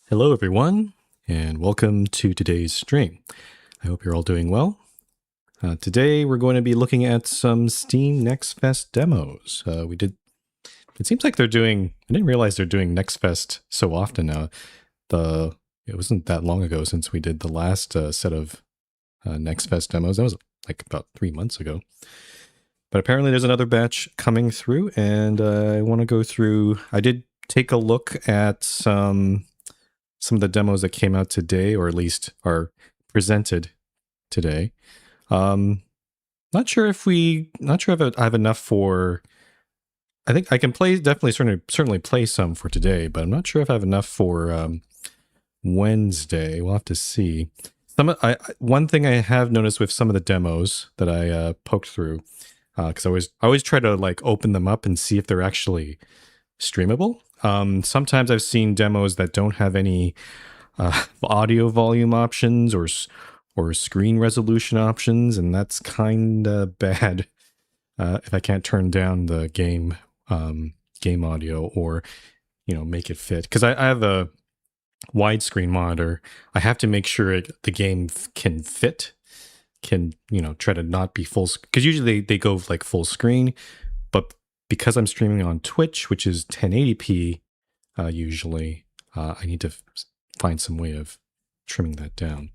Hello, everyone, and welcome to today's stream. I hope you're all doing well. Today, we're going to be looking at some Steam Next Fest demos. It seems like I didn't realize they're doing Next Fest so often now. It wasn't that long ago since we did the last set of Next Fest demos. That was like about 3 months ago. But apparently there's another batch coming through, and I want to go through. I did take a look at some of the demos that came out today, or at least are presented today. Not sure if I have enough for. I think I can play certainly play some for today, but I'm not sure if I have enough for Wednesday. We'll have to see. One thing I have noticed with some of the demos that I poked through, because I always try to like open them up and see if they're actually streamable. Sometimes I've seen demos that don't have any audio volume options or screen resolution options, and that's kind of bad if I can't turn down the game audio or make it fit. Because I have a widescreen monitor. I have to make sure the game can fit. Can try to not be full, because usually they go like full screen, but because I'm streaming on Twitch, which is 1080p usually, I need to find some way of trimming that down.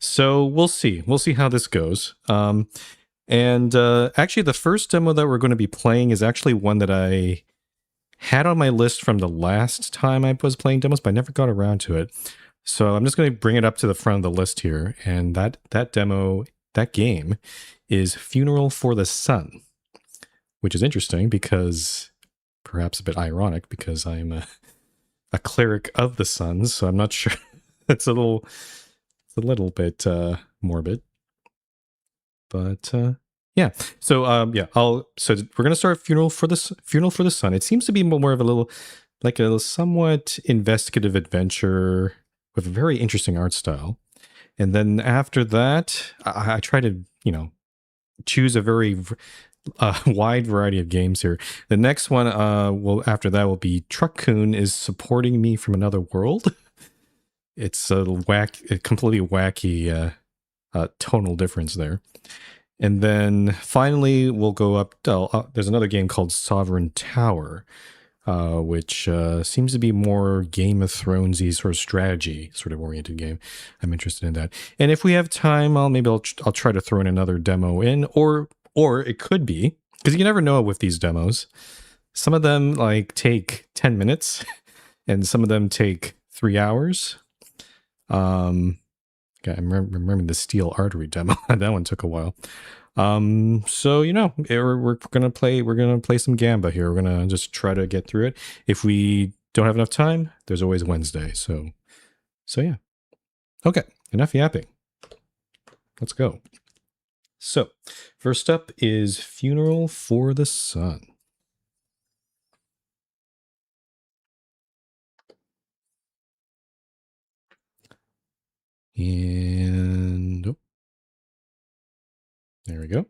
So we'll see. We'll see how this goes. And actually, the first demo that we're going to be playing is actually one that I had on my list from the last time I was playing demos, but I never got around to it. So I'm just going to bring it up to the front of the list here. And that demo, that game, is Funeral for the Sun, which is interesting because, perhaps a bit ironic, because I'm a cleric of the suns, so I'm not sure. It's a little bit morbid, but yeah. So So we're gonna start Funeral for the Sun. It seems to be more of a somewhat investigative adventure with a very interesting art style. And then after that, I try to choose a very wide variety of games here. The next one, after that will be Truck-kun is Supporting Me from Another World. It's a completely wacky tonal difference there. And then finally, we'll go up. There's another game called Sovereign Tower, which seems to be more Game of Thronesy sort of strategy, sort of oriented game. I'm interested in that. And if we have time, I'll try to throw in another demo in, or it could be, because you never know with these demos. Some of them take 10 minutes, and some of them take 3 hours. I'm remembering the Steel Artery demo. That one took a while. So we're gonna play some Gamba here. We're gonna just try to get through it. If we don't have enough time, there's always Wednesday. So yeah. Okay, enough yapping. Let's go. So, first up is Funeral for the Sun. And there we go.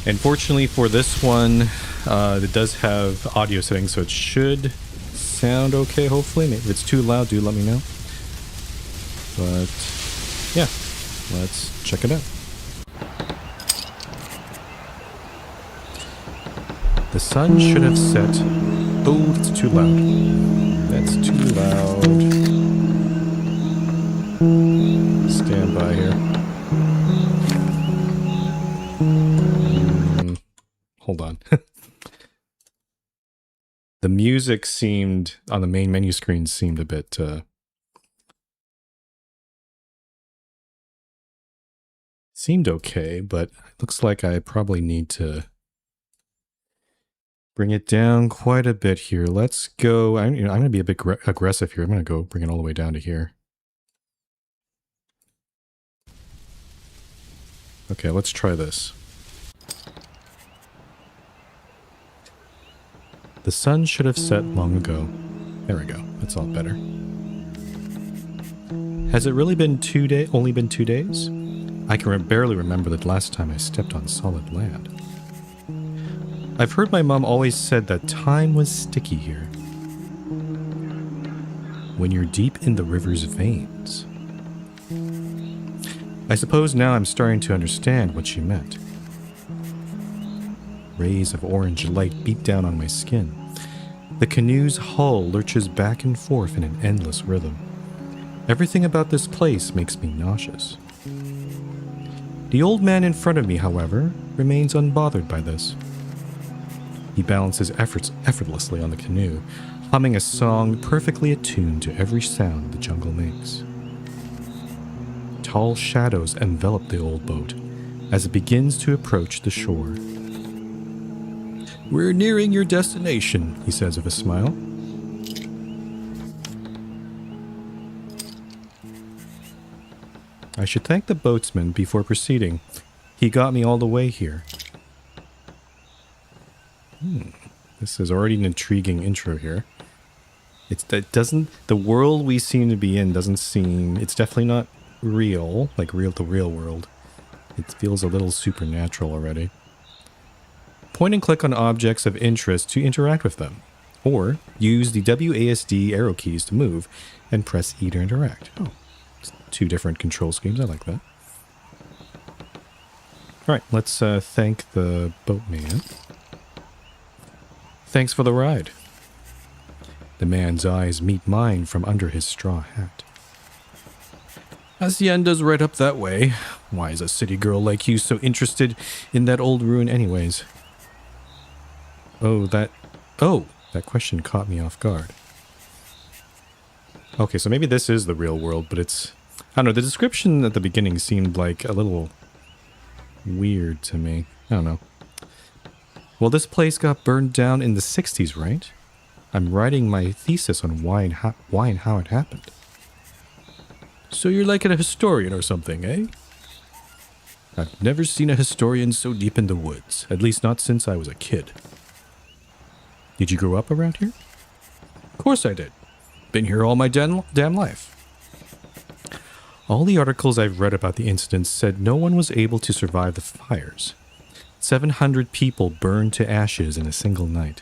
And fortunately for this one, it does have audio settings, so it should sound okay, hopefully. Maybe if it's too loud, do let me know. But yeah, let's check it out. The sun should have set. Oh, that's too loud. That's too loud. Stand by here. Hold on. The music seemed, on the main menu screen, seemed a bit... seemed okay, but it looks like I probably need to bring it down quite a bit here. Let's go. I'm going to be a bit aggressive here. I'm going to go bring it all the way down to here. Okay, let's try this. The sun should have set long ago. There we go. That's all better. Has it really been only been 2 days? I can barely remember the last time I stepped on solid land. I've heard my mom always said that time was sticky here. when you're deep in the river's veins. I suppose now I'm starting to understand what she meant. Rays of orange light beat down on my skin. The canoe's hull lurches back and forth in an endless rhythm. Everything about this place makes me nauseous. The old man in front of me, however, remains unbothered by this. He balances effortlessly on the canoe, humming a song perfectly attuned to every sound the jungle makes. Tall shadows envelop the old boat as it begins to approach the shore. "We're nearing your destination," he says with a smile. I should thank the boatsman before proceeding. He got me all the way here. This is already an intriguing intro here. The world we seem to be in doesn't seem, it's definitely not real, like the real world. It feels a little supernatural already. Point and click on objects of interest to interact with them, or use the WASD arrow keys to move and press E to interact. Oh, it's 2 different control schemes. I like that. Alright, let's thank the boatman. "Thanks for the ride." The man's eyes meet mine from under his straw hat. "Hacienda's right up that way. Why is a city girl like you so interested in that old ruin anyways?" That question caught me off guard. Okay, so maybe this is the real world, but it's... I don't know, the description at the beginning seemed like a little weird to me. I don't know. Well, this place got burned down in the 60s, right? I'm writing my thesis on why and how it happened. "So you're like a historian or something, eh?" "I've never seen a historian so deep in the woods, at least not since I was a kid." "Did you grow up around here?" "Of course I did. Been here all my damn life." All the articles I've read about the incident said no one was able to survive the fires. 700 people burned to ashes in a single night.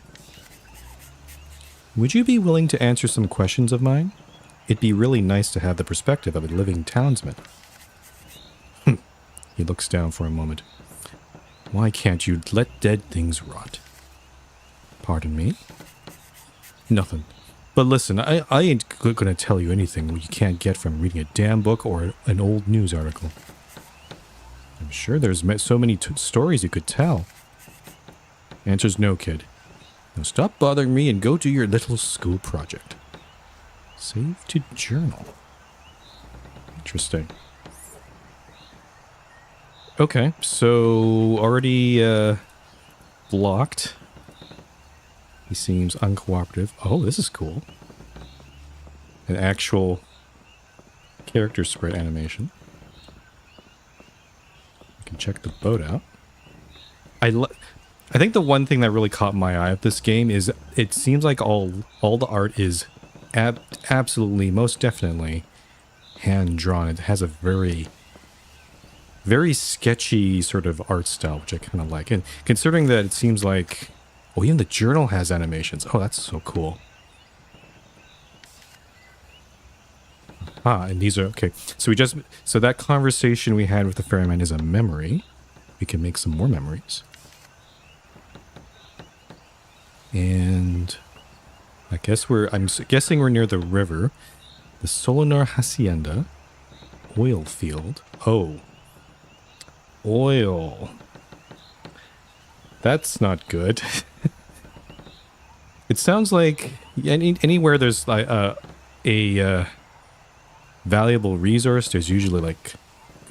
Would you be willing to answer some questions of mine? It'd be really nice to have the perspective of a living townsman. He looks down for a moment. "Why can't you let dead things rot?" "Pardon me?" "Nothing. But listen, I ain't gonna tell you anything you can't get from reading a damn book or an old news article. I'm sure there's so many stories you could tell." Answer's no, kid. Now stop bothering me and go do your little school project. Save to journal. Interesting. Okay, so already blocked. He seems uncooperative. Oh, this is cool. An actual character spread animation. You can check the boat out. I think the one thing that really caught my eye of this game is it seems like all the art is absolutely, most definitely hand-drawn. It has a very sketchy sort of art style, which I kind of like. And considering that it seems like... Oh, even the journal has animations. Oh, that's so cool. Ah, and these are... Okay, so that conversation we had with the ferryman is a memory. We can make some more memories. And... I'm guessing we're near the river. The Solinar Hacienda. Oil field. Oh. Oil. That's not good. It sounds like anywhere there's like a valuable resource, there's usually like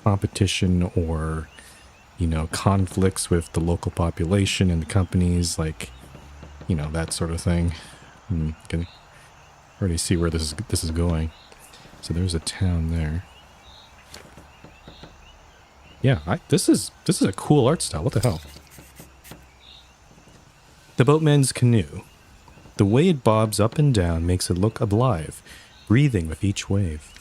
competition or, you know, conflicts with the local population and the companies, like, you know, that sort of thing. You can already see where this is going. So there's a town there. Yeah, this is a cool art style. What the hell? The boatman's canoe. The way it bobs up and down makes it look alive, breathing with each wave.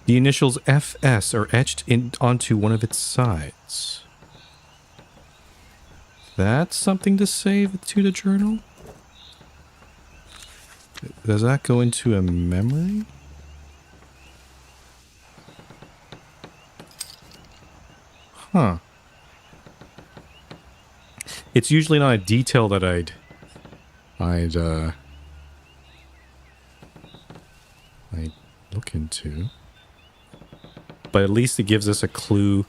The initials FS are etched onto one of its sides. That's something to save to the journal? Does that go into a memory? Huh. It's usually not a detail that I'd look into. But at least it gives us a clue.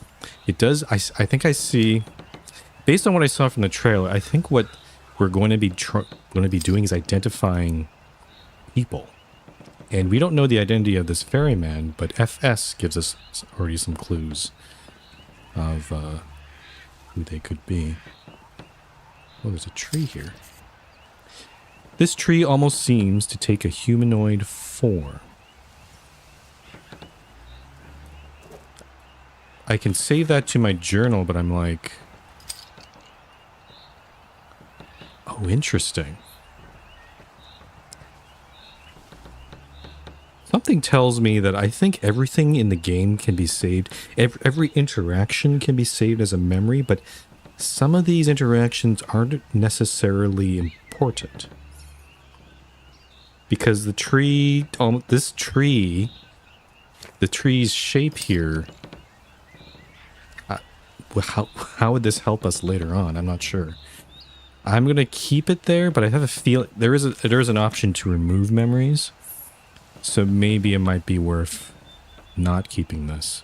It does. I think I see, based on what I saw from the trailer, I think what we're going to be doing is identifying people. And we don't know the identity of this ferryman, but FS gives us already some clues of who they could be. Oh, there's a tree here. This tree almost seems to take a humanoid form. I can save that to my journal, but I'm like... Oh, interesting. Something tells me that I think everything in the game can be saved. Every interaction can be saved as a memory, but some of these interactions aren't necessarily important. Because the tree... this tree... The tree's shape here... How would this help us later on? I'm not sure. I'm going to keep it there, but I have a feel... There is an option to remove memories. So maybe it might be worth not keeping this.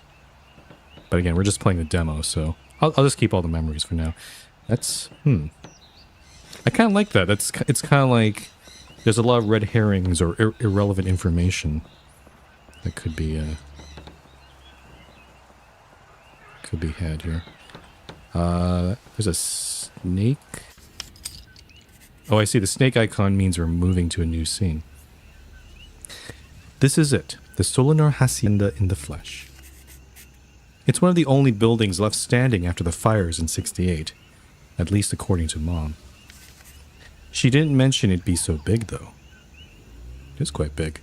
But again, we're just playing the demo, so I'll just keep all the memories for now. That's... I kind of like that. It's kind of like... There's a lot of red herrings or irrelevant information that could be had here. There's a snake. Oh, I see. The snake icon means we're moving to a new scene. This is it. The Solinar Hacienda in the flesh. It's one of the only buildings left standing after the fires in '68. At least according to Mom. She didn't mention it'd be so big, though. It is quite big.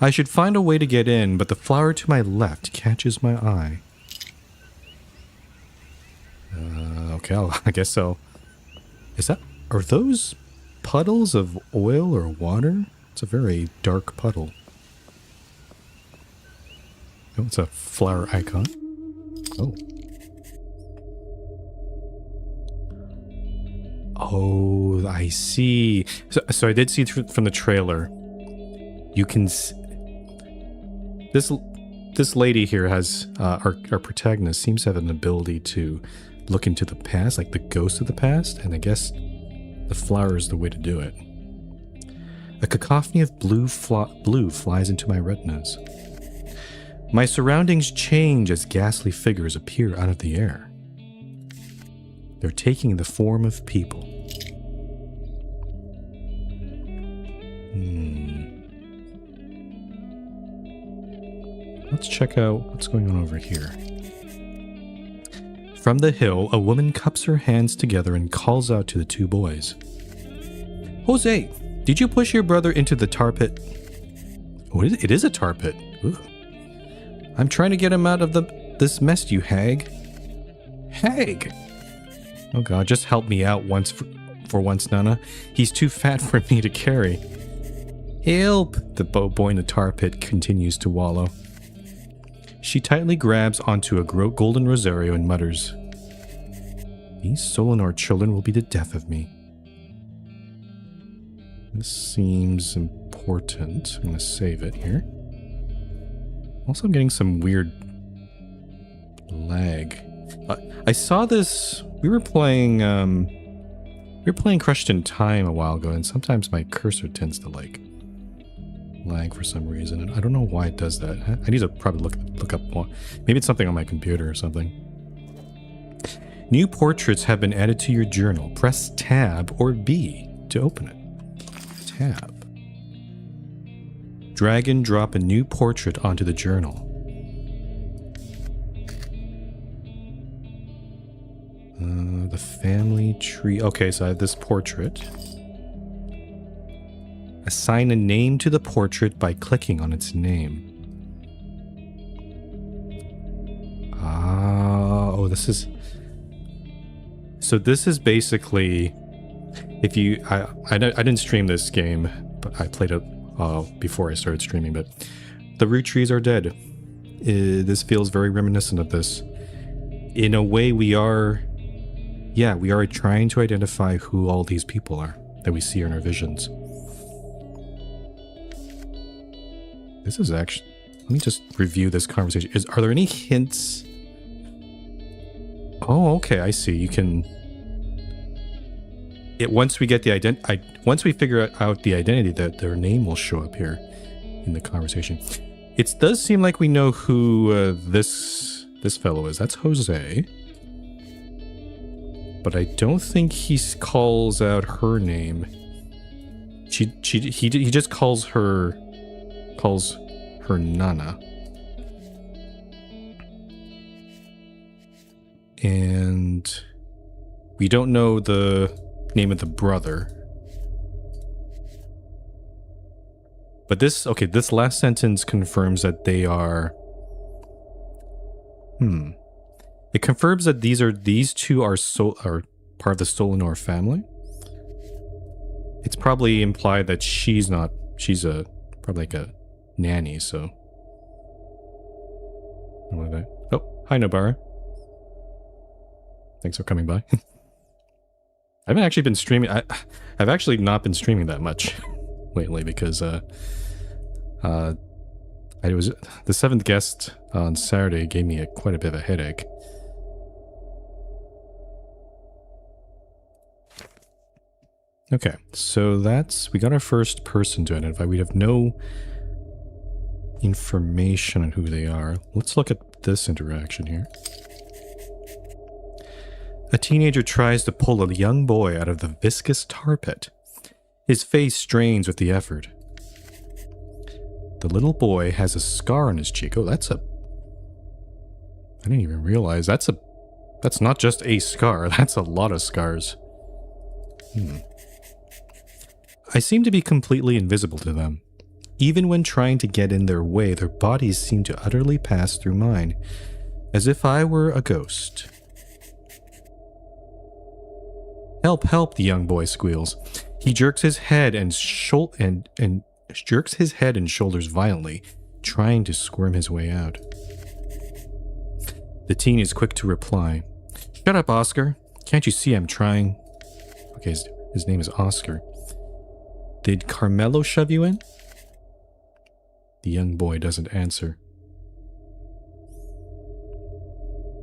I should find a way to get in, but the flower to my left catches my eye. Okay, I guess so. Are those puddles of oil or water? It's a very dark puddle. Oh, it's a flower icon. Oh. Oh, I see. So I did see from the trailer. You can... This lady here has... our protagonist seems to have an ability to look into the past, like the ghost of the past, and I guess the flower is the way to do it. A cacophony of blue flies into my retinas. My surroundings change as ghastly figures appear out of the air. They're taking the form of people. Let's check out what's going on over here. From the hill, a woman cups her hands together and calls out to the two boys. Jose, did you push your brother into the tar pit? Oh, it is a tar pit. Ooh. I'm trying to get him out of this mess, you hag. Hag! Oh god, just help me out once for once, Nana. He's too fat for me to carry. Help! The boy in the tar pit continues to wallow. She tightly grabs onto a golden rosario and mutters, "These Solinar children will be the death of me." This seems important. I'm going to save it here. Also, I'm getting some weird lag. I saw this... We were playing Crushed in Time a while ago, and sometimes my cursor tends to, like, lag for some reason. And I don't know why it does that. I need to probably look up one. Maybe it's something on my computer or something. New portraits have been added to your journal. Press Tab or B to open it. Tab. Drag and drop a new portrait onto the journal. The family tree. Okay, so I have this portrait. Assign a name to the portrait by clicking on its name. Oh, this is... So this is basically... If you... I didn't stream this game, I played it before I started streaming, but the root trees are dead. This feels very reminiscent of this. In a way, we are trying to identify who all these people are that we see in our visions. This is actually... Let me just review this conversation. Are there any hints? Oh, okay, I see. You can... once we get the once we figure out the identity, that their name will show up here in the conversation. It does seem like we know who this fellow is. That's Jose. But I don't think he calls out her name. He just calls her Nana. And we don't know the name of the brother. But this last sentence confirms that they are... It confirms that these two are part of the Solanor family. It's probably implied that she's probably like a nanny, so... Oh, hi Nobara. Thanks for coming by. I haven't actually been streaming. I've actually not been streaming that much lately because I was the 7th guest on Saturday gave me quite a bit of a headache. Okay, so we got our first person to identify. We have no information on who they are. Let's look at this interaction here. A teenager tries to pull a young boy out of the viscous tar pit. His face strains with the effort. The little boy has a scar on his cheek. Oh, I didn't even realize that's not just a scar. That's a lot of scars. I seem to be completely invisible to them. Even when trying to get in their way, their bodies seem to utterly pass through mine, as if I were a ghost. Help, help, the young boy squeals. He jerks his head and jerks his head and shoulders violently, trying to squirm his way out. The teen is quick to reply. Shut up, Oscar. Can't you see I'm trying? Okay, his name is Oscar. Did Carmelo shove you in? The young boy doesn't answer.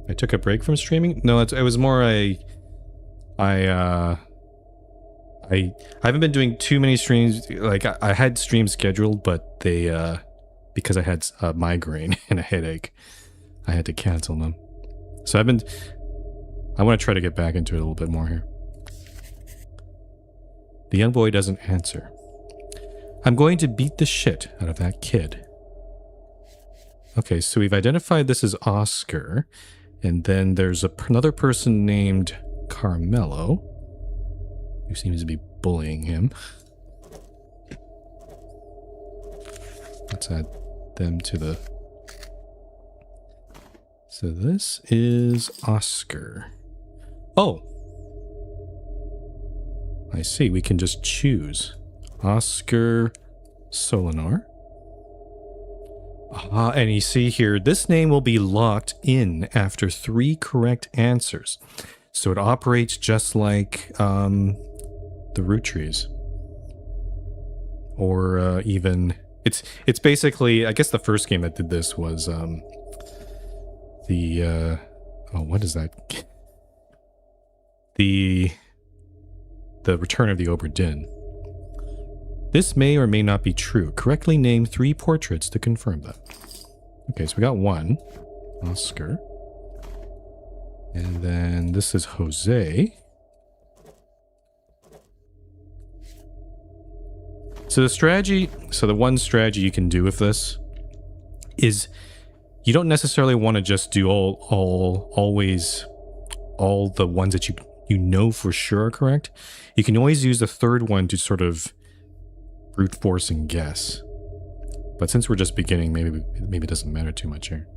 I took a break from streaming? No, it was more I haven't been doing too many streams. Like I had streams scheduled, but they because I had a migraine and a headache, I had to cancel them. So I want to try to get back into it a little bit more here. The young boy doesn't answer. I'm going to beat the shit out of that kid. Okay, so we've identified this as Oscar, and then there's another person named Carmelo, who seems to be bullying him. Let's add them to the... So this is Oscar. Oh! I see, we can just choose. Oscar Solanor. And you see here, this name will be locked in after 3 correct answers. So it operates just like the root trees. Or even... It's basically... I guess the first game that did this was the... oh, what is that? The Return of the Obra Dinn. This may or may not be true. Correctly name 3 portraits to confirm that. Okay, so we got 1. Oscar. And then this is Jose. So the one strategy you can do with this is you don't necessarily want to just do always all the ones that you know for sure are correct. You can always use the third one to sort of brute force and guess. But since we're just beginning, maybe it doesn't matter too much here.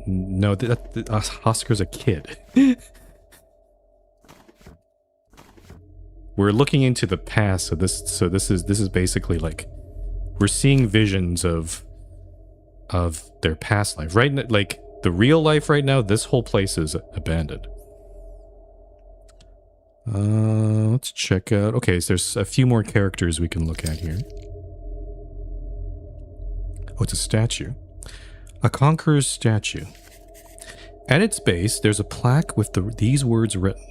No, Oscar's a kid. we're looking into the past. So this is basically like we're seeing visions of their past life, right? Like the real life right now. This whole place is abandoned. Let's check out. Okay, so there's a few more characters we can look at here. Oh, it's a statue. A conqueror's statue. At its base, there's a plaque with these words written.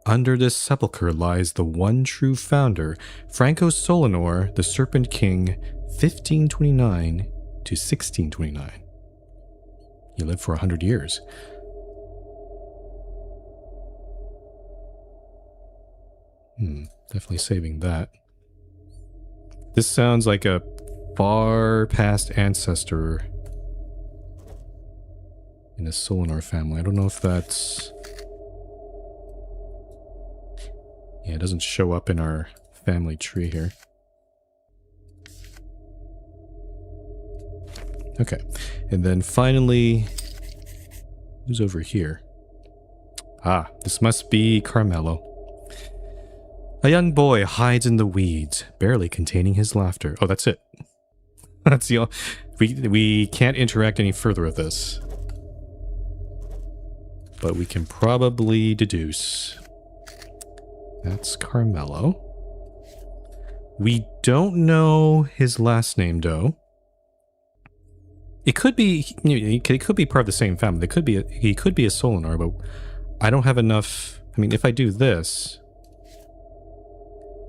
Under this sepulchre lies the one true founder, Franco Solanor, the Serpent King, 1529 to 1629. He lived for 100 years. Definitely saving that. This sounds like a far past ancestor in the Solanor family. I don't know if that's... Yeah, it doesn't show up in our family tree here. Okay, and then finally, who's over here? Ah, this must be Carmelo. A young boy hides in the weeds, barely containing his laughter. Oh, that's it. That's the... We can't interact any further with this. But we can probably deduce. That's Carmelo. We don't know his last name, though. It could be... It could be part of the same family. He could be a Solanor, but I don't have enough... I mean, if I do this...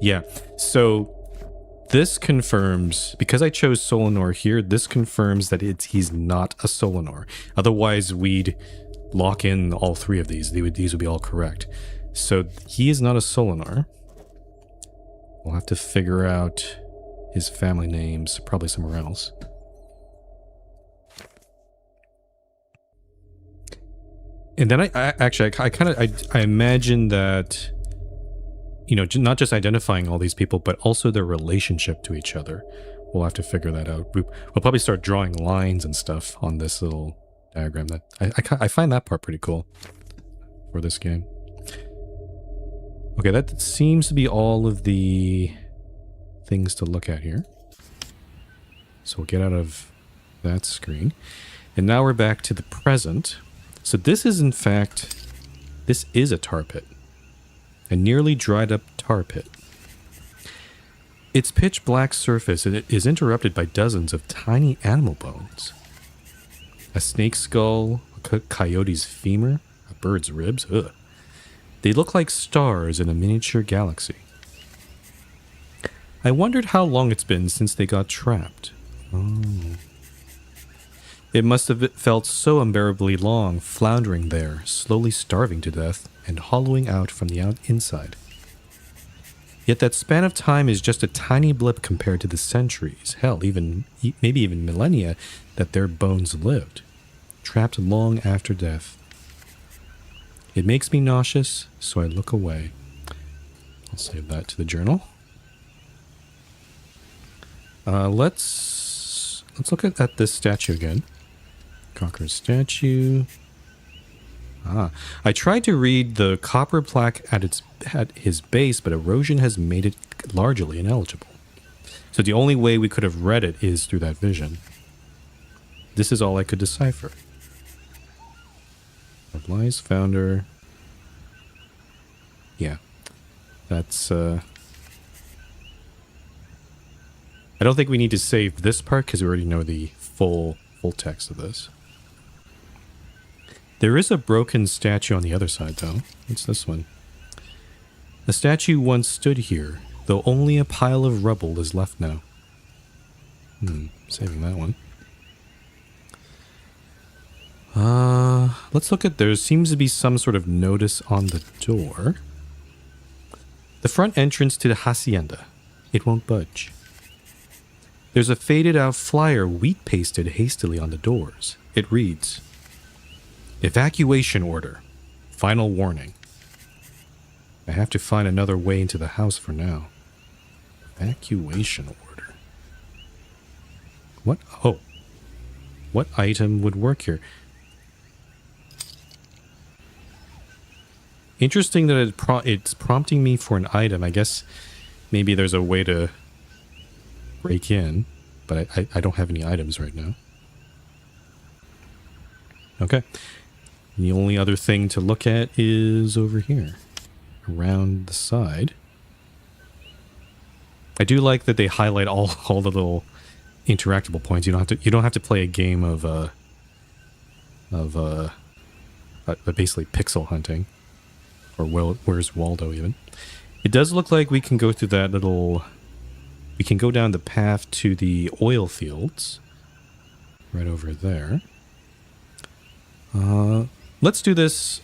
Yeah, so this confirms, because I chose Solanor here, this confirms that he's not a Solanor. Otherwise, we'd lock in all three of these. These would be all correct. So he is not a Solanor. We'll have to figure out his family names, probably somewhere else. And then I imagine that... You know, not just identifying all these people, but also their relationship to each other. We'll have to figure that out. We'll probably start drawing lines and stuff on this little diagram. That I find that part pretty cool for this game. Okay, that seems to be all of the things to look at here. So we'll get out of that screen. And now we're back to the present. So this is, in fact, this is a tar pit. A nearly dried up tar pit. Its pitch black surface is interrupted by dozens of tiny animal bones. A snake's skull, a coyote's femur, a bird's ribs. Ugh. They look like stars in a miniature galaxy. I wondered how long it's been since they got trapped. Oh. It must have felt so unbearably long, floundering there, slowly starving to death, and hollowing out from the inside. Yet that span of time is just a tiny blip compared to the centuries, hell, maybe even millennia, that their bones lived, trapped long after death. It makes me nauseous, so I look away. I'll save that to the journal. Let's look at this statue again. Conqueror's statue. Ah, I tried to read the copper plaque at his base, but erosion has made it largely ineligible. So the only way we could have read it is through that vision. This is all I could decipher. Lies founder. Yeah, that's. I don't think we need to save this part because we already know the full text of this. There is a broken statue on the other side, though. It's this one. The statue once stood here, though only a pile of rubble is left now. Saving that one. Let's look at... There seems to be some sort of notice on the door. The front entrance to the hacienda. It won't budge. There's a faded-out flyer wheat-pasted hastily on the doors. It reads... Evacuation order. Final warning. I have to find another way into the house for now. Evacuation order. What? Oh. What item would work here? Interesting that it's prompting me for an item. I guess maybe there's a way to break in, but I don't have any items right now. Okay. The only other thing to look at is over here, around the side. I do like that they highlight all the little interactable points. You don't have to play a game of basically pixel hunting, or where's Waldo even. It does look like we can go through that little. We can go down the path to the oil fields, right over there. Let's do this.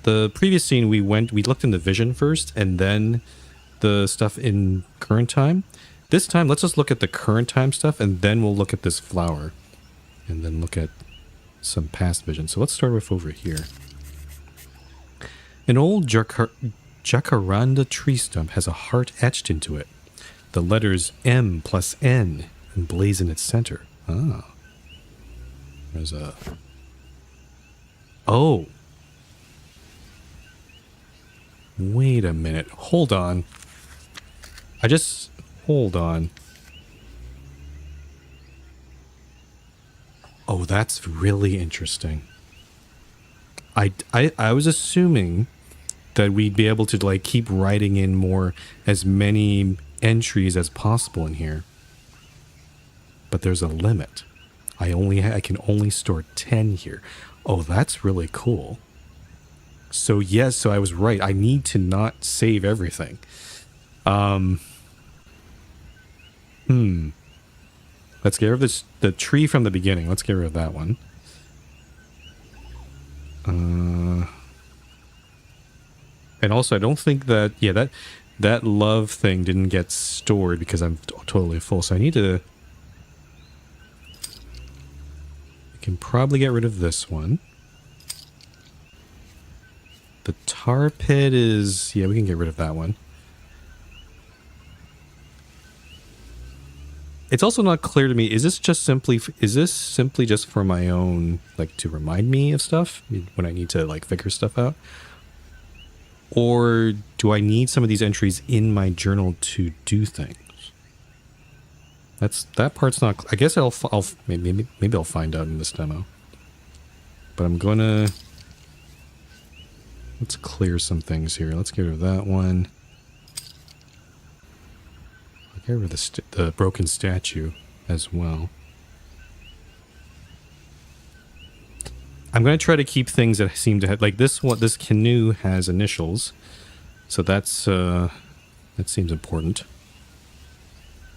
The previous scene we looked in the vision first, and then the stuff in current time. This time, let's just look at the current time stuff, and then we'll look at this flower, and then look at some past vision. So let's start with over here. An old jacaranda tree stump has a heart etched into it. The letters M plus N emblazoned in its center. Ah. There's a... Oh. Wait a minute. Hold on. Hold on. Oh, that's really interesting. I was assuming that we'd be able to like keep writing in as many entries as possible in here. But there's a limit. I can only store 10 here. Oh, that's really cool. So yes, so I was right. I need to not save everything. Let's get rid of the tree from the beginning. Let's get rid of that one. And also, I don't think that... Yeah, that love thing didn't get stored because I'm totally full. So I need to... I can probably get rid of this one. The tar pit is... Yeah, we can get rid of that one. It's also not clear to me, is this simply just for my own, like, to remind me of stuff when I need to, like, figure stuff out? Or do I need some of these entries in my journal to do things? That part's not... I guess maybe I'll find out in this demo. But I'm gonna... Let's clear some things here. Let's get rid of that one. I'll get rid of the broken statue as well. I'm going to try to keep things that seem to have... Like this one, this canoe has initials. So that seems important.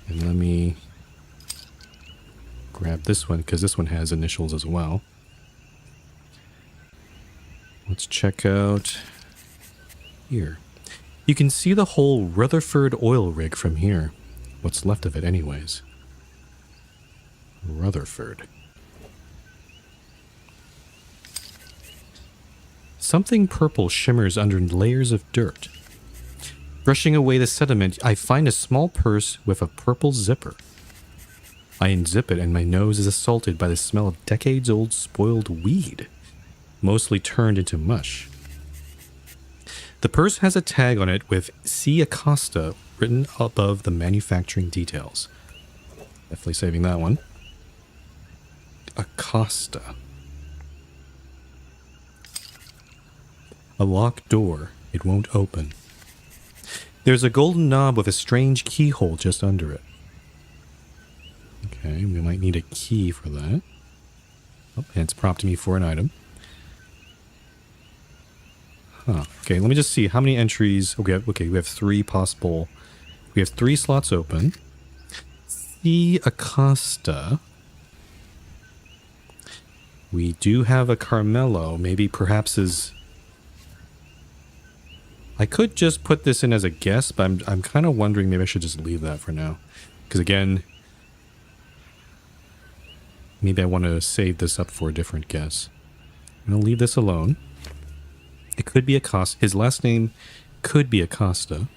And let me grab this one, because this one has initials as well. Let's check out here. You can see the whole Rutherford oil rig from here. What's left of it anyways. Rutherford. Something purple shimmers under layers of dirt. Brushing away the sediment, I find a small purse with a purple zipper. I unzip it and my nose is assaulted by the smell of decades-old spoiled weed, mostly turned into mush. The purse has a tag on it with C. Acosta written above the manufacturing details. Definitely saving that one. Acosta. A locked door. It won't open. There's a golden knob with a strange keyhole just under it. Okay, we might need a key for that. Oh, and it's prompting me for an item. Huh. Okay, let me just see how many entries. Okay, we have 3 possible. We have 3 slots open. C. Acosta. We do have a Carmelo. Maybe perhaps is... I could just put this in as a guess, but I'm kind of wondering maybe I should just leave that for now. Because again, maybe I want to save this up for a different guess. I'm going to leave this alone. It could be Acosta. His last name could be Acosta.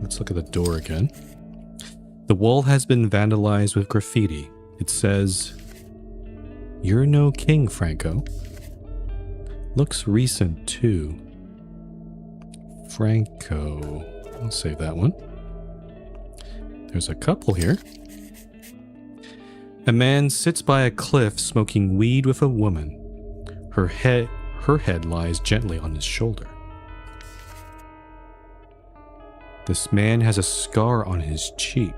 Let's look at the door again. The wall has been vandalized with graffiti. It says, "You're no king, Franco." Looks recent, too. Franco. I'll save that one. There's a couple here. A man sits by a cliff smoking weed with a woman. Her head lies gently on his shoulder. This man has a scar on his cheek.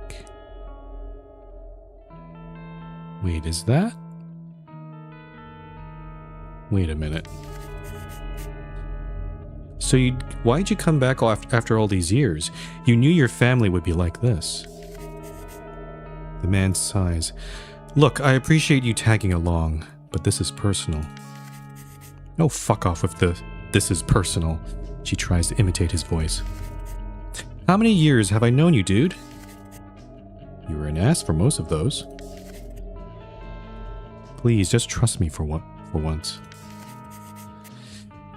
Wait, is that? Wait a minute. So why'd you come back after all these years? You knew your family would be like this. The man sighs. Look, I appreciate you tagging along, but this is personal. No, fuck off with the "this is personal." She tries to imitate his voice. How many years have I known you, dude? You were an ass for most of those. Please, just trust me for once.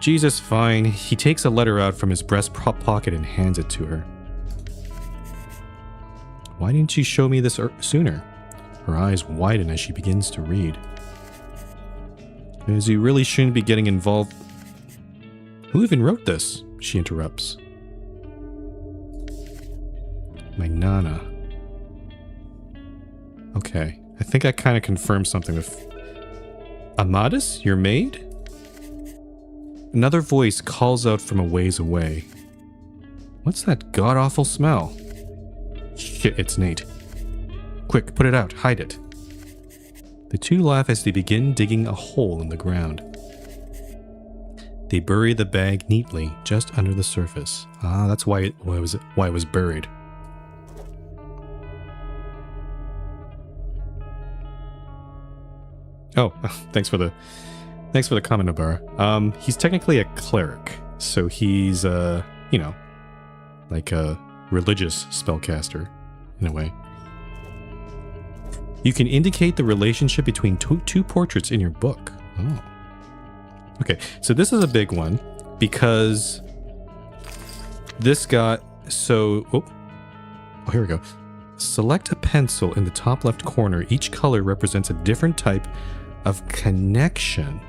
Jesus, fine. He takes a letter out from his breast pocket and hands it to her. Why didn't you show me this sooner? Her eyes widen as she begins to read. Because you really shouldn't be getting involved. Who even wrote this? She interrupts. My Nana. Okay, I think I kind of confirmed something with... Amadis, your maid? Another voice calls out from a ways away. What's that god-awful smell? Shit, it's Nate. Quick, put it out, hide it. The two laugh as they begin digging a hole in the ground. They bury the bag neatly, just under the surface. Ah, that's why it was buried. Oh, thanks for the comment, Nobara. He's technically a cleric, so he's you know, like a religious spellcaster in a way. You can indicate the relationship between two portraits in your book. Oh. Okay, so this is a big one because this got so... Oh, here we go. Select a pencil in the top left corner. Each color represents a different type of connection.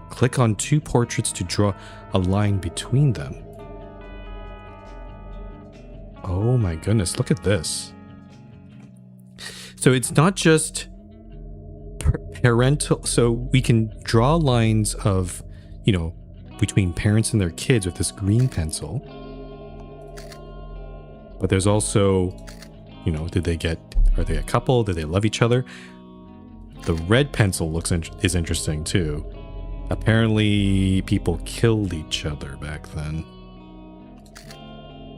Click on two portraits to draw a line between them. Oh my goodness, look at this. So it's not just parental, so we can draw lines of, you know, between parents and their kids with this green pencil. But there's also, you know, are they a couple? Do they love each other? The red pencil is interesting too. Apparently people killed each other back then.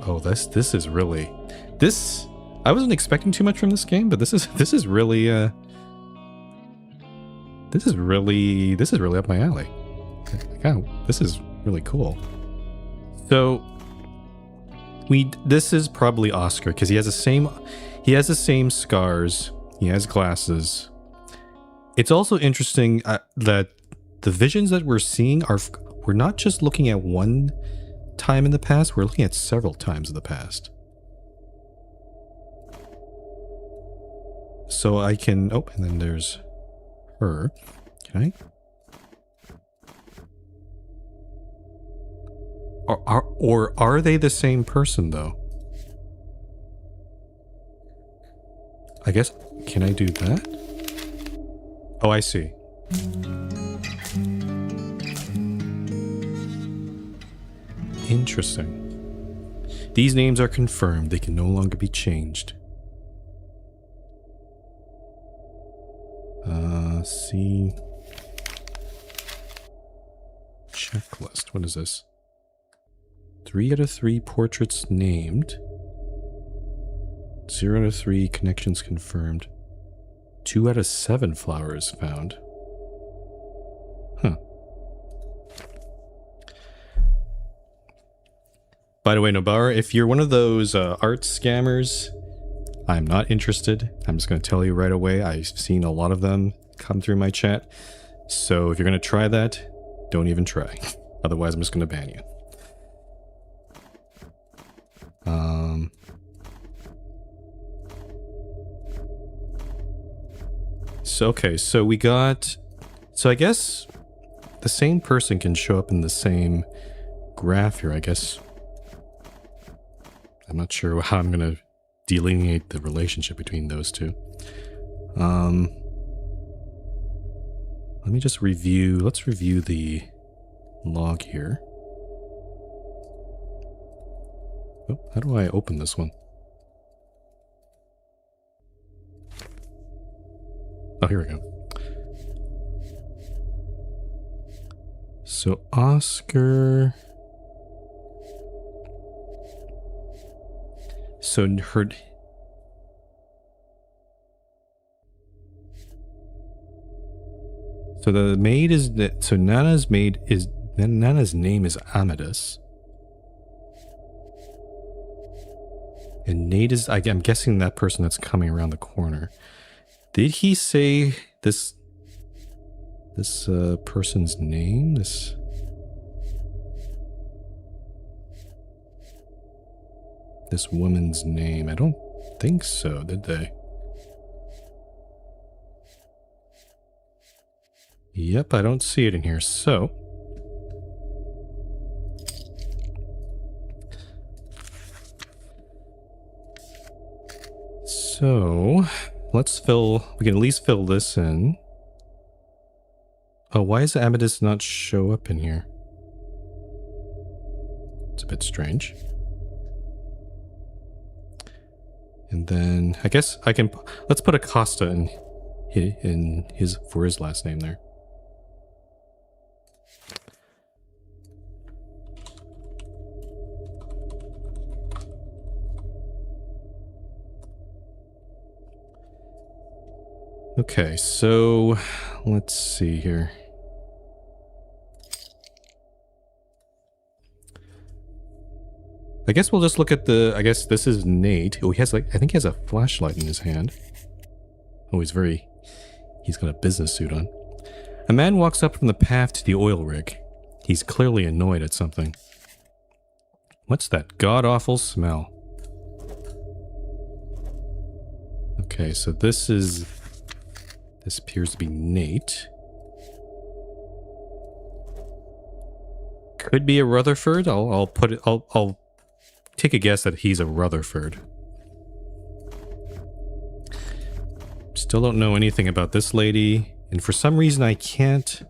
Oh, this is really... I wasn't expecting too much from this game, but this is really up my alley. This is really cool. So this is probably Oscar because he has the same scars. He has glasses. It's also interesting that the visions that we're seeing we're not just looking at one time in the past, we're looking at several times in the past. So I can... Oh, and then there's her. Can I? Or are they the same person, though? I guess... Can I do that? Oh, I see. Interesting. These names are confirmed. They can no longer be changed. See. Checklist. What is this? 3 out of 3 portraits named. 0 out of 3 connections confirmed. 2 out of 7 flowers found. Huh. By the way, Nobara, if you're one of those art scammers, I'm not interested. I'm just going to tell you right away. I've seen a lot of them come through my chat. So if you're going to try that, don't even try. Otherwise, I'm just going to ban you. So, okay, so we got... So I guess the same person can show up in the same graph here, I guess. I'm not sure how I'm going to delineate the relationship between those two. Let me just review... Let's review the log here. Oh, how do I open this one? Oh, here we go. So Oscar... So her... So the maid is... So Nana's maid is... Nana's name is Amethyst. And Nate is... I'm guessing that person that's coming around the corner. Did he say this person's name? This woman's name? I don't think so, did they? Yep, I don't see it in here, so... So, let's fill... We can at least fill this in. Oh, why does Amethyst not show up in here? It's a bit strange. And then, I guess I can... Let's put Acosta in his... for his last name there. Okay, so let's see here. I guess we'll just look at the... I guess this is Nate. Oh, he has like... I think he has a flashlight in his hand. Oh, he's got a business suit on. A man walks up from the path to the oil rig. He's clearly annoyed at something. What's that god-awful smell? Okay, so this is... This appears to be Nate. Could be a Rutherford. I'll put it... I'll take a guess that he's a Rutherford. Still don't know anything about this lady, and for some reason I can't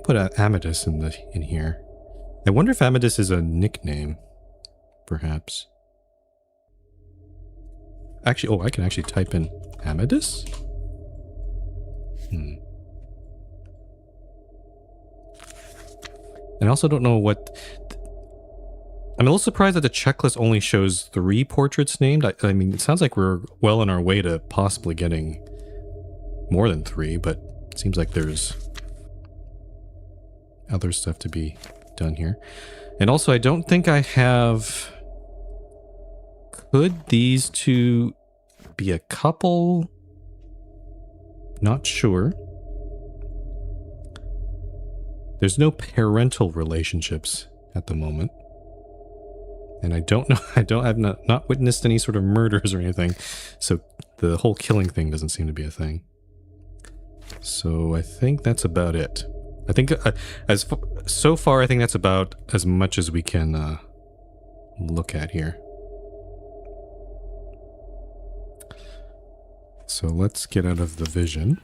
put an Amethyst in here. I wonder if Amethyst is a nickname, perhaps. Actually, oh, I can actually type in Amethyst? And I also don't know what... I'm a little surprised that the checklist only shows 3 portraits named. I mean, it sounds like we're well on our way to possibly getting more than 3, but it seems like there's other stuff to be done here. And also, I don't think I have... Could these two be a couple? Not sure. There's no parental relationships at the moment. And I don't know, I've not witnessed any sort of murders or anything. So the whole killing thing doesn't seem to be a thing. So I think that's about it. I think so far, I think that's about as much as we can look at here. So let's get out of the vision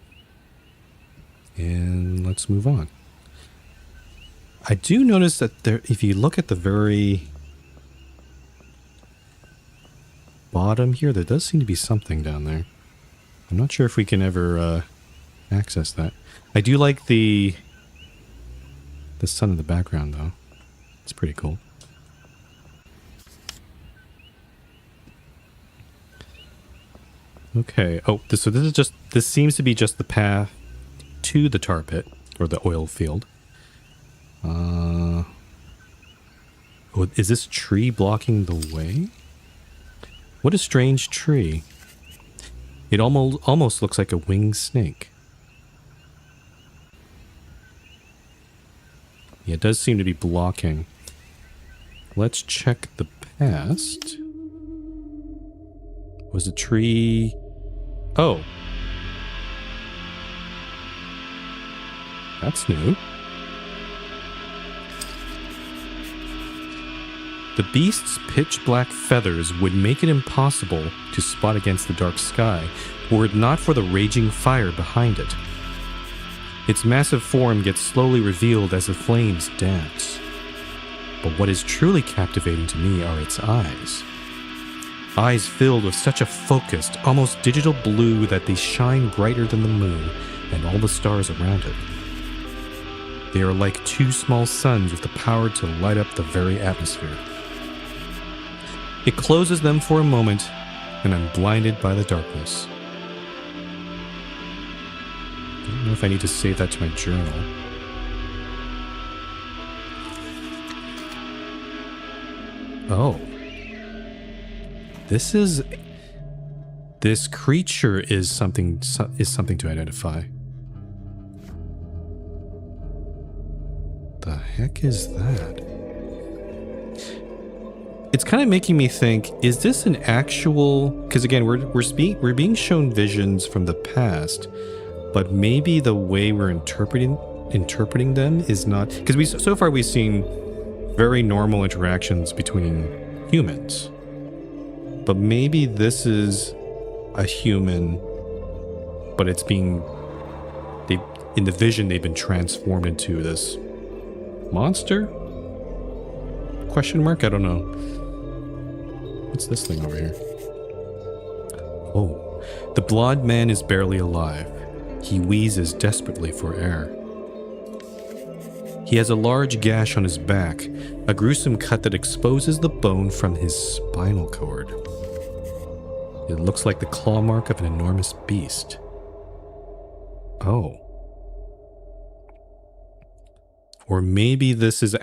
and let's move on. I do notice that there, if you look at the very bottom here, there does seem to be something down there. I'm not sure if we can ever access that. I do like the sun in the background, though. It's pretty cool. Okay. Oh, so this seems to be just the path to the tar pit, or the oil field. Oh, is this tree blocking the way? What a strange tree. It almost looks like a winged snake. Yeah, it does seem to be blocking. Let's check the past. Was the tree... Oh. That's new. The beast's pitch-black feathers would make it impossible to spot against the dark sky, were it not for the raging fire behind it. Its massive form gets slowly revealed as the flames dance. But what is truly captivating to me are its eyes. Eyes filled with such a focused, almost digital blue that they shine brighter than the moon and all the stars around it. They are like two small suns with the power to light up the very atmosphere. It closes them for a moment, and I'm blinded by the darkness. I don't know if I need to save that to my journal. Oh. This creature is something to identify. The heck is that? It's kind of making me think, is this an actual, because again, we're being shown visions from the past, but maybe the way we're interpreting them is not, because so far we've seen very normal interactions between humans. But maybe this is a human, but it's being, in the vision they've been transformed into this monster? Question mark? I don't know. What's this thing over here? Oh, the blonde man is barely alive. He wheezes desperately for air. He has a large gash on his back, a gruesome cut that exposes the bone from his spinal cord. It looks like the claw mark of an enormous beast. Oh. Or maybe this is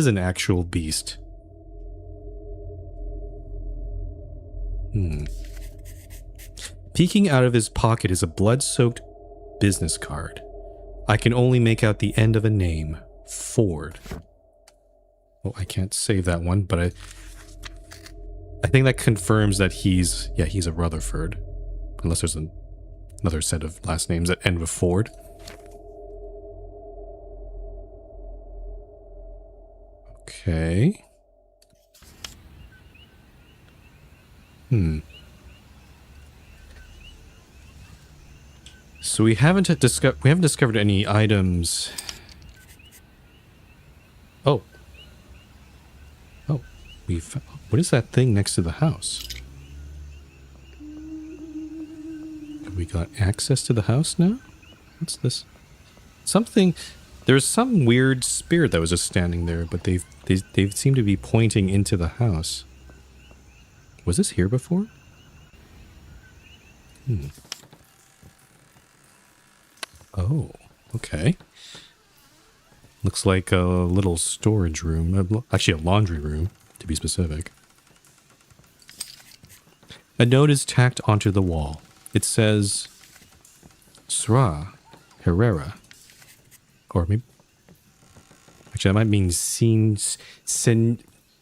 an actual beast. Peeking out of his pocket is a blood-soaked business card. I can only make out the end of a name. Ford. Oh, I can't save that one, but I think that confirms that he's a Rutherford. Unless there's another set of last names that end with Ford. Okay. So we haven't discovered any items. Oh, what is that thing next to the house? Have we got access to the house now? What's this? There's some weird spirit that was just standing there, but they seem to be pointing into the house. Was this here before? Oh, okay. Looks like a little storage room. Actually, a laundry room, to be specific. A note is tacked onto the wall. It says, Sra Herrera. Or maybe... Actually, that might mean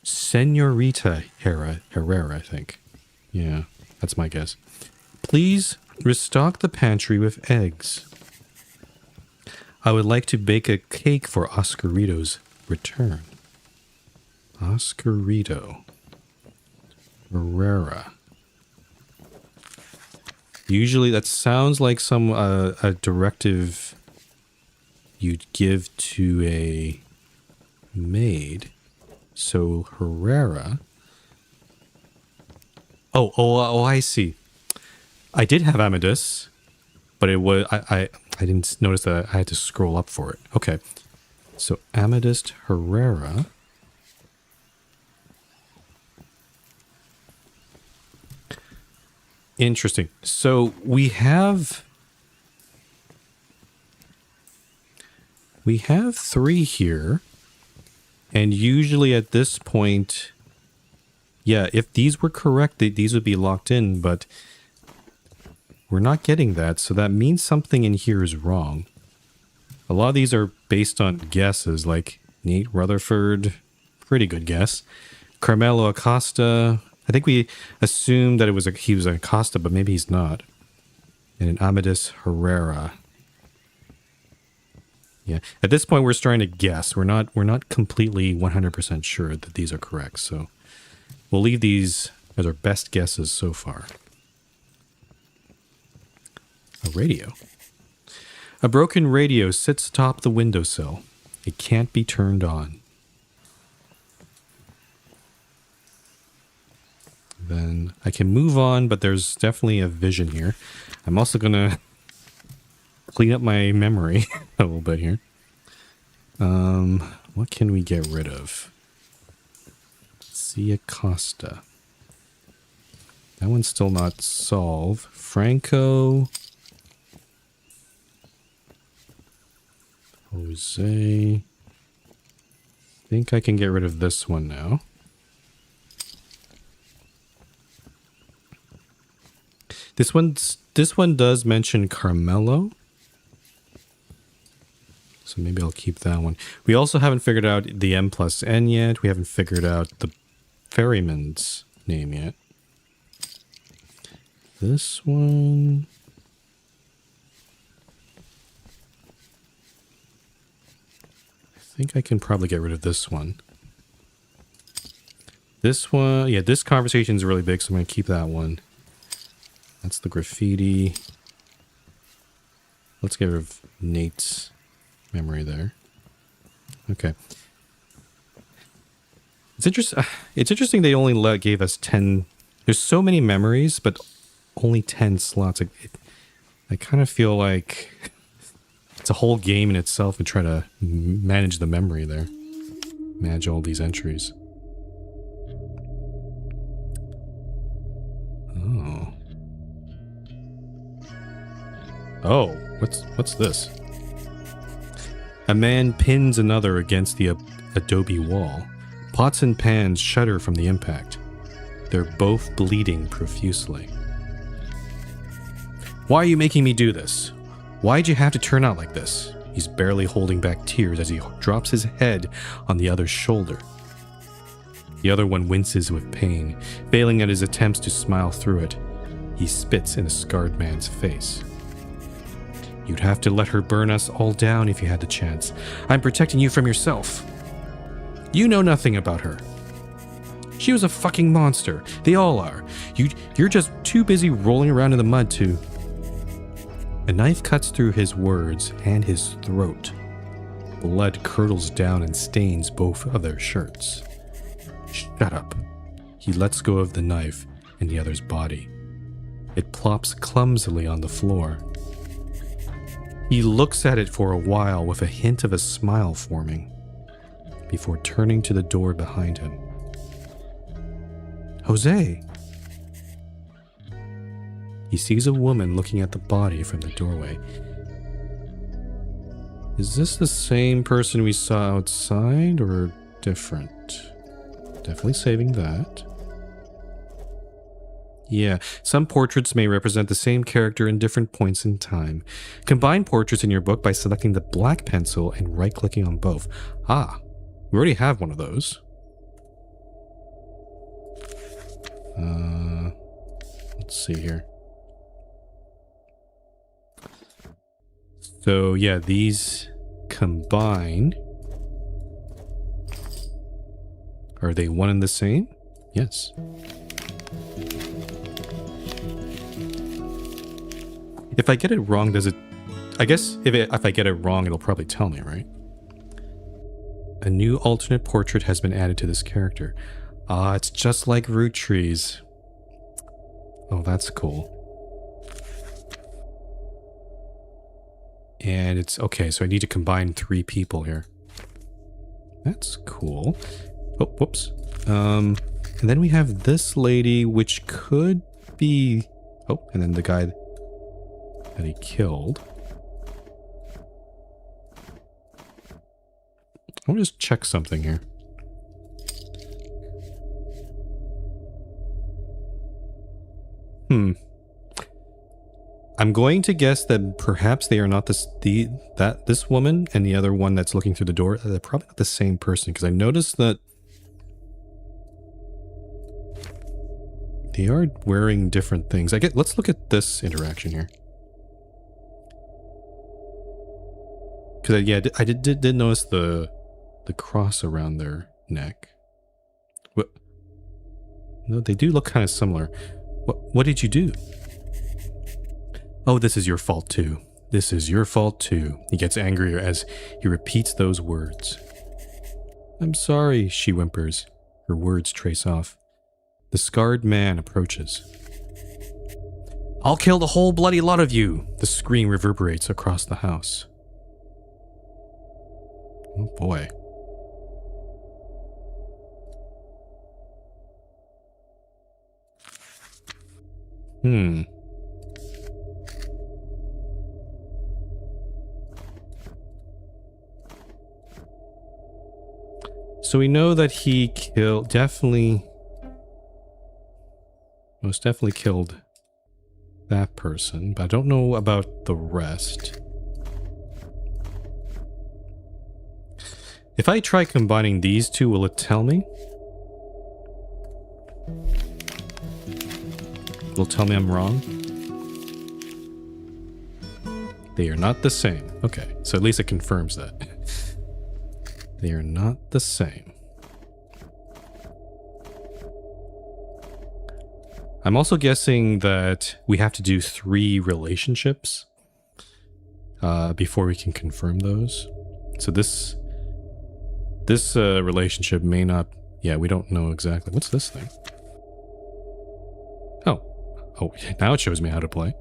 Senorita Herrera, I think. Yeah, that's my guess. Please restock the pantry with eggs. I would like to bake a cake for Oscarito's return. Oscarito Herrera. Usually that sounds like a directive you'd give to a maid. So Herrera. Oh, I see. I did have Amadeus, but it was I didn't notice that I had to scroll up for it. Okay. So Amadeus Herrera. Interesting. So we have three here. And usually at this point, yeah, if these were correct, these would be locked in, but we're not getting that, so that means something in here is wrong. A lot of these are based on guesses, like Nate Rutherford, pretty good guess. Carmelo Acosta, I think we assumed that he was Acosta, but maybe he's not. And an Amadeus Herrera. Yeah. At this point, we're starting to guess. We're not completely 100% sure that these are correct. So we'll leave these as our best guesses so far. A radio. A broken radio sits atop the windowsill. It can't be turned on. Then I can move on, but there's definitely a vision here. I'm also going to clean up my memory a little bit here. What can we get rid of? Cia Costa. That one's still not solved. Franco. Jose. I think I can get rid of this one now. This one does mention Carmelo. So maybe I'll keep that one. We also haven't figured out the M+N yet. We haven't figured out the ferryman's name yet. This one. I think I can probably get rid of this one. This one, yeah, this conversation is really big, so I'm going to keep that one. That's the graffiti. Let's get rid of Nate's memory there. Okay. It's interesting they only gave us 10. There's so many memories, but only 10 slots. I kind of feel like it's a whole game in itself to try to manage the memory there. Manage all these entries. Oh. Oh, what's this? A man pins another against the adobe wall. Pots and pans shudder from the impact. They're both bleeding profusely. Why are you making me do this? Why'd you have to turn out like this? He's barely holding back tears as he drops his head on the other's shoulder. The other one winces with pain, failing at his attempts to smile through it. He spits in a scarred man's face. You'd have to let her burn us all down if you had the chance. I'm protecting you from yourself. You know nothing about her. She was a fucking monster. They all are. You're just too busy rolling around in the mud to... A knife cuts through his words and his throat. Blood curdles down and stains both of their shirts. Shut up. He lets go of the knife and the other's body. It plops clumsily on the floor. He looks at it for a while with a hint of a smile forming, before turning to the door behind him. Jose! He sees a woman looking at the body from the doorway. Is this the same person we saw outside, or different? Definitely saving that. Yeah, some portraits may represent the same character in different points in time. Combine portraits in your book by selecting the black pencil and right-clicking on both. Ah, we already have one of those. Let's see here. So yeah, these combine. Are they one and the same? Yes. If I get it wrong, does it... I guess if I get it wrong, it'll probably tell me, right? A new alternate portrait has been added to this character. Ah, it's just like root trees. Oh, that's cool. And it's... Okay, so I need to combine 3 people here. That's cool. Oh, whoops. And then we have this lady, which could be... Oh, and then the guy that he killed. I want to just check something here. I'm going to guess that perhaps they are not this woman and the other one that's looking through the door. They're probably not the same person, because I noticed that they are wearing different things. Let's look at this interaction here. Because yeah, I did notice the cross around their neck. What? No, they do look kind of similar. What did you do? Oh, this is your fault too. This is your fault too. He gets angrier as he repeats those words. I'm sorry, she whimpers. Her words trace off. The scarred man approaches. I'll kill the whole bloody lot of you! The scream reverberates across the house. Oh boy. So we know that he most definitely killed that person, but I don't know about the rest. If I try combining these two, will it tell me? Will it tell me I'm wrong? They are not the same. Okay, so at least it confirms that. They are not the same. I'm also guessing that we have to do 3 relationships before we can confirm those. So this relationship may not... Yeah, we don't know exactly. What's this thing? Oh, now it shows me how to play.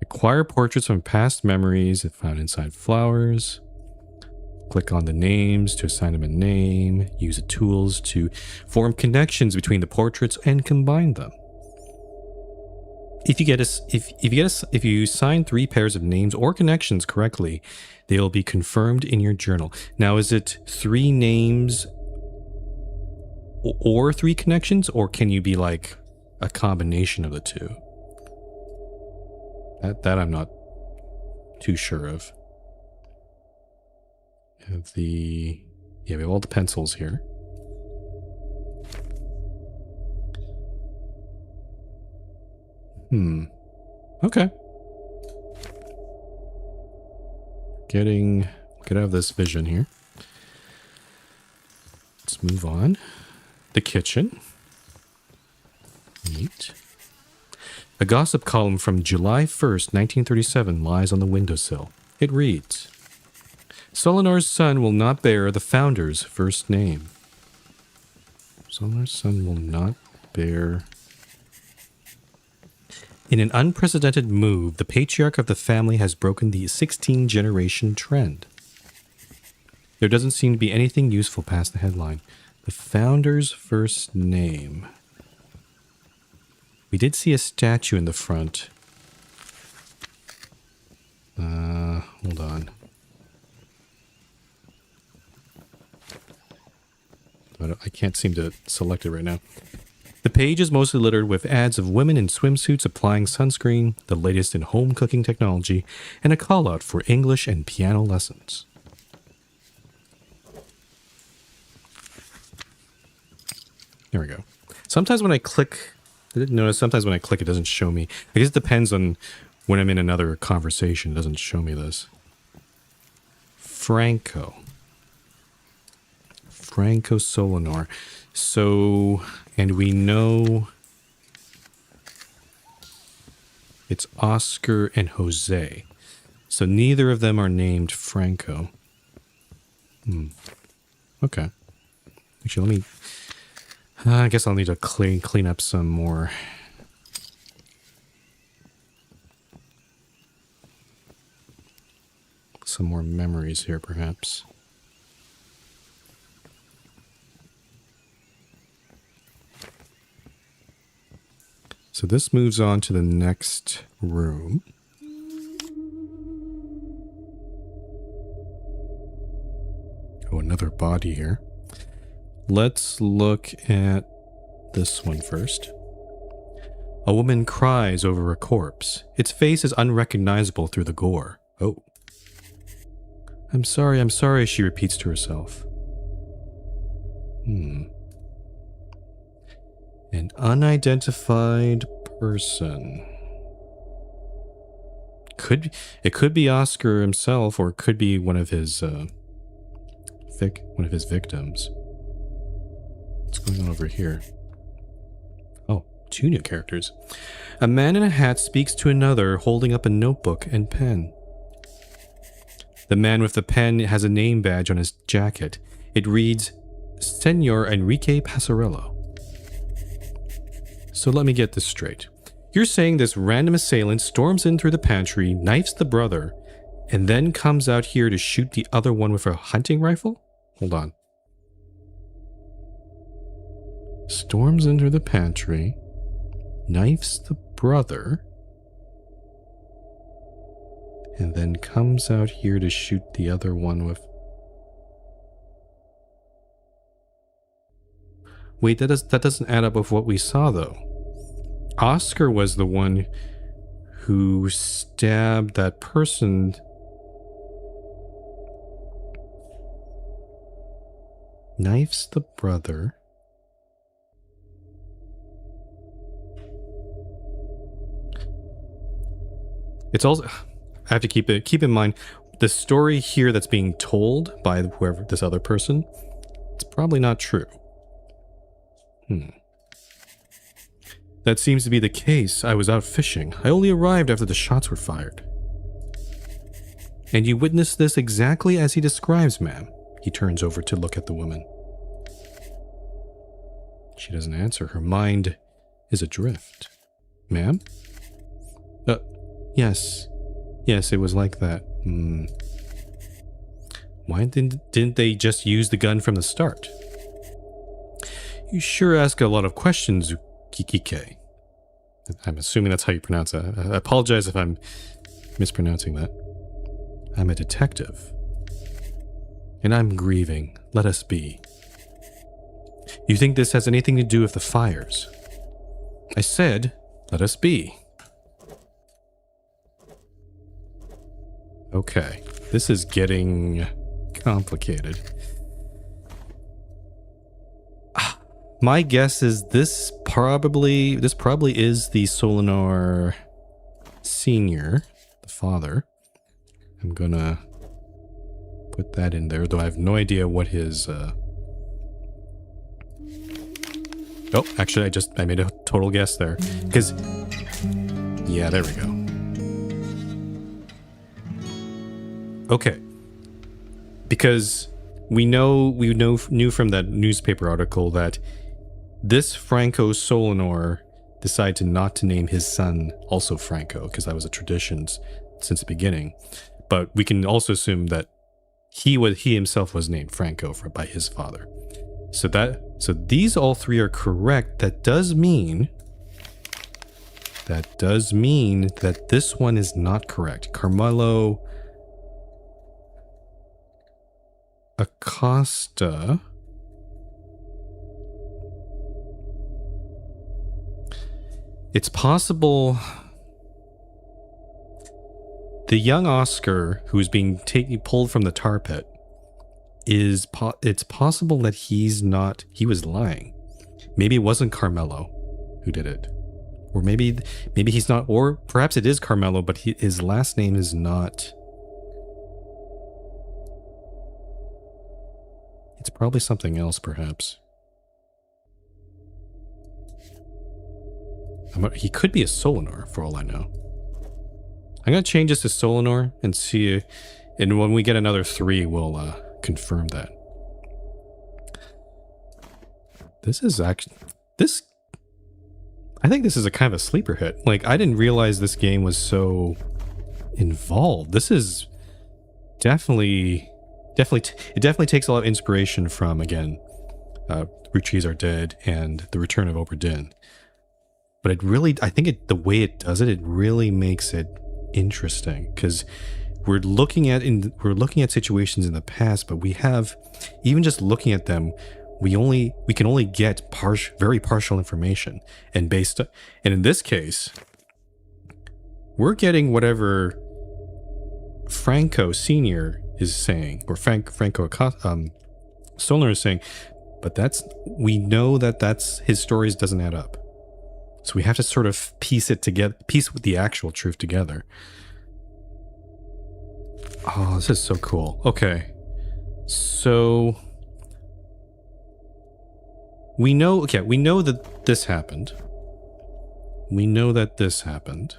Acquire portraits from past memories found inside flowers. Click on the names to assign them a name. Use the tools to form connections between the portraits and combine them. If you assign 3 pairs of names or connections correctly, they will be confirmed in your journal. Now, is it 3 names or 3 connections, or can you be like a combination of the 2? That I'm not too sure of. We have all the pencils here. Okay. Get out of this vision here. Let's move on. The kitchen. Neat. A gossip column from July 1st, 1937 lies on the windowsill. It reads, Solinor's son will not bear the founder's first name. Solinor's son will not bear... In an unprecedented move, the patriarch of the family has broken the 16-generation trend. There doesn't seem to be anything useful past the headline. The founder's first name. We did see a statue in the front. Hold on. But I can't seem to select it right now. The page is mostly littered with ads of women in swimsuits applying sunscreen, the latest in home cooking technology, and a call-out for English and piano lessons. There we go. Sometimes when I click... I didn't notice, sometimes when I click it doesn't show me. I guess it depends on when I'm in another conversation. It doesn't show me this. Franco Solinor. So... And we know it's Oscar and Jose. So neither of them are named Franco. Okay. Actually, let me... I guess I'll need to clean up some more. Some more memories here, perhaps. So this moves on to the next room. Oh, another body here. Let's look at this one first. A woman cries over a corpse. Its face is unrecognizable through the gore. Oh. I'm sorry, she repeats to herself. An unidentified person. It could be Oscar himself, or it could be one of his victims. What's going on over here? Oh, 2 new characters. A man in a hat speaks to another, holding up a notebook and pen. The man with the pen has a name badge on his jacket. It reads, Senor Enrique Passarello. So let me get this straight. You're saying this random assailant storms in through the pantry, knifes the brother, and then comes out here to shoot the other one with a hunting rifle? Hold on. Storms into the pantry, knifes the brother, and then comes out here to shoot the other one with... Wait, that doesn't add up with what we saw, though. Oscar was the one who stabbed that person. Knifes the brother. It's also... I have to keep in mind, the story here that's being told by whoever this other person, it's probably not true. That seems to be the case. I was out fishing. I only arrived after the shots were fired. And you witnessed this exactly as he describes, ma'am. He turns over to look at the woman. She doesn't answer. Her mind is adrift. Ma'am? Yes. Yes, it was like that. Why didn't they just use the gun from the start? You sure ask a lot of questions, Kikike. I'm assuming that's how you pronounce that. I apologize if I'm mispronouncing that. I'm a detective. And I'm grieving. Let us be. You think this has anything to do with the fires? I said, let us be. Okay, this is getting complicated. My guess is this probably is the Solanor Senior, the father. I'm gonna put that in there, though I have no idea what his Oh, actually I made a total guess there. Because yeah, there we go. Okay. Because we knew from that newspaper article that this Franco Solanor decided not to name his son also Franco, because that was a tradition since the beginning. But we can also assume that he himself was named Franco by his father. So these all 3 are correct. That does mean that this one is not correct. Carmelo Acosta. It's possible the young Oscar who's being pulled from the tar pit it's possible that he was lying. Maybe it wasn't Carmelo who did it. Or maybe he's not, or perhaps it is Carmelo, but his last name is not. It's probably something else, perhaps. He could be a Solanor, for all I know. I'm going to change this to Solanor and see, and when we get another 3, we'll confirm that. This is actually, I think this is a kind of a sleeper hit. Like, I didn't realize this game was so involved. This is it definitely takes a lot of inspiration from, again, Root Trees Are Dead and The Return of Obra Dinn. But I think the way it does it, it really makes it interesting, because we're looking at situations in the past, but we have, even just looking at them, we can only get very partial information, and in this case, we're getting whatever Franco Senior is saying, or Franco Solanor is saying, but we know that's his stories doesn't add up. So we have to sort of piece with the actual truth together. Oh, this is so cool. Okay. So we know that this happened. We know that this happened.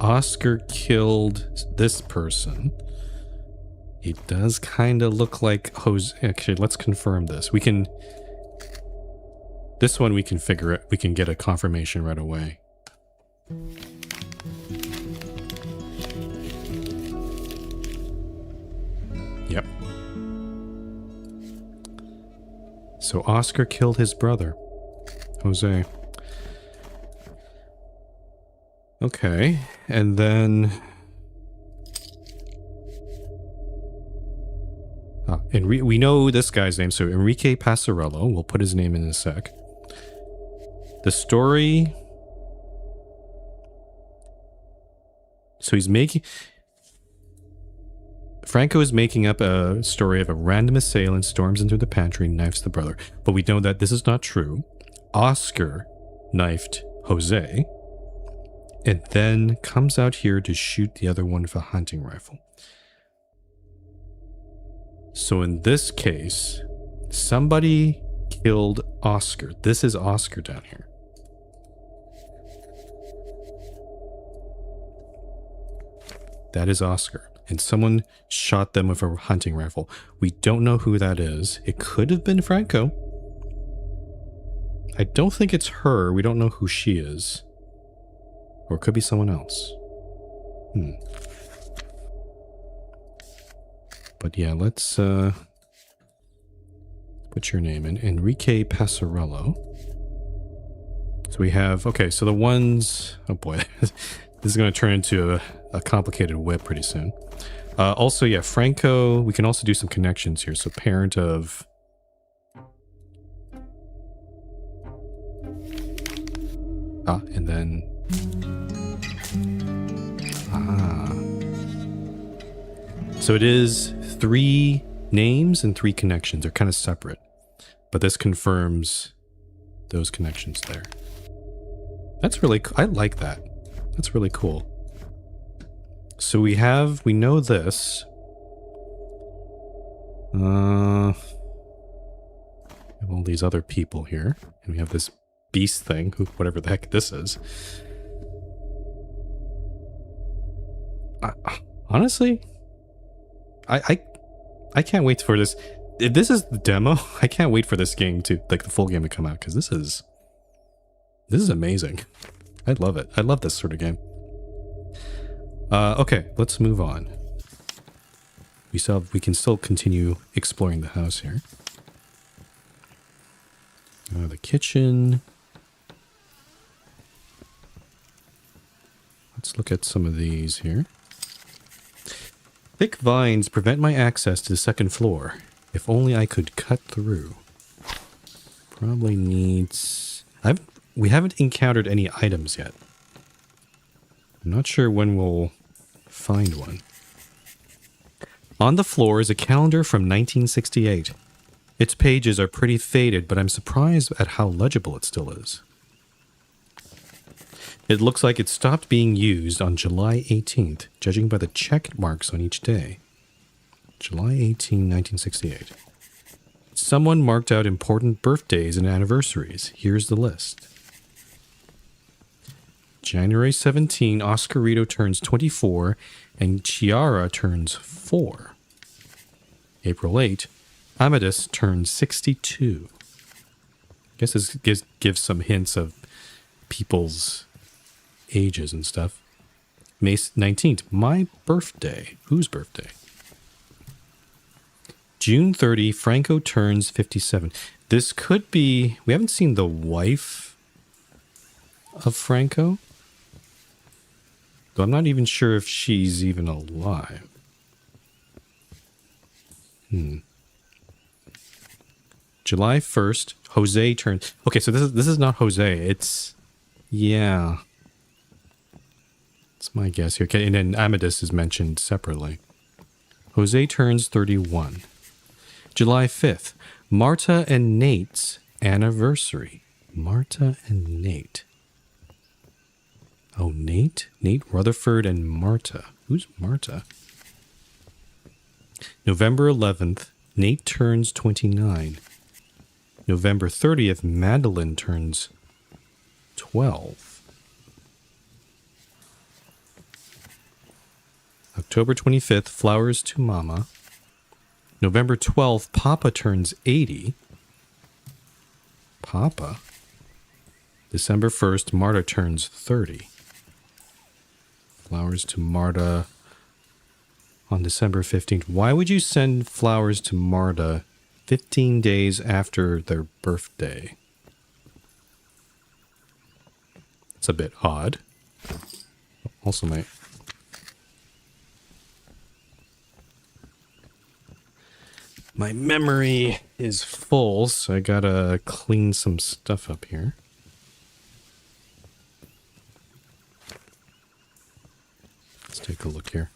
Oscar killed this person. It does kind of look like Jose. Actually, let's confirm this. This one we can figure it. We can get a confirmation right away. Yep. So Oscar killed his brother, Jose. Okay, and then we know this guy's name, so Enrique Passarello. We'll put his name in a sec. The story. So Franco is making up a story of a random assailant storms into the pantry and knifes the brother. But we know that this is not true. Oscar knifed Jose and then comes out here to shoot the other one with a hunting rifle. So in this case, somebody killed Oscar. This is Oscar down here. That is Oscar. And someone shot them with a hunting rifle. We don't know who that is. It could have been Franco. I don't think it's her. We don't know who she is. Or it could be someone else. But yeah, let's put your name in. Enrique Passarello. So we have, okay, so the ones, oh boy, this is going to turn into a complicated whip pretty soon. Also, yeah, Franco, we can also do some connections here. So parent of... and then... So it is 3 names and 3 connections. They're kind of separate. But this confirms those connections there. That's really cool. I like that. That's really cool. So we know this. We have all these other people here. And we have this beast thing, whatever the heck this is. Honestly, I can't wait for this. If this is the demo, I can't wait for this game to, like, the full game to come out, because this is amazing. I love it. I love this sort of game. Okay, let's move on. We can still continue exploring the house here. The kitchen. Let's look at some of these here. Thick vines prevent my access to the second floor. If only I could cut through. Probably needs... We haven't encountered any items yet. I'm not sure when we'll find one. On the floor is a calendar from 1968. Its pages are pretty faded, but I'm surprised at how legible it still is. It looks like it stopped being used on July 18th, judging by the check marks on each day. July 18, 1968. Someone marked out important birthdays and anniversaries. Here's the list. January 17, Oscarito turns 24 and Chiara turns 4. April 8, Amadis turns 62. I guess this gives some hints of people's ages and stuff. May 19th, my birthday. Whose birthday? June 30, Franco turns 57. This could be... We haven't seen the wife of Franco. Though I'm not even sure if she's even alive. July 1st, Jose turns... Okay, so this is not Jose. It's... Yeah. That's my guess here. Okay, and then Amadis is mentioned separately. Jose turns 31. July 5th, Marta and Nate's anniversary. Marta and Nate. Oh, Nate, Rutherford, and Marta. Who's Marta? November 11th, Nate turns 29. November 30th, Madeline turns 12. October 25th, flowers to Mama. November 12th, Papa turns 80. Papa. December 1st, Marta turns 30. Flowers to Marta on December 15th. Why would you send flowers to Marta 15 days after their birthday? It's a bit odd. Also, my memory is full, so I gotta clean some stuff up here. Let's take a look here.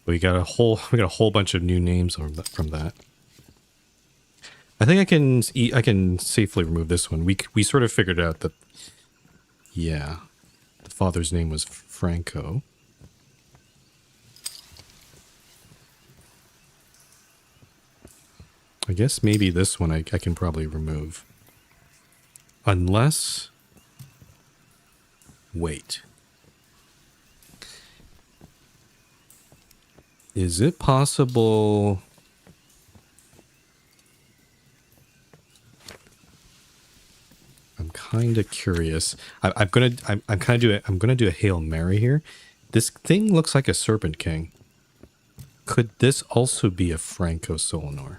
We got a whole bunch of new names from that. I think I can safely remove this one. We sort of figured out that, yeah, the father's name was Franco. I guess maybe this one I can probably remove. Unless... Wait. Is it possible... I'm kind of curious. I'm gonna do a Hail Mary here. This thing looks like a Serpent King. Could this also be a Franco Solanor?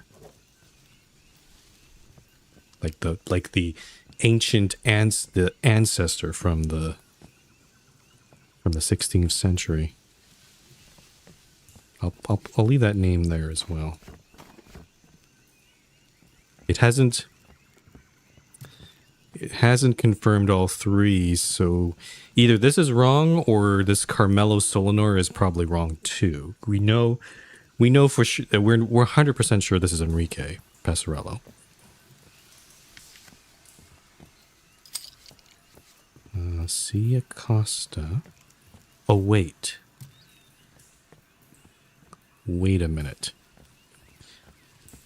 Like the ancient the ancestor from the 16th century. I'll leave that name there as well. It hasn't confirmed all three, so either this is wrong or this Carmelo Solanor is probably wrong too. We know for sure that we're 100% sure this is Enrique Passarello. C. Acosta. Oh, wait. Wait a minute.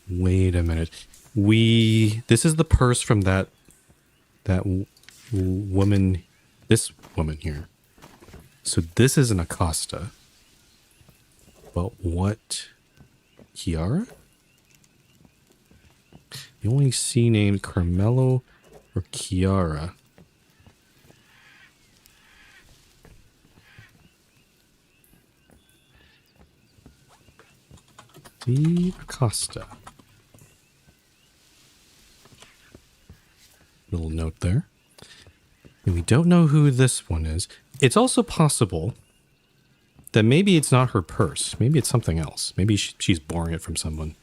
This is the purse from that woman, this woman here. So this is an Acosta. But what? Chiara? You only see named Carmelo or Chiara. Acosta. Little note there. And we don't know who this one is. It's also possible that maybe it's not her purse. Maybe it's something else. Maybe she's borrowing it from someone.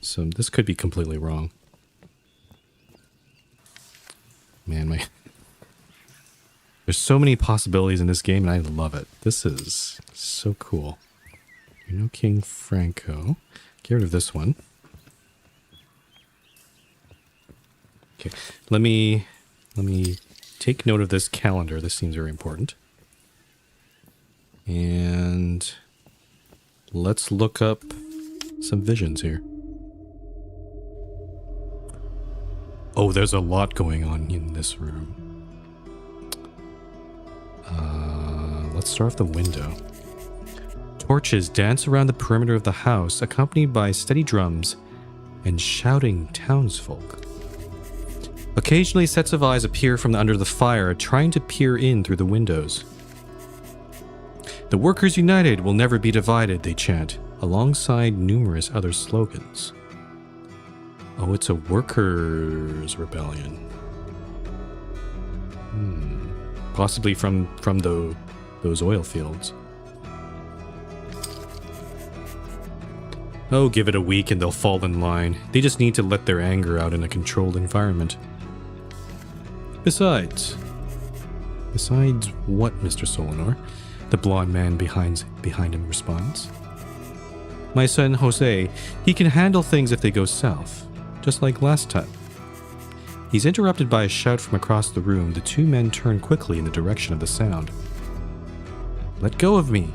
So this could be completely wrong. Man, there's so many possibilities in this game, and I love it. This is so cool. You know, King Franco. Get rid of this one. Okay, let me take note of this calendar. This seems very important. And let's look up some visions here. Oh, there's a lot going on in this room. Let's start with the window. Torches dance around the perimeter of the house, accompanied by steady drums and shouting townsfolk. Occasionally, sets of eyes appear from under the fire, trying to peer in through the windows. The workers united will never be divided, they chant, alongside numerous other slogans. Oh, it's a workers' rebellion. Possibly from those oil fields. Oh, give it a week and they'll fall in line. They just need to let their anger out in a controlled environment. Besides what, Mr. Solanor? The blonde man behind him responds. My son, Jose, he can handle things if they go south, just like last time. He's interrupted by a shout from across the room. The two men turn quickly in the direction of the sound. Let go of me.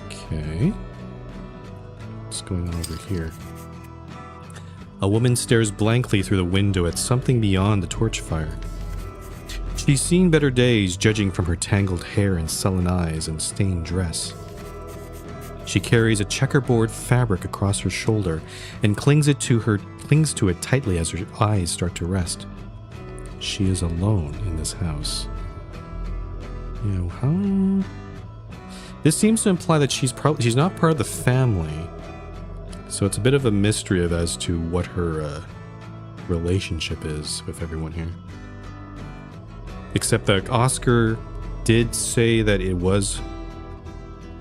Okay. What's going on over here? A woman stares blankly through the window at something beyond the torch fire. She's seen better days, judging from her tangled hair and sullen eyes and stained dress. She carries a checkerboard fabric across her shoulder and clings to it tightly as her eyes start to rest. She is alone in this house. This seems to imply that she's not part of the family. So it's a bit of a mystery as to what her relationship is with everyone here. Except that Oscar did say that it was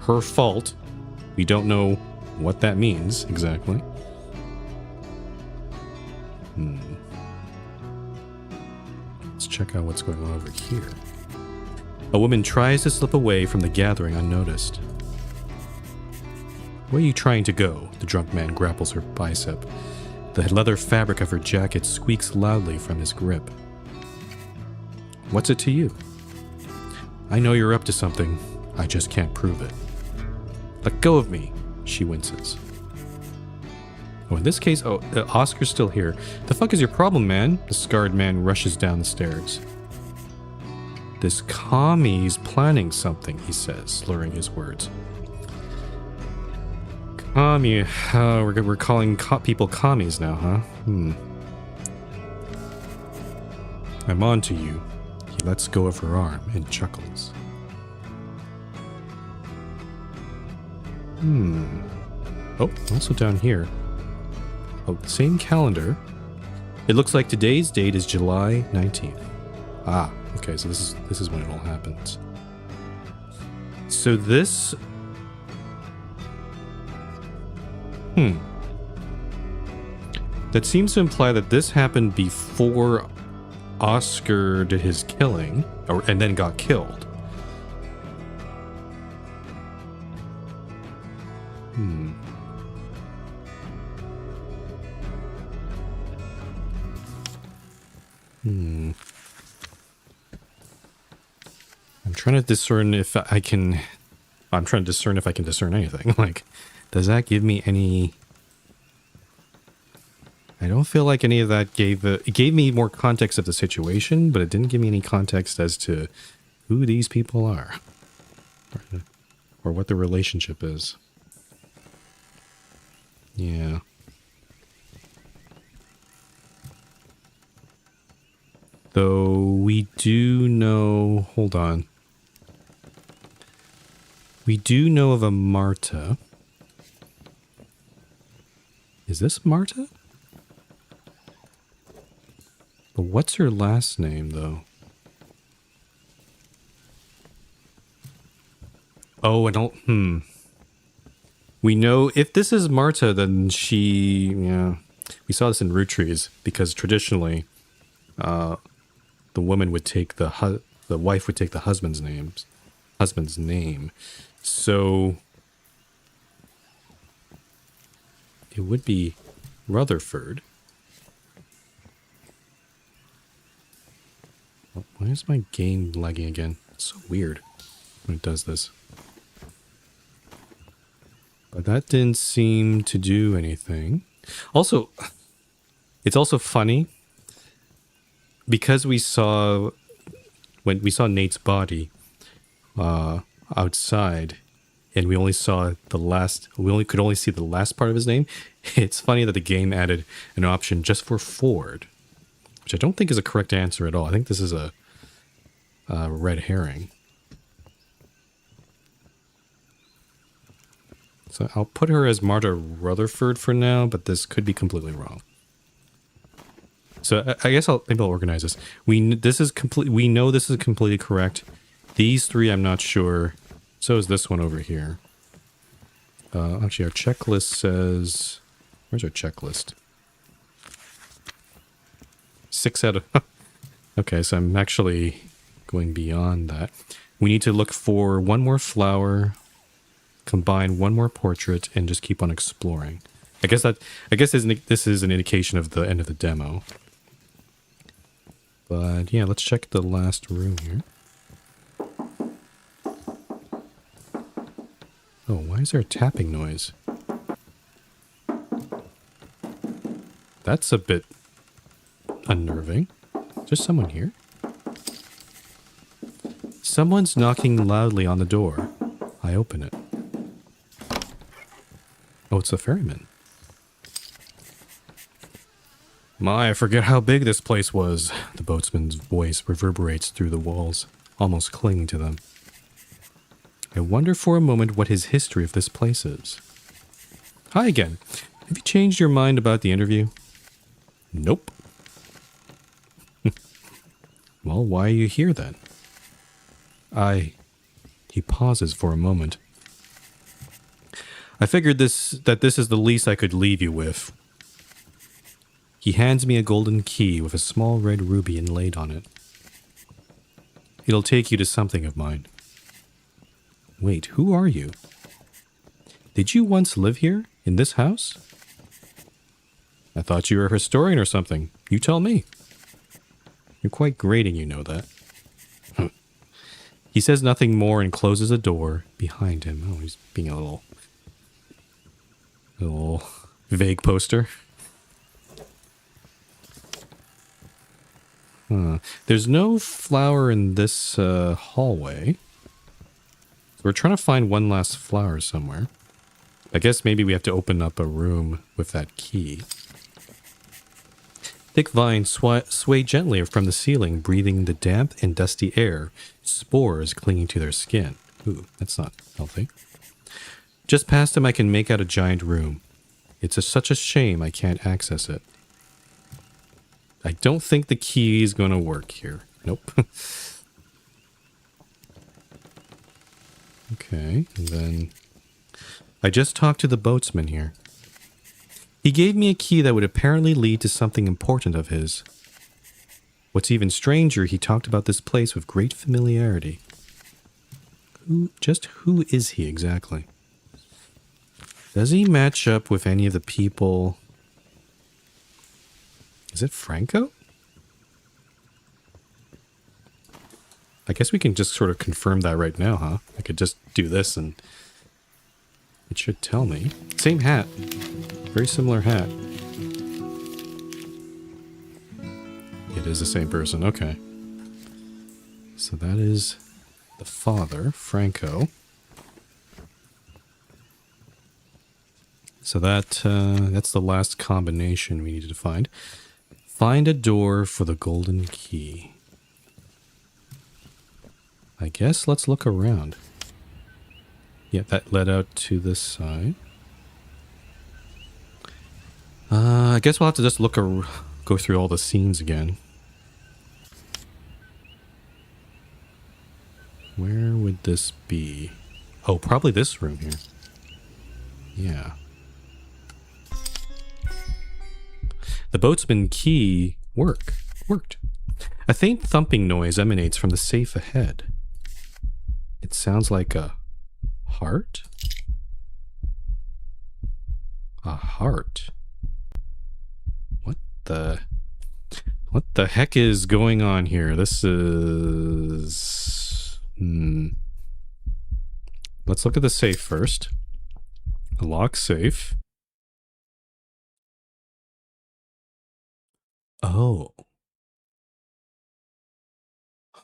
her fault. We don't know what that means exactly. Let's check out what's going on over here. A woman tries to slip away from the gathering unnoticed. Where are you trying to go? The drunk man grapples her bicep. The leather fabric of her jacket squeaks loudly from his grip. What's it to you? I know you're up to something. I just can't prove it. Let go of me, she winces. Oh, in this case, Oscar's still here. The fuck is your problem, man? The scarred man rushes down the stairs. This commie's planning something, he says, slurring his words. Commie. We're calling people commies now, huh? I'm on to you. He lets go of her arm and chuckles. Oh, also down here. Oh, same calendar. It looks like today's date is July 19th. Ah, okay, so this is when it all happens. So this... That seems to imply that this happened before Oscar did his killing, and then got killed. I'm trying to discern if I can... I'm trying to discern if I can discern anything. Like, does that give me any... I don't feel like any of that gave... It gave me more context of the situation, but it didn't give me any context as to who these people are. Or what the relationship is. Yeah. Though we do know... Hold on. We do know of a Marta. Is this Marta? But what's her last name, though? Oh, I don't... We know if this is Marta, then she... Yeah. We saw this in Root Trees, because traditionally, the woman would take the wife would take the husband's name. So it would be Rutherford. Oh, why is my game lagging again? It's so weird when it does this. But that didn't seem to do anything. Also, it's also funny because we saw when we saw Nate's body outside, and we only saw the last. We could only see the last part of his name. It's funny that the game added an option just for Ford, which I don't think is a correct answer at all. I think this is a red herring. So I'll put her as Marta Rutherford for now, but this could be completely wrong. So I guess maybe I'll organize this. We know this is completely correct. These three, I'm not sure. So is this one over here. Actually, our checklist says... Where's our checklist? 6 out of... Okay, so I'm actually going beyond that. We need to look for one more flower, combine one more portrait, and just keep on exploring. I guess this is an indication of the end of the demo. But yeah, let's check the last room here. Oh, why is there a tapping noise? That's a bit unnerving. There's someone here. Someone's knocking loudly on the door. I open it. Oh, it's the ferryman. My, I forget how big this place was. The boatsman's voice reverberates through the walls, almost clinging to them. I wonder for a moment what his history of this place is. Hi again. Have you changed your mind about the interview? Nope. Well, why are you here then? He pauses for a moment. I figured that this is the least I could leave you with. He hands me a golden key with a small red ruby inlaid on it. It'll take you to something of mine. Wait, who are you? Did you once live here, in this house? I thought you were a historian or something. You tell me. You're quite grating, you know that. He says nothing more and closes a door behind him. Oh, he's being a little vague poster. There's no flower in this hallway. So we're trying to find one last flower somewhere. I guess maybe we have to open up a room with that key. Thick vines sway gently from the ceiling, breathing the damp and dusty air, spores clinging to their skin. Ooh, that's not healthy. Just past him I can make out a giant room. It's such a shame I can't access it. I don't think the key is going to work here. Nope. Okay, and then I just talked to the boatsman here. He gave me a key that would apparently lead to something important of his. What's even stranger, he talked about this place with great familiarity. Just who is he exactly? Does he match up with any of the people? Is it Franco? I guess we can just sort of confirm that right now, huh? I could just do this and it should tell me. Same hat. Very similar hat. It is the same person, okay. So that is the father, Franco. So that's the last combination we needed to find. Find a door for the golden key. I guess let's look around. Yeah, that led out to this side. I guess we'll have to just go through all the scenes again. Where would this be? Oh, probably this room here. Yeah. The boatsman key worked. A faint thumping noise emanates from the safe ahead. It sounds like a heart? A heart? What the heck is going on here? This is... Let's look at the safe first. A lock safe. Oh.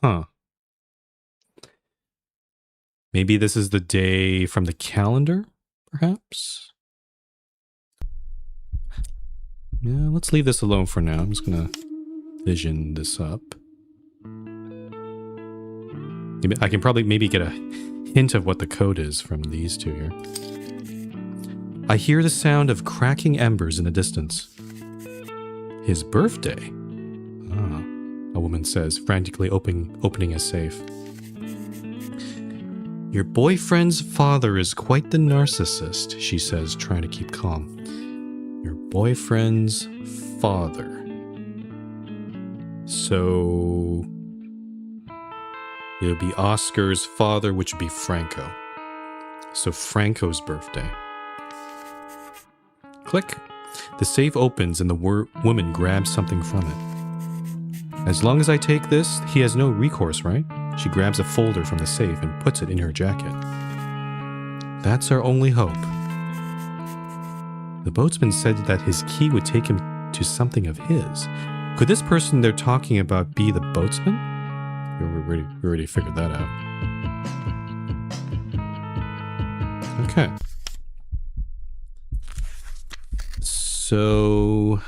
Huh. Maybe this is the day from the calendar, perhaps? Yeah, let's leave this alone for now. I'm just gonna vision this up. I can probably maybe get a hint of what the code is from these two here. I hear the sound of cracking embers in the distance. His birthday? Ah, a woman says, frantically opening a safe. Your boyfriend's father is quite the narcissist, she says, trying to keep calm. Your boyfriend's father. So it would be Oscar's father, which would be Franco. So Franco's birthday. Click. The safe opens and the woman grabs something from it. As long as I take this, he has no recourse, right? She grabs a folder from the safe and puts it in her jacket. That's our only hope. The boatsman said that his key would take him to something of his. Could this person they're talking about be the boatsman? We already figured that out. Okay. So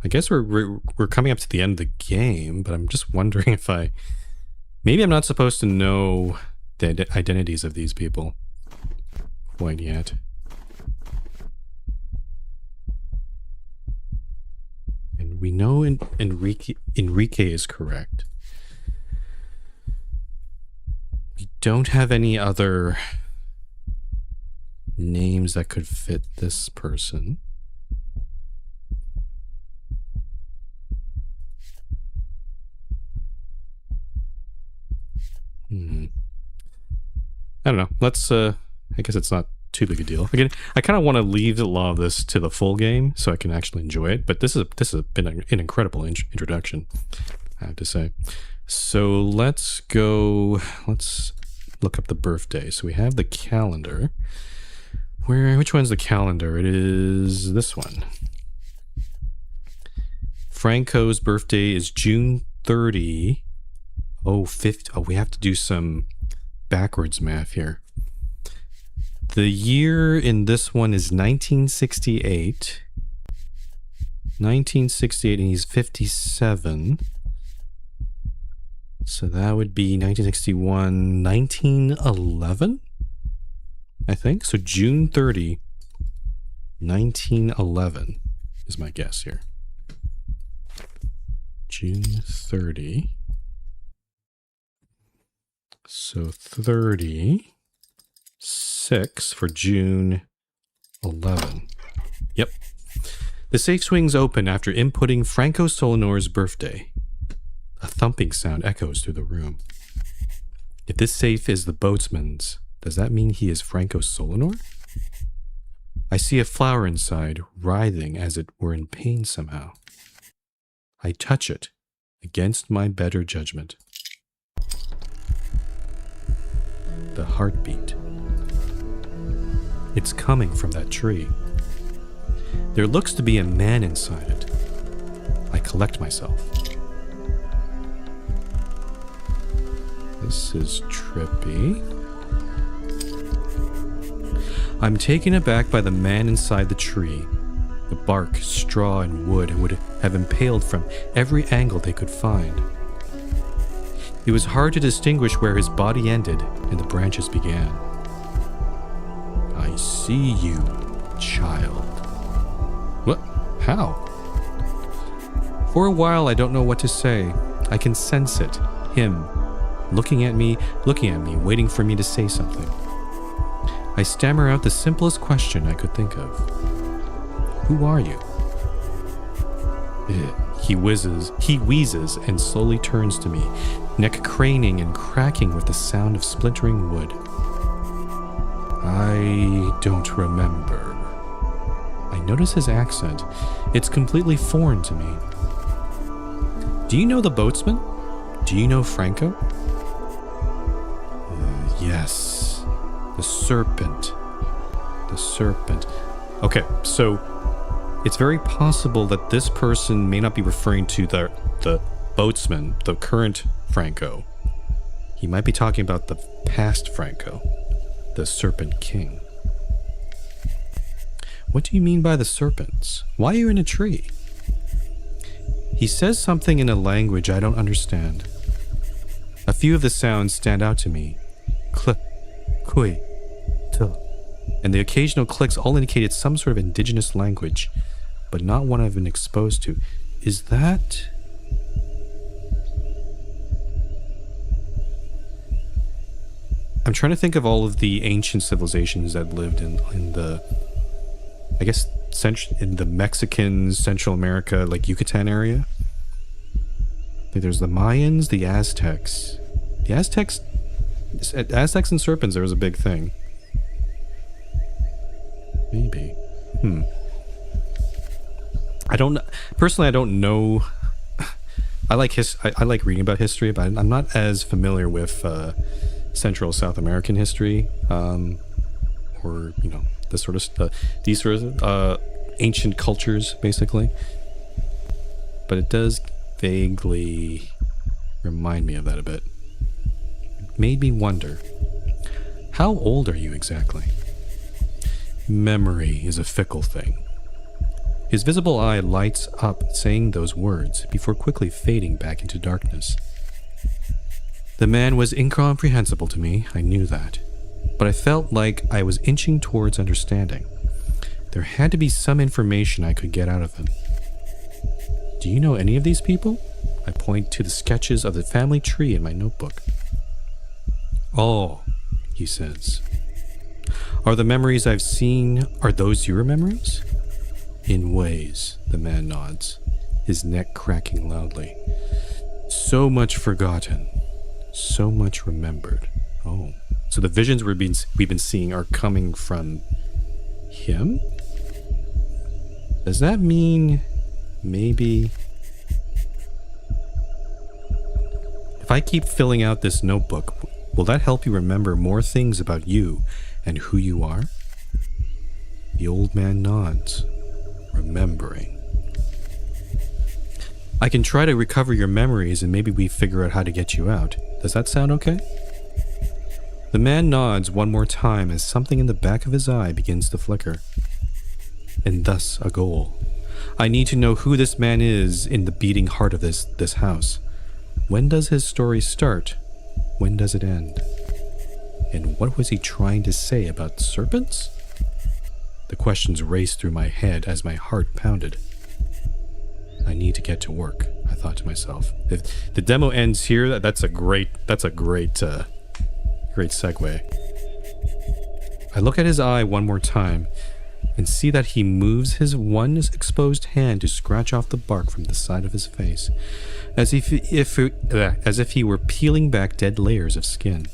I guess we're coming up to the end of the game, but I'm just wondering if maybe I'm not supposed to know the identities of these people quite yet. And we know Enrique is correct. We don't have any other names that could fit this person. I don't know. Let's, I guess it's not too big a deal. Again, I kind of want to leave a lot of this to the full game so I can actually enjoy it, but this has been an incredible introduction, I have to say. So let's look up the birthday. So we have the calendar. Which one's the calendar? It is this one. Franco's birthday is June 30. Oh, we have to do some backwards math here. The year in this one is 1968. 1968, and he's 57. So that would be 1961, 1911, I think. So June 30, 1911 is my guess here. June 30. So 36 for June 11. Yep. The safe swings open after inputting Franco Solinor's birthday. A thumping sound echoes through the room. If this safe is the boatsman's, does that mean he is Franco Solinor? I see a flower inside, writhing as it were in pain somehow. I touch it, against my better judgment. The heartbeat. It's coming from that tree. There looks to be a man inside it. I collect myself. This is trippy. I'm taken aback by the man inside the tree. The bark, straw, and wood would have impaled from every angle they could find. It was hard to distinguish where his body ended and the branches began. I see you, child. What? How? For a while, I don't know what to say. I can sense it. Him, looking at me, waiting for me to say something. I stammer out the simplest question I could think of. Who are you? He wheezes and slowly turns to me, neck craning and cracking with the sound of splintering wood. I don't remember. I notice his accent. It's completely foreign to me. Do you know the boatsman? Do you know Franco? Yes. The serpent. The serpent. Okay, so it's very possible that this person may not be referring to the boatsman, the current Franco. He might be talking about the past Franco, the Serpent King. What do you mean by the serpents? Why are you in a tree? He says something in a language I don't understand. A few of the sounds stand out to me. Cl, kui, til, and the occasional clicks all indicated some sort of indigenous language, but not one I've been exposed to. Is that... I'm trying to think of all of the ancient civilizations that lived in the, I guess, in the Mexican, Central America, like Yucatan area. There's the Mayans, the Aztecs. The Aztecs and serpents, there was a big thing. Maybe. I don't personally. I don't know. I like I like reading about history, but I'm not as familiar with Central South American history, or the sort of these sort of ancient cultures, basically. But it does vaguely remind me of that a bit. It made me wonder, how old are you exactly? Memory is a fickle thing. His visible eye lights up saying those words before quickly fading back into darkness. The man was incomprehensible to me, I knew that, but I felt like I was inching towards understanding. There had to be some information I could get out of him. Do you know any of these people? I point to the sketches of the family tree in my notebook. Oh, he says. Are the memories I've seen, are those your memories? In ways, the man nods, his neck cracking loudly. So much forgotten, so much remembered. Oh, so the visions we've been seeing are coming from him? Does that mean maybe... If I keep filling out this notebook, will that help you remember more things about you and who you are? The old man nods, remembering. I can try to recover your memories and maybe we figure out how to get you out. Does that sound okay? The man nods one more time as something in the back of his eye begins to flicker. And thus a goal. I need to know who this man is in the beating heart of this house. When does his story start? When does it end? And what was he trying to say about serpents? The questions raced through my head as my heart pounded. I need to get to work, I thought to myself. If the demo ends here, that's a great segue. I look at his eye one more time and see that he moves his one exposed hand to scratch off the bark from the side of his face, as if he were peeling back dead layers of skin.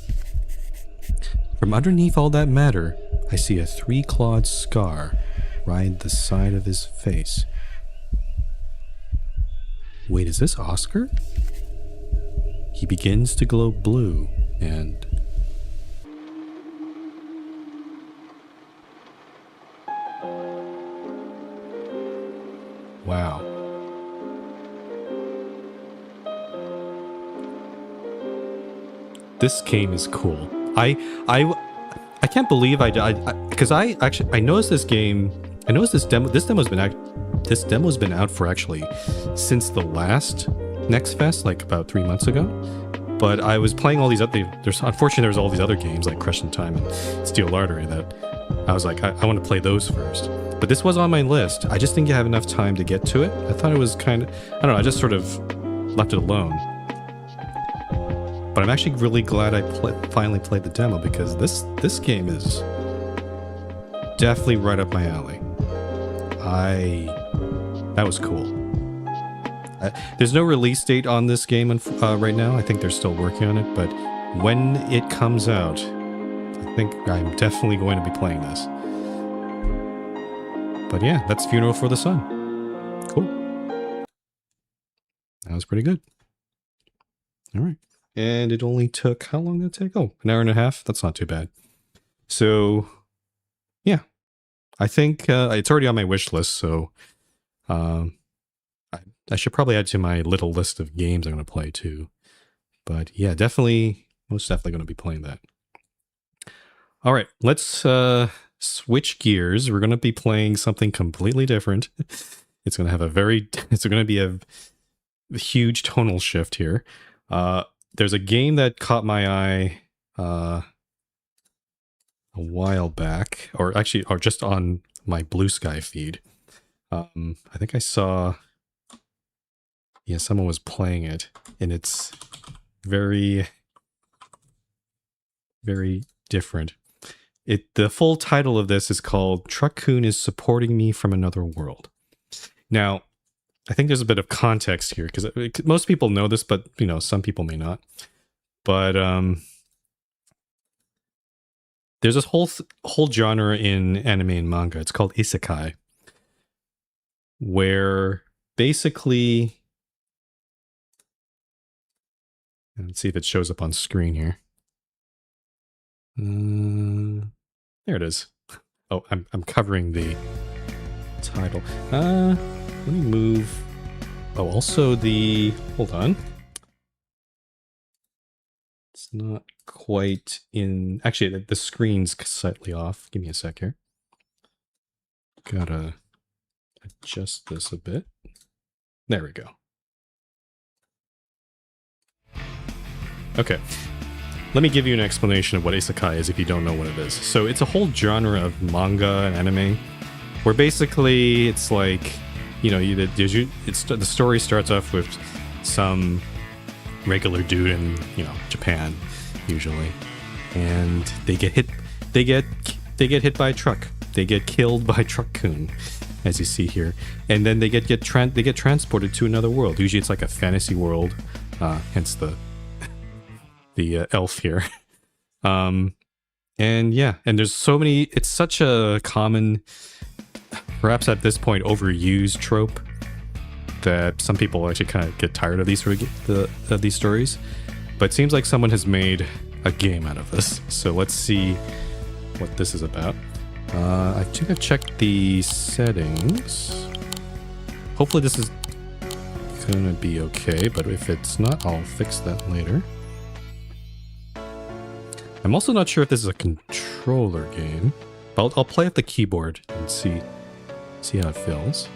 From underneath all that matter, I see a 3-clawed scar ride the side of his face. Wait, is this Oscar? He begins to glow blue and... Wow. This game is cool. I can't believe because I noticed this game. I noticed this demo. This demo's been out for actually since the last Next Fest, like about 3 months ago. But I was playing all these other. Unfortunately, there's all these other games like Crescent Time and Steel Artery that I was like, I want to play those first. But this was on my list. I just didn't have enough time to get to it. I thought it was kind of, I don't know. I just sort of left it alone. But I'm actually really glad I finally played the demo because this game is definitely right up my alley. That was cool. There's no release date on this game right now. I think they're still working on it, but when it comes out, I think I'm definitely going to be playing this. But yeah, that's Funeral for the Sun. Cool. That was pretty good. All right. And it only took, how long did it take? Oh, an hour and a half. That's not too bad. So, yeah. I think it's already on my wish list, so I should probably add to my little list of games I'm going to play too. But yeah, most definitely going to be playing that. All right, let's switch gears. We're going to be playing something completely different. It's going to have it's going to be a huge tonal shift here. There's a game that caught my eye a while back, or just on my Blue Sky feed. I think I saw, someone was playing it, and it's very, very different. The full title of this is called Truck-kun is Supporting Me from Another World. Now, I think there's a bit of context here, because most people know this, but, some people may not. But, there's this whole genre in anime and manga. It's called isekai, where basically, let's see if it shows up on screen here. There it is. Oh, I'm covering the title. Let me move. Oh, also hold on. It's not quite in. Actually, the screen's slightly off. Give me a sec here. Gotta adjust this a bit. There we go. Okay. Let me give you an explanation of what isekai is if you don't know what it is. So it's a whole genre of manga and anime where basically it's like, you know, the story starts off with some regular dude in, you know, Japan usually, and they get hit by a truck. They get killed by Truck-kun, as you see here, and then they get transported to another world. Usually it's like a fantasy world, hence the elf here. And yeah, and there's so many. It's such a common, perhaps at this point overused trope that some people actually kind of get tired of these stories. But it seems like someone has made a game out of this. So let's see what this is about. I think I've checked the settings. Hopefully this is gonna be okay, but if it's not, I'll fix that later. I'm also not sure if this is a controller game. But I'll play with the keyboard and see how it feels.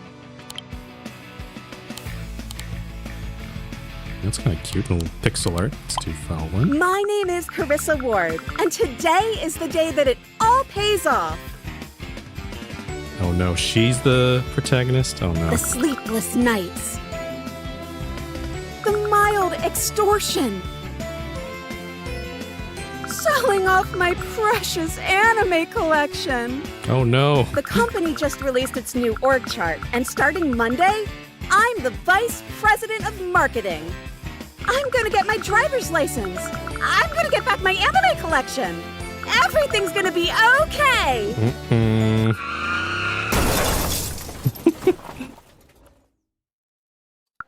That's kind of cute, little pixel art. Let's do file 1. My name is Carissa Ward, and today is the day that it all pays off. Oh no, she's the protagonist? Oh no. The sleepless nights. The mild extortion. Selling off my precious anime collection. Oh no. The company just released its new org chart, and starting Monday, I'm the vice president of marketing. I'm gonna get my driver's license. I'm gonna get back my anime collection. Everything's gonna be okay.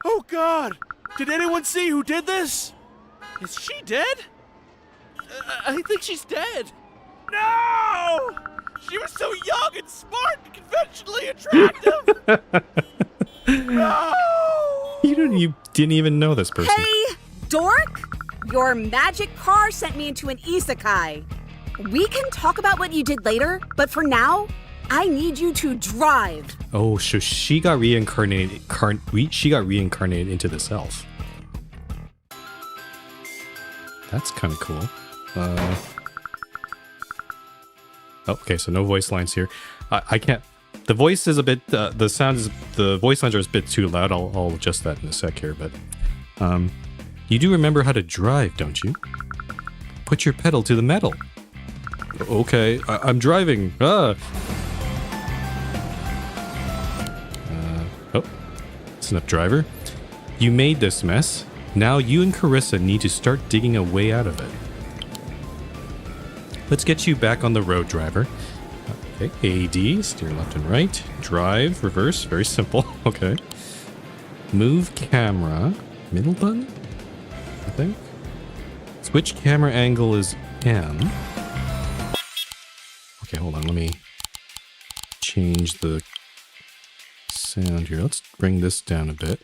Oh God! Did anyone see who did this? Is she dead? I think she's dead. No! She was so young and smart and conventionally attractive. No! You didn't even know this person. Hey, dork! Your magic car sent me into an isekai. We can talk about what you did later, but for now, I need you to drive. Oh, so she got reincarnated. She got reincarnated into this elf. That's kind of cool. Okay, so no voice lines here. I can't. The voice is a bit. The voice lines are a bit too loud. I'll adjust that in a sec here. But you do remember how to drive, don't you? Put your pedal to the metal. Okay, I'm driving. Oh, it's enough, driver. You made this mess. Now you and Carissa need to start digging a way out of it. Let's get you back on the road, driver. Okay, AD, steer left and right. Drive, reverse, very simple. Okay. Move camera, middle button, I think. Switch camera angle is M. Okay, hold on, let me change the sound here. Let's bring this down a bit.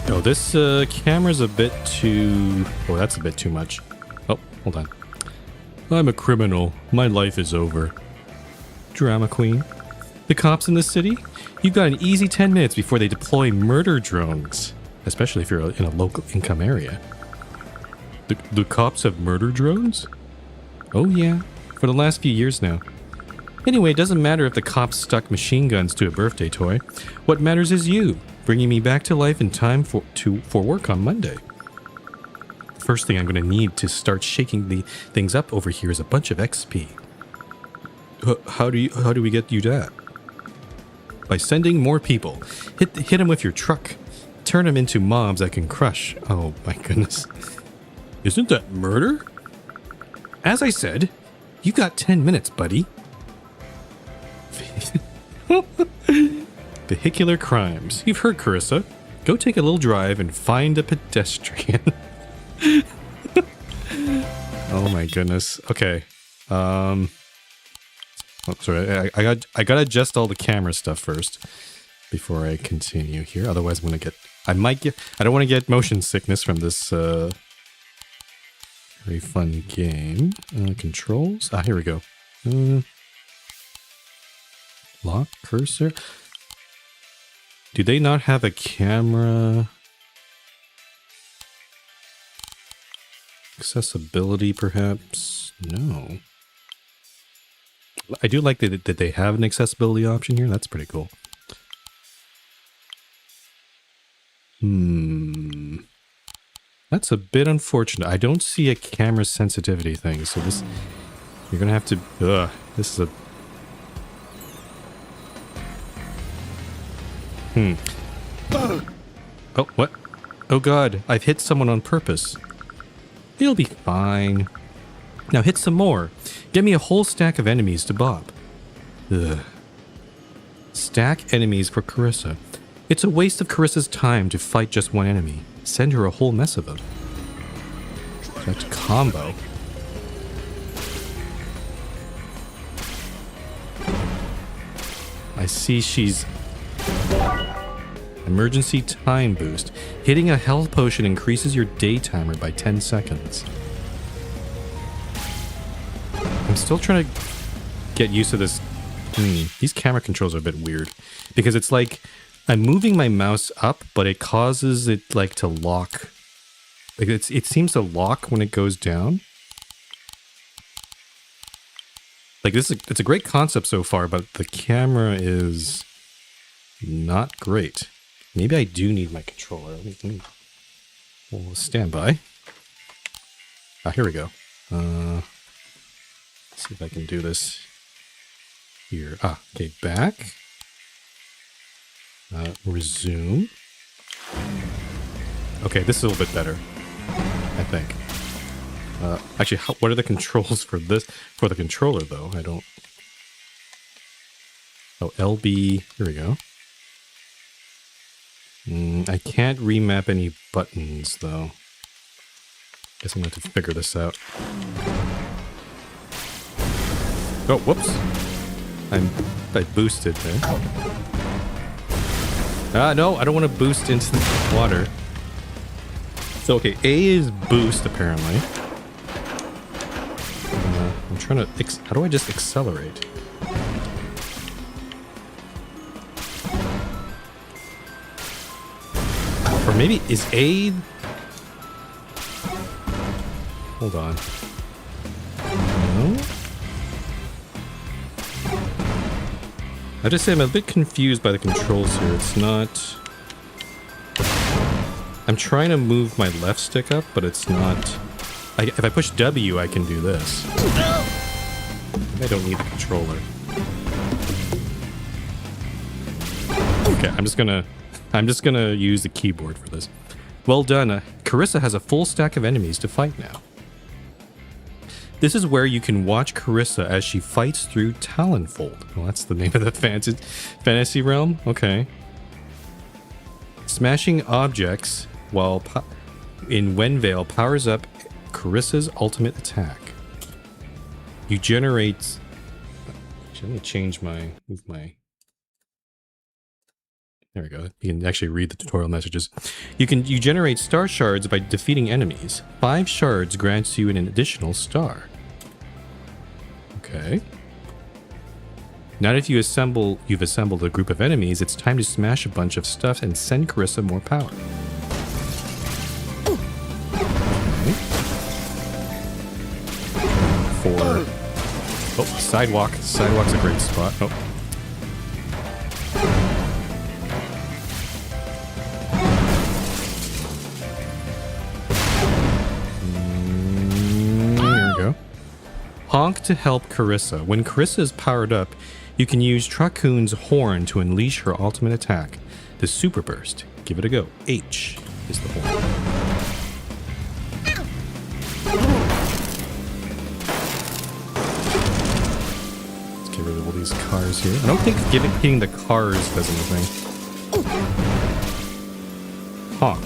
Oh, this camera's a bit too... Oh, that's a bit too much. Oh, hold on. I'm a criminal. My life is over. Drama queen. The cops in the city? You've got an easy 10 minutes before they deploy murder drones. Especially if you're in a local income area. The cops have murder drones? Oh yeah, for the last few years now. Anyway, it doesn't matter if the cops stuck machine guns to a birthday toy. What matters is you, bringing me back to life in time for work on Monday. First thing I'm going to need to start shaking the things up over here is a bunch of XP. How do we get you that? by sending more people. Hit them with your truck. Turn them into mobs I can crush. Oh my goodness. Isn't that murder? As I said, you've got 10 minutes, buddy. Vehicular crimes. You've heard Carissa. Go take a little drive and find a pedestrian. Oh my goodness. Okay. Oh, sorry. I gotta adjust all the camera stuff first before I continue here. Otherwise, I'm gonna get. I don't want to get motion sickness from this very fun game. Controls. Ah, here we go. Lock cursor. Do they not have a camera? Accessibility, perhaps? No. I do like that they have an accessibility option here. That's pretty cool. That's a bit unfortunate. I don't see a camera sensitivity thing, so this... You're gonna have to... this is a... Oh, what? Oh god, I've hit someone on purpose. He'll be fine. Now hit some more. Get me a whole stack of enemies to Bob. Ugh. Stack enemies for Carissa. It's a waste of Carissa's time to fight just one enemy. Send her a whole mess of them. That's combo. I see she's... Emergency time boost. Hitting a health potion increases your day timer by 10 seconds. I'm still trying to get used to this. These camera controls are a bit weird. Because it's like I'm moving my mouse up, but it causes it like to lock. Like it seems to lock when it goes down. Like it's a great concept so far, but the camera is not great. Maybe I do need my controller. We'll stand by. Ah, here we go. Let's see if I can do this here. Ah, okay, back. Resume. Okay, this is a little bit better, I think. Actually, what are the controls for this? For the controller, though, I don't... Oh, LB. Here we go. I can't remap any buttons, though. Guess I'm going to have to figure this out. Oh, whoops. I boosted there. No, I don't want to boost into the water. So, okay, A is boost, apparently. I'm trying to... How do I just accelerate? Or maybe... Is A... Hold on. No? I just say I'm a bit confused by the controls here. It's not... I'm trying to move my left stick up, but it's not... if I push W, I can do this. I don't need the controller. Okay, I'm just gonna use the keyboard for this. Well done. Carissa has a full stack of enemies to fight now. This is where you can watch Carissa as she fights through Talonfold. Well, that's the name of the fantasy realm? Okay. Smashing objects while in Wenvale powers up Carissa's ultimate attack. You generate... Let me change move my... There we go. You can actually read the tutorial messages. You generate star shards by defeating enemies. 5 shards grants you an additional star. Okay. Now that you've assembled a group of enemies, it's time to smash a bunch of stuff and send Carissa more power. Okay. Oh, sidewalk. Sidewalk's a great spot. Oh. Honk to help Carissa. When Carissa is powered up, You can use Truck-kun's horn to unleash her ultimate attack, the Super Burst. Give it a go. H is the horn. Let's get rid of all these cars here. I don't think hitting the cars does anything. Huh.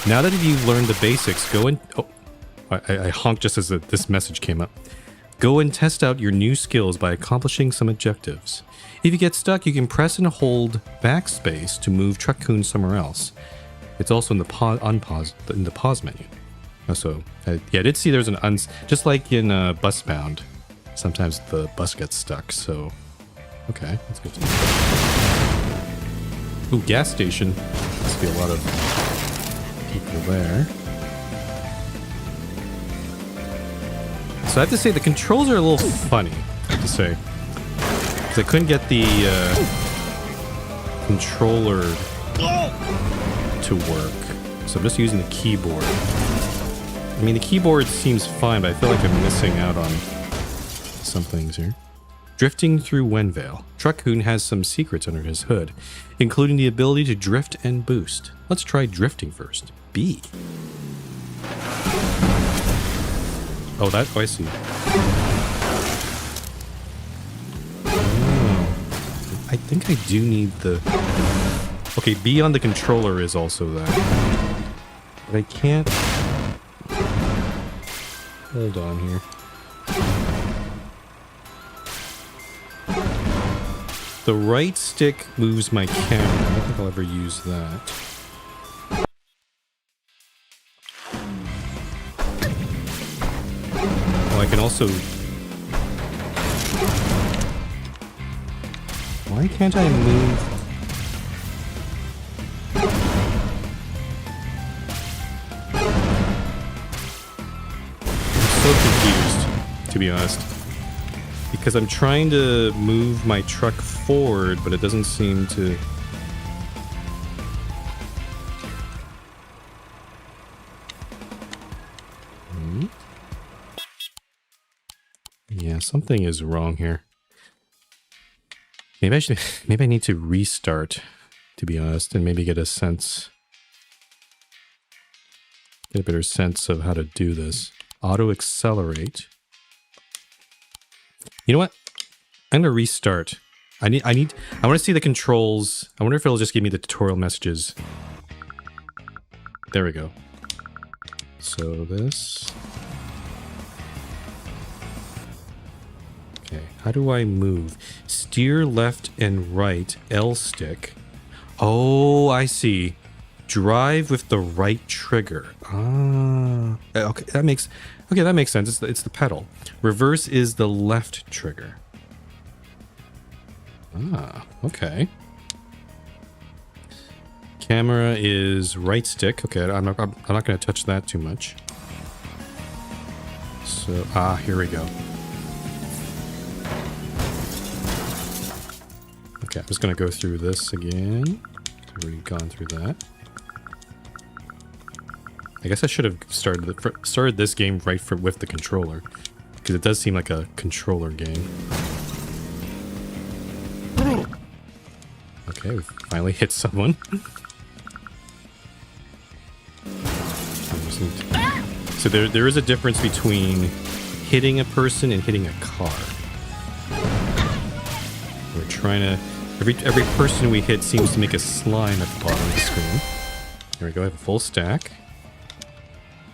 Now that you've learned the basics, go and... Oh, I honked just as this message came up. Go and test out your new skills by accomplishing some objectives. If you get stuck, you can press and hold backspace to move Truck-kun somewhere else. It's also in the pause menu. So, yeah, I did see there's an just like in Busbound. Sometimes the bus gets stuck, so... Okay, that's good to know. Ooh, gas station. Must be a lot of people there. So I have to say, the controls are a little funny, I have to say. Because I couldn't get the controller to work. So I'm just using the keyboard. I mean, the keyboard seems fine, but I feel like I'm missing out on some things here. Drifting through Wenvale. Truck-kun has some secrets under his hood, including the ability to drift and boost. Let's try drifting first. B. Oh, that... Oh, I see. Oh, I think I do need the... Okay, B on the controller is also that. But I can't... Hold on here. The right stick moves my camera. I don't think I'll ever use that. Oh, I can also... Why can't I move? I'm so confused, to be honest. Because I'm trying to move my truck forward, but it doesn't seem to... Yeah, something is wrong here. Maybe I need to restart, to be honest, and maybe get a better sense of how to do this. Auto accelerate. You know what? I'm gonna restart. I want to see the controls. I wonder if it'll just give me the tutorial messages. There we go. So this. Okay, how do I move? Steer left and right, L stick. Oh, I see. Drive with the right trigger. Ah, okay, that makes sense. It's the pedal. Reverse is the left trigger. Ah, okay. Camera is right stick. Okay, I'm not going to touch that too much. So, here we go. Okay, I'm just going to go through this again. I've already gone through that. I guess I should have started this game with the controller, because it does seem like a controller game. Okay, we finally hit someone. So there is a difference between hitting a person and hitting a car. We're trying to... Every person we hit seems to make a slime at the bottom of the screen. There we go, I have a full stack.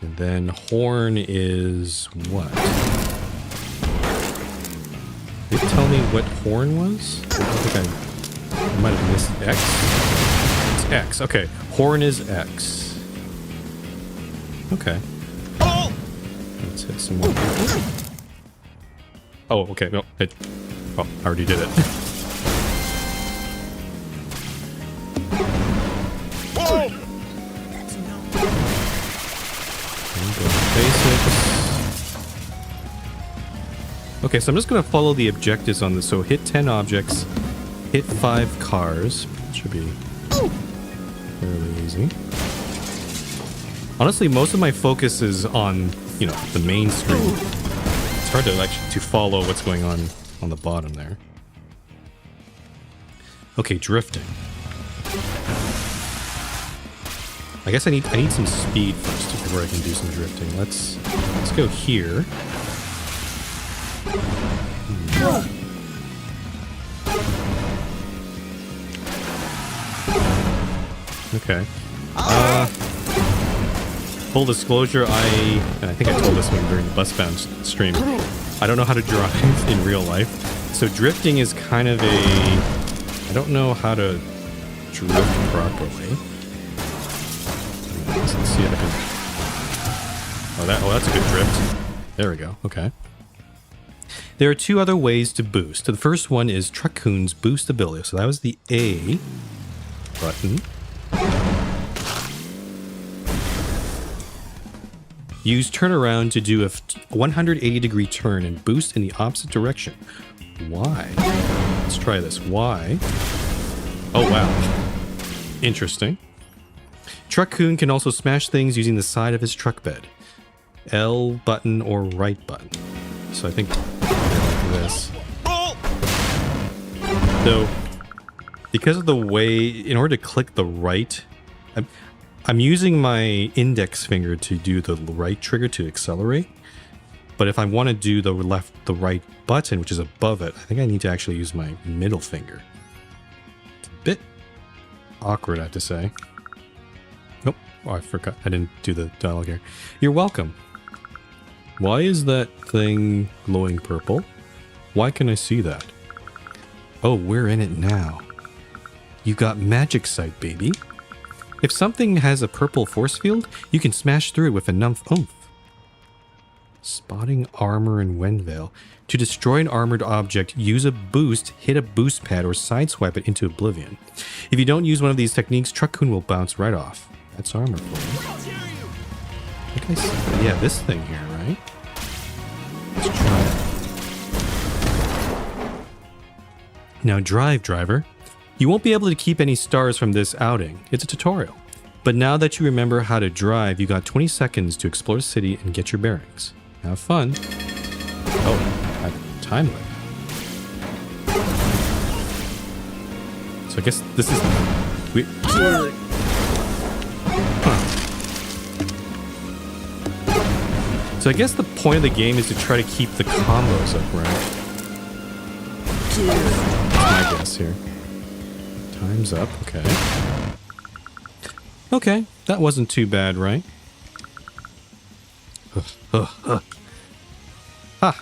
And then horn is what? Did it tell me what horn was? I think I might have missed X. It's X. Okay. Horn is X. Okay. Let's hit some more people. Oh, okay. No. I already did it. Okay, so I'm just going to follow the objectives on this. So hit 10 objects, hit 5 cars. Should be fairly easy. Honestly, most of my focus is on, the main screen. It's hard to actually follow what's going on on the bottom there. Okay, drifting. I guess I need some speed first before I can do some drifting. Let's go here. Okay. Full disclosure, and I think I told this one during the Busbound stream, I don't know how to drive in real life. So drifting is kind of I don't know how to drift properly. Let's see if I can... Oh, that's a good drift. There we go. Okay. There are two other ways to boost. The first one is Truck-kun's boost ability. So that was the A button. Use turnaround to do a 180-degree turn and boost in the opposite direction. Why? Let's try this. Why? Oh, wow. Interesting. Truck-kun can also smash things using the side of his truck bed. L button or right button. So I think this. So, because of the way, in order to click the right, I'm using my index finger to do the right trigger to accelerate. But if I want to do the right button, which is above it, I think I need to actually use my middle finger. It's a bit awkward, I have to say. Nope. Oh, I forgot. I didn't do the dialogue here. You're welcome. Why is that thing glowing purple? Why can I see that? Oh, we're in it now. You got magic sight, baby. If something has a purple force field, you can smash through it with enough oomph. Spotting armor in Wendvale. To destroy an armored object, use a boost, hit a boost pad, or sideswipe it into oblivion. If you don't use one of these techniques, Truck-kun will bounce right off. That's armor for you. Okay, so, yeah, this thing here, right? Let's try it. Now drive, driver. You won't be able to keep any stars from this outing. It's a tutorial. But now that you remember how to drive, you got 20 seconds to explore the city and get your bearings. Have fun. Oh, I have a time limit. So I guess this is... Huh. So I guess the point of the game is to try to keep the combos up, right? That's my guess here. Time's up, okay. Okay, that wasn't too bad, right? Ha!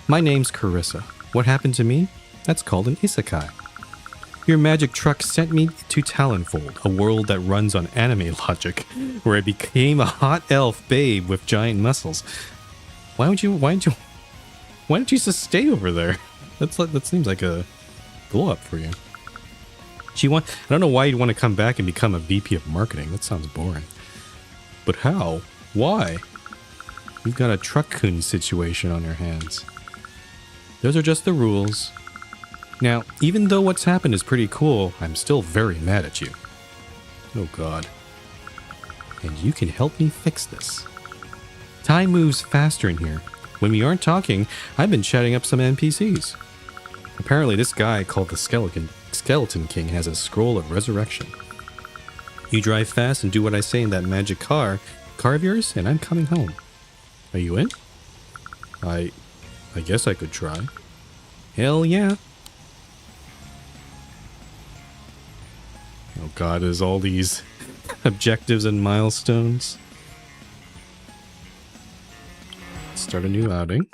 My name's Carissa. What happened to me? That's called an isekai. Your magic truck sent me to Talonfold, a world that runs on anime logic, where I became a hot elf babe with giant muscles. Why don't you just stay over there? That seems like a glow up for you. I don't know why you'd want to come back and become a VP of marketing. That sounds boring. But how? Why? You've got a Truck-kun situation on your hands. Those are just the rules. Now, even though what's happened is pretty cool, I'm still very mad at you. Oh god. And you can help me fix this. Time moves faster in here. When we aren't talking, I've been chatting up some NPCs. Apparently this guy called the Skeleton King has a scroll of resurrection. You drive fast and do what I say in that magic car of yours, and I'm coming home. Are you in? I guess I could try. Hell yeah. Oh god, there's all these objectives and milestones. Let's start a new outing.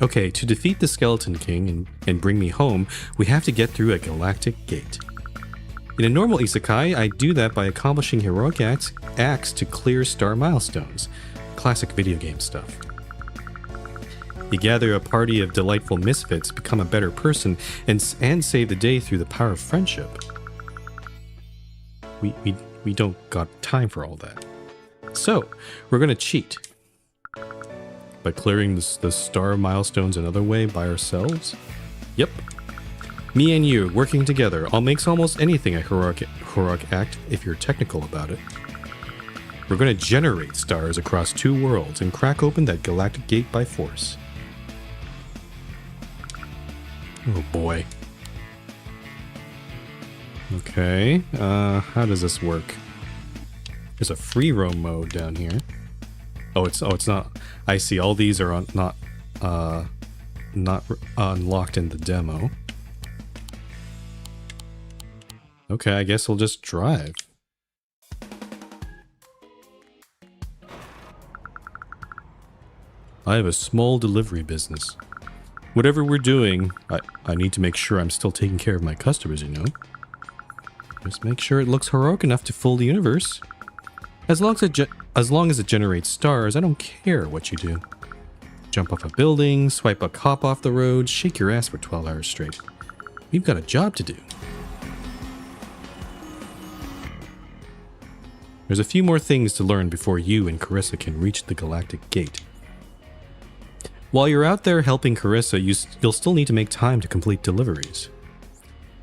Okay, to defeat the Skeleton King and bring me home, we have to get through a galactic gate. In a normal isekai, I do that by accomplishing heroic acts to clear star milestones. Classic video game stuff. You gather a party of delightful misfits, become a better person, and save the day through the power of friendship. We don't got time for all that. So, we're gonna cheat. By clearing the star milestones another way by ourselves? Yep. Me and you, working together, all makes almost anything a heroic act if you're technical about it. We're gonna generate stars across two worlds and crack open that galactic gate by force. Oh boy. Okay, how does this work? There's a free roam mode down here. Oh, it's not. I see. All these are not unlocked in the demo. Okay, I guess we'll just drive. I have a small delivery business. Whatever we're doing, I need to make sure I'm still taking care of my customers, you know? Just make sure it looks heroic enough to fool the universe. As long as it generates stars, I don't care what you do. Jump off a building, swipe a cop off the road, shake your ass for 12 hours straight. We've got a job to do. There's a few more things to learn before you and Carissa can reach the Galactic Gate. While you're out there helping Carissa, you'll still need to make time to complete deliveries.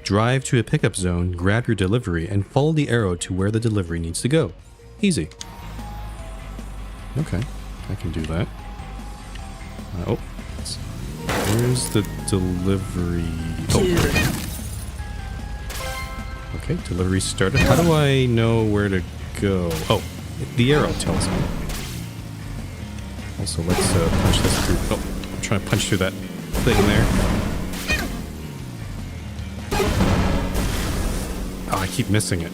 Drive to a pickup zone, grab your delivery, and follow the arrow to where the delivery needs to go. Easy. Okay, I can do that. Where's the delivery? Oh. Okay, delivery started. How do I know where to go? Oh, the arrow tells me. Also, let's punch this through. Oh, I'm trying to punch through that thing there. Oh, I keep missing it.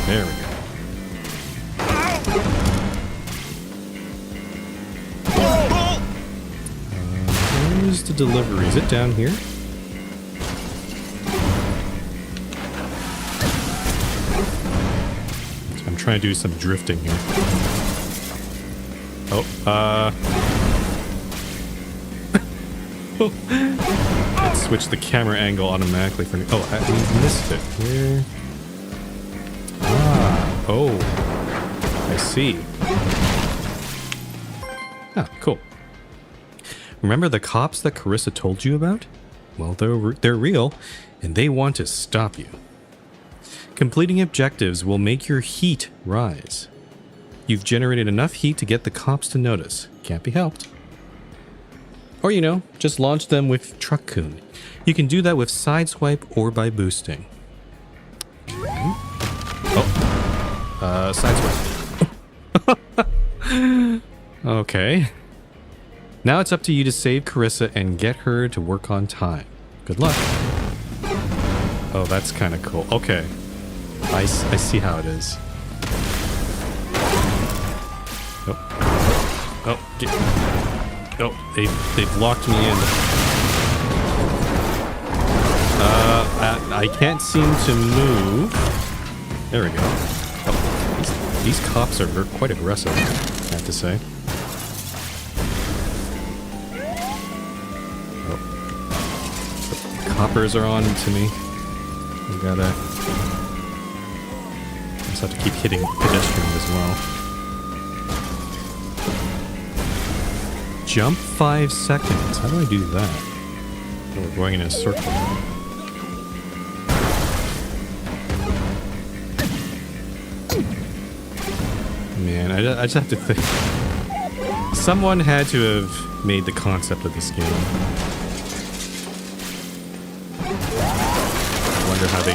There we go. Where's the delivery? Is it down here? I'm trying to do some drifting here. Oh, it switched the camera angle automatically for me. Oh, I missed it. Where? Ah, oh. I see. Ah, cool. Remember the cops that Carissa told you about? Well, they're real, and they want to stop you. Completing objectives will make your heat rise. You've generated enough heat to get the cops to notice. Can't be helped. Or, you know, just launch them with Truck-kun. You can do that with Sideswipe or by boosting. Okay. Oh. Sideswipe. Okay. Now it's up to you to save Carissa and get her to work on time. Good luck. Oh, that's kind of cool. Okay. I see how it is. Oh. Oh, they've locked me in. I can't seem to move. There we go. Oh, these cops are quite aggressive, I have to say. Oh. The coppers are on to me. We gotta... have to keep hitting pedestrians as well. Jump 5 seconds. How do I do that? Oh, we're going in a circle. Man, I just have to think. Someone had to have made the concept of this game. I wonder how they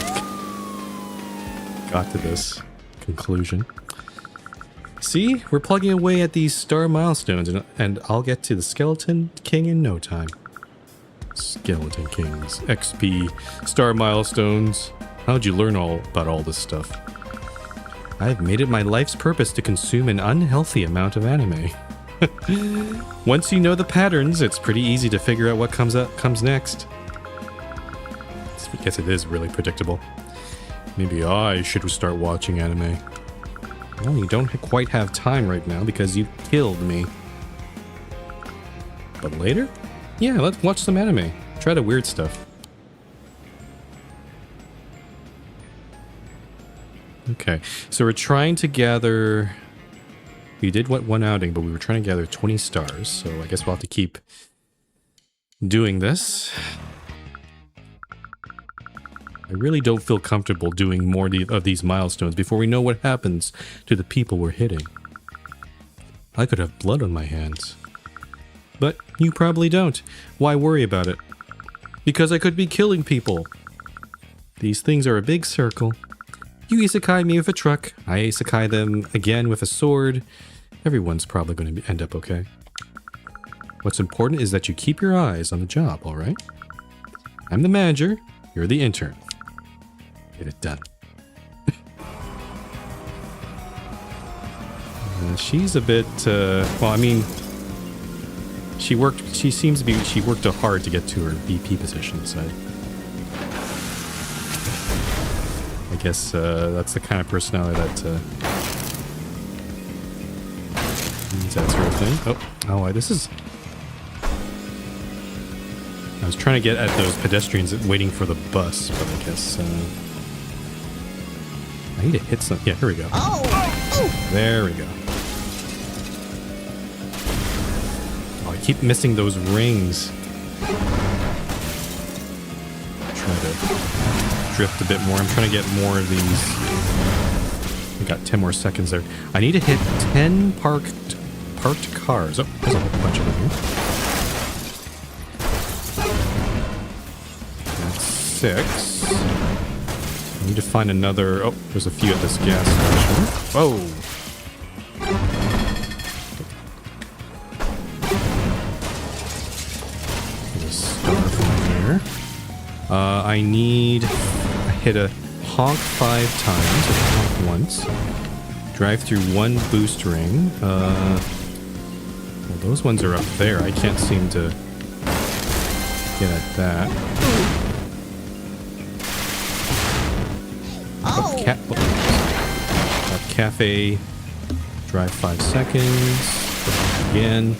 got to this conclusion. See, we're plugging away at these star milestones, and I'll get to the Skeleton King in no time. Skeleton Kings, XP, star milestones. How'd you learn all about all this stuff? I've made it my life's purpose to consume an unhealthy amount of anime. Once you know the patterns, it's pretty easy to figure out what comes next. I guess it is really predictable. Maybe I should start watching anime. Well, you don't quite have time right now because you killed me. But later? Yeah, let's watch some anime. Try the weird stuff. Okay, so we're trying to gather... We did one outing, but we were trying to gather 20 stars, so I guess we'll have to keep doing this. I really don't feel comfortable doing more of these milestones before we know what happens to the people we're hitting. I could have blood on my hands. But you probably don't. Why worry about it? Because I could be killing people. These things are a big circle. You isekai me with a truck. I isekai them again with a sword. Everyone's probably going to end up okay. What's important is that you keep your eyes on the job, alright? I'm the manager. You're the intern. Get it done. She's a bit, well, I mean, she worked hard to get to her VP position, so I guess that's the kind of personality that needs that sort of thing. Oh, this is... I was trying to get at those pedestrians waiting for the bus, but I guess, I need to hit some... Yeah, here we go. Oh! There we go. Oh, I keep missing those rings. Try to drift a bit more. I'm trying to get more of these. We got 10 more seconds there. I need to hit 10 parked cars. Oh, there's a whole bunch of them here. That's 6. I need to find another... Oh, there's a few at this gas station. Whoa! I need to hit a honk 5 times, or honk once. Drive through 1 boost ring. Well, those ones are up there. I can't seem to get at that. Cafe. Drive 5 seconds. Again.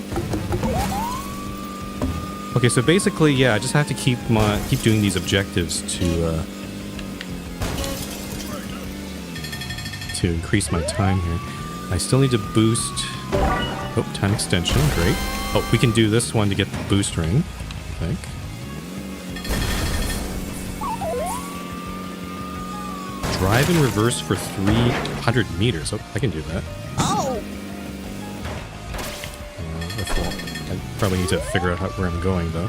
Okay, so basically, yeah, I just have to keep doing these objectives to increase my time here. I still need to boost. Oh, time extension, great. Oh, we can do this one to get the boost ring, I think. Drive in reverse for 300 meters. Oh, I can do that. Oh! I probably need to figure out where I'm going, though.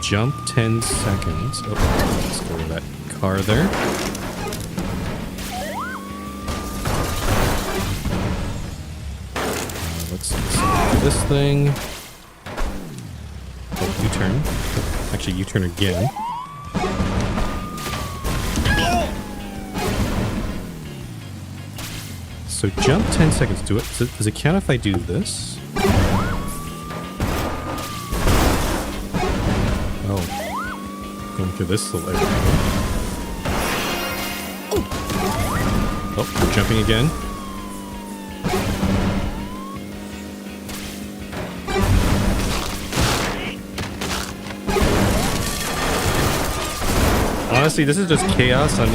Jump 10 seconds. Oh, let's go to that car there. Let's do this thing. Oh, U-turn. Actually, U-turn again. So jump 10 seconds. Does it count if I do this? Oh. Going through this little area. Oh, we're jumping again. Honestly, this is just chaos. I'm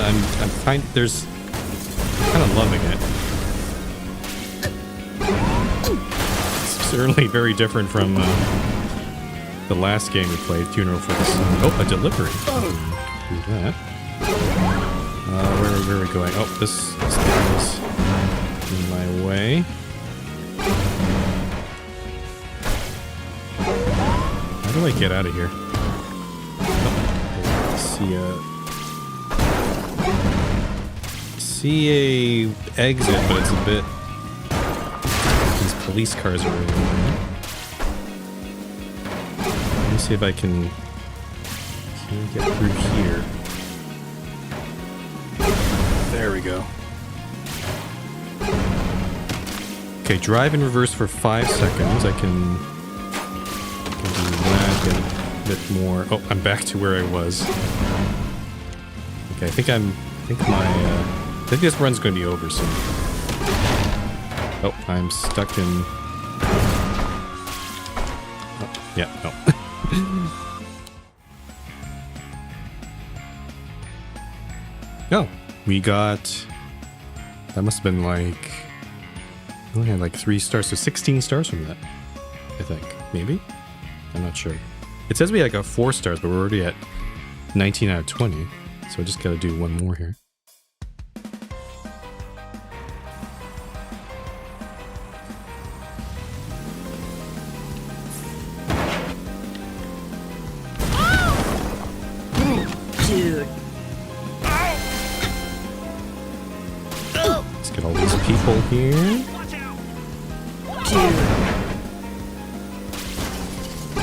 kind of loving it. Certainly very different from the last game we played, Funeral for the Sun. Oh, a delivery. Do that. Where are we going? Oh, this thing is in my way. How do I get out of here? Oh, see a exit, but it's a bit... Police cars are really annoying. Let me see if I can get through here. There we go. Okay, drive in reverse for 5 seconds. I can do that, get a bit more. Oh, I'm back to where I was. Okay, I think this run's going to be over soon. Oh, I'm stuck in... Oh, yeah, no. Oh, we got... That must have been like... We only had like 3 stars, so 16 stars from that. I think. Maybe? I'm not sure. It says we got 4 stars, but we're already at 19 out of 20. So I just gotta do 1 more here. here.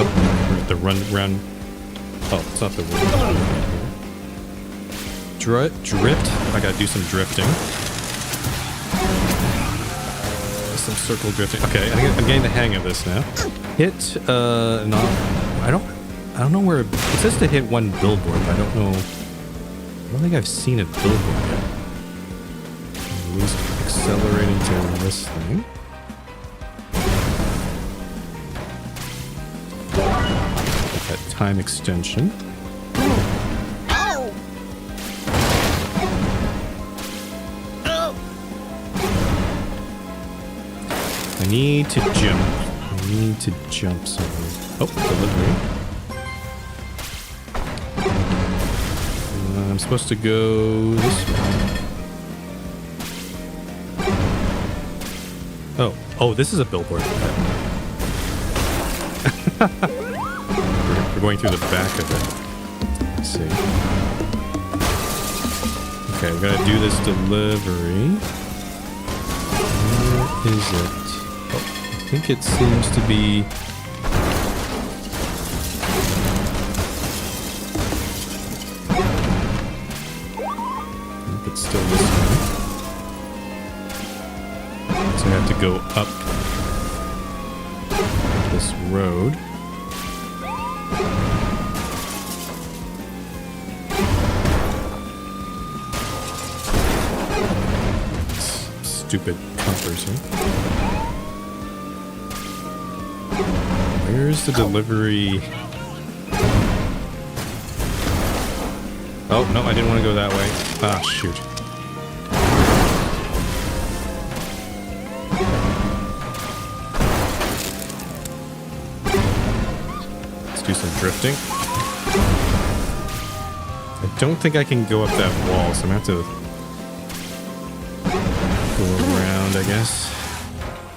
Oh, we're at the run round. Oh, it's not the run. Drift. I gotta do some drifting. Some circle drifting. Okay, I'm getting the hang of this now. Hit. No, I don't know where it says to hit one billboard, but I don't know. I don't think I've seen a billboard yet. At least accelerating to this thing. Get that time extension. I need to jump. I need to jump somewhere. Oh, delivery. I'm supposed to go this way. Oh, this is a billboard. We're going through the back of it. Let's see. Okay, we gotta do this delivery. Where is it? Oh, I think it seems to be... It's still this way. So I have to go up this road. Stupid compass, huh? Where's the delivery? Oh, no, I didn't want to go that way. Ah, shoot. Let's do some drifting. I don't think I can go up that wall, so I'm going to have to go around, I guess.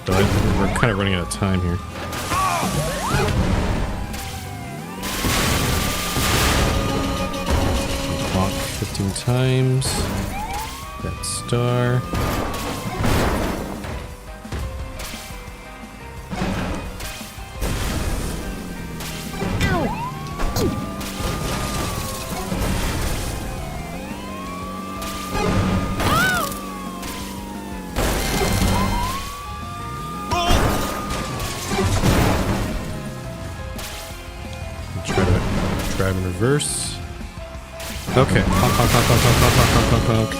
But we're kind of running out of time here. Clock 15 times. That star. Drive in reverse. Okay. Honk, honk, honk, honk, honk, honk, honk, honk, honk.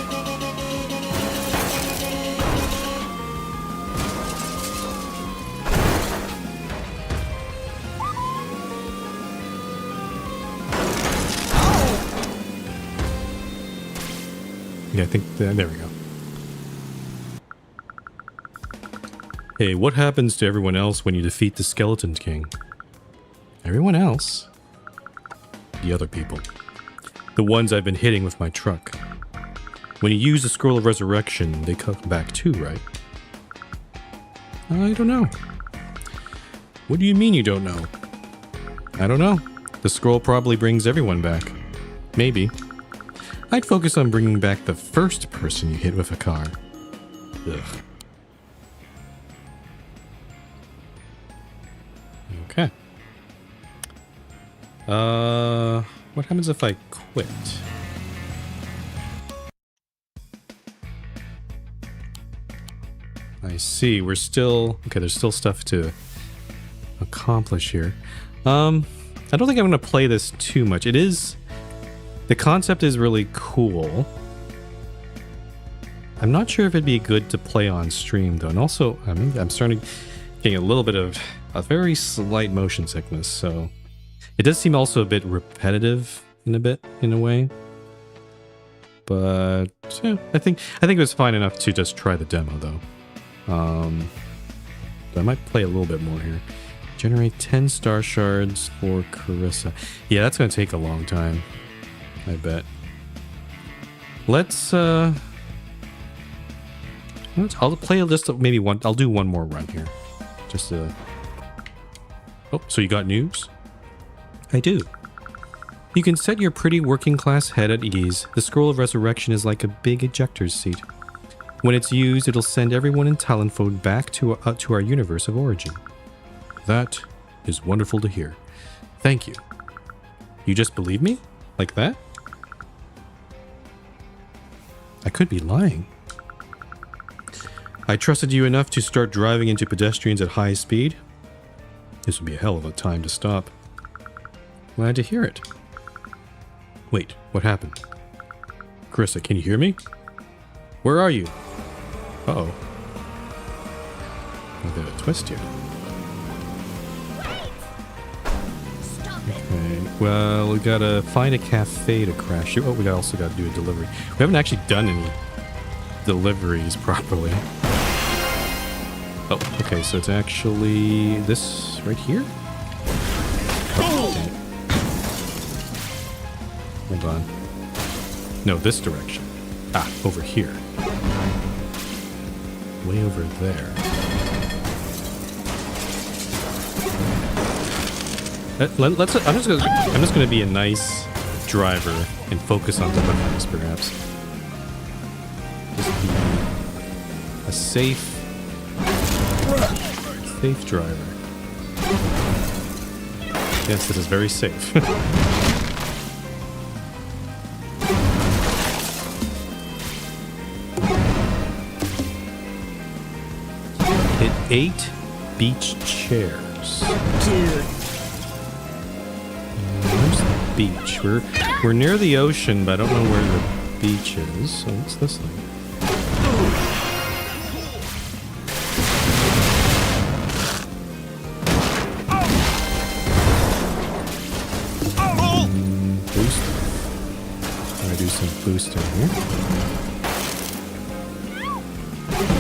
Yeah, I think there we go. Hey, what happens to everyone else when you defeat the Skeleton King? Everyone else? The other people. The ones I've been hitting with my truck. When you use the Scroll of Resurrection, they come back too, right? I don't know. What do you mean you don't know? I don't know. The scroll probably brings everyone back. Maybe. I'd focus on bringing back the first person you hit with a car. Ugh. Okay. What happens if I quit? I see, we're still... Okay, there's still stuff to accomplish here. I don't think I'm going to play this too much. It is... The concept is really cool. I'm not sure if it'd be good to play on stream, though. And also, I'm starting getting a little bit of a very slight motion sickness, so... It does seem also a bit repetitive in a way. But yeah, I think it was fine enough to just try the demo though. But I might play a little bit more here. Generate 10 star shards for Carissa. Yeah, that's gonna take a long time. I bet. I'll play just maybe one. I'll do one more run here. Just Oh, so you got news? I do. You can set your pretty working class head at ease. The Scroll of Resurrection is like a big ejector's seat. When it's used, it'll send everyone in Talonfode back to our universe of origin. That is wonderful to hear. Thank you. You just believe me? Like that? I could be lying. I trusted you enough to start driving into pedestrians at high speed. This would be a hell of a time to stop. Glad to hear it. Wait, what happened? Carissa, can you hear me? Where are you? Uh-oh. A bit of a twist here. Okay, well, we gotta find a cafe to crash. Oh, we also gotta do a delivery. We haven't actually done any deliveries properly. Oh, okay, so it's actually this right here? Oh, dang it. Hold on. No, this direction. Ah, over here. Way over there. I'm just gonna be a nice driver and focus on deliveries, perhaps. Just be a safe driver. Yes, this is very safe. Hit 8 beach chairs. Dude. Where's the beach? We're near the ocean, but I don't know where the beach is. So what's this thing? Boost. I'm gonna do some boosting here.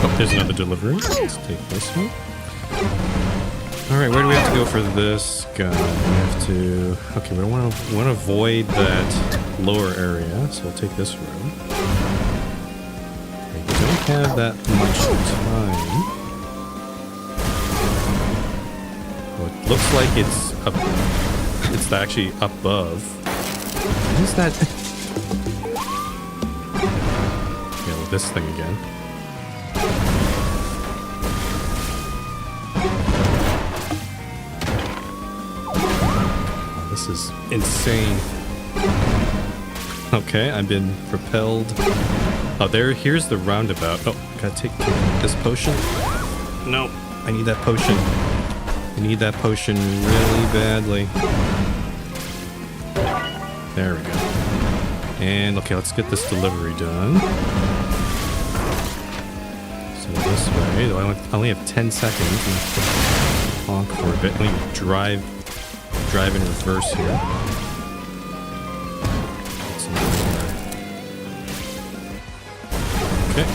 Oh, there's another delivery. Let's take this one. Alright, where do we have to go for this guy? We have to... Okay, we don't want to avoid that lower area, so we'll take this road. We don't have that much time. Well, it looks like it's up... It's actually above. What is that? Yeah, well, this thing again. This is insane. Okay, I've been propelled. Oh, here's the roundabout. Oh, gotta take this potion. No, I need that potion. I need that potion really badly. There we go. And, okay, let's get this delivery done. So this way, I only have 10 seconds. Honk for a bit. Let me drive in reverse here. Okay.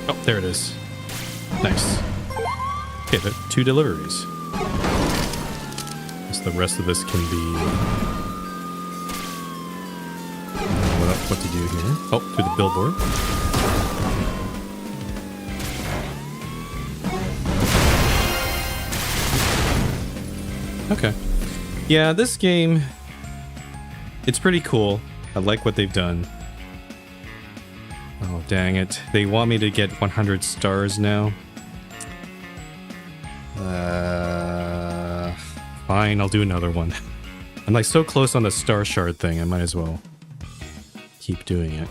Oh, there it is. Nice. Okay, 2 deliveries. So the rest of this can be... what to do here. Oh, through the billboard. Okay. Yeah, this game, it's pretty cool. I like what they've done. Oh, dang it. They want me to get 100 stars now. Fine, I'll do another one. I'm like so close on the star shard thing, I might as well keep doing it.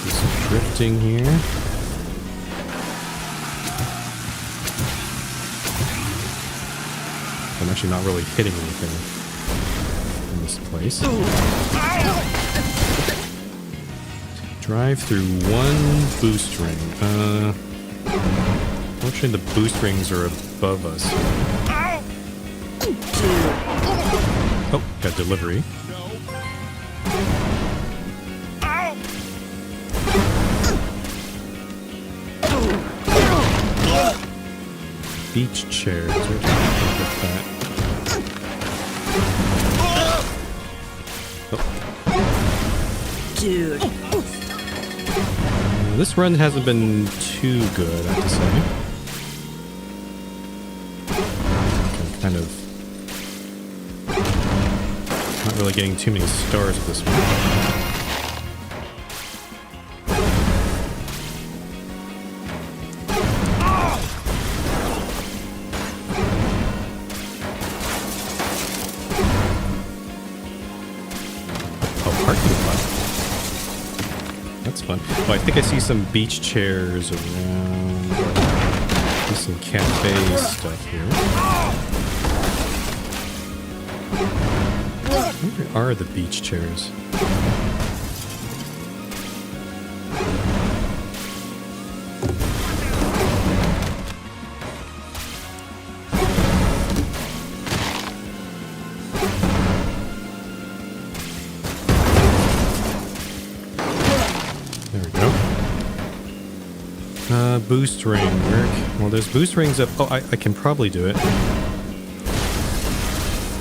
Do some drifting here. I'm actually not really hitting anything in this place. Drive through 1 boost ring. Fortunately, the boost rings are above us. Oh, got delivery. Beach chairs. Where's that? Oh. Dude. This run hasn't been too good, I have to say. Kind of Not really getting too many stars with this one. Oh, parking lot. That's fun. Oh, I think I see some beach chairs around. There's some cafe stuff here. Where are the beach chairs? There we go. Boost ring. Well, there's boost rings up. Oh, I can probably do it.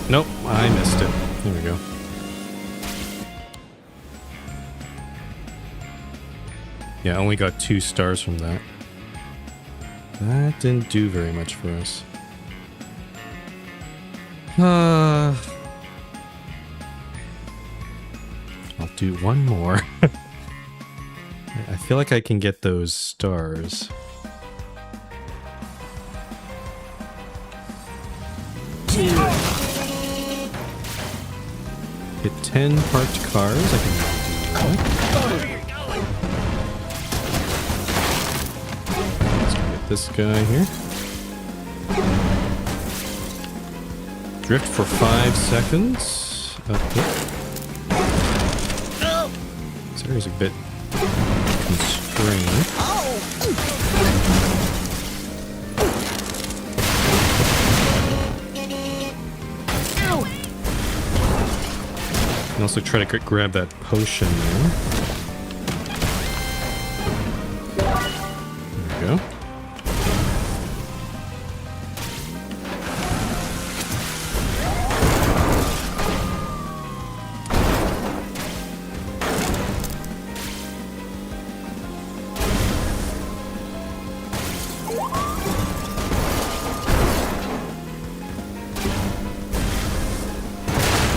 Nope, I missed it. There we go. Yeah, I only got 2 stars from that. That didn't do very much for us. I'll do one more. I feel like I can get those stars. Hit 10 parked cars. I can do that. Let's get this guy here. Drift for 5 seconds. Up here. This area's a bit constrained. And also try to grab that potion there. There we go.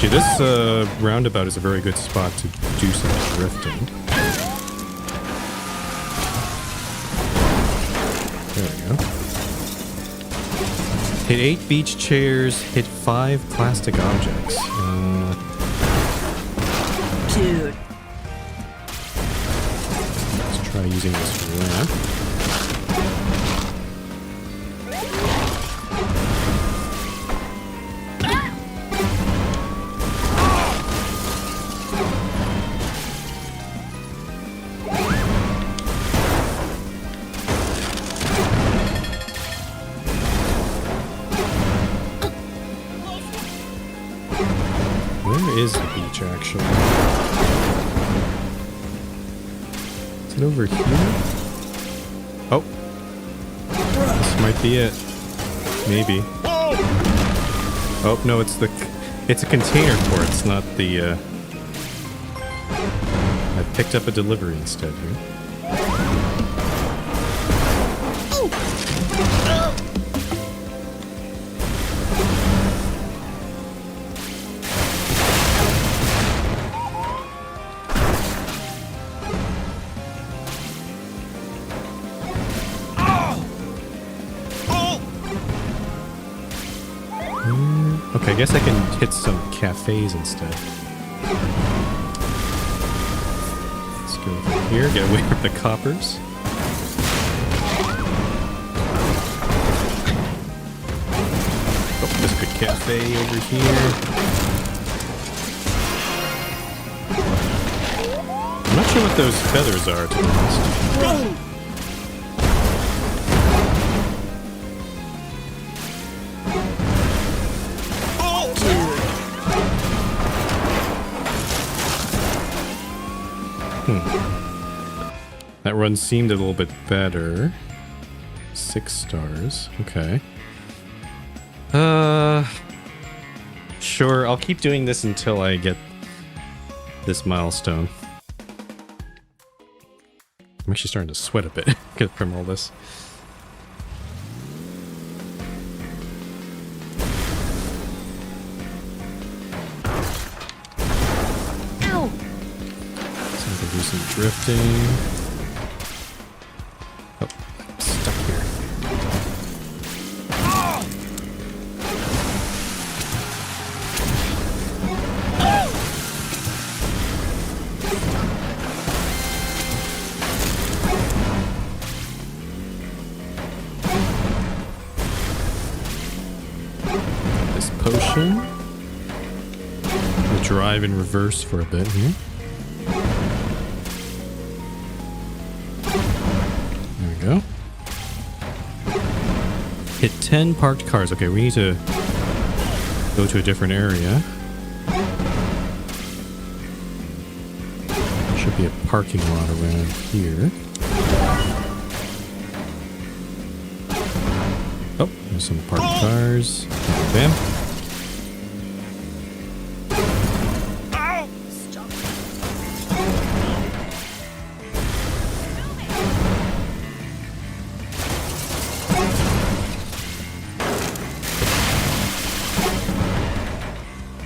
This roundabout is a very good spot to do some drifting. There we go. Hit 8 beach chairs, hit 5 plastic objects. Dude. Let's try using this ramp. Is the beach actually? Is it over here? Oh, this might be it. Maybe. Oh no, it's a container port. It's not the. I picked up a delivery instead here. Okay, I guess I can hit some cafes instead. Let's go over here, get away from the coppers. Oh, there's a good cafe over here. I'm not sure what those feathers are, to be honest. That run seemed a little bit better. 6 stars. Okay. Sure, I'll keep doing this until I get this milestone. I'm actually starting to sweat a bit from all this. some drifting. Oh, I'm stuck here. This potion. We'll drive in reverse for a bit here. There we go. Hit 10 parked cars. Okay, we need to go to a different area. There should be a parking lot around here. Oh, there's some parked cars. Bam.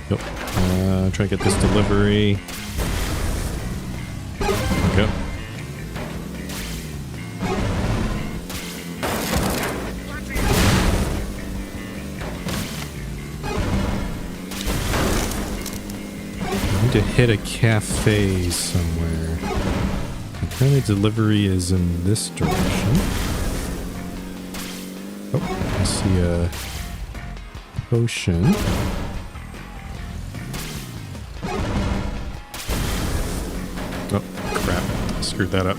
Yep. Try to get this delivery. There we go. I need to hit a cafe somewhere. Apparently delivery is in this direction. Oh, I see a potion. Oh, crap. I screwed that up.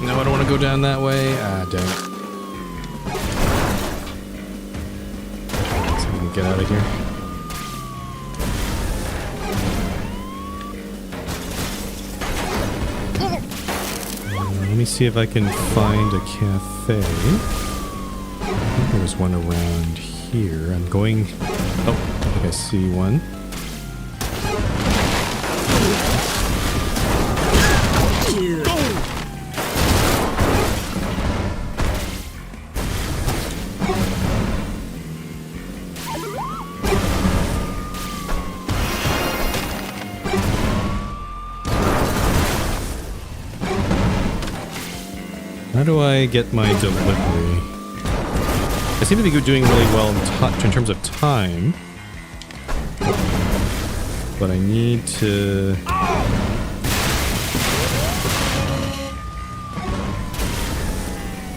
No, I don't want to go down that way. Ah, dang it. So we can get out of here. Let me see if I can find a cafe. I think there was one around here. I'm going... Oh, I think I see one. How do I get my delivery? I seem to be doing really well in terms of time. But I need to...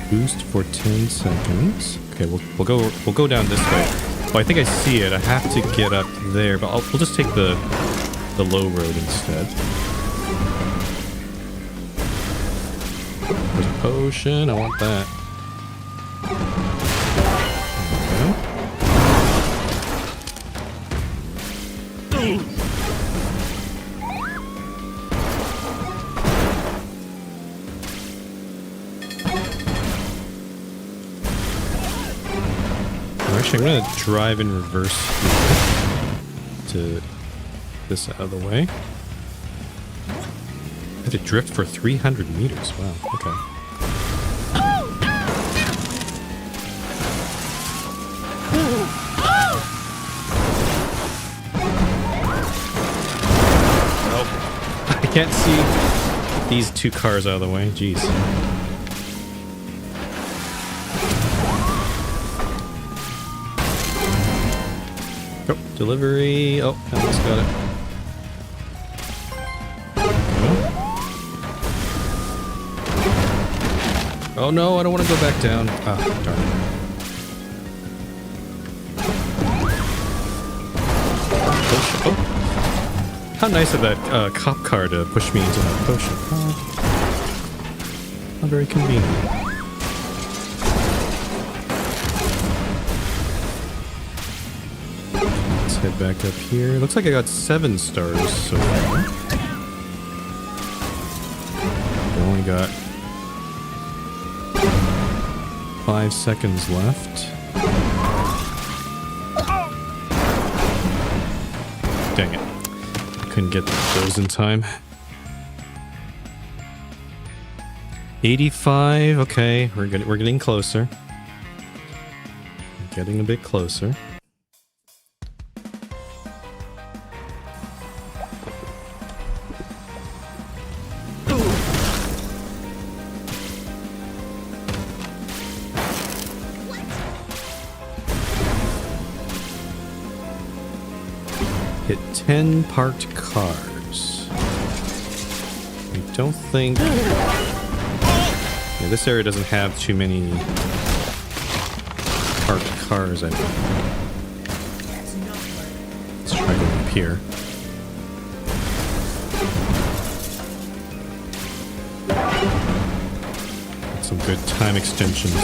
Boost for 10 seconds. Okay, we'll go down this way. Oh, I think I see it. I have to get up there, but we'll just take the low road instead. There's a potion. I want that. Actually, I'm going to drive in reverse here to this out of the way. I have to drift for 300 meters. Wow, okay. Oh, I can't see these two cars out of the way. Jeez. Oh, delivery. Oh, I almost got it. Oh no, I don't want to go back down. Ah, darn it. Oh, how nice of that cop car to push me into that potion. How very convenient. Head back up here. Looks like I got 7 stars so far. I only got 5 seconds left. Dang it. I couldn't get those in time. 85. Okay, we're getting closer. Getting a bit closer. Hit 10 parked cars. I don't think... Yeah, this area doesn't have too many parked cars, I think. Let's try going up here. Got some good time extensions.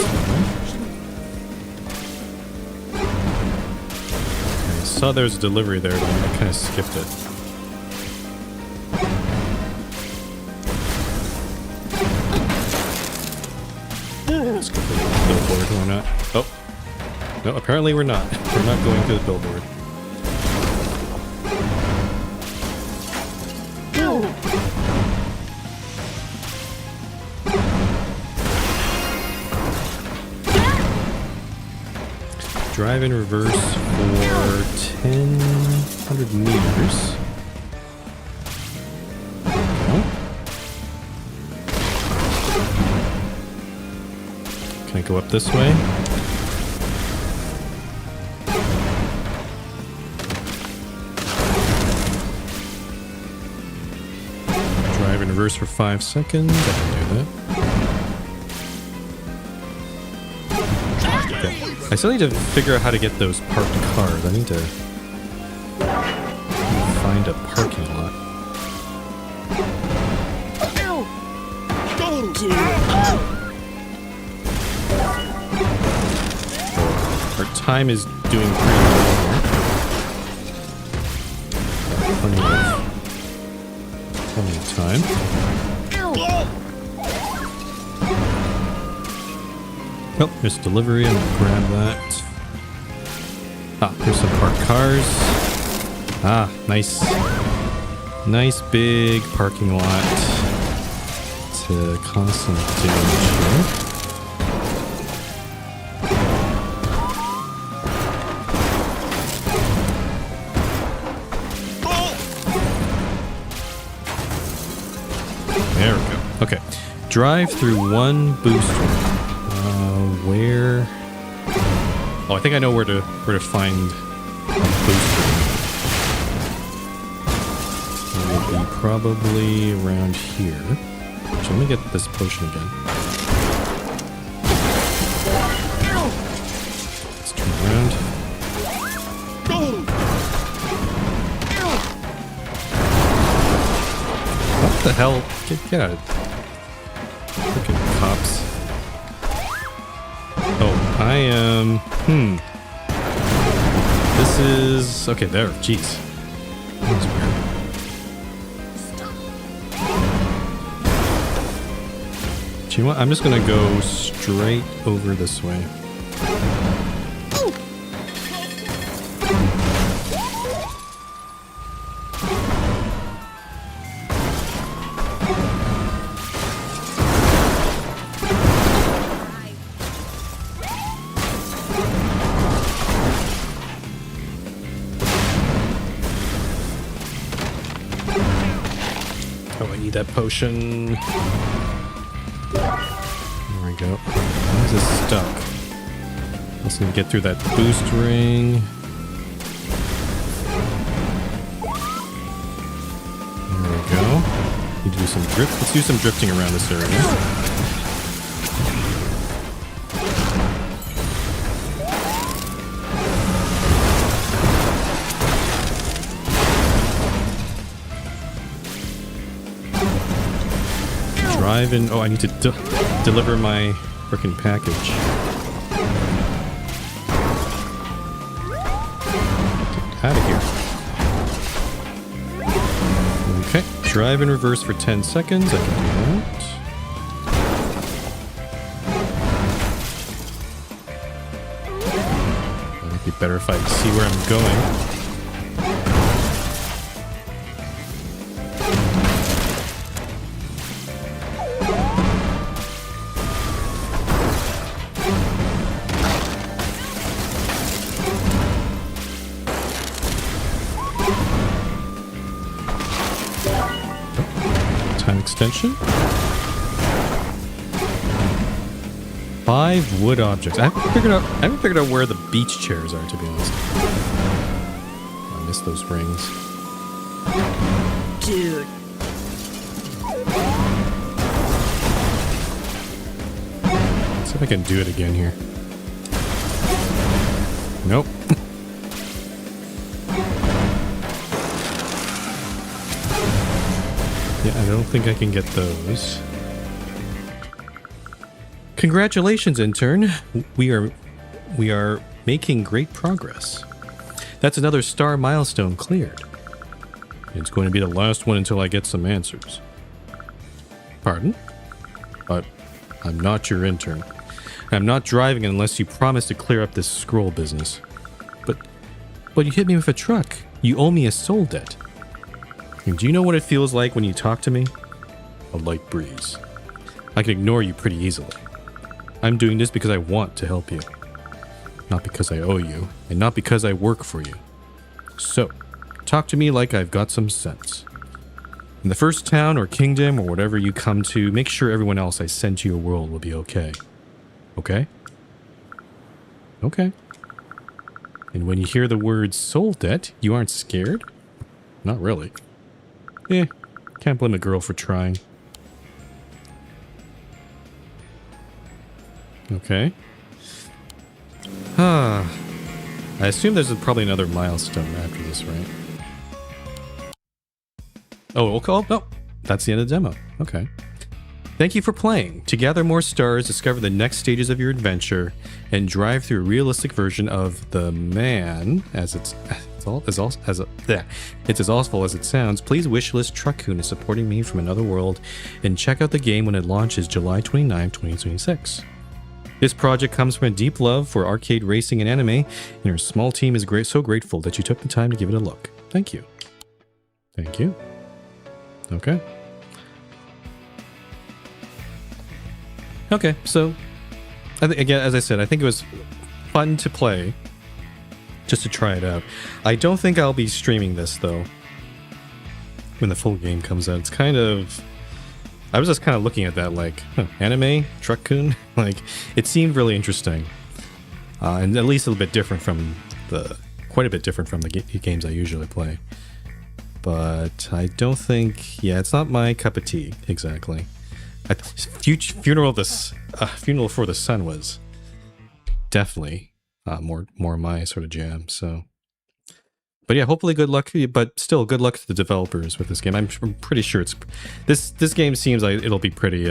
I saw there was a delivery there, but I kind of skipped it. Let's go for the billboard, why not? Oh. No, apparently we're not. We're not going to the billboard. Drive in reverse for 1,000 meters. Can I go up this way? Drive in reverse for 5 seconds. I can do that. I still need to figure out how to get those parked cars. I need to find a parking lot. Our time is doing pretty well here. Plenty of time. Oh, there's delivery. I'm gonna grab that. Ah, here's some parked cars. Ah, nice. Nice big parking lot to cause some damage here. There we go. Okay. Drive through one booster. Where? Oh, I think I know where to find a booster. It will be probably around here. So let me get this potion again. Let's turn around. What the hell? Get out of freaking cops. Oh, I am... This is... Okay, there. Jeez. That was weird. Do you know what? I'm just gonna go straight over this way. That potion. There we go. Why is this stuck? Let's need to get through that boost ring. There we go. Need to do some drift. Let's do some drifting around this area. Drive in. Oh, I need to deliver my frickin' package. Get out of here. Okay. Drive in reverse for 10 seconds. I can do that. It might be better if I see where I'm going. Extension. 5 wood objects. I haven't figured out where the beach chairs are, to be honest. miss those rings. Dude. Let's see if I can do it again here. Nope. Yeah, I don't think I can get those. Congratulations, intern. We are making great progress. That's another star milestone cleared. It's going to be the last one until I get some answers. Pardon? But I'm not your intern. I'm not driving unless you promise to clear up this scroll business. But you hit me with a truck. You owe me a soul debt. And do you know what it feels like when you talk to me? A light breeze. I can ignore you pretty easily. I'm doing this because I want to help you. Not because I owe you, and not because I work for you. So, talk to me like I've got some sense. In the first town or kingdom or whatever you come to, make sure everyone else I send to your world will be okay. Okay? Okay. And when you hear the word soul debt, you aren't scared? Not really. Can't blame a girl for trying. Okay. I assume there's probably another milestone after this, right? Oh, no. That's the end of the demo. Okay. Thank you for playing. To gather more stars, discover the next stages of your adventure, and drive through a realistic version of the man, it's as awful as it sounds, please wishlist Truck-kun is supporting me from another world, and check out the game when it launches July 29, 2026. This project comes from a deep love for arcade racing and anime, and our small team is so grateful that you took the time to give it a look. Thank you. Thank you. Okay. Okay, so, again, as I said, I think it was fun to play, just to try it out. I don't think I'll be streaming this, though, when the full game comes out. It's kind of... I was just kind of looking at that like, anime? Truck-kun? Like, it seemed really interesting. And at least a little bit different from quite a bit different from the games I usually play. But I don't think... Yeah, it's not my cup of tea, exactly. Funeral for the Sun was definitely more my sort of jam. So, but yeah, hopefully good luck. But still, good luck to the developers with this game. I'm pretty sure it's this game seems like it'll be pretty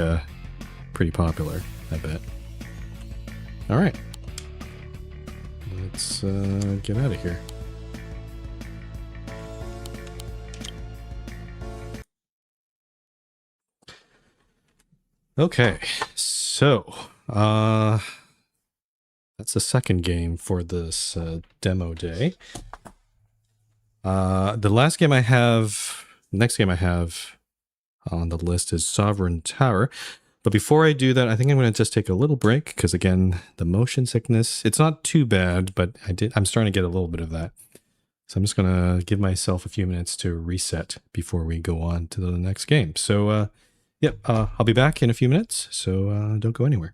popular. I bet. All right, let's get out of here. Okay, so that's the second game for this demo day. The next game I have on the list is Sovereign Tower. But before I do that, I think I'm going to just take a little break because, again, the motion sickness, it's not too bad, but I'm starting to get a little bit of that. So I'm just going to give myself a few minutes to reset before we go on to the next game. So, yep, I'll be back in a few minutes, so don't go anywhere.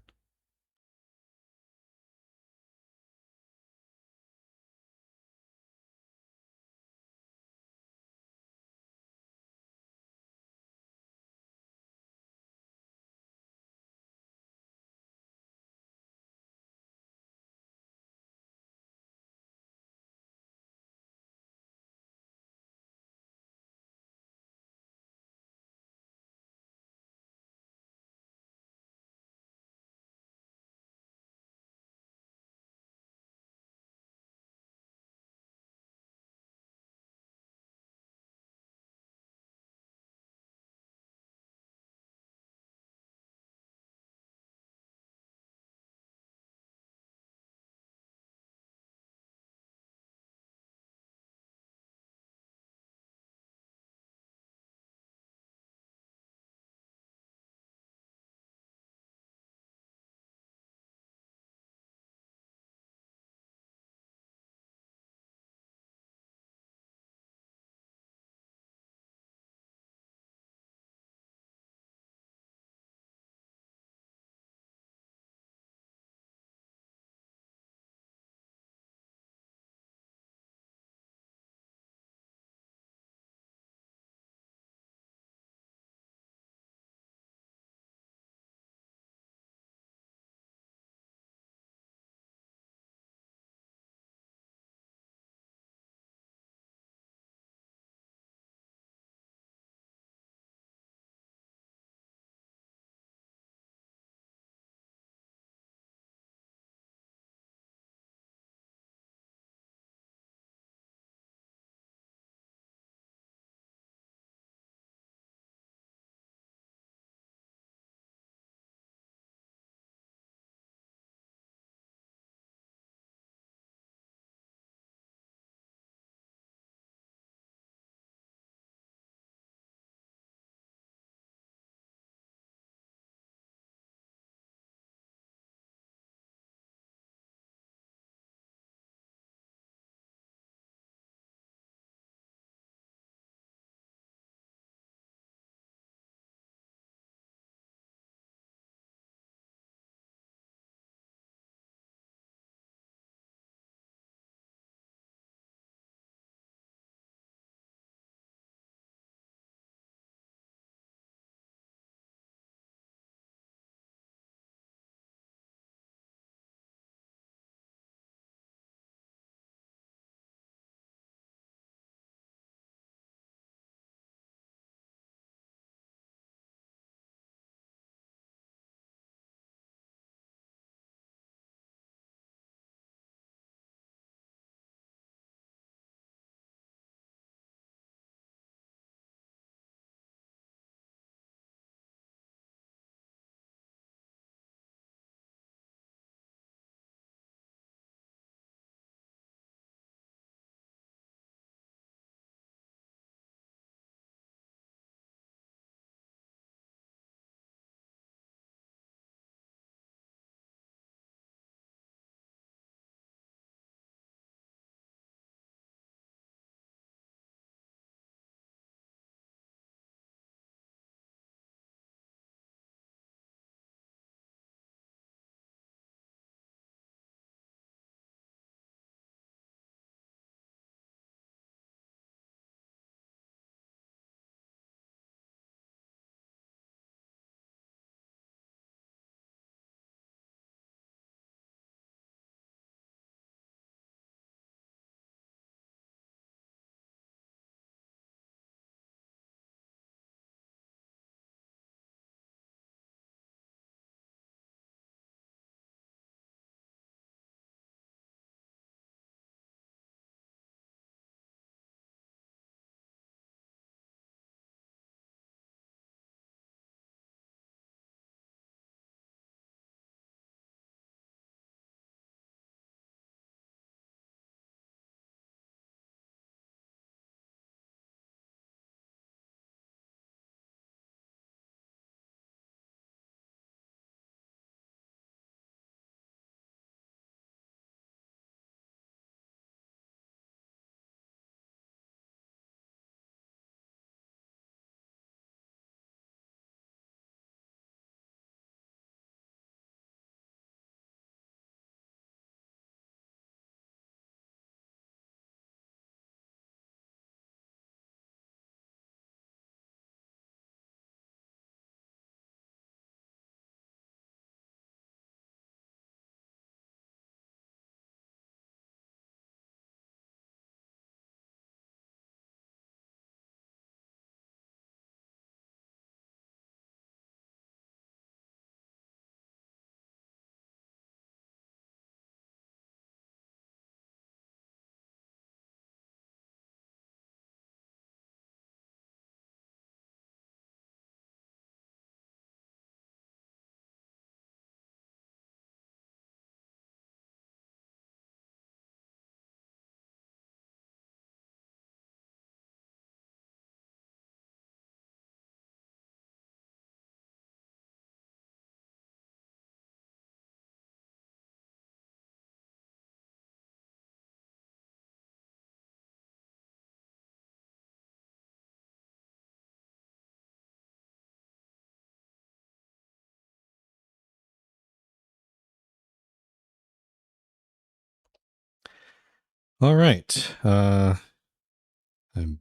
All right. I'm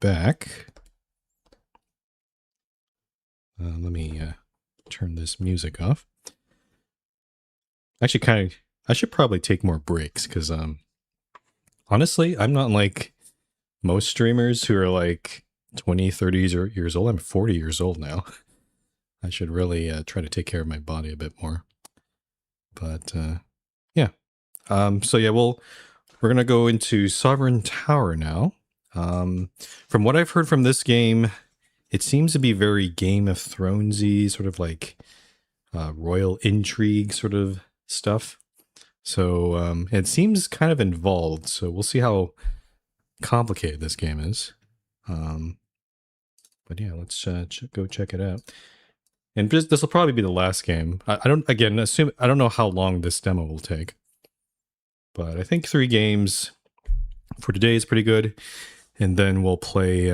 back. Let me turn this music off. Actually, I should probably take more breaks because, honestly, I'm not like most streamers who are like 20, 30 years old. I'm 40 years old now. I should really try to take care of my body a bit more. But yeah. So yeah, we're going to go into Sovereign Tower now. From what I've heard from this game, it seems to be very Game of Thronesy, sort of like royal intrigue sort of stuff. So it seems kind of involved. So we'll see how complicated this game is. But yeah, let's go check it out. And this will probably be the last game. I don't know how long this demo will take. But I think 3 games for today is pretty good. And then we'll play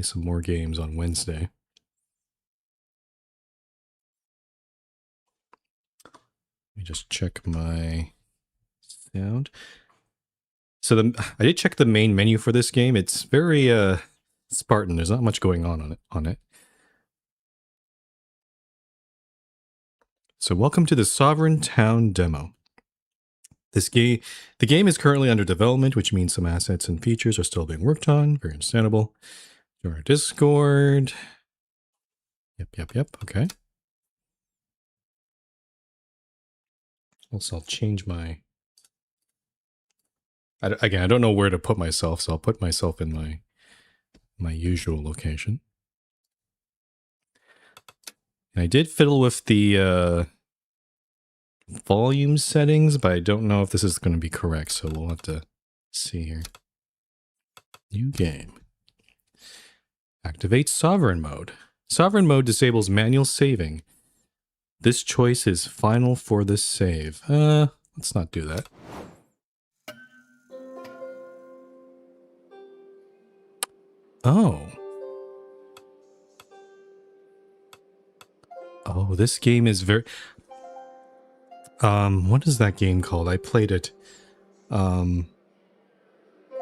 some more games on Wednesday. Let me just check my sound. So I did check the main menu for this game. It's very Spartan. There's not much going on it. So welcome to the Sovereign Town demo. The game is currently under development, which means some assets and features are still being worked on. Very understandable. Join our Discord. Yep. Okay. Also, I'll change my... I don't know where to put myself, so I'll put myself in my usual location. And I did fiddle with the volume settings, but I don't know if this is going to be correct, so we'll have to see here. New game. Activate Sovereign Mode. Sovereign Mode disables manual saving. This choice is final for this save. Let's not do that. Oh, this game is very... what is that game called? I played it. Wow,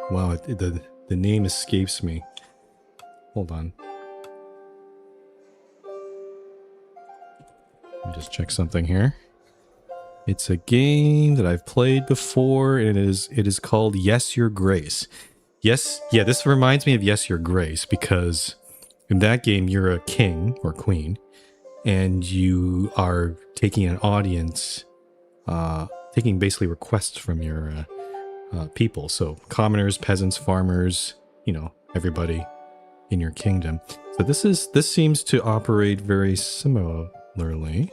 the name escapes me. Hold on. Let me just check something here. It's a game that I've played before, and it is called Yes, Your Grace. Yes, yeah, this reminds me of Yes, Your Grace, because in that game you're a king or queen, and you are taking an audience, taking basically requests from your people. So commoners, peasants, farmers, everybody in your kingdom. So this seems to operate very similarly.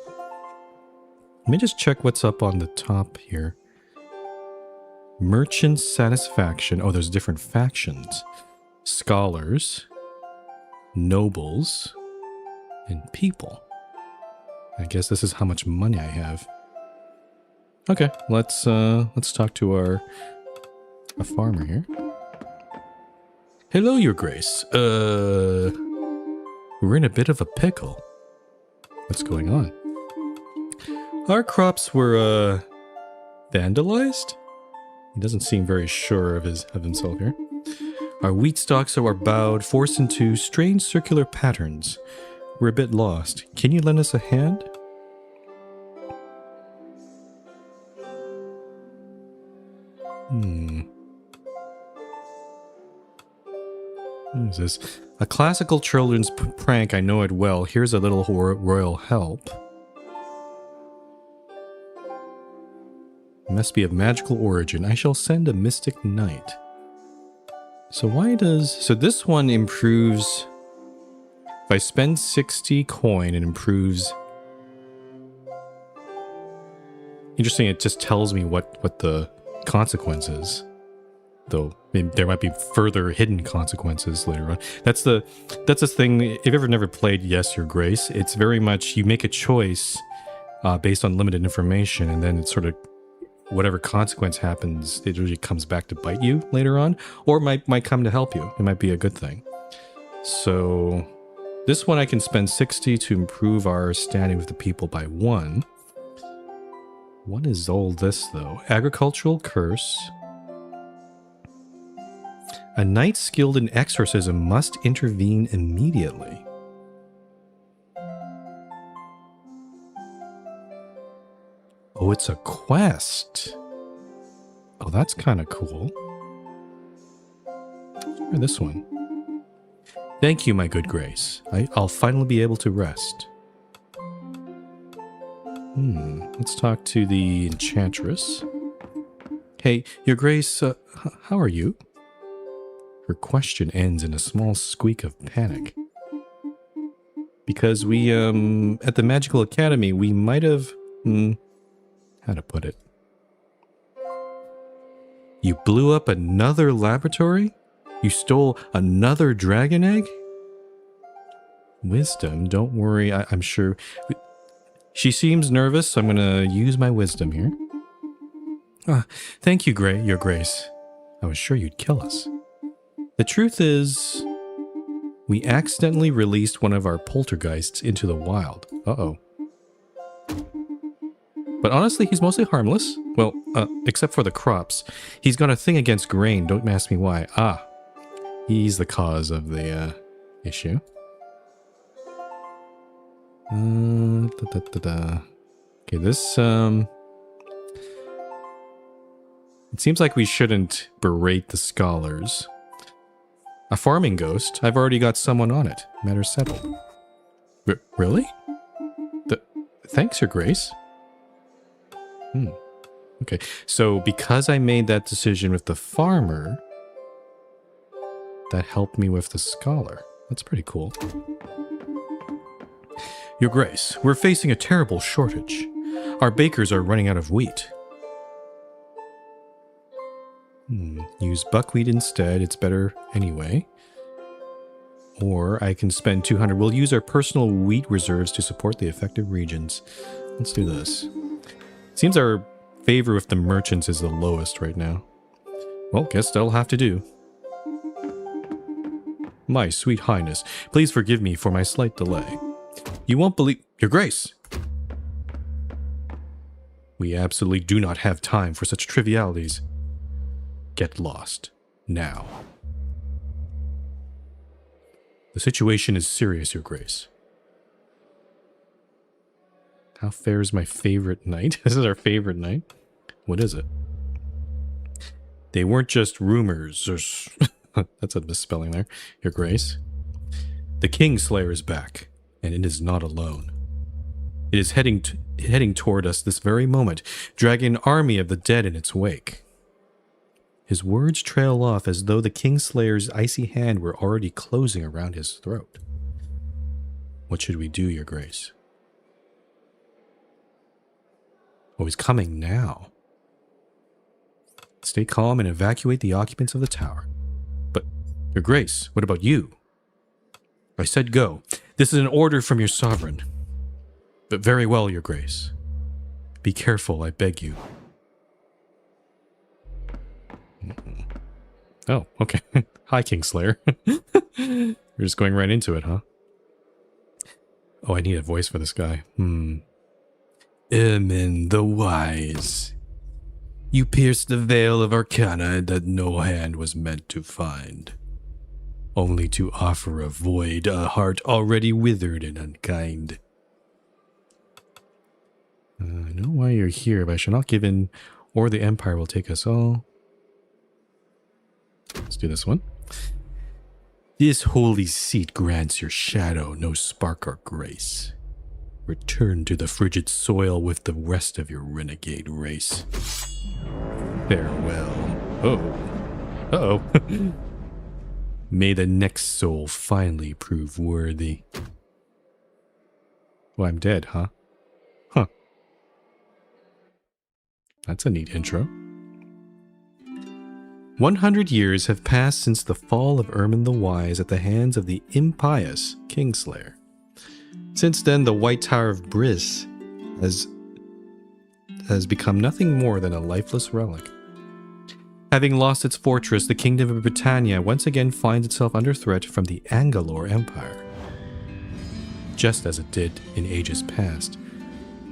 Let me just check what's up on the top here. Merchant satisfaction. Oh, there's different factions. Scholars, nobles, and people. I guess this is how much money I have. Okay, let's talk to a farmer here. Hello, Your Grace. We're in a bit of a pickle. What's going on? Our crops were vandalized? He doesn't seem very sure of himself here. Our wheat stalks are bowed, forced into strange circular patterns. We're a bit lost. Can you lend us a hand? What is this? A classical children's prank, I know it well. Here's a little royal help. It must be of magical origin. I shall send a mystic knight. So so this one improves... If I spend 60 coin, it improves... Interesting, it just tells me what the consequence is. Though there might be further hidden consequences later on. That's the thing. If you've ever never played Yes, Your Grace, it's very much you make a choice based on limited information, and then it's sort of whatever consequence happens, it usually comes back to bite you later on, or might come to help you. It might be a good thing. So this one I can spend 60 to improve our standing with the people by 1. What is all this though? Agricultural curse. A knight skilled in exorcism must intervene immediately. Oh, it's a quest. Oh, that's kind of cool. Try this one. Thank you, my good Grace. I'll finally be able to rest. Let's talk to the Enchantress. Hey, your Grace, how are you? Her question ends in a small squeak of panic. Because we, at the Magical Academy, we might have, how to put it? You blew up another laboratory? You stole another dragon egg? Wisdom, don't worry, I'm sure. She seems nervous, so I'm gonna use my wisdom here. Thank you, Your Grace. I was sure you'd kill us. The truth is, we accidentally released one of our poltergeists into the wild. Uh-oh. But honestly, he's mostly harmless. Well, except for the crops. He's got a thing against grain, don't ask me why. He's the cause of the, issue. Okay, this, it seems like we shouldn't berate the scholars. A farming ghost? I've already got someone on it. Matter settled. Really? Thanks, Your Grace. Okay, so because I made that decision with the farmer, that helped me with the scholar. That's pretty cool. Your Grace, we're facing a terrible shortage. Our bakers are running out of wheat. Use buckwheat instead, it's better anyway. Or I can spend 200. We'll use our personal wheat reserves to support the affected regions. Let's do this. Seems our favor with the merchants is the lowest right now. Well, guess that'll have to do. My sweet highness, please forgive me for my slight delay. You won't believe... Your Grace! We absolutely do not have time for such trivialities. Get lost. Now. The situation is serious, Your Grace. How fares my favorite knight? This is our favorite knight. What is it? They weren't just rumors, or... That's a misspelling there, Your Grace. The Kingslayer is back, and it is not alone. It is heading toward us this very moment, dragging an army of the dead in its wake. His words trail off as though the Kingslayer's icy hand were already closing around his throat. What should we do, Your Grace? Oh, he's coming now. Stay calm and evacuate the occupants of the tower. But, Your Grace, what about you? I said go. This is an order from your sovereign. But very well, Your Grace. Be careful, I beg you. Oh, okay. Hi, Kingslayer. We're just going right into it, huh? Oh, I need a voice for this guy. Ermin the Wise. You pierced the veil of arcana that no hand was meant to find. Only to offer a void, a heart already withered and unkind. I know why you're here, but I shall not give in, or the Empire will take us all. Let's do this one. This holy seat grants your shadow no spark or grace. Return to the frigid soil with the rest of your renegade race. Farewell. Oh. Uh-oh. May the next soul finally prove worthy. Well, I'm dead, huh? Huh. That's a neat intro. 100 years have passed since the fall of Ermin the Wise at the hands of the impious Kingslayer. Since then, the White Tower of Briss has become nothing more than a lifeless relic. Having lost its fortress, the Kingdom of Britannia once again finds itself under threat from the Angalor Empire. Just as it did in ages past.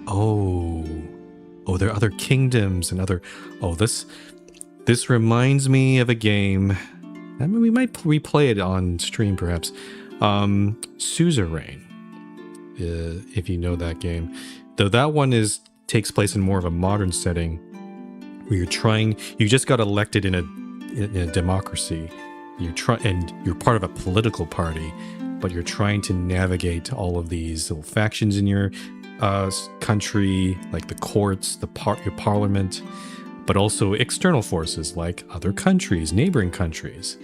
Oh, there are other kingdoms and other... Oh, this reminds me of a game I mean, we might replay it on stream, perhaps. Suzerain, if you know that game. Though that one takes place in more of a modern setting, where you just got elected in a democracy. And you're part of a political party, but you're trying to navigate all of these little factions in your country, like the courts, your parliament, but also external forces like other countries, neighboring countries,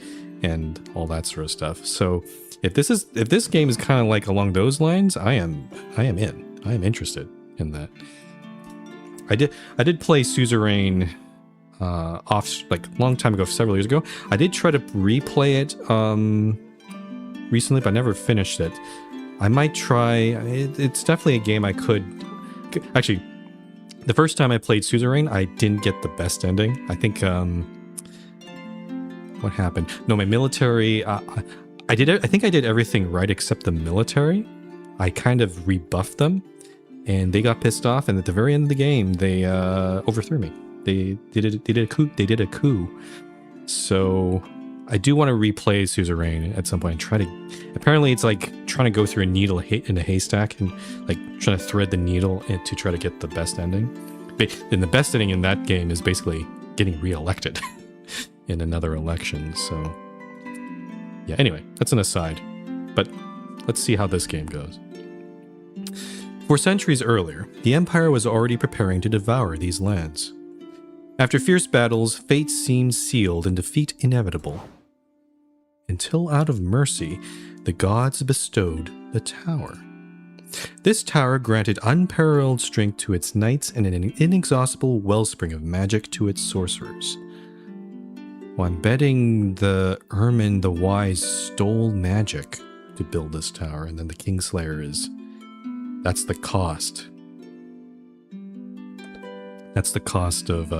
and all that sort of stuff. So if this game is kind of like along those lines, I am in. I am interested in that. I did play Suzerain off like a long time ago, several years ago. I did try to replay it recently, but I never finished it. I might try. It's definitely a game I could. Actually, the first time I played Suzerain, I didn't get the best ending. I think what happened? No, my military. I think I did everything right except the military. I kind of rebuffed them, and they got pissed off. And at the very end of the game, they overthrew me. They did a coup. So I do want to replay Suzerain at some point and try to. Apparently, it's like trying to go through a needle in a haystack and like trying to thread the needle to try to get the best ending. And the best ending in that game is basically getting reelected in another election. So yeah. Anyway, that's an aside. But let's see how this game goes. For centuries earlier, the Empire was already preparing to devour these lands. After fierce battles, fate seemed sealed and defeat inevitable. Until out of mercy, the gods bestowed the tower. This tower granted unparalleled strength to its knights and an inexhaustible wellspring of magic to its sorcerers. Well, I'm betting the Ermin the Wise stole magic to build this tower, and then the Kingslayer that's the cost. That's the cost of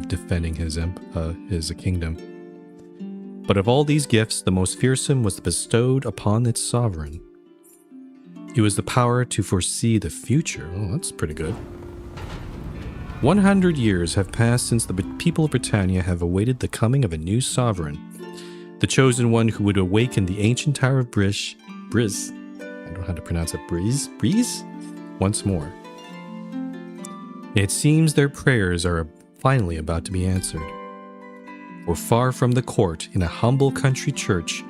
defending his kingdom. But of all these gifts, the most fearsome was bestowed upon its sovereign. It was the power to foresee the future. Oh, that's pretty good. 100 years have passed since the people of Britannia have awaited the coming of a new sovereign, the chosen one who would awaken the ancient Tower of Briz. I don't know how to pronounce it. Briz? Once more. It seems their prayers are finally about to be answered. For far from the court, in a humble country church,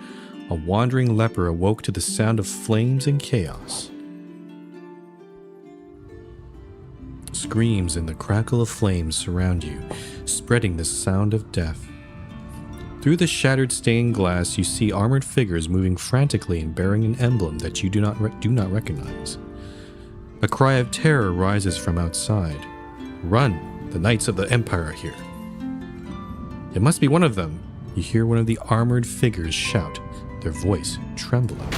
a wandering leper awoke to the sound of flames and chaos. Screams and the crackle of flames surround you, spreading the sound of death. Through the shattered stained glass, you see armored figures moving frantically and bearing an emblem that you do not recognize. A cry of terror rises from outside. Run! The Knights of the Empire are here. It must be one of them. You hear one of the armored figures shout, their voice trembling.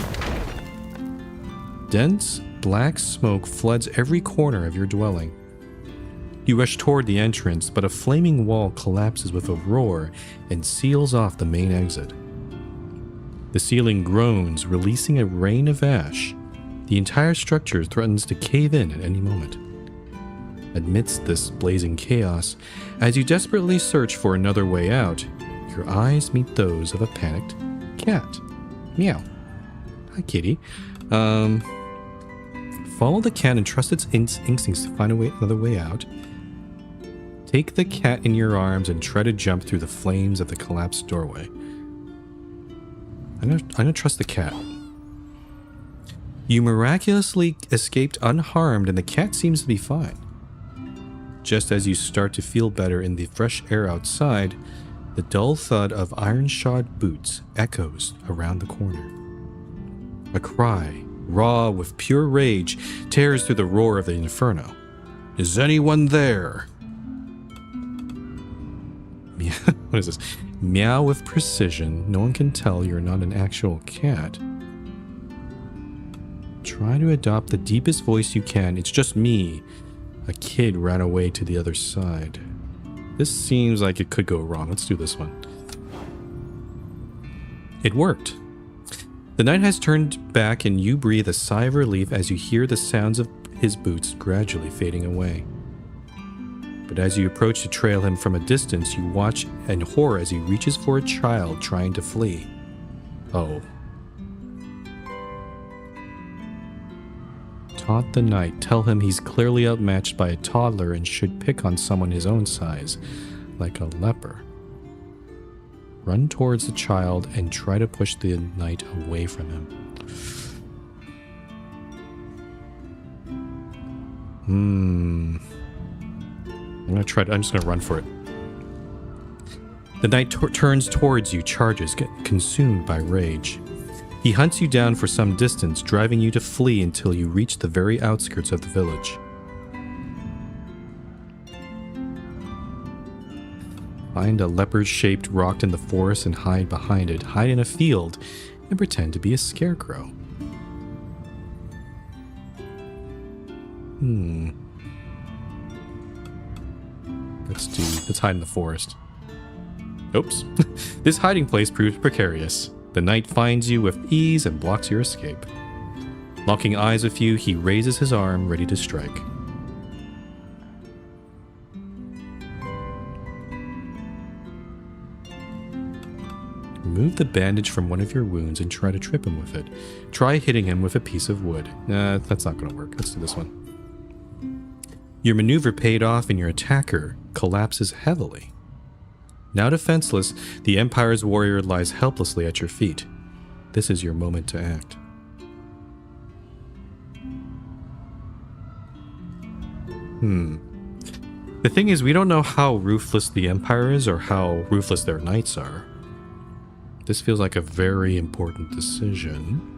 Dense, black smoke floods every corner of your dwelling. You rush toward the entrance, but a flaming wall collapses with a roar and seals off the main exit. The ceiling groans, releasing a rain of ash. The entire structure threatens to cave in at any moment. Amidst this blazing chaos, as you desperately search for another way out, your eyes meet those of a panicked cat. Meow. Hi, kitty. Follow the cat and trust its instincts to find another way out. Take the cat in your arms and try to jump through the flames of the collapsed doorway. I'm gonna trust the cat. You miraculously escaped unharmed and the cat seems to be fine. Just as you start to feel better in the fresh air outside, the dull thud of iron-shod boots echoes around the corner. A cry, raw with pure rage, tears through the roar of the inferno. Is anyone there? What is this? Meow with precision. No one can tell you're not an actual cat. Try to adopt the deepest voice you can. It's just me. A kid ran away to the other side. This seems like it could go wrong. Let's do this one. It worked. The knight has turned back and you breathe a sigh of relief as you hear the sounds of his boots gradually fading away. But as you approach to trail him from a distance, you watch in horror as he reaches for a child trying to flee. Oh. Taunt the knight. Tell him he's clearly outmatched by a toddler and should pick on someone his own size, like a leper. Run towards the child and try to push the knight away from him. I'm just gonna run for it. The knight turns towards you, charges, consumed by rage. He hunts you down for some distance, driving you to flee until you reach the very outskirts of the village. Find a leopard-shaped rock in the forest and hide behind it. Hide in a field and pretend to be a scarecrow. Let's hide in the forest. Oops. This hiding place proves precarious. The knight finds you with ease and blocks your escape. Locking eyes with you, he raises his arm, ready to strike. Remove the bandage from one of your wounds and try to trip him with it. Try hitting him with a piece of wood. Nah, that's not going to work. Let's do this one. Your maneuver paid off and your attacker collapses heavily. Now defenseless, the Empire's warrior lies helplessly at your feet. This is your moment to act. The thing is, we don't know how ruthless the Empire is or how ruthless their knights are. This feels like a very important decision.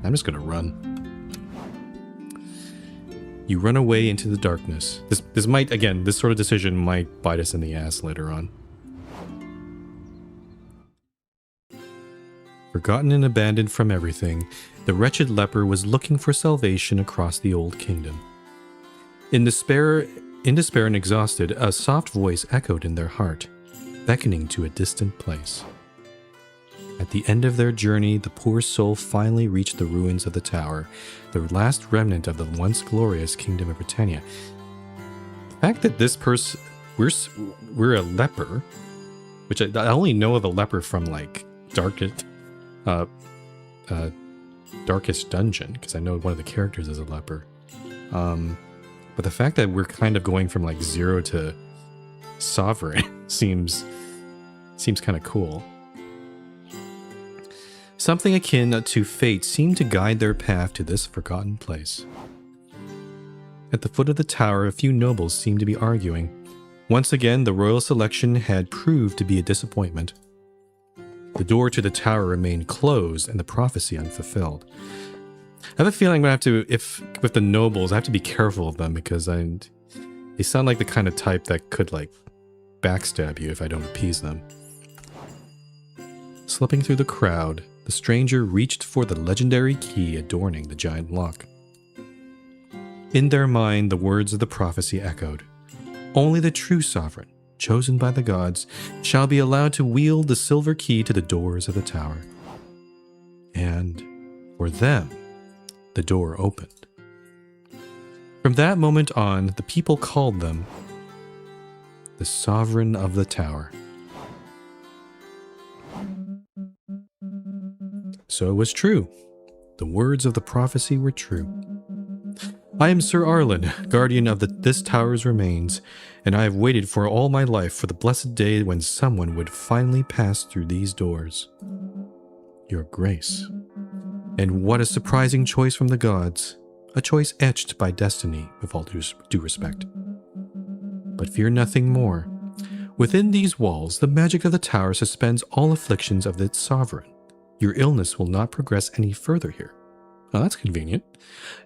I'm just gonna run. You run away into the darkness. This might, again, this sort of decision might bite us in the ass later on. Forgotten and abandoned from everything, the wretched leper was looking for salvation across the old kingdom. In despair and exhausted, a soft voice echoed in their heart, beckoning to a distant place. At the end of their journey, the poor soul finally reached the ruins of the tower, the last remnant of the once glorious kingdom of Britannia. The fact that this person, we're a leper, which I only know of a leper from like Darkest Dungeon, because I know one of the characters is a leper. But the fact that we're kind of going from like 0 to sovereign seems kind of cool. Something akin to fate seemed to guide their path to this forgotten place. At the foot of the tower, a few nobles seemed to be arguing. Once again, the royal selection had proved to be a disappointment. The door to the tower remained closed and the prophecy unfulfilled. I have a feeling I'm going to have to, with the nobles, I have to be careful of them because they sound like the kind of type that could like backstab you if I don't appease them. Slipping through the crowd, the stranger reached for the legendary key adorning the giant lock. In their mind, the words of the prophecy echoed. Only the true sovereign, chosen by the gods, shall be allowed to wield the silver key to the doors of the tower. And for them, the door opened. From that moment on, the people called them the Sovereign of the Tower. So it was true. The words of the prophecy were true. I am Sir Arlen, guardian of this tower's remains, and I have waited for all my life for the blessed day when someone would finally pass through these doors. Your Grace. And what a surprising choice from the gods, a choice etched by destiny, with all due respect. But fear nothing more. Within these walls, the magic of the tower suspends all afflictions of its sovereign. Your illness will not progress any further here. Oh, that's convenient.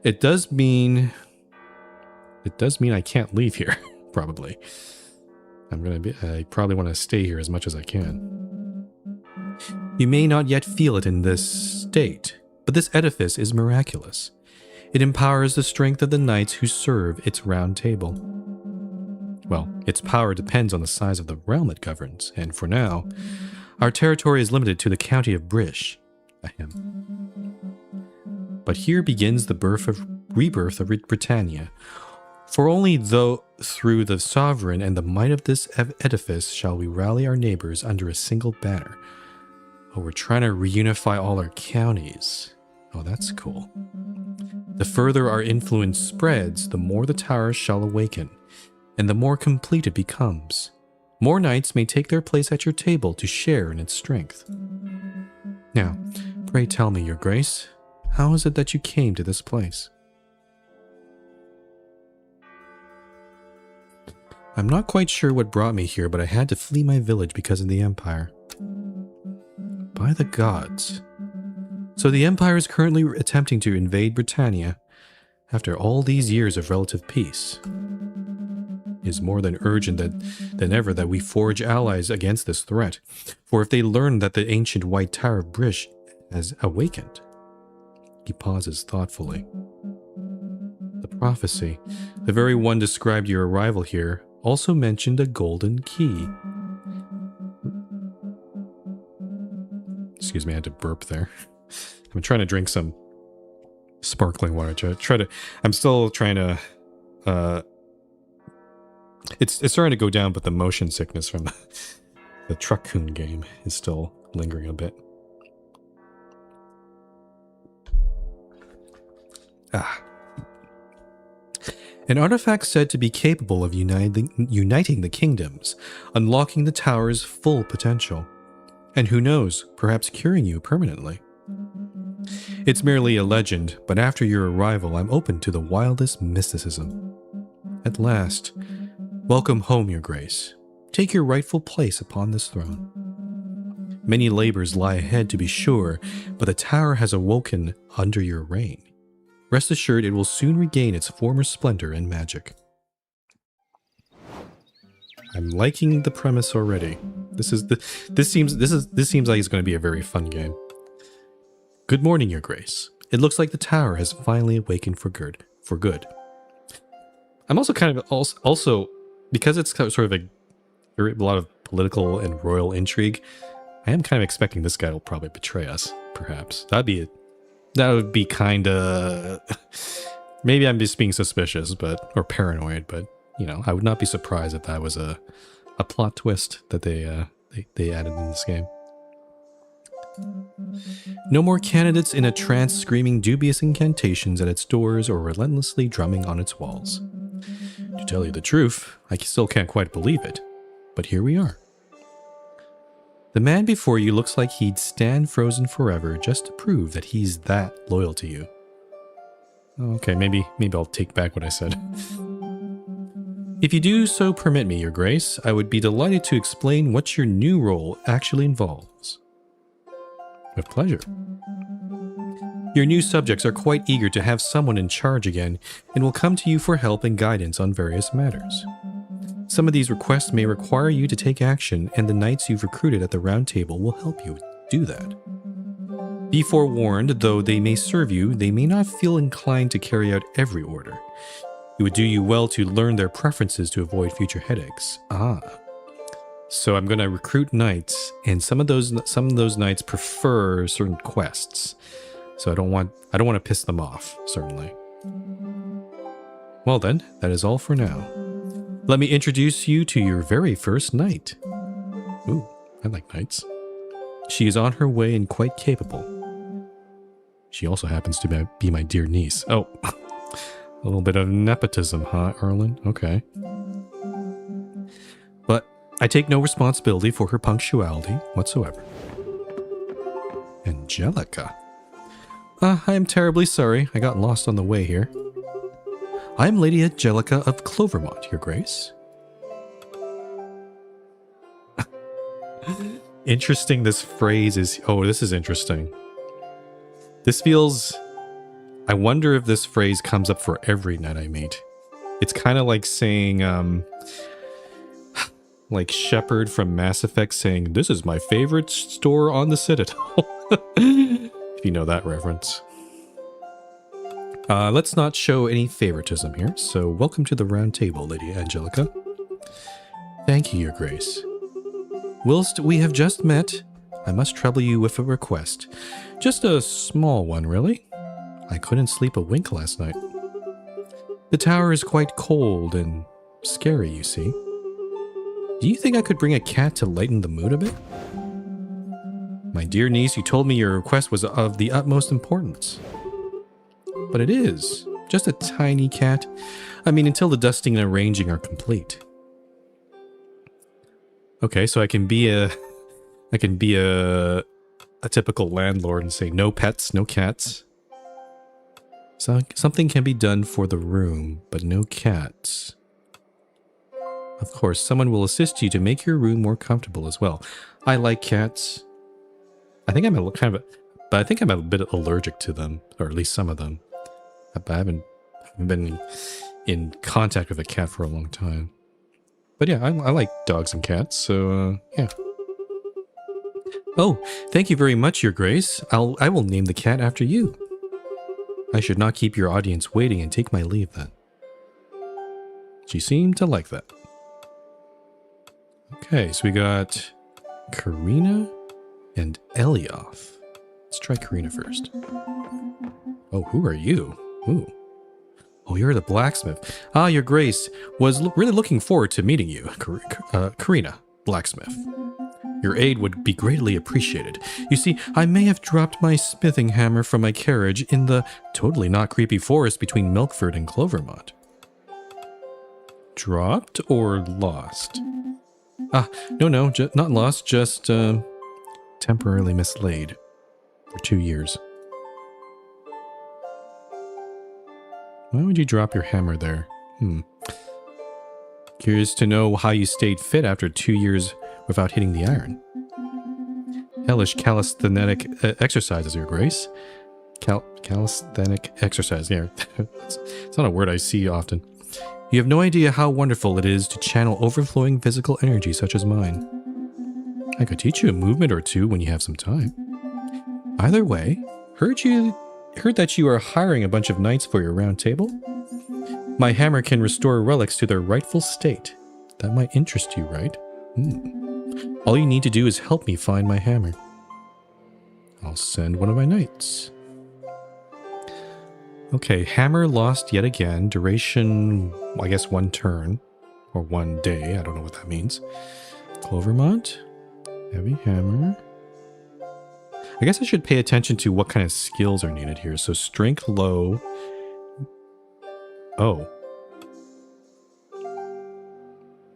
It does mean I can't leave here, probably. I probably want to stay here as much as I can. You may not yet feel it in this state, but this edifice is miraculous. It empowers the strength of the knights who serve its round table. Well, its power depends on the size of the realm it governs, and for now, our territory is limited to the county of Brish. But here begins the birth of rebirth of Britannia. For only through the sovereign and the might of this edifice shall we rally our neighbors under a single banner. Oh, we're trying to reunify all our counties. Oh, that's cool. The further our influence spreads, the more the tower shall awaken, and the more complete it becomes. More knights may take their place at your table to share in its strength. Now, pray tell me, your grace, how is it that you came to this place? I'm not quite sure what brought me here, but I had to flee my village because of the Empire. By the gods. So the Empire is currently attempting to invade Britannia after all these years of relative peace. It is more than urgent than ever that we forge allies against this threat, for if they learn that the ancient White Tower of Brish has awakened. He pauses thoughtfully. The prophecy, the very one described your arrival here, also mentioned a golden key. Excuse me, I had to burp there. I'm trying to drink some sparkling water. I'm still trying to, it's starting to go down, but the motion sickness from the Truck-kun game is still lingering a bit. An artifact said to be capable of uniting the kingdoms, unlocking the tower's full potential. And who knows, perhaps curing you permanently. It's merely a legend, but after your arrival, I'm open to the wildest mysticism. At last, welcome home, your grace. Take your rightful place upon this throne. Many labors lie ahead, to be sure, but the tower has awoken under your reign. Rest assured, it will soon regain its former splendor and magic. I'm liking the premise already. This seems like it's going to be a very fun game. Good morning, your grace. It looks like the tower has finally awakened for good. I'm also kind of also because it's sort of a lot of political and royal intrigue. I am kind of expecting this guy will probably betray us. Perhaps that would be kind of. Maybe I'm just being suspicious, or paranoid, but you know, I would not be surprised if that was a plot twist that they added in this game. No more candidates in a trance screaming dubious incantations at its doors or relentlessly drumming on its walls. To tell you the truth, I still can't quite believe it, but here we are. The man before you looks like he'd stand frozen forever just to prove that he's that loyal to you. Okay, maybe I'll take back what I said. If you do so permit me, your grace, I would be delighted to explain what your new role actually involves. With pleasure. Your new subjects are quite eager to have someone in charge again and will come to you for help and guidance on various matters. Some of these requests may require you to take action, and the knights you've recruited at the round table will help you do that. Be forewarned, though they may serve you, they may not feel inclined to carry out every order. It would do you well to learn their preferences to avoid future headaches. So I'm going to recruit knights, and some of those knights prefer certain quests. So I don't want to piss them off, certainly. Well then, that is all for now. Let me introduce you to your very first knight. Ooh, I like knights. She is on her way and quite capable. She also happens to be my dear niece. Oh, a little bit of nepotism, huh, Erlen? Okay. But I take no responsibility for her punctuality whatsoever. Angelica. I am terribly sorry. I got lost on the way here. I am Lady Angelica of Clovermont, your grace. Interesting this phrase is... Oh, this is interesting. This feels... I wonder if this phrase comes up for every knight I meet. It's kind of like saying... like Shepard from Mass Effect saying, "This is my favorite store on the Citadel." If you know that reference. Let's not show any favoritism here, so welcome to the round table, Lady Angelica. Thank you, your grace. Whilst we have just met, I must trouble you with a request. Just a small one, really. I couldn't sleep a wink last night. The tower is quite cold and scary, you see. Do you think I could bring a cat to lighten the mood a bit? My dear niece, you told me your request was of the utmost importance. But it is. Just a tiny cat. I mean, until the dusting and arranging are complete. Okay, so I can be a typical landlord and say no pets, no cats. So something can be done for the room, but no cats. Of course, someone will assist you to make your room more comfortable as well. I like cats. I think I'm a bit allergic to them, or at least some of them. But I haven't been in contact with a cat for a long time. But yeah, I like dogs and cats, so yeah. Oh, thank you very much, Your Grace. I will name the cat after you. I should not keep your audience waiting and take my leave then. She seemed to like that. Okay, so we got Karina and Elioth. Let's try Karina first. Oh, who are you? Ooh. Oh, you're the blacksmith. Ah, Your Grace, was really looking forward to meeting you. Karina, blacksmith. Your aid would be greatly appreciated. You see, I may have dropped my smithing hammer from my carriage in the totally not creepy forest between Milkford and Clovermont. Dropped or lost? Ah, no, not lost, just temporarily mislaid for 2 years. Why would you drop your hammer there? Curious to know how you stayed fit after 2 years without hitting the iron. Hellish calisthenic exercises, Your Grace. Calisthenic exercise, yeah. It's not a word I see often. You have no idea how wonderful it is to channel overflowing physical energy such as mine. I could teach you a movement or two when you have some time. Either way, heard that you are hiring a bunch of knights for your round table? My hammer can restore relics to their rightful state. That might interest you, right? All you need to do is help me find my hammer. I'll send one of my knights. Okay, hammer lost yet again. Duration, I guess 1 turn. Or 1 day, I don't know what that means. Clovermont. Heavy hammer. I guess I should pay attention to what kind of skills are needed here. So strength low. Oh.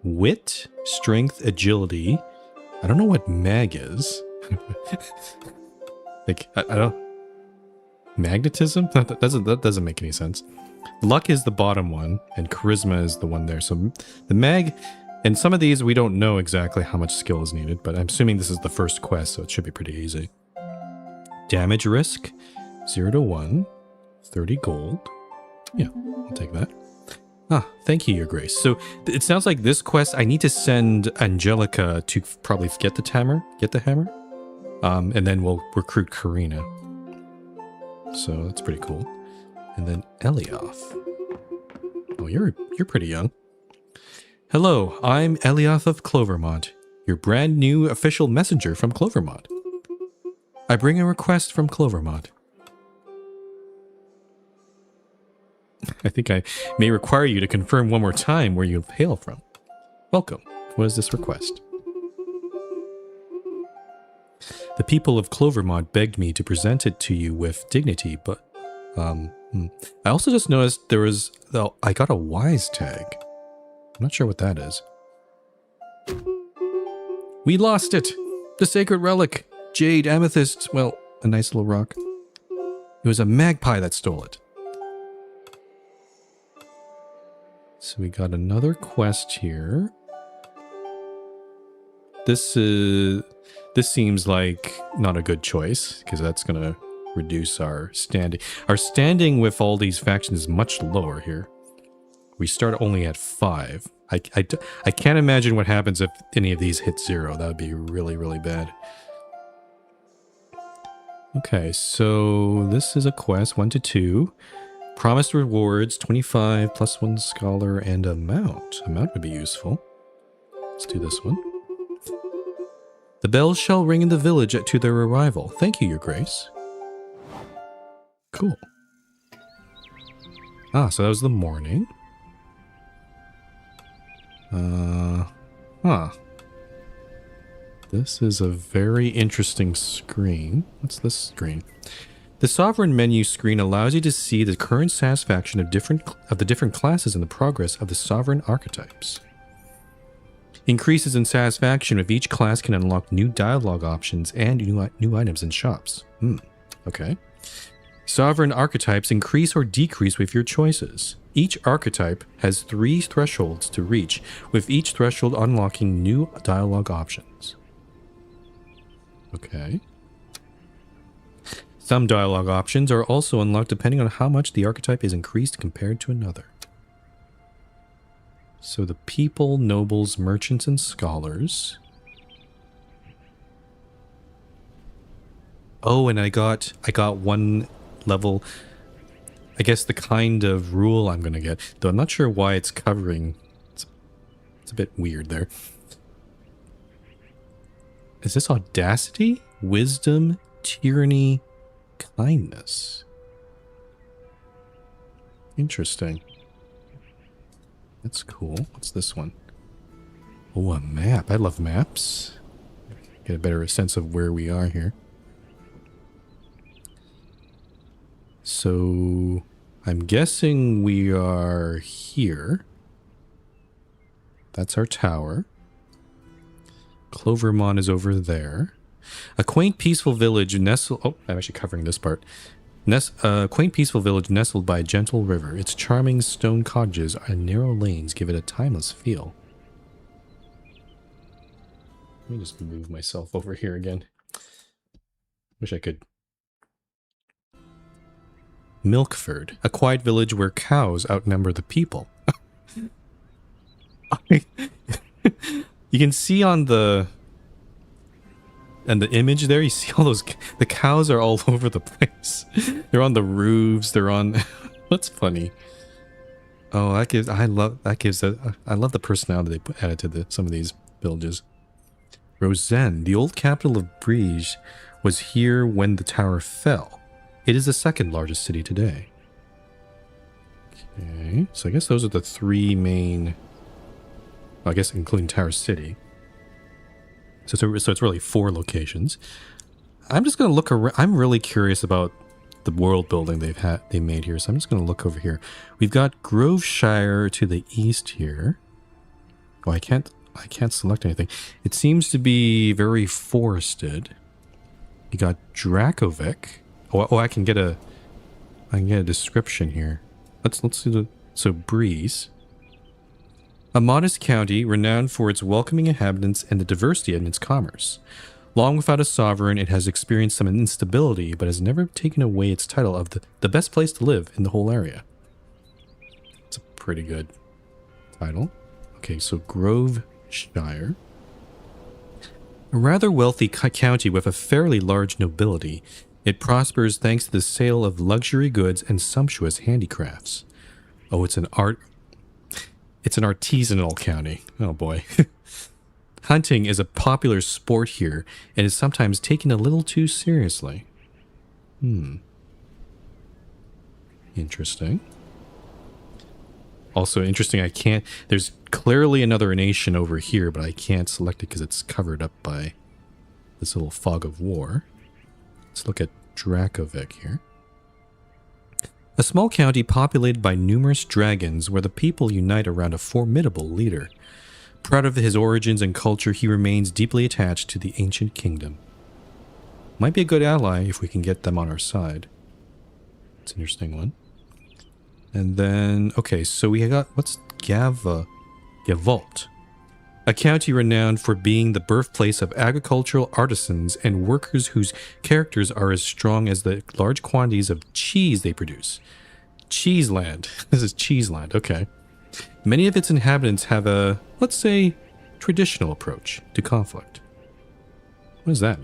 Wit, strength, agility. I don't know what mag is. Like, I don't... Magnetism? That doesn't make any sense. Luck is the bottom one, and charisma is the one there. So the mag... And some of these, we don't know exactly how much skill is needed, but I'm assuming this is the first quest, so it should be pretty easy. Damage risk, 0 to 1, 30 gold. Yeah, I'll take that. Ah, thank you, Your Grace. So it sounds like this quest, I need to send Angelica to probably get the hammer, and then we'll recruit Karina. So that's pretty cool. And then Elioth. Oh, you're pretty young. Hello, I'm Elioth of Clovermont, your brand new official messenger from Clovermont. I bring a request from Clovermont. I think I may require you to confirm one more time where you hail from. Welcome. What is this request? The people of Clovermont begged me to present it to you with dignity, but I also just noticed I got a wise tag. I'm not sure what that is. We lost it! The sacred relic! Jade, amethyst, well, a nice little rock. It was a magpie that stole it. So we got another quest here. This seems like not a good choice, because that's going to reduce our standing. Our standing with all these factions is much lower here. We start only at 5. I can't imagine what happens if any of these hit 0. That would be really, really bad. Okay, so this is a quest, 1 to 2. Promised rewards, 25, plus 1 scholar, and a mount. A mount would be useful. Let's do this one. The bells shall ring in the village to their arrival. Thank you, Your Grace. Cool. Ah, so that was the morning. Huh. This is a very interesting screen. What's this screen? The Sovereign menu screen allows you to see the current satisfaction of the different classes and the progress of the Sovereign archetypes. Increases in satisfaction with each class can unlock new dialogue options and new items in shops. Okay. Sovereign archetypes increase or decrease with your choices. Each archetype has 3 thresholds to reach, with each threshold unlocking new dialogue options. Okay. Some dialogue options are also unlocked depending on how much the archetype is increased compared to another. So the people, nobles, merchants, and scholars. Oh, and I got one level, I guess the kind of rule I'm going to get, though I'm not sure why it's covering. It's a bit weird there. Is this audacity, wisdom, tyranny, kindness? Interesting. That's cool. What's this one? Oh, a map. I love maps. Get a better sense of where we are here. So, I'm guessing we are here. That's our tower. Clovermont is over there. A quaint, peaceful village nestled... Oh, I'm actually covering this part. Quaint, peaceful village nestled by a gentle river. Its charming stone cottages and narrow lanes give it a timeless feel. Let me just move myself over here again. Wish I could... Milkford, a quiet village where cows outnumber the people. You can see on the image there, you see all those, the cows are all over the place. They're on the roofs, they're on... That's funny. Oh, I love the personality they added to some of these villages. Rosen, the old capital of Briege, was here when the tower fell. It is the second largest city today. Okay, so I guess those are the 3 main... I guess including Tower City. So it's really 4 locations. I'm just going to look around. I'm really curious about the world building they made here. So I'm just going to look over here. We've got Groveshire to the east here. Oh, I can't select anything. It seems to be very forested. You got Dracovic. Oh, I can get a description here. Let's see so Breeze. A modest county renowned for its welcoming inhabitants and the diversity in its commerce. Long without a sovereign, it has experienced some instability, but has never taken away its title of the best place to live in the whole area. It's a pretty good title. Okay, so Groveshire. A rather wealthy county with a fairly large nobility. It prospers thanks to the sale of luxury goods and sumptuous handicrafts. Oh, it's an artisanal county. Oh boy. Hunting is a popular sport here and is sometimes taken a little too seriously. Interesting. Also interesting, there's clearly another nation over here, but I can't select it because it's covered up by this little fog of war. Let's look at Dracovic here. A small county populated by numerous dragons where the people unite around a formidable leader. Proud of his origins and culture, he remains deeply attached to the ancient kingdom. Might be a good ally if we can get them on our side. It's an interesting one. And then, okay, so we got, what's Gavolt? A county renowned for being the birthplace of agricultural artisans and workers whose characters are as strong as the large quantities of cheese they produce. Cheeseland. This is Cheeseland, okay. Many of its inhabitants have a, let's say, traditional approach to conflict. What does that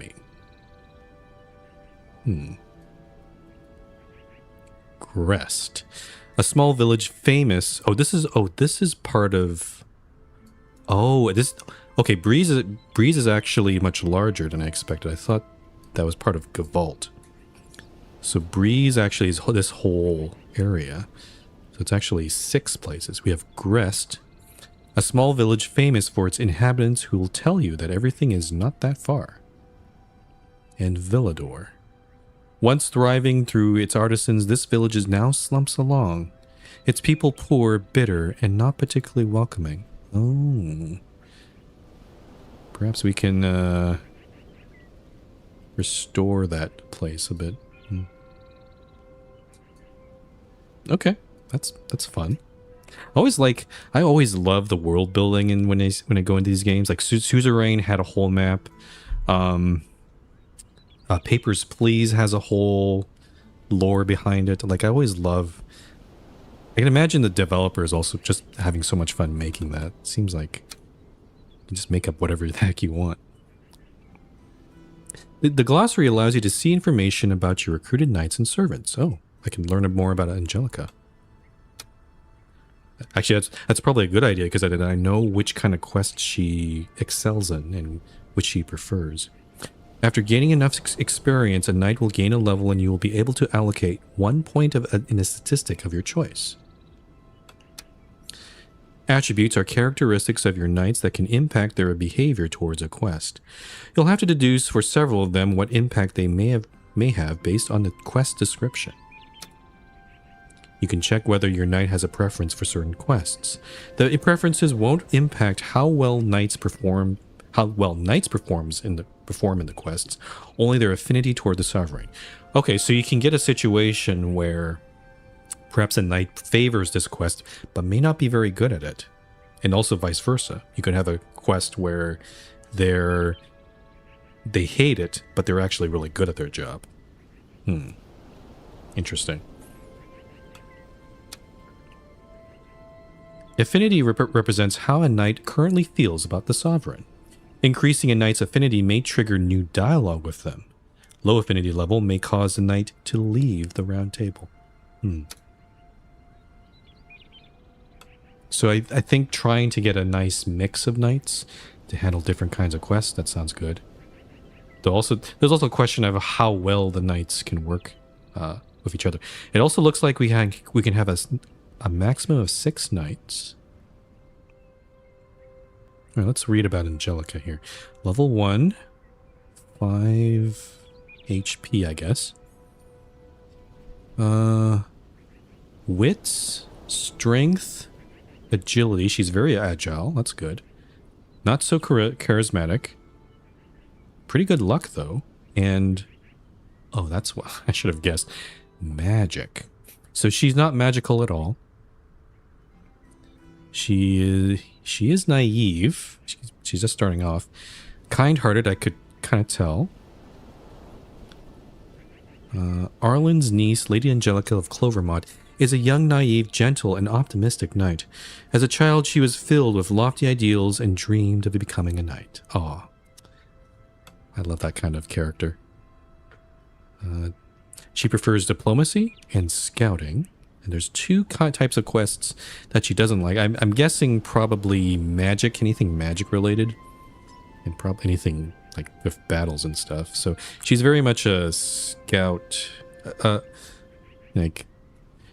mean? Grest. A small village famous... this is part of... Okay, Breeze is actually much larger than I expected. I thought that was part of Gavolt. So Breeze actually is this whole area. So it's actually 6 places. We have Grest, a small village famous for its inhabitants who will tell you that everything is not that far. And Villador. Once thriving through its artisans, this village is now slumps along. Its people poor, bitter, and not particularly welcoming. Oh. Perhaps we can restore that place a bit. Okay, that's fun. I always love the world building, and when I go into these games, like Suzerain had a whole map. Papers, Please has a whole lore behind it. Like, I always love... I can imagine the developers also just having so much fun making that. It seems like you just make up whatever the heck you want. The glossary allows you to see information about your recruited knights and servants. Oh, I can learn more about Angelica. Actually, that's probably a good idea, because I know which kind of quests she excels in and which she prefers. After gaining enough experience, a knight will gain a level and you will be able to allocate 1 point in a statistic of your choice. Attributes are characteristics of your knights that can impact their behavior towards a quest. You'll have to deduce for several of them what impact they may have based on the quest description. You can check whether your knight has a preference for certain quests. The preferences won't impact how well knights perform in the quests, only their affinity toward the sovereign. Okay, so you can get a situation where perhaps a knight favors this quest, but may not be very good at it. And also vice versa. You could have a quest where they hate it, but they're actually really good at their job. Interesting. Affinity represents how a knight currently feels about the sovereign. Increasing a knight's affinity may trigger new dialogue with them. Low affinity level may cause the knight to leave the round table. So I think trying to get a nice mix of knights to handle different kinds of quests, that sounds good. There's also a question of how well the knights can work with each other. It also looks like we can have a maximum of 6 knights. All right, let's read about Angelica here. Level 1, 5 HP, I guess. Wits, strength, agility. She's very agile. That's good. Not so charismatic. Pretty good luck, though. And, oh, that's what I should have guessed. Magic. So she's not magical at all. She is naive. She's just starting off. Kind-hearted, I could kind of tell. Arlen's niece, Lady Angelica of Clovermont, is a young, naive, gentle, and optimistic knight. As a child, she was filled with lofty ideals and dreamed of becoming a knight. Aw. I love that kind of character. She prefers diplomacy and scouting. And there's 2 types of quests that she doesn't like. I'm guessing probably magic, anything magic related. And probably anything like with battles and stuff. So she's very much a scout.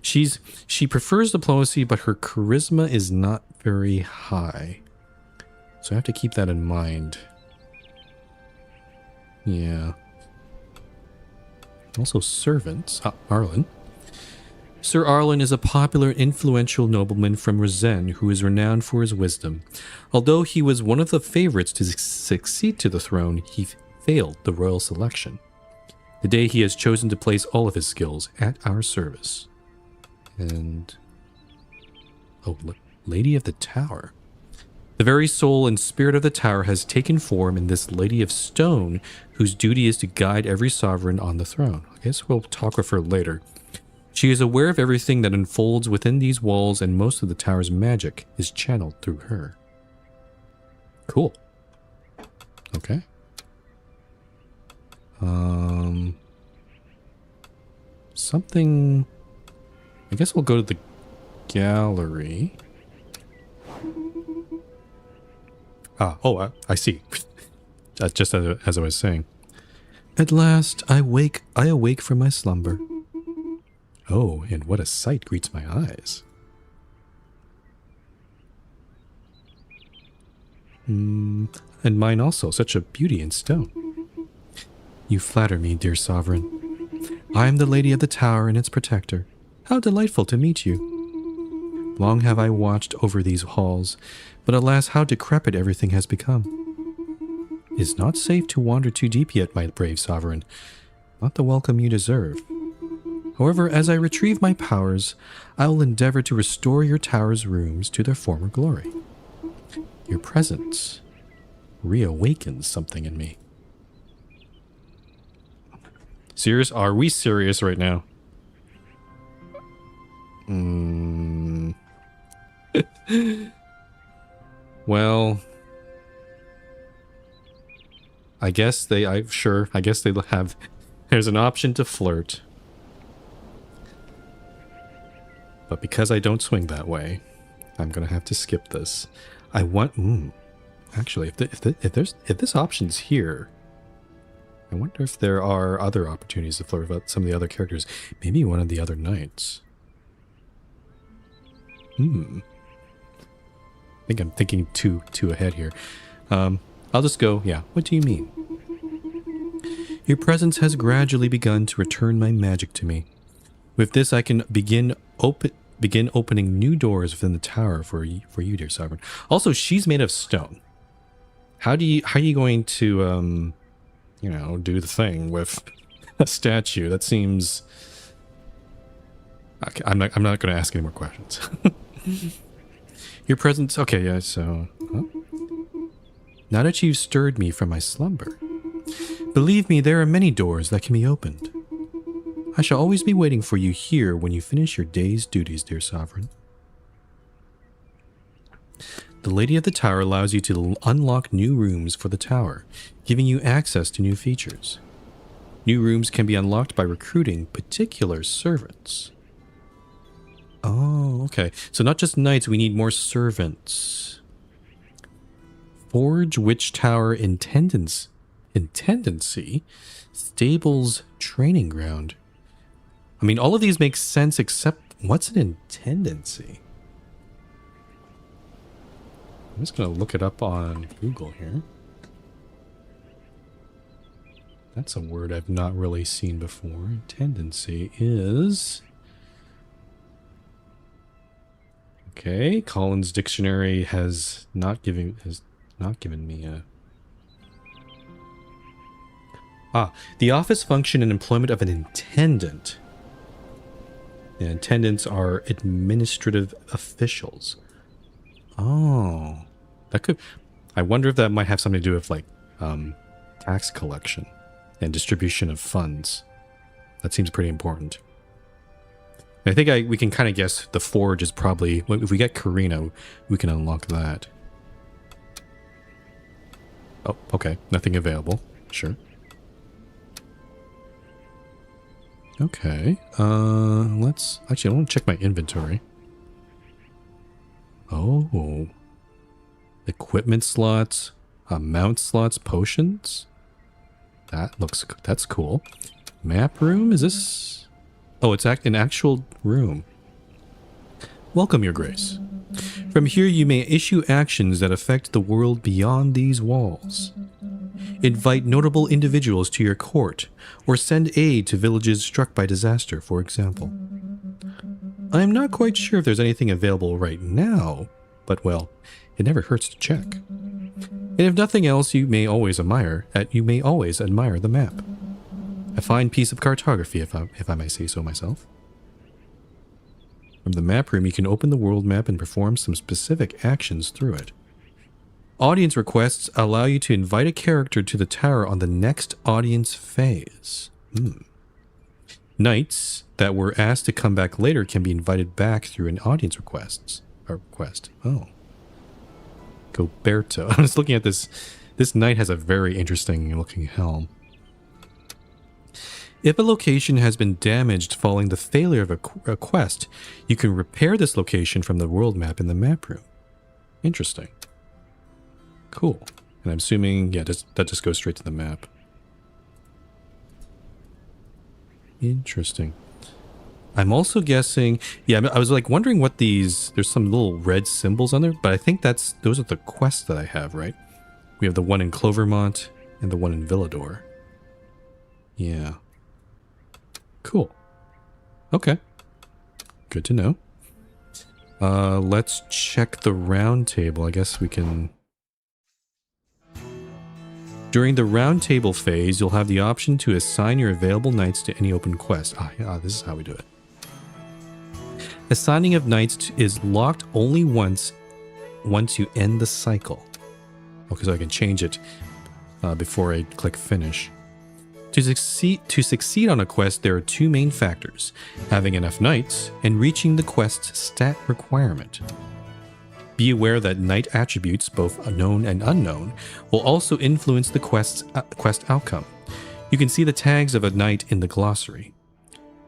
She prefers diplomacy, but her charisma is not very high. So I have to keep that in mind. Yeah. Also servants. Arlen. Sir Arlen is a popular, influential nobleman from Rezen who is renowned for his wisdom. Although he was one of the favorites to succeed to the throne, he failed the royal selection. Today he has chosen to place all of his skills at our service. And... oh, Lady of the Tower. The very soul and spirit of the tower has taken form in this Lady of Stone, whose duty is to guide every sovereign on the throne. I guess we'll talk with her later. She is aware of everything that unfolds within these walls, and most of the tower's magic is channeled through her. Cool. Okay. Something... I guess we'll go to the gallery. I see. Just as I was saying. At last, I awake from my slumber. Oh, and what a sight greets my eyes. And mine also, such a beauty in stone. You flatter me, dear sovereign. I am the lady of the tower and its protector. How delightful to meet you. Long have I watched over these halls, but alas, how decrepit everything has become. It is not safe to wander too deep yet, my brave sovereign. Not the welcome you deserve. However, as I retrieve my powers, I will endeavor to restore your tower's rooms to their former glory. Your presence reawakens something in me. Serious? Are we serious right now? Well, I guess they have, there's an option to flirt. But because I don't swing that way, I'm gonna have to skip this. I want, actually, if this option's here, I wonder if there are other opportunities to flirt with some of the other characters. Maybe one of the other knights. I think I'm thinking too ahead here. I'll just go, yeah, what do you mean? Your presence has gradually begun to return my magic to me. With this, I can begin opening new doors within the tower for you, dear sovereign. Also, she's made of stone. How are you going to, you know, do the thing with a statue? That seems... Okay, I'm not going to ask any more questions. Your presence... Okay, yeah, so... Huh? Now that you've stirred me from my slumber, believe me, there are many doors that can be opened. I shall always be waiting for you here when you finish your day's duties, dear sovereign. The Lady of the Tower allows you to unlock new rooms for the tower, giving you access to new features. New rooms can be unlocked by recruiting particular servants. Oh, okay. So not just knights, we need more servants. Forge Witch Tower Intendancy. Stables Training Ground. I mean, all of these make sense except what's an intendancy? I'm just going to look it up on Google here. That's a word I've not really seen before. Intendancy is... Okay, Collins Dictionary has not given me a... the office function and employment of an intendant. The intendants are administrative officials. Oh, that could... I wonder if that might have something to do with, like, tax collection and distribution of funds. That seems pretty important. I think we can kind of guess the Forge is probably... If we get Karina, we can unlock that. Oh, okay. Nothing available. Sure. Okay. Let's... Actually, I want to check my inventory. Oh. Equipment slots. Mount slots. Potions. That's cool. Map room? Is this... Oh, it's an actual room. Welcome, Your Grace. From here you may issue actions that affect the world beyond these walls. Invite notable individuals to your court, or send aid to villages struck by disaster, for example. I am not quite sure if there's anything available right now, but well, it never hurts to check. And if nothing else, you may always admire the map. A fine piece of cartography, if I may say so myself. From the map room, you can open the world map and perform some specific actions through it. Audience requests allow you to invite a character to the tower on the next audience phase. Knights that were asked to come back later can be invited back through an audience request. Oh. Goberto. I was looking at this. This knight has a very interesting looking helm. If a location has been damaged following the failure of a quest, you can repair this location from the world map in the map room. Interesting. Cool. And I'm assuming, yeah, that just goes straight to the map. Interesting. I'm also guessing, yeah, I was like wondering what these, there's some little red symbols on there, but I think those are the quests that I have, right? We have the one in Clovermont and the one in Villador. Yeah. Cool. Okay. Good to know. Let's check the round table. I guess we can... During the round table phase, you'll have the option to assign your available knights to any open quest. This is how we do it. Assigning of knights is locked only once you end the cycle. Okay, so I can change it before I click finish. To succeed on a quest, there are two main factors: having enough knights and reaching the quest's stat requirement. Be aware that knight attributes, both known and unknown, will also influence the quest outcome. You can see the tags of a knight in the glossary.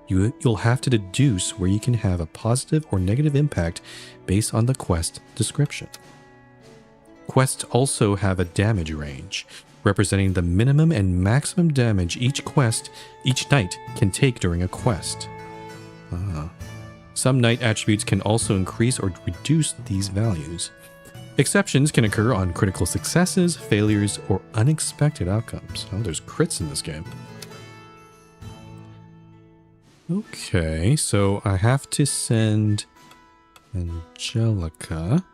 You'll have to deduce where you can have a positive or negative impact based on the quest description. Quests also have a damage range, representing the minimum and maximum damage each knight can take during a quest. Some knight attributes can also increase or reduce these values. Exceptions can occur on critical successes, failures, or unexpected outcomes. Oh, there's crits in this game. Okay, so I have to send Angelica.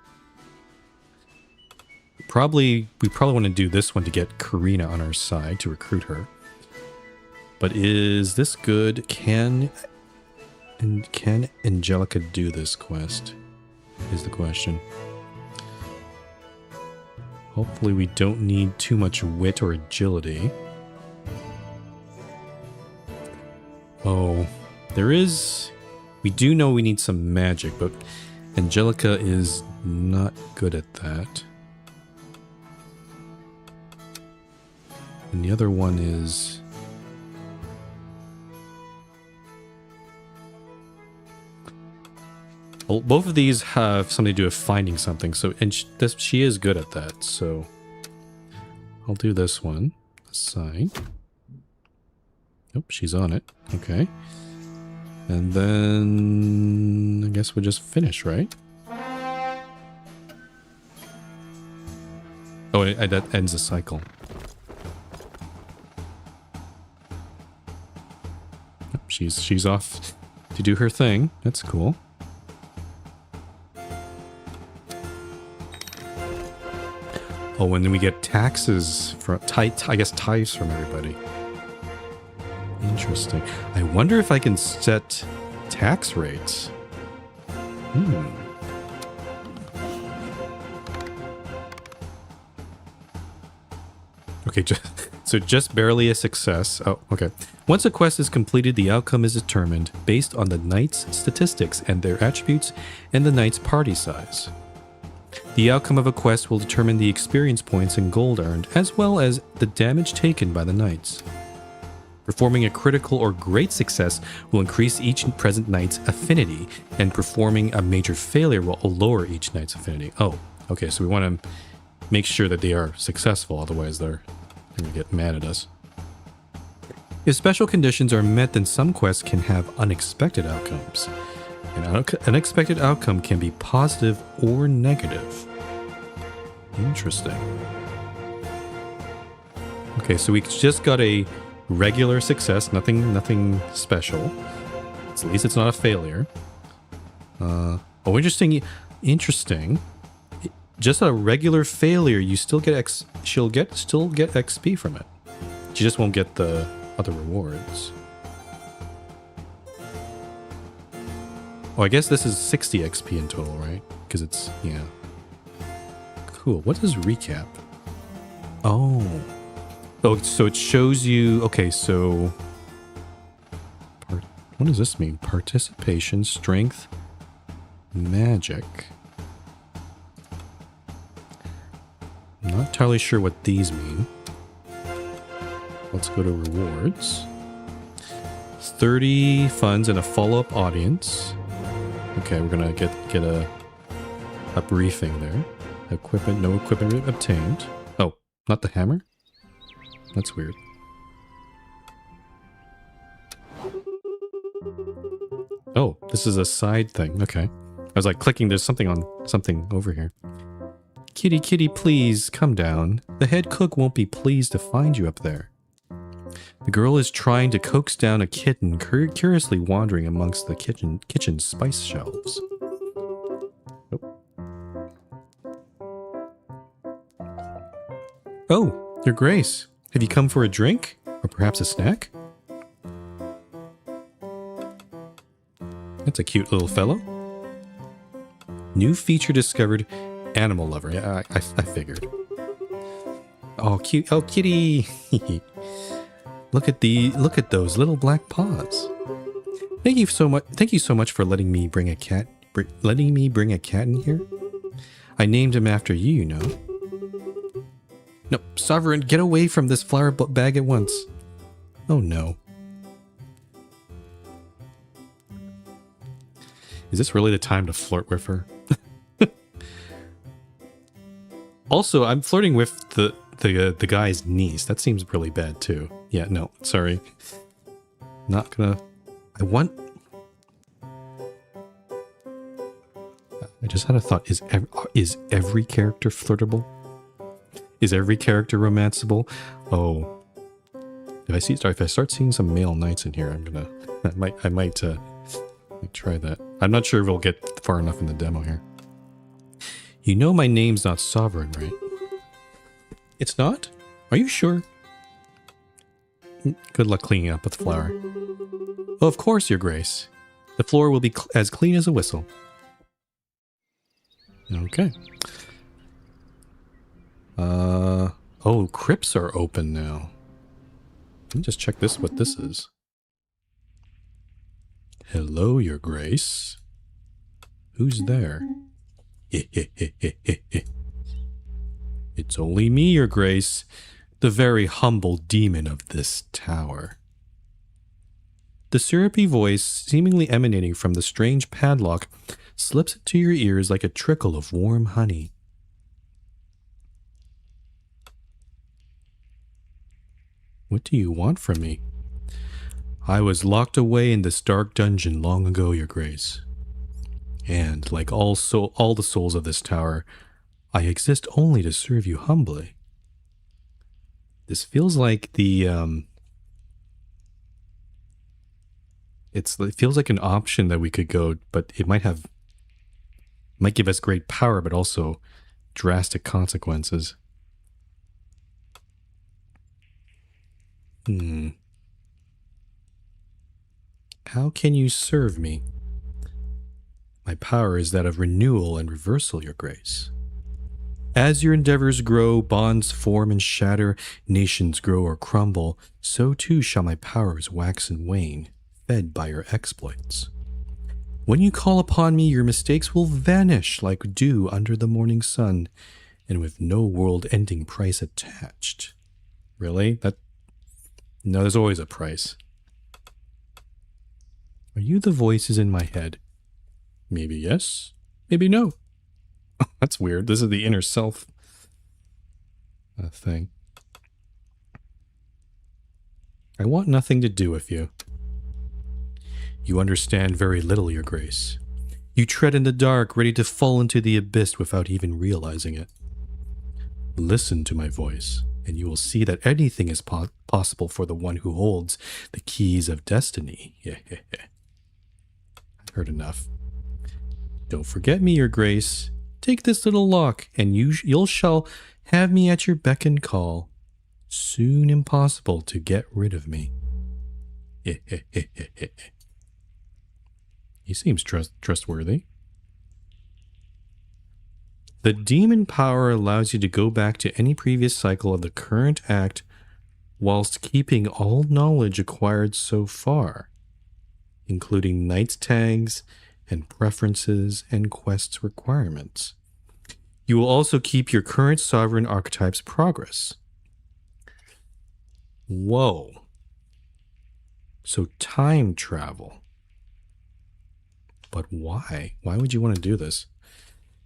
We probably want to do this one to get Karina on our side to recruit her. But is this good? Can Angelica do this quest? Is the question. Hopefully we don't need too much wit or agility. Oh, we do know we need some magic, but Angelica is not good at that. And the other one is... Well, both of these have something to do with finding something, so she is good at that, so I'll do this one. Assign. Nope, she's on it. Okay. And then I guess we'll just finish, right? Oh, that ends the cycle. Yep, she's off to do her thing. That's cool. Oh, and then we get taxes from tithes from everybody. Interesting. I wonder if I can set tax rates. Okay, just barely a success. Oh, okay. Once a quest is completed, the outcome is determined based on the knight's statistics and their attributes and the knight's party size. The outcome of a quest will determine the experience points and gold earned, as well as the damage taken by the knights. Performing a critical or great success will increase each present knight's affinity, and performing a major failure will lower each knight's affinity. Oh, okay, so we want to make sure that they are successful, otherwise they're going to get mad at us. If special conditions are met, then some quests can have unexpected outcomes. An unexpected outcome can be positive or negative. Interesting. Okay, so we just got a regular success, nothing special. At least it's not a failure. Oh, interesting. Just a regular failure, you still get she'll still get XP from it. She just won't get the other rewards. Oh, I guess this is 60 XP in total, right? Because it's, yeah. Cool. What is recap? Oh, so it shows you... Okay, so... What does this mean? Participation, strength, magic. I'm not entirely sure what these mean. Let's go to rewards. 30 funds and a follow-up audience. Okay, we're gonna get a briefing there. Equipment, no equipment obtained. Oh, not the hammer? That's weird. Oh, this is a side thing. Okay. I was like clicking, there's something on something over here. Kitty, kitty, please come down. The head cook won't be pleased to find you up there. The girl is trying to coax down a kitten curiously wandering amongst the kitchen spice shelves. Oh, Your Grace. Have you come for a drink? Or perhaps a snack? That's a cute little fellow. New feature discovered. Animal lover. Yeah, I figured. Oh, cute. Oh, kitty. Look at those little black paws. Thank you so much for letting me bring a cat in here. I named him after you, you know. No, Sovereign, get away from this flower bag at once. Oh no. Is this really the time to flirt with her? Also, I'm flirting with the guy's niece. That seems really bad too. Yeah, no, sorry. Not gonna. I just had a thought. Is every character flirtable? Is every character romanceable? Oh, if I start seeing some male knights in here, I might try that. I'm not sure if we'll get far enough in the demo here. You know my name's not Sovereign, right? It's not? Are you sure? Good luck cleaning up with the flour. Oh, of course, Your Grace. The floor will be as clean as a whistle. Okay. Oh, crypts are open now. Let me just check what this is. Hello, Your Grace. Who's there? It's only me, Your Grace, the very humble demon of this tower. The syrupy voice, seemingly emanating from the strange padlock, slips into your ears like a trickle of warm honey. What do you want from me? I was locked away in this dark dungeon long ago, Your Grace. And, like all the souls of this tower, I exist only to serve you humbly. This feels like it feels like an option that we could go, but it might give us great power, but also drastic consequences. How can you serve me? My power is that of renewal and reversal, Your Grace. As your endeavors grow, bonds form and shatter, nations grow or crumble, so too shall my powers wax and wane, fed by your exploits. When you call upon me, your mistakes will vanish like dew under the morning sun, and with no world-ending price attached. Really? No, there's always a price. Are you the voices in my head? Maybe yes, maybe no. That's weird. This is the inner self thing. I want nothing to do with you. You understand very little, Your Grace. You tread in the dark, ready to fall into the abyss without even realizing it. Listen to my voice, and you will see that anything is possible for the one who holds the keys of destiny. I've heard enough. Don't forget me, Your Grace. Take this little lock, and you shall have me at your beck and call. Soon impossible to get rid of me. He seems trustworthy. The demon power allows you to go back to any previous cycle of the current act whilst keeping all knowledge acquired so far, including knight's tags and preferences and quests requirements. You will also keep your current sovereign archetype's progress. Whoa. So time travel. But why? Why would you want to do this?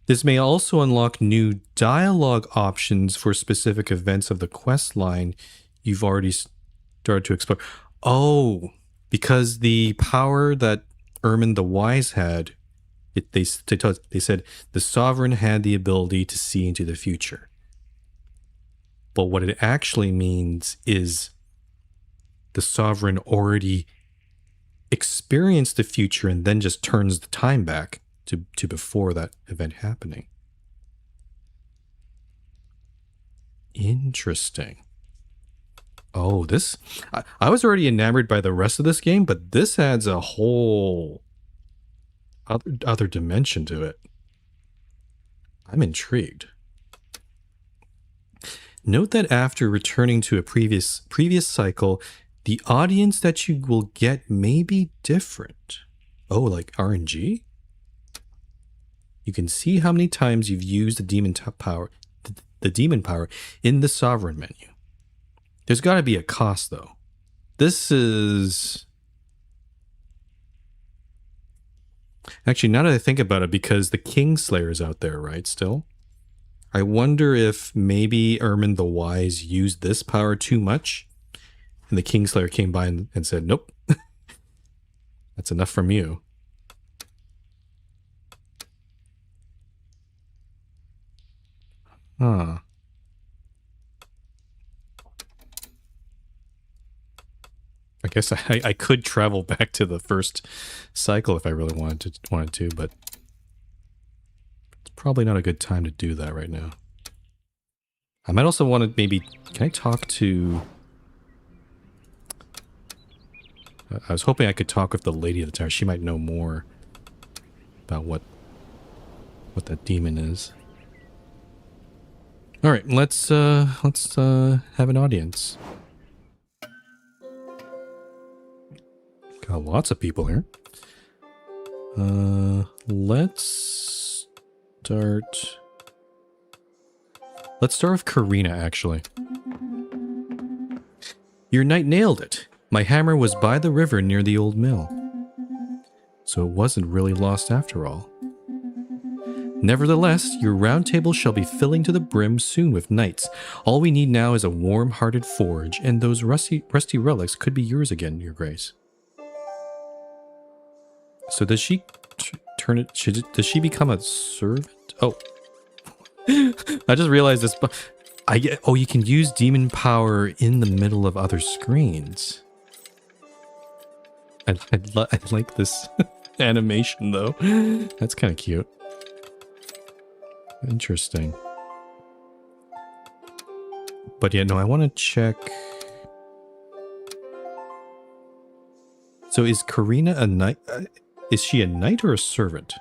This may also unlock new dialogue options for specific events of the quest line you've already started to explore. Oh, because the power that Ermin the Wise had, they said the sovereign had the ability to see into the future. But what it actually means is the sovereign already experienced the future and then just turns the time back to before that event happening. Interesting. Oh, this... I was already enamored by the rest of this game, but this adds a whole other dimension to it. I'm intrigued. Note that after returning to a previous cycle, the audience that you will get may be different. Oh, like RNG? You can see how many times you've used the demon power in the sovereign menu. There's got to be a cost, though. This is... Actually, now that I think about it, because the Kingslayer is out there, right, still? I wonder if maybe Ermin the Wise used this power too much, and the Kingslayer came by and said, nope, that's enough from you. Huh. I guess I could travel back to the first cycle if I really wanted to, but it's probably not a good time to do that right now. I might also want to maybe... Can I talk to... I was hoping I could talk with the lady of the tower. She might know more about what that demon is. All right, let's have an audience. Got lots of people here. Let's start with Karina, actually. Your knight nailed it. My hammer was by the river near the old mill. So it wasn't really lost after all. Nevertheless, your round table shall be filling to the brim soon with knights. All we need now is a warm-hearted forge, and those rusty relics could be yours again, your grace. So does she turn it... Does she become a servant? Oh. I just realized this. Oh, you can use demon power in the middle of other screens. I like this animation, though. That's kind of cute. Interesting. But yeah, no, I want to check... So is Karina a knight? Is she a knight or a servant?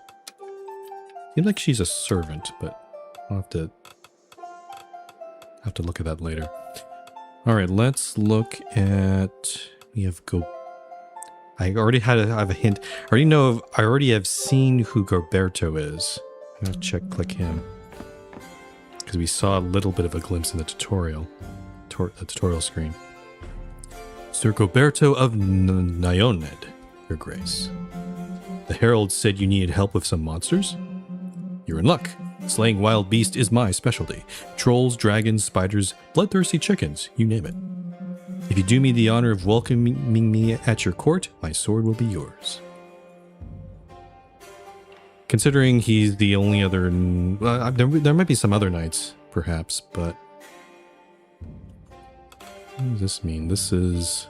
Seems like she's a servant, but I'll have to look at that later. All right, let's look at... We have I already have a hint. I already have seen who Gilberto is. I'm gonna click him. Because we saw a little bit of a glimpse in the tutorial. The tutorial screen. Sir Gilberto of Nyoned, your grace. The herald said you needed help with some monsters? You're in luck. Slaying wild beasts is my specialty. Trolls, dragons, spiders, bloodthirsty chickens, you name it. If you do me the honor of welcoming me at your court, my sword will be yours. Considering he's the only other... there might be some other knights, perhaps, but... What does this mean? This is...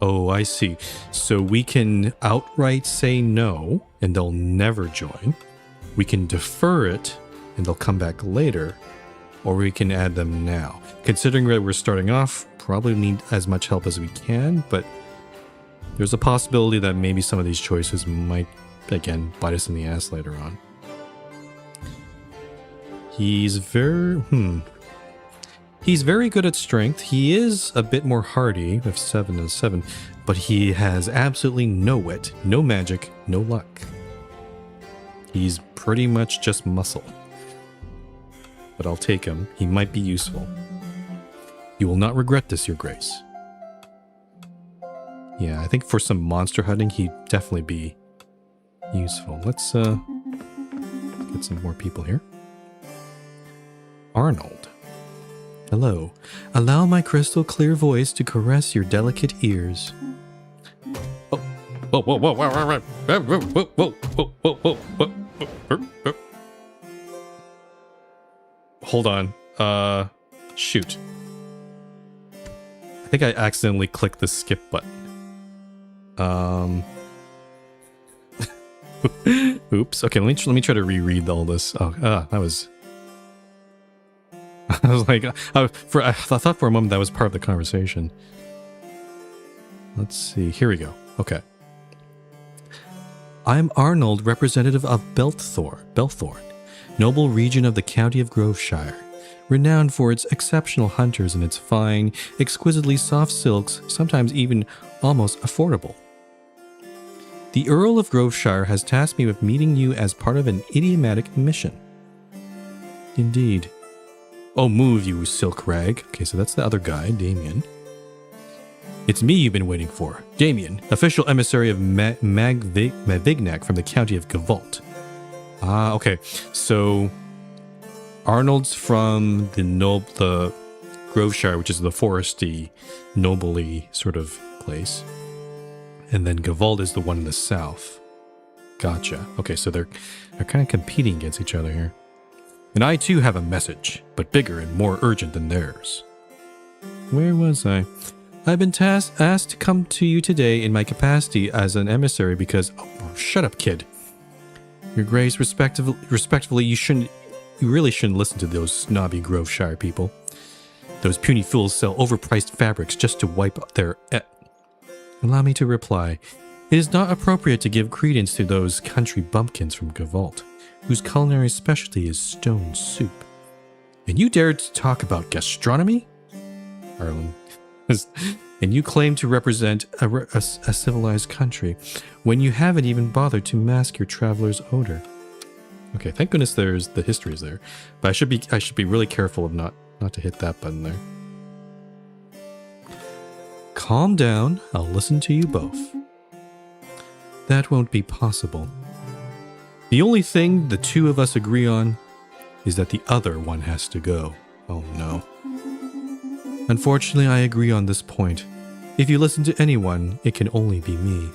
Oh, I see. So we can outright say no, and they'll never join. We can defer it, and they'll come back later. Or we can add them now. Considering that we're starting off, probably need as much help as we can, but there's a possibility that maybe some of these choices might, again, bite us in the ass later on. He's very... He's very good at strength. He is a bit more hardy with 7 and 7, but he has absolutely no wit, no magic, no luck. He's pretty much just muscle. But I'll take him. He might be useful. You will not regret this, your grace. Yeah, I think for some monster hunting, he'd definitely be useful. Let's get some more people here. Arnold. Hello. Allow my crystal clear voice to caress your delicate ears. whoa, whoa, whoa, whoa, whoa, whoa, whoa, whoa, whoa, whoa, whoa. Hold on. Shoot. I think I accidentally clicked the skip button. Oops. Okay, let me try to reread all this. Oh, that was. I was like, I thought for a moment that was part of the conversation. Let's see. Here we go. Okay. I'm Arnold, representative of Belthorn, noble region of the county of Groveshire, renowned for its exceptional hunters and its fine, exquisitely soft silks, sometimes even almost affordable. The Earl of Groveshire has tasked me with meeting you as part of an idiomatic mission. Indeed. Oh, move, you silk rag. Okay, so that's the other guy, Damien. It's me you've been waiting for. Damien, official emissary of Mavignac from the county of Gavalt. Ah, okay. So, Arnold's from the Groveshire, which is the foresty, nobly sort of place. And then Gavalt is the one in the south. Gotcha. Okay, so they're kind of competing against each other here. And I too have a message, but bigger and more urgent than theirs. Where was I? I've been asked to come to you today in my capacity as an emissary because... Oh, shut up, kid. Your Grace, respectively, you really shouldn't listen to those snobby Groveshire people. Those puny fools sell overpriced fabrics just to wipe their... Allow me to reply. It is not appropriate to give credence to those country bumpkins from Gavalt, whose culinary specialty is stone soup. And you dared to talk about gastronomy? Arlen. And you claim to represent a civilized country when you haven't even bothered to mask your traveler's odor. Okay, thank goodness there's the history is there, but I should be really careful of not to hit that button there. Calm down. I'll listen to you both. That won't be possible. The only thing the two of us agree on is that the other one has to go. Oh no. Unfortunately, I agree on this point. If you listen to anyone, it can only be me.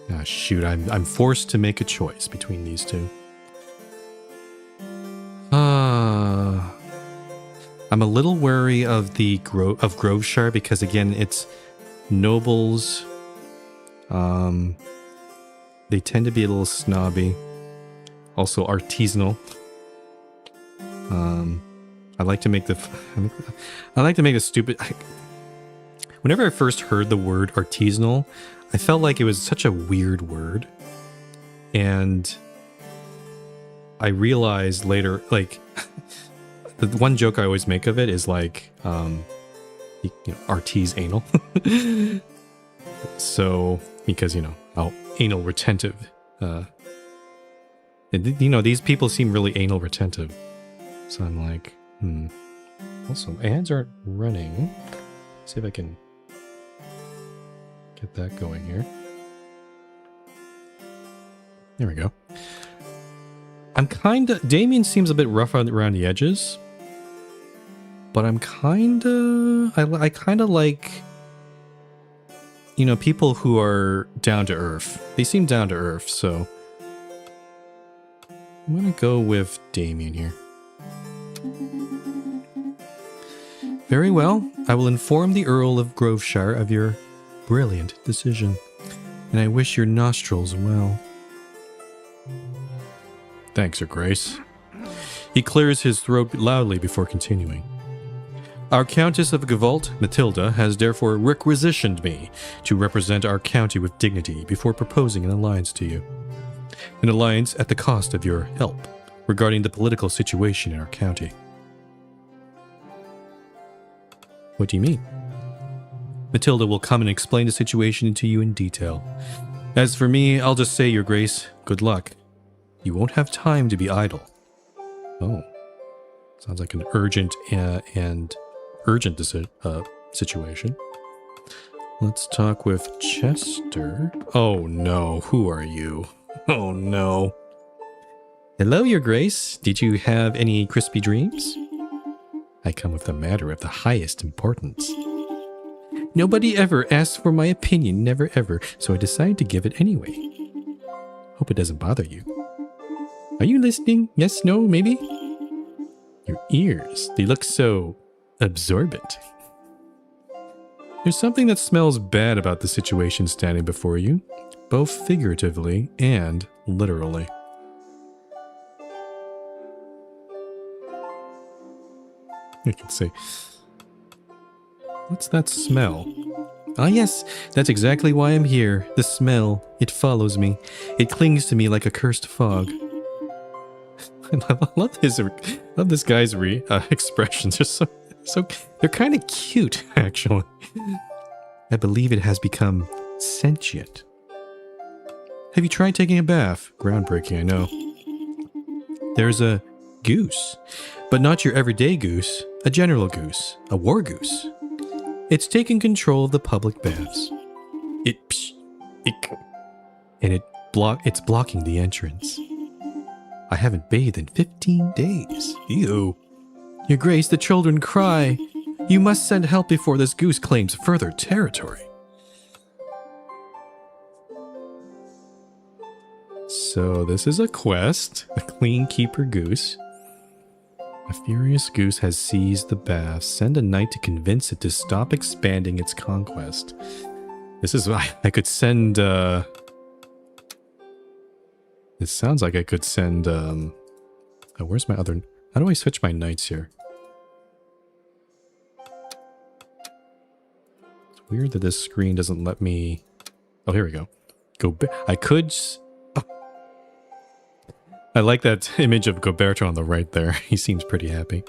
Ah, shoot, I'm forced to make a choice between these two. I'm a little wary of the Groveshire because again, it's nobles. They tend to be a little snobby. Also artisanal. I like to make the stupid... Whenever I first heard the word artisanal, I felt like it was such a weird word. And I realized later, like, the one joke I always make of it is like, artisanal. So, because, how anal retentive. These people seem really anal retentive. So I'm like, Also, ads aren't running. See if I can get that going here. There we go. Damien seems a bit rough around the edges. But I kind of like, people who are down to earth. They seem down to earth, so I'm going to go with Damien here. Very well. I will inform the Earl of Groveshire of your brilliant decision, and I wish your nostrils well. Thanks, Your Grace. He clears his throat loudly before continuing. Our Countess of Gavalt, Matilda, has therefore requisitioned me to represent our county with dignity before proposing an alliance to you. An alliance at the cost of your help regarding the political situation in our county. What do you mean? Matilda will come and explain the situation to you in detail. As for me, I'll just say, Your Grace, good luck. You won't have time to be idle. Oh. Sounds like an urgent situation. Let's talk with Chester. Oh no, who are you? Oh no. Hello, Your Grace. Did you have any crispy dreams? I come with a matter of the highest importance. Nobody ever asked for my opinion, never ever, so I decided to give it anyway. Hope it doesn't bother you. Are you listening? Yes, no, maybe? Your ears, they look so absorbent. There's something that smells bad about the situation standing before you, both figuratively and literally. I can say, what's that smell? Ah yes, that's exactly why I'm here. The smell, it follows me. It clings to me like a cursed fog. I love this guy's expressions. They're they're kind of cute, actually. I believe it has become sentient. Have you tried taking a bath? Groundbreaking, I know. There's a goose, but not your everyday goose, a general goose, a war goose. It's taking control of the public baths. It's blocking the entrance. I haven't bathed in 15 days. Ew. Your Grace, the children cry. You must send help before this goose claims further territory. So this is a quest. A clean keeper goose. A furious goose has seized the bath. Send a knight to convince it to stop expanding its conquest. This is why I could send... It sounds like I could send... Oh, where's my other... How do I switch my knights here? It's weird that this screen doesn't let me... Oh, here we go. I could... Oh. I like that image of Goberto on the right there. He seems pretty happy.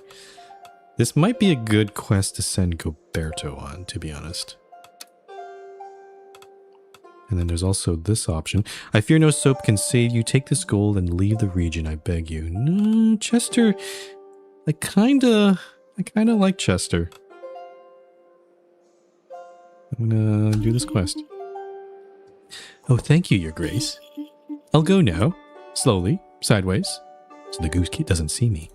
This might be a good quest to send Goberto on, to be honest. And then there's also this option. I fear no soap can save you. Take this gold and leave the region, I beg you. No, Chester. I kinda like Chester. I'm gonna do this quest. Oh, thank you, Your Grace. I'll go now. Slowly, sideways, so the goose doesn't see me.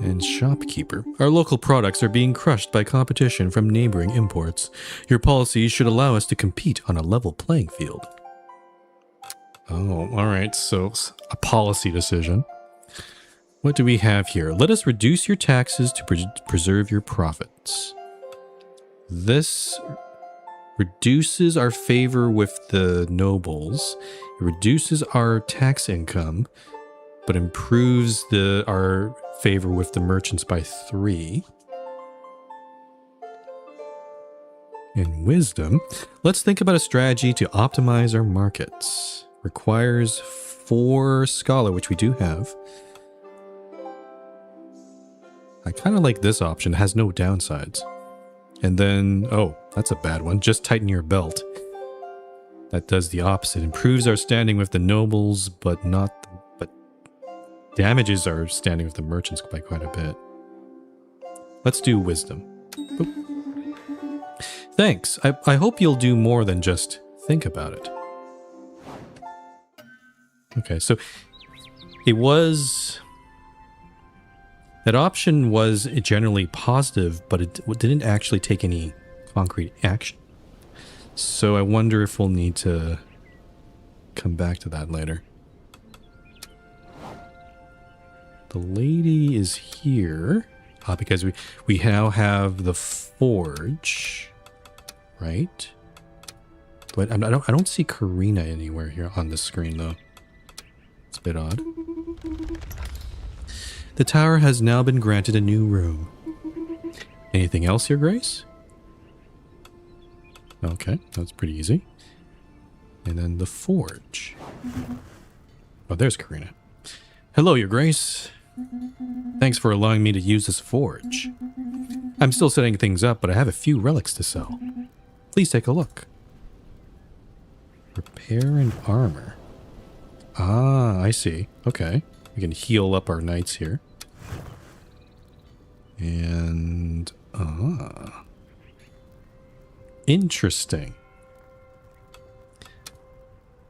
And shopkeeper. Our local products are being crushed by competition from neighboring imports. Your policies should allow us to compete on a level playing field. Oh, alright, so a policy decision. What do we have here? Let us reduce your taxes to preserve your profits. This reduces our favor with the nobles. It reduces our tax income, but improves our favor with the merchants by 3. In wisdom, let's think about a strategy to optimize our markets. Requires 4 scholar, which we do have. I kind of like this option. It has no downsides. And then, oh, that's a bad one. Just tighten your belt. That does the opposite. Improves our standing with the nobles, but damages our standing with the merchants by quite a bit. Let's do wisdom. Boop. Thanks. I hope you'll do more than just think about it. Okay, so it was... That option was generally positive, but it didn't actually take any concrete action. So I wonder if we'll need to come back to that later. The lady is here because we now have the forge, right? But I don't see Karina anywhere here on the screen though. It's a bit odd. The tower has now been granted a new room. Anything else, Your Grace? Okay, that's pretty easy. And then the forge. Oh, there's Karina. Hello, Your Grace. Thanks for allowing me to use this forge. I'm still setting things up, but I have a few relics to sell. Please take a look. Repair and armor. Ah, I see. Okay. We can heal up our knights here. And... interesting.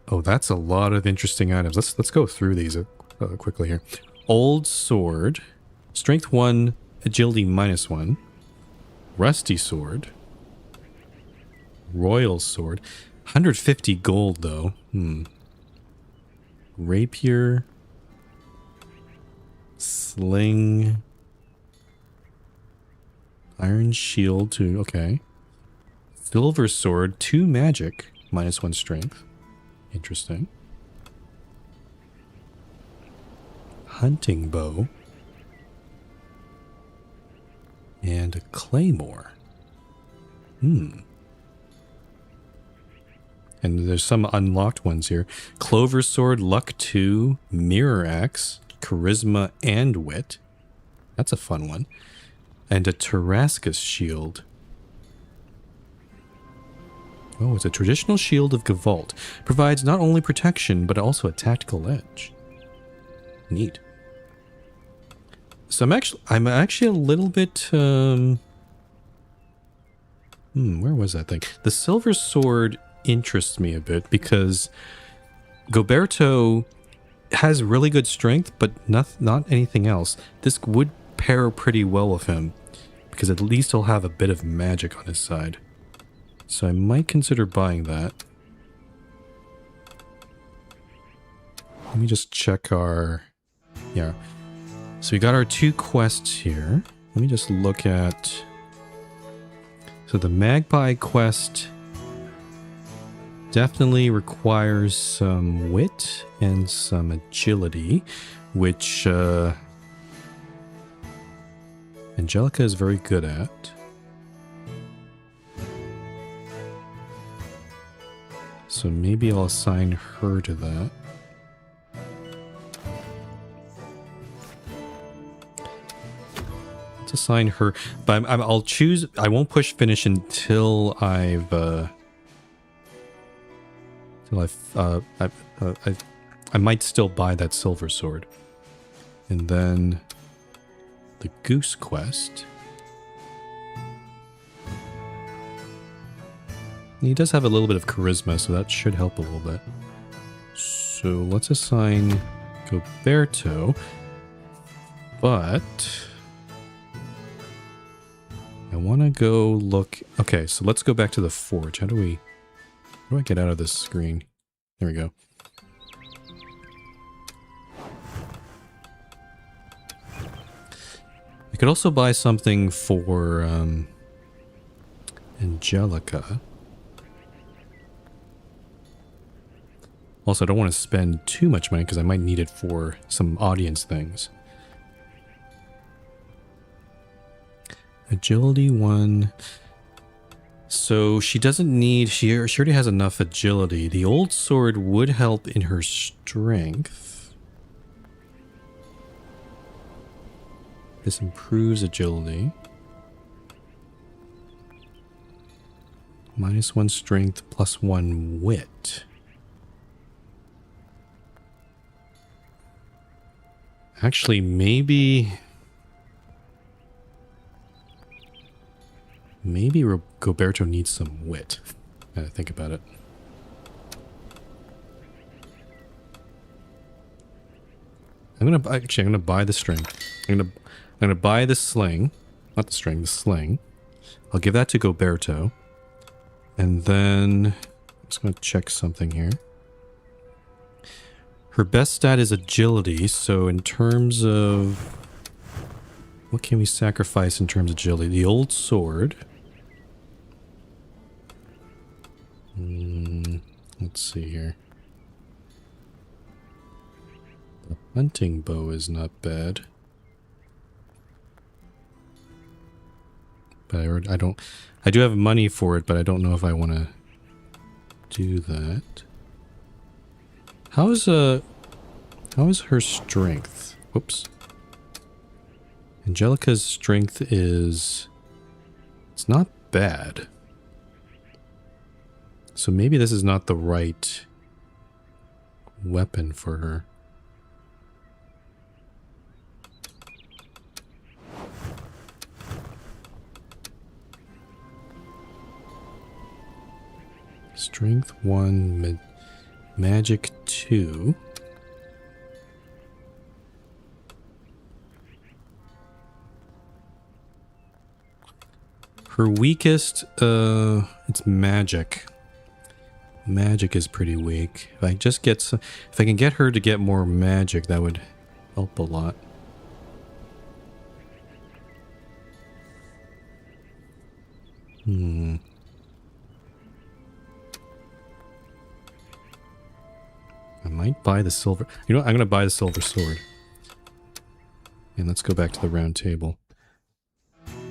Oh, that's a lot of interesting items. Let's go through these quickly here. Old sword. Strength 1 agility -1. Rusty sword. Royal sword. 150 gold though. Rapier. Sling. Iron shield too. Okay. Silver sword. 2 magic. -1 strength. Interesting. Hunting bow. And a claymore. And there's some unlocked ones here. Clover sword, luck 2, mirror axe, charisma and wit. That's a fun one. And a Tarascus shield. Oh, it's a traditional shield of Gavalt. Provides not only protection, but also a tactical edge. Neat. So I'm actually a little bit, where was that thing? The silver sword interests me a bit because Goberto has really good strength, but not anything else. This would pair pretty well with him because at least he'll have a bit of magic on his side. So I might consider buying that. Let me just check our... Yeah. So we got our 2 quests here. Let me just look at... So the Magpie quest definitely requires some wit and some agility, which Angelica is very good at. So maybe I'll assign her to that. Let's assign her, but I'll choose. I won't push finish until I might still buy that silver sword, and then the goose quest. He does have a little bit of charisma, so that should help a little bit. So let's assign Goberto, but I want to go look... Okay, so let's go back to the forge. How do I get out of this screen? There we go. I could also buy something for Angelica. Also, I don't want to spend too much money because I might need it for some audience things. Agility 1. So she doesn't need... She already has enough agility. The old sword would help in her strength. This improves agility. -1 strength, +1 wit. Actually, maybe Goberto needs some wit. Gotta think about it. I'm gonna buy the string. I'm gonna buy the sling, not the string, the sling. I'll give that to Goberto, and then I'm just gonna check something here. Her best stat is agility, so in terms of... What can we sacrifice in terms of agility? The old sword. Let's see here. The hunting bow is not bad. But I do have money for it, but I don't know if I want to do that. How is her strength? Whoops. Angelica's strength is... It's not bad. So maybe this is not the right weapon for her. Strength 1, magic 2. Her weakest, it's magic. Magic is pretty weak. If I just get some, if I can get her to get more magic, that would help a lot. I might buy the silver. You know what? I'm going to buy the silver sword. And let's go back to the round table.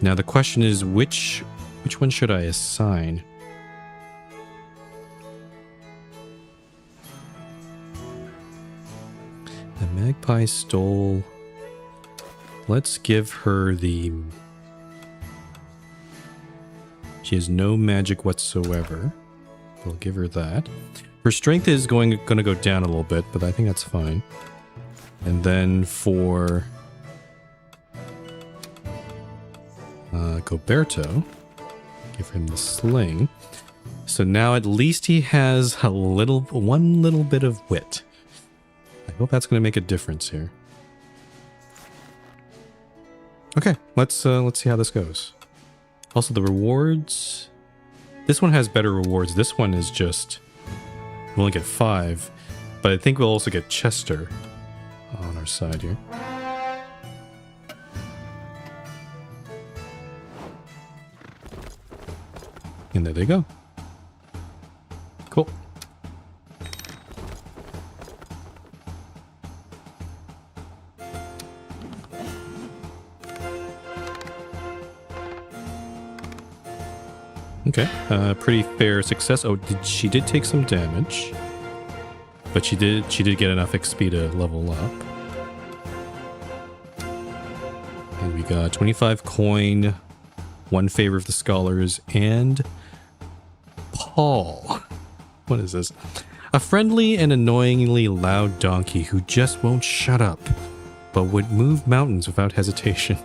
Now the question is, which one should I assign? The magpie stole. Let's give her the... She has no magic whatsoever. We'll give her that. Her strength is going to go down a little bit, but I think that's fine. And then for Goberto, give him the sling. So now at least he has one little bit of wit. I hope that's going to make a difference here. Okay, let's see how this goes. Also, the rewards. This one has better rewards. This one is just... We only get 5. But I think we'll also get Chester on our side here. And there they go. Cool. Okay, pretty fair success. Oh, she did take some damage, but she did get enough XP to level up. And we got 25 coin, 1 favor of the scholars, and Paul. What is this? A friendly and annoyingly loud donkey who just won't shut up, but would move mountains without hesitation.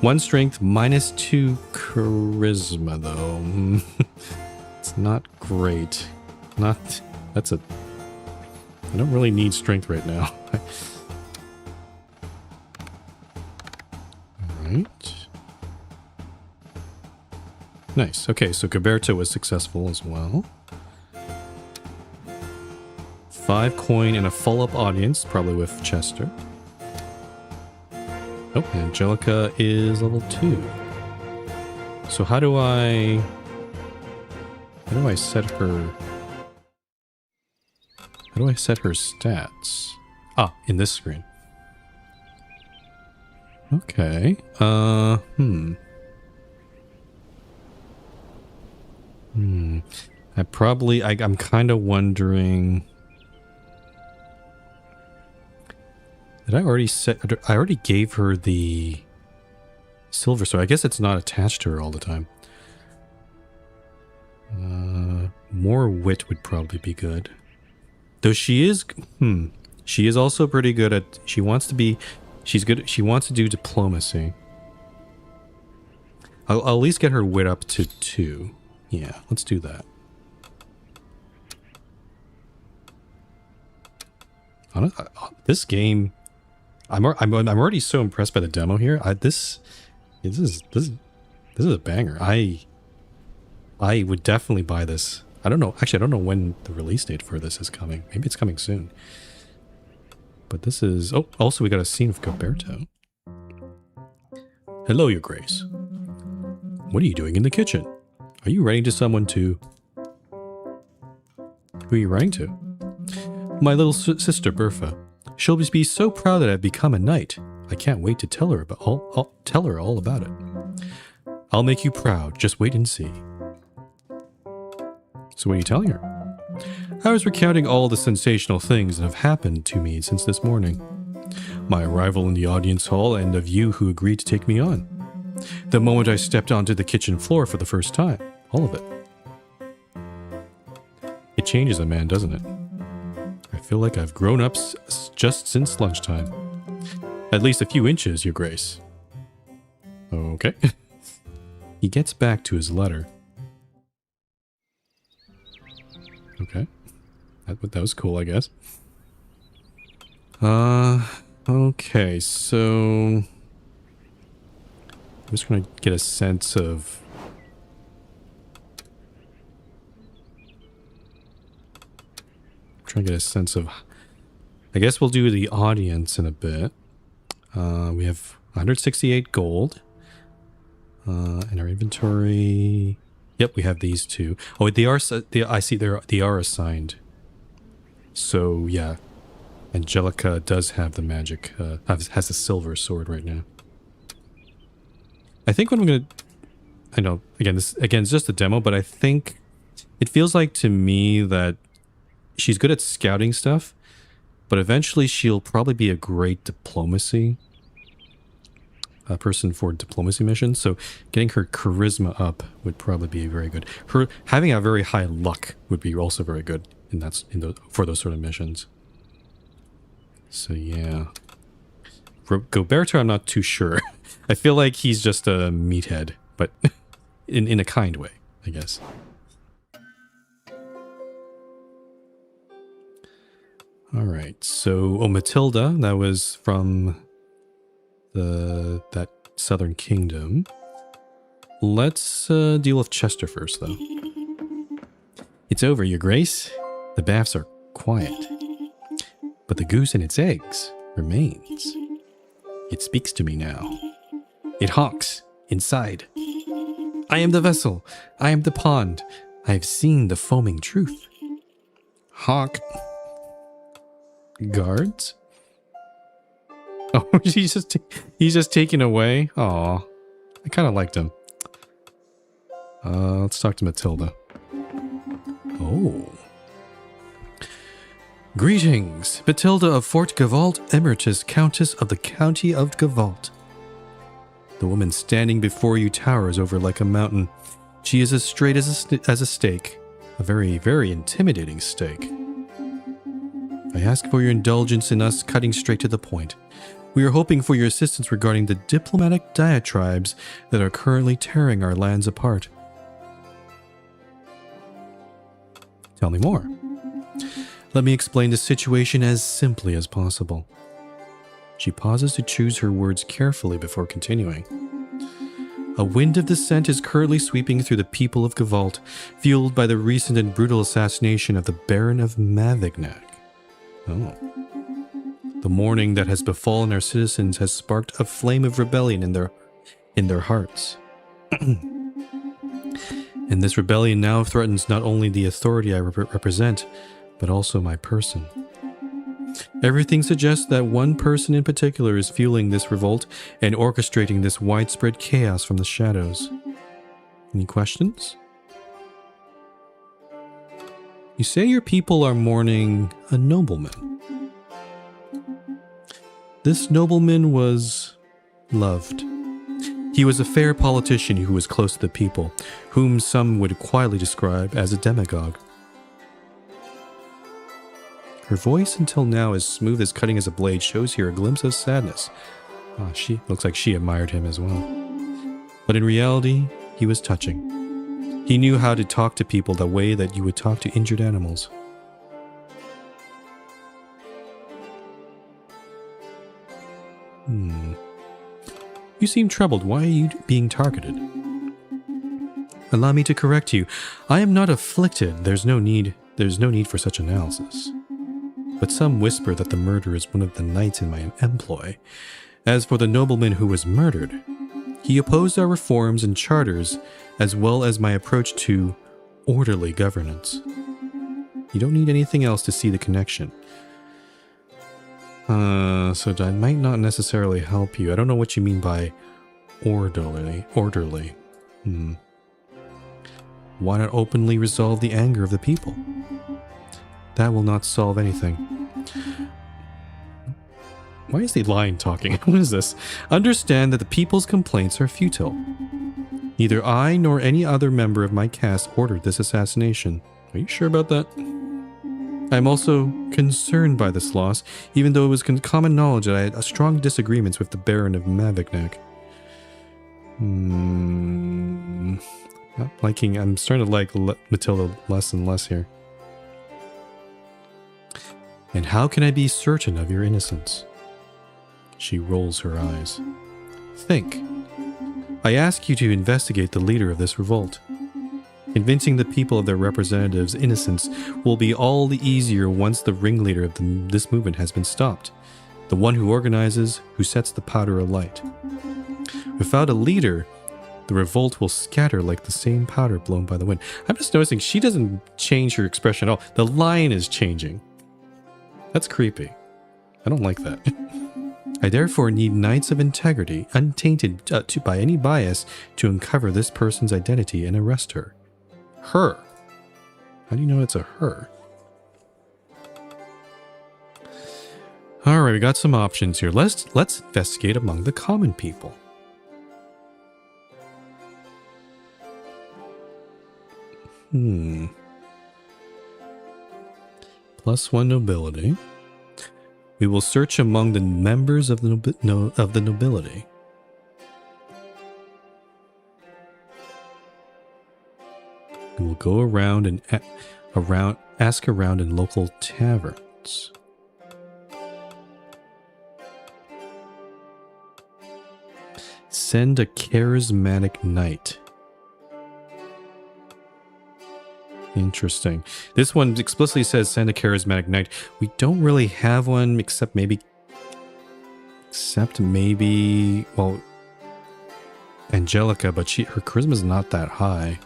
1 strength, -2 charisma, though. It's not great. That's a... I don't really need strength right now. Alright. Nice. Okay, so Goberto was successful as well. 5 coin and a full-up audience, probably with Chester. Oh, Angelica is level 2. So how do I set her... How do I set her stats? Ah, in this screen. Okay. I'm kind of wondering... Did I already set... I already gave her the silver, so I guess it's not attached to her all the time. More wit would probably be good. Though she is... She is also pretty good at... She wants to be... She's good... She wants to do diplomacy. I'll at least get her wit up to 2. Yeah, let's do that. This game... I'm already so impressed by the demo here. This is a banger. I would definitely buy this. I don't know. Actually, I don't know when the release date for this is coming. Maybe it's coming soon. But this is... Oh, also we got a scene of Goberto. Hello, Your Grace. What are you doing in the kitchen? Are you writing to someone to... Who are you writing to? My little sister, Bertha. She'll be so proud that I've become a knight. I can't wait to tell her all about it. I'll make you proud. Just wait and see. So what are you telling her? I was recounting all the sensational things that have happened to me since this morning. My arrival in the audience hall and of you who agreed to take me on. The moment I stepped onto the kitchen floor for the first time. All of it. It changes a man, doesn't it? I feel like I've grown up just since lunchtime. At least a few inches, Your Grace. Okay. He gets back to his letter. Okay. That was cool, I guess. Okay, so... I'm just gonna get a sense of trying to get a sense of... I guess we'll do the audience in a bit. We have 168 gold. In our inventory... Yep, we have these two. Oh, I see they are assigned. So, yeah. Angelica does have the magic, has a silver sword right now. I think what I'm going to... I know, again, it's just a demo, but I think it feels like to me that she's good at scouting stuff, but eventually she'll probably be a great diplomacy person for diplomacy missions. So getting her charisma up would probably be very good. Her having a very high luck would be also very good for those sort of missions. So yeah, Goberto, I'm not too sure. I feel like he's just a meathead, but in a kind way, I guess. All right, so Matilda, that was from that Southern Kingdom. Let's deal with Chester first, though. It's over, Your Grace. The baths are quiet, but the goose and its eggs remains. It speaks to me now. It honks inside. I am the vessel. I am the pond. I have seen the foaming truth. Honk. Guards? Oh, he's just taken away. Aw, I kind of liked him. Let's talk to Matilda. Oh. Greetings, Matilda of Fort Gavalt, Emeritus Countess of the County of Gavalt. The woman standing before you towers over like a mountain. She is as straight as a stake, a very, very intimidating stake. I ask for your indulgence in us cutting straight to the point. We are hoping for your assistance regarding the diplomatic diatribes that are currently tearing our lands apart. Tell me more. Let me explain the situation as simply as possible. She pauses to choose her words carefully before continuing. A wind of dissent is currently sweeping through the people of Gavalt, fueled by the recent and brutal assassination of the Baron of Mavignac. Oh. The mourning that has befallen our citizens has sparked a flame of rebellion in their hearts. And this rebellion now threatens not only the authority I represent, but also my person. Everything suggests that one person in particular is fueling this revolt and orchestrating this widespread chaos from the shadows. Any questions? You say your people are mourning a nobleman. This nobleman was loved. He was a fair politician who was close to the people, whom some would quietly describe as a demagogue. Her voice, until now as smooth as cutting as a blade, shows here a glimpse of sadness. She looks like she admired him as well. But in reality, he was touching. He knew how to talk to people the way that you would talk to injured animals. You seem troubled. Why are you being targeted? Allow me to correct you. I am not afflicted. There's no need for such analysis. But some whisper that the murderer is one of the knights in my employ. As for the nobleman who was murdered, he opposed our reforms and charters, as well as my approach to orderly governance. You don't need anything else to see the connection. So that might not necessarily help you. I don't know what you mean by orderly. Why not openly resolve the anger of the people? That will not solve anything. Why is the lion talking? What is this? Understand that the people's complaints are futile. Neither I nor any other member of my caste ordered this assassination. Are you sure about that? I am also concerned by this loss, even though it was common knowledge that I had strong disagreements with the Baron of Mavignac. I'm starting to like Matilda less and less here. And how can I be certain of your innocence? She rolls her eyes. Think. I ask you to investigate the leader of this revolt. Convincing the people of their representatives' innocence will be all the easier once the ringleader of this movement has been stopped. The one who organizes, who sets the powder alight. Without a leader, the revolt will scatter like the same powder blown by the wind. I'm just noticing she doesn't change her expression at all. The line is changing. That's creepy. I don't like that. I therefore need knights of integrity, untainted by any bias, to uncover this person's identity and arrest her. Her. How do you know it's a her? Alright, we got some options here. Let's investigate among the common people. +1 nobility. We will search among the members of the nobility. We will go around and ask around in local taverns. Send a charismatic knight. Interesting. This one explicitly says send a charismatic knight. We don't really have one except maybe, well, Angelica, but her charisma is not that high.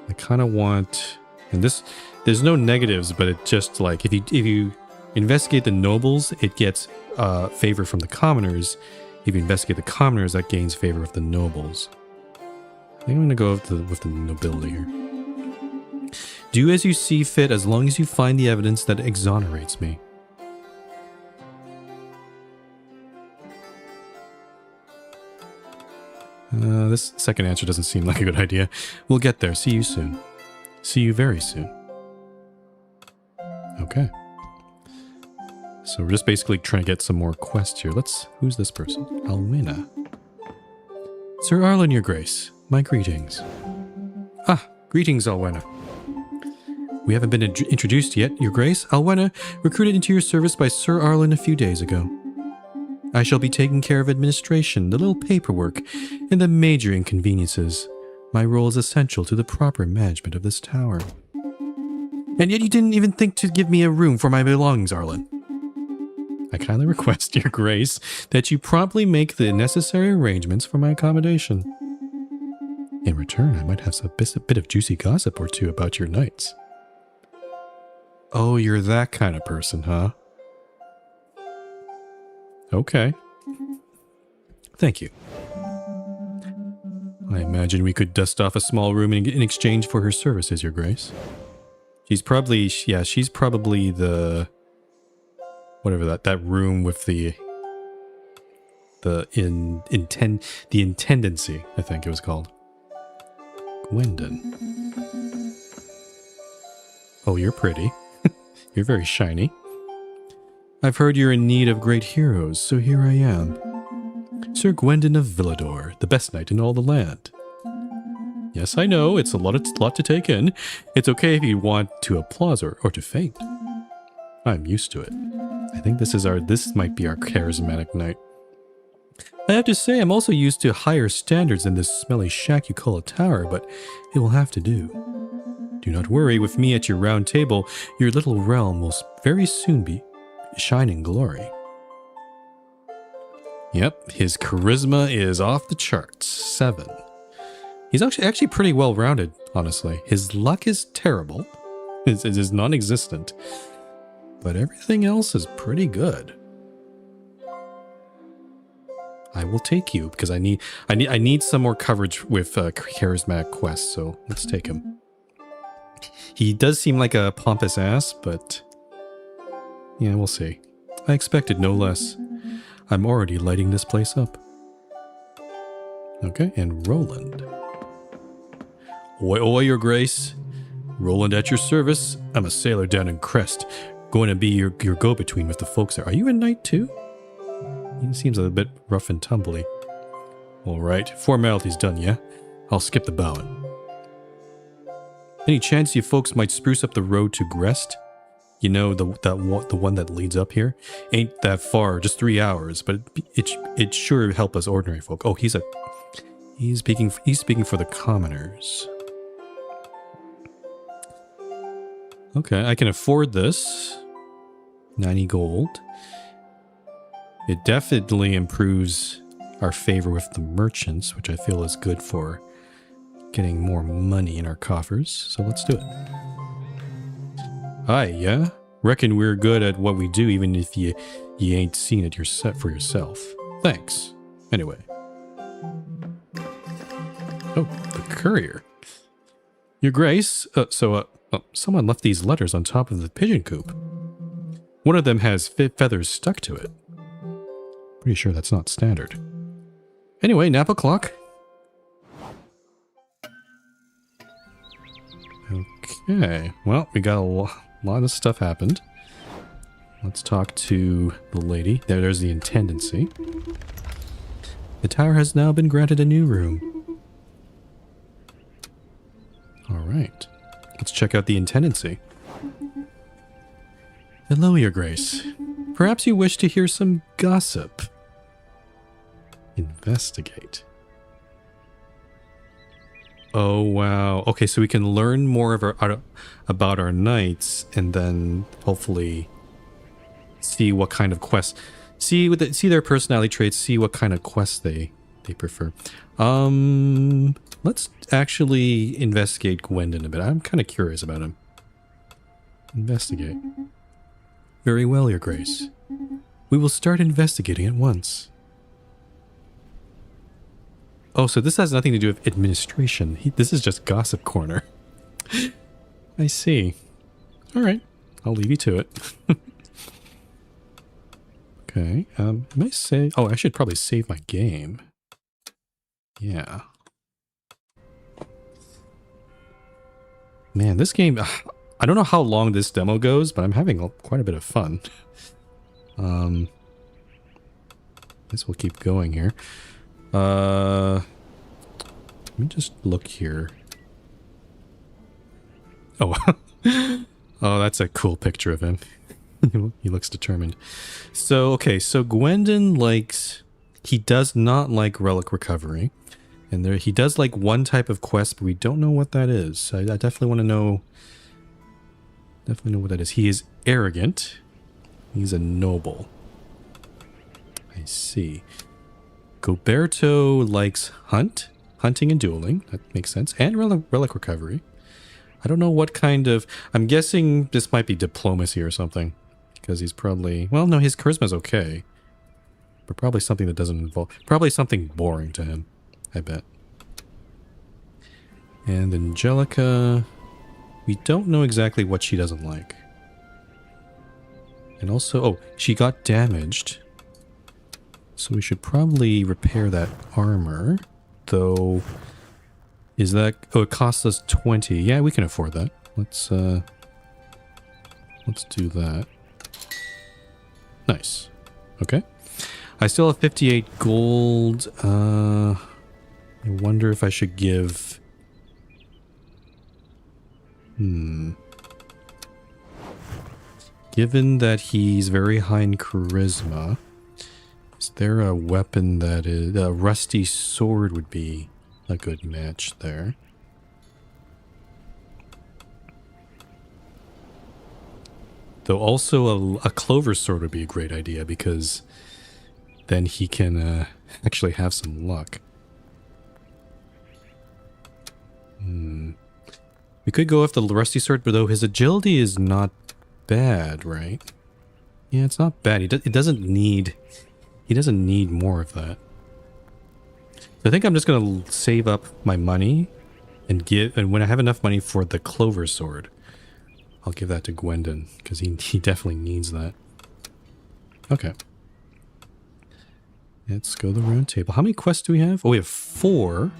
I kind of want, and there's no negatives, but it just like if you investigate the nobles, it gets favor from the commoners. If you investigate the commoners, that gains favor of the nobles. I think I'm going to go with the nobility here. Do as you see fit as long as you find the evidence that exonerates me. This second answer doesn't seem like a good idea. We'll get there. See you soon. See you very soon. Okay. So we're just basically trying to get some more quests here. Who's this person? Alwina. Sir Arlen, your grace. My greetings. Ah, greetings, Alwena. We haven't been introduced yet, your grace. Alwena, recruited into your service by Sir Arlen a few days ago. I shall be taking care of administration, the little paperwork, and the major inconveniences. My role is essential to the proper management of this tower. And yet you didn't even think to give me a room for my belongings, Arlen. I kindly request, your grace, that you promptly make the necessary arrangements for my accommodation. In return, I might have a bit of juicy gossip or two about your knights. Oh, you're that kind of person, huh? Okay. Thank you. I imagine we could dust off a small room in exchange for her services, your grace. She's probably the... whatever that room with the intendancy, I think it was called. Gwendon. Oh, you're pretty. You're very shiny. I've heard you're in need of great heroes, so here I am. Sir Gwendon of Villador, the best knight in all the land. Yes, I know, it's a lot to take in. It's okay if you want to applause or to faint. I'm used to it. I think this might be our charismatic knight. I have to say, I'm also used to higher standards than this smelly shack you call a tower, but it will have to do. Do not worry, with me at your round table, your little realm will very soon be shining glory. Yep, his charisma is off the charts. 7. He's actually pretty well-rounded, honestly. His luck is terrible. It is non-existent. But everything else is pretty good. I will take you because I need some more coverage with charismatic quests, so let's take him. He does seem like a pompous ass, but yeah, we'll see. I expected no less. I'm already lighting this place up. Okay, and Roland. Oi, oi, your grace. Roland at your service. I'm a sailor down in Crest. Going to be your go-between with the folks there. Are you a knight too? He seems a bit rough and tumbly. Alright, formality's done, yeah? I'll skip the bowing. Any chance you folks might spruce up the road to Grest? You know, the one that leads up here? Ain't that far, just 3 hours, but it sure help us ordinary folk. Oh, he's He's speaking for the commoners. Okay, I can afford this. 90 gold. It definitely improves our favor with the merchants, which I feel is good for getting more money in our coffers. So let's do it. Hi, yeah? Reckon we're good at what we do even if you ain't seen it for yourself. Thanks. Anyway. Oh, the courier. Your Grace, someone left these letters on top of the pigeon coop. One of them has feathers stuck to it. Pretty sure that's not standard. Anyway, nap o'clock. Okay, well, we got a lot of stuff happened. Let's talk to the lady. There's the intendancy. The tower has now been granted a new room. Alright. Let's check out the intendancy. Hello, Your Grace. Perhaps you wish to hear some gossip. Investigate. Oh, wow. Okay, so we can learn more of about our knights and then hopefully see what kind of quests, see their personality traits, see what kind of quests they prefer. Let's actually investigate Gwendon a bit. I'm kind of curious about him. Investigate. Very well, Your Grace. We will start investigating at once. Oh, so this has nothing to do with administration. This is just gossip corner. I see. All right. I'll leave you to it. Okay. Am I save? Oh, I should probably save my game. Yeah. Man, this game... I don't know how long this demo goes, but I'm having quite a bit of fun. I guess we'll keep going here. Let me just look here. Oh, oh, that's a cool picture of him. He looks determined. So, okay, so Gwendon likes... He does not like relic recovery. And he does like one type of quest, but we don't know what that is. I definitely want to know... Definitely know what that is. He is arrogant. He's a noble. I see. Goberto likes hunting and dueling. That makes sense. And relic recovery. I don't know what kind of... I'm guessing this might be diplomacy or something. Because he's probably... Well, no, his charisma's okay. But probably something that doesn't involve... Probably something boring to him, I bet. And Angelica... We don't know exactly what she doesn't like. And also... Oh, she got damaged. So we should probably repair that armor. Though... Is that... Oh, it costs us 20. Yeah, we can afford that. Let's do that. Nice. Okay. I still have 58 gold. I wonder if I should give... Given that he's very high in charisma, is there a weapon that is... A rusty sword would be a good match there. Though also a clover sword would be a great idea because then he can actually have some luck. We could go with the rusty sword, but though his agility is not bad, right? Yeah, it's not bad. He doesn't need more of that. So I think I'm just gonna save up my money and when I have enough money for the clover sword, I'll give that to Gwendon because he definitely needs that. Okay. Let's go the round table. How many quests do we have? Oh, we have 4.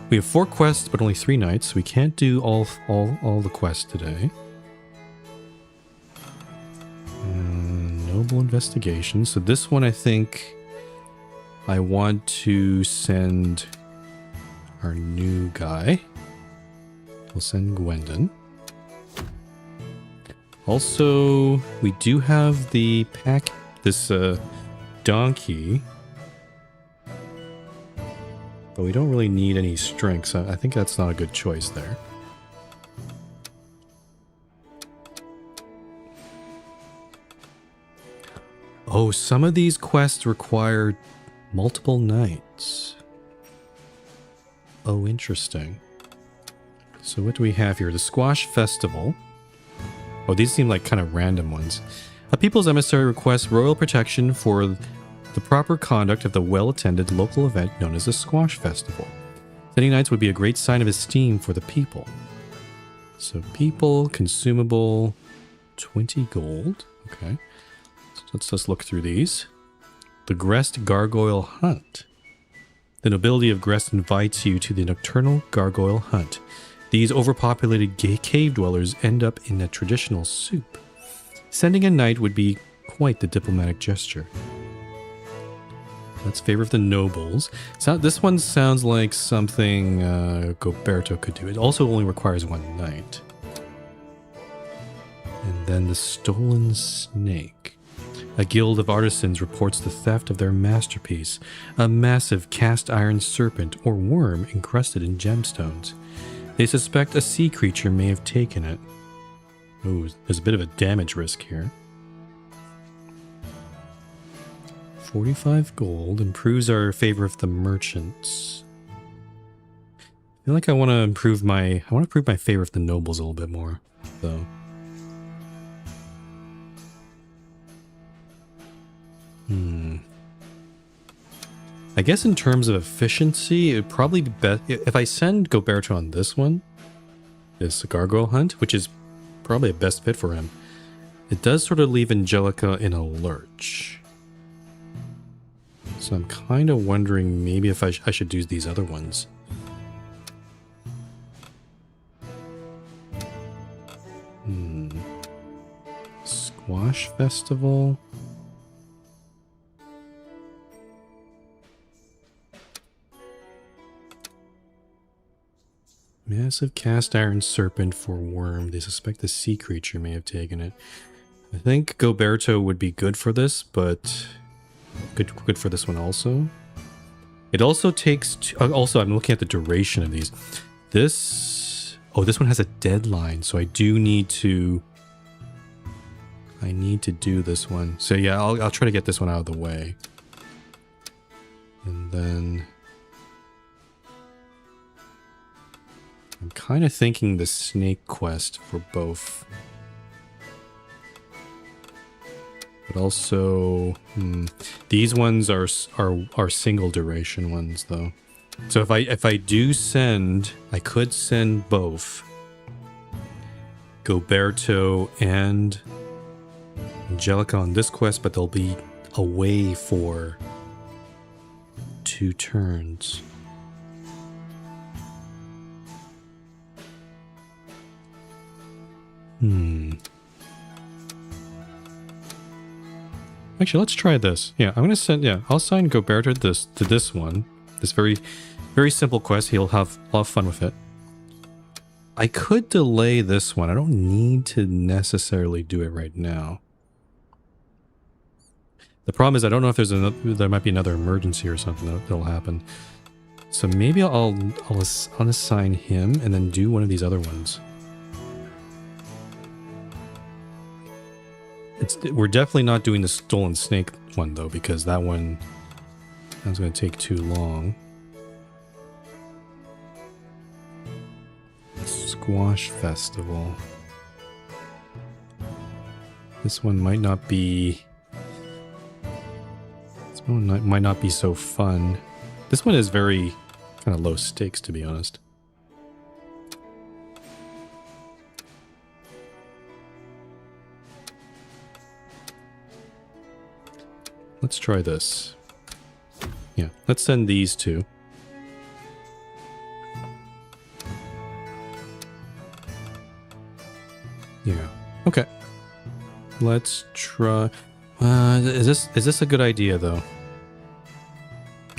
We have 4 quests, but only 3 nights. So we can't do all the quests today. Noble investigation. So this one, I think, I want to send our new guy. We'll send Gwendon. Also, we do have the this donkey. But we don't really need any strength, so I think that's not a good choice there. Oh, some of these quests require multiple nights. Oh, interesting. So what do we have here? The Squash Festival. Oh, these seem like kind of random ones. A people's emissary requests royal protection for the proper conduct of the well-attended local event known as the Squash Festival. Sending nights would be a great sign of esteem for the people. So people, consumable, 20 gold. Okay. So let's just look through these. The Grest Gargoyle Hunt. The nobility of Grest invites you to the nocturnal gargoyle hunt. These overpopulated cave dwellers end up in a traditional soup. Sending a knight would be quite the diplomatic gesture. That's favor of the nobles. So this one sounds like something Goberto could do. It also only requires one knight. And then the Stolen Snake. A guild of artisans reports the theft of their masterpiece, a massive cast iron serpent or worm encrusted in gemstones. They suspect a sea creature may have taken it. Ooh, there's a bit of a damage risk here. 45 gold improves our favor of the merchants. I feel like I want to improve my favor of the nobles a little bit more, though. I guess in terms of efficiency, it would probably be best if I send Goberto on this one, this Gargoyle Hunt, which is probably a best fit for him. It does sort of leave Angelica in a lurch. So I'm kind of wondering maybe if I should do these other ones. Squash Festival. Massive cast iron serpent for worm. They suspect the sea creature may have taken it. I think Goberto would be good for this, but good for this one also. It also takes... also, I'm looking at the duration of these. This one has a deadline, so I do need to... I need to do this one. So yeah, I'll try to get this one out of the way. And then... I'm kind of thinking the snake quest for both. But also, these ones are single duration ones though. So if I do send, I could send both Goberto and Angelica on this quest, but they'll be away for 2 turns. Actually, let's try this. Yeah, I'm gonna send. Yeah, I'll assign Goberto to this one. This very simple quest. He'll have a lot of fun with it. I could delay this one. I don't need to necessarily do it right now. The problem is I don't know if there might be another emergency or something that'll happen. So maybe I'll unassign him and then do one of these other ones. We're definitely not doing the Stolen Snake one though, because that's going to take too long. Squash Festival. This one might not be... This one might not be so fun. This one is very kind of low stakes, to be honest. Let's try this. Yeah, let's send these two. Yeah. Okay. Let's try. Is this a good idea though?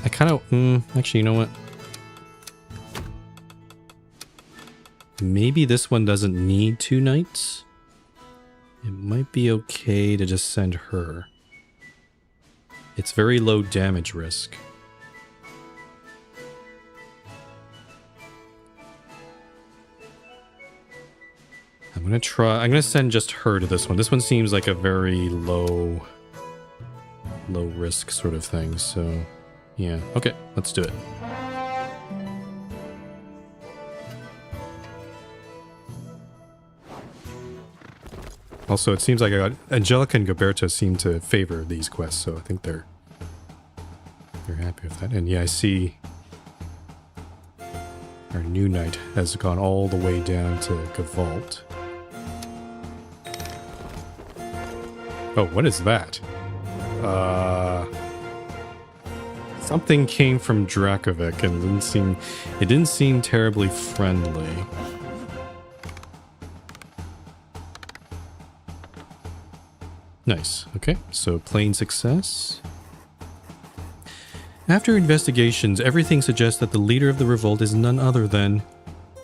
I kind of. Actually, you know what? Maybe this one doesn't need 2 knights. It might be okay to just send her. It's very low damage risk. I'm gonna send just her to this one. This one seems like a very low risk sort of thing, so yeah. Okay, let's do it. Also, it seems like Angelica and Gilberto seem to favor these quests, so I think they're happy with that. And yeah, I see our new knight has gone all the way down to Gavalt. Oh, what is that? Something came from Dracovic and it didn't seem terribly friendly. Nice. Okay, so plain success. After investigations, everything suggests that the leader of the revolt is none other than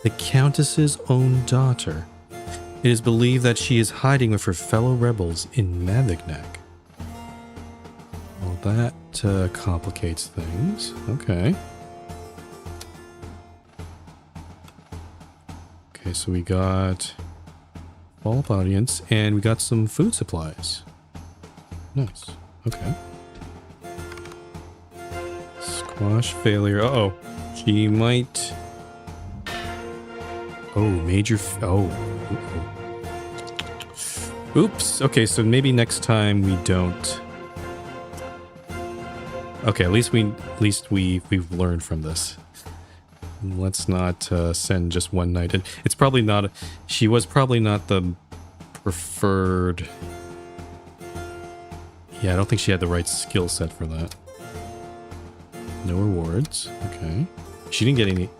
the Countess's own daughter. It is believed that she is hiding with her fellow rebels in Mavignac. Well, that complicates things. Okay. Okay, so we got follow-up audience, and we got some food supplies. Nice. Okay. Squash failure. Uh-oh. She might... Oh, major... Oops. Okay, so maybe next time we don't... Okay, at least we've learned from this. Let's not send just one knight. And it's probably not... She was probably not the preferred... Yeah, I don't think she had the right skill set for that. No rewards. Okay. She didn't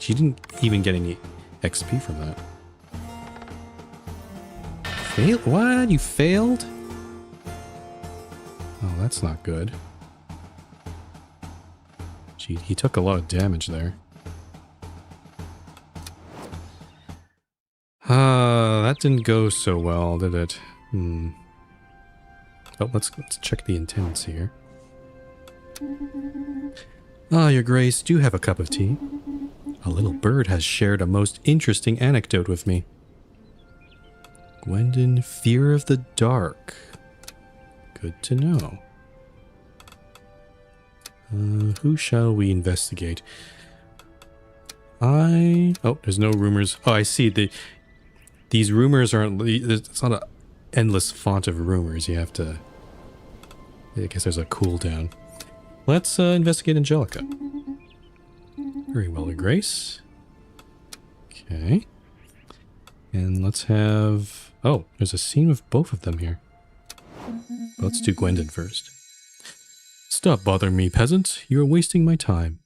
even get any XP from that. Fail? What? You failed? Oh, that's not good. Gee, he took a lot of damage there. That didn't go so well, did it? Oh, let's check the intents here. Ah, Your Grace, do have a cup of tea. A little bird has shared a most interesting anecdote with me. Gwendon, fear of the dark. Good to know. Who shall we investigate? Oh, there's no rumors. Oh, I see. These rumors aren't... It's not an endless font of rumors. You have to... I guess there's a cooldown. Let's investigate Angelica. Very well, Your Grace. Okay. And let's have... Oh, there's a scene with both of them here. Let's do Gwendon first. Stop bothering me, peasant. You are wasting my time.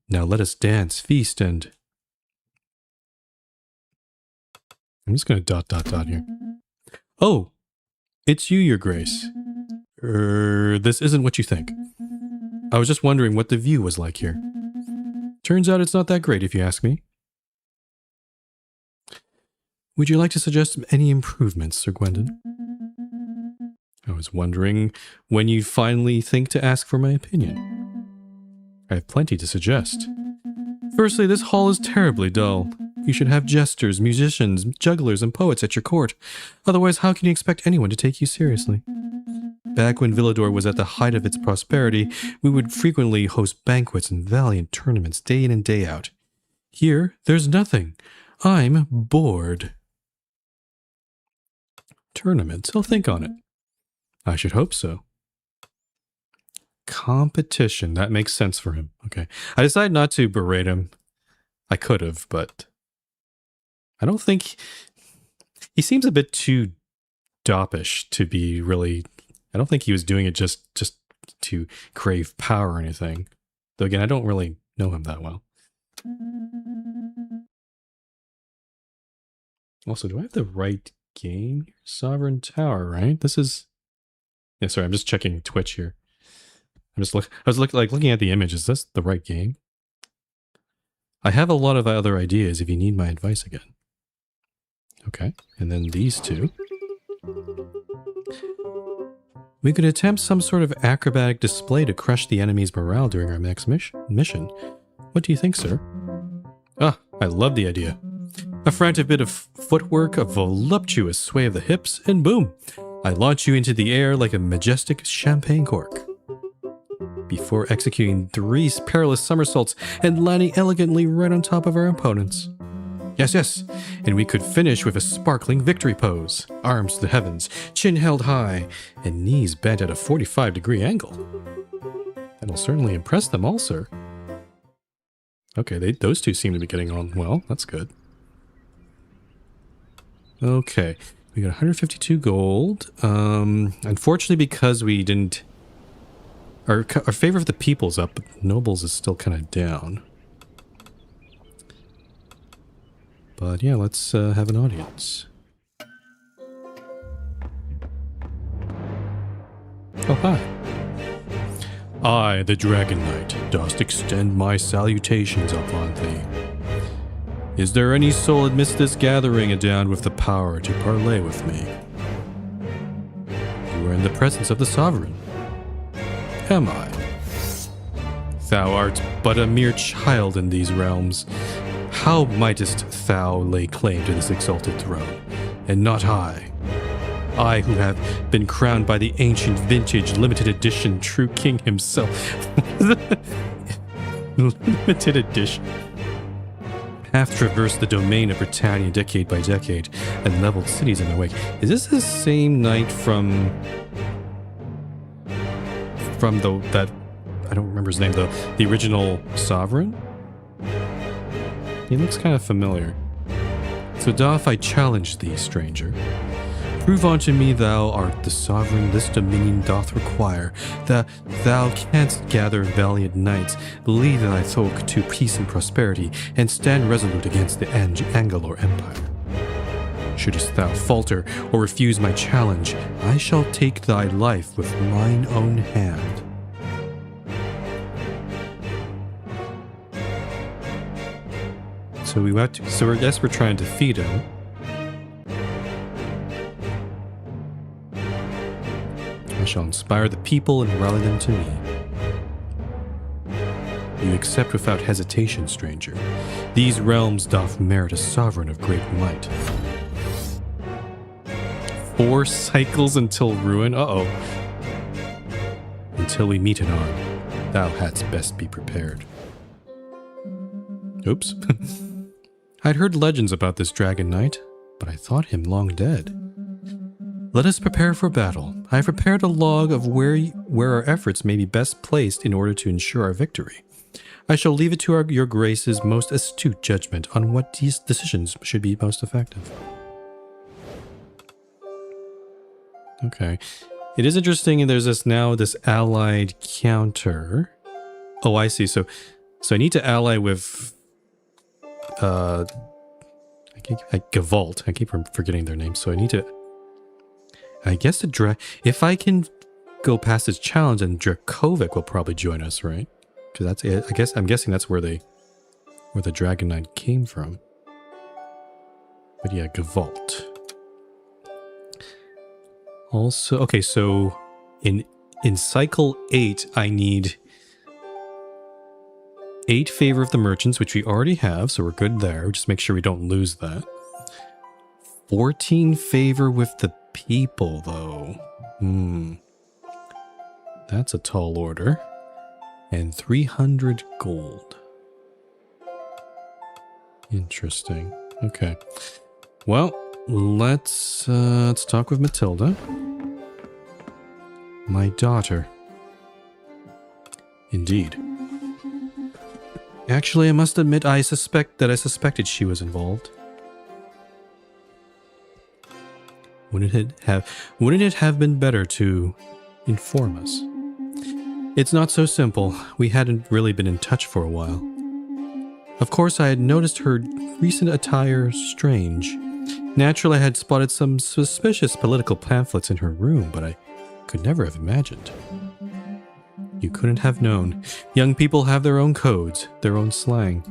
Now let us dance, feast, and... I'm just going to ... here. Oh! It's you, Your Grace. This isn't what you think. I was just wondering what the view was like here. Turns out it's not that great, if you ask me. Would you like to suggest any improvements, Sir Gwendon? I was wondering when you'd finally think to ask for my opinion. I have plenty to suggest. Firstly, this hall is terribly dull. You should have jesters, musicians, jugglers, and poets at your court. Otherwise, how can you expect anyone to take you seriously? Back when Villador was at the height of its prosperity, we would frequently host banquets and valiant tournaments day in and day out. Here, there's nothing. I'm bored. Tournaments? I'll think on it. I should hope so. Competition. That makes sense for him. Okay. I decided not to berate him. I could have, but... I don't think... He seems a bit too doppish to be really... I don't think he was doing it just to crave power or anything. Though again, I don't really know him that well. Also, do I have the right game? Sovereign Tower, right? This is... Yeah, sorry, I'm just checking Twitch here. I was looking at the image. Is this the right game? I have a lot of other ideas if you need my advice again. Okay, and then these two. We could attempt some sort of acrobatic display to crush the enemy's morale during our next mission. What do you think, sir? Ah, I love the idea. A frantic bit of footwork, a voluptuous sway of the hips, and boom, I launch you into the air like a majestic champagne cork. Before executing 3 perilous somersaults and landing elegantly right on top of our opponents. Yes, and we could finish with a sparkling victory pose. Arms to the heavens, chin held high, and knees bent at a 45-degree angle. That'll certainly impress them all, sir. Okay, those two seem to be getting on well. That's good. Okay, we got 152 gold. Unfortunately, because we didn't... Our favor of the people's up, but nobles is still kind of down. But yeah, let's have an audience. Oh, hi. I, the Dragon Knight, dost extend my salutations upon thee. Is there any soul amidst this gathering endowed with the power to parley with me? You are in the presence of the Sovereign. Am I? Thou art but a mere child in these realms. How mightest thou lay claim to this exalted throne, and not I? I who have been crowned by the ancient vintage limited edition true king himself. Limited edition. Have traversed the domain of Britannia decade by decade, and leveled cities in their wake. Is this the same knight from that, I don't remember his name, the original Sovereign? He looks kind of familiar. So doth I challenge thee, stranger. Prove unto me thou art the sovereign this dominion doth require, that thou canst gather valiant knights, lead thy folk to peace and prosperity, and stand resolute against the Anglo Empire. Shouldest thou falter or refuse my challenge, I shall take thy life with mine own hand. So I guess we're trying to defeat him. I shall inspire the people and rally them to me. You accept without hesitation, stranger. These realms doth merit a sovereign of great might. 4 cycles until ruin? Uh-oh. Until we meet anon, thou hadst best be prepared. Oops. I'd heard legends about this Dragon Knight, but I thought him long dead. Let us prepare for battle. I have prepared a log of where our efforts may be best placed in order to ensure our victory. I shall leave it to your grace's most astute judgment on what these decisions should be most effective. Okay. It is interesting, and there's this allied counter. Oh, I see. So I need to ally with Gavolt. I keep forgetting their names, so I need to. I guess if I can go past this challenge, then Dracovic will probably join us, right? Because that's it. I'm guessing that's where the Dragon Knight came from. But yeah, Gavolt. Also, okay, so in cycle 8, I need 8 favor of the merchants, which we already have, so we're good there. Just make sure we don't lose that. 14 favor with the people, though. That's a tall order. And 300 gold. Interesting. Okay. Well, let's talk with Matilda. My daughter. Indeed. Actually, I must admit I suspected she was involved. Wouldn't it have been better to inform us? It's not so simple. We hadn't really been in touch for a while. Of course, I had noticed her recent attire strange. Naturally, I had spotted some suspicious political pamphlets in her room, but I could never have imagined. You couldn't have known. Young people have their own codes, their own slang.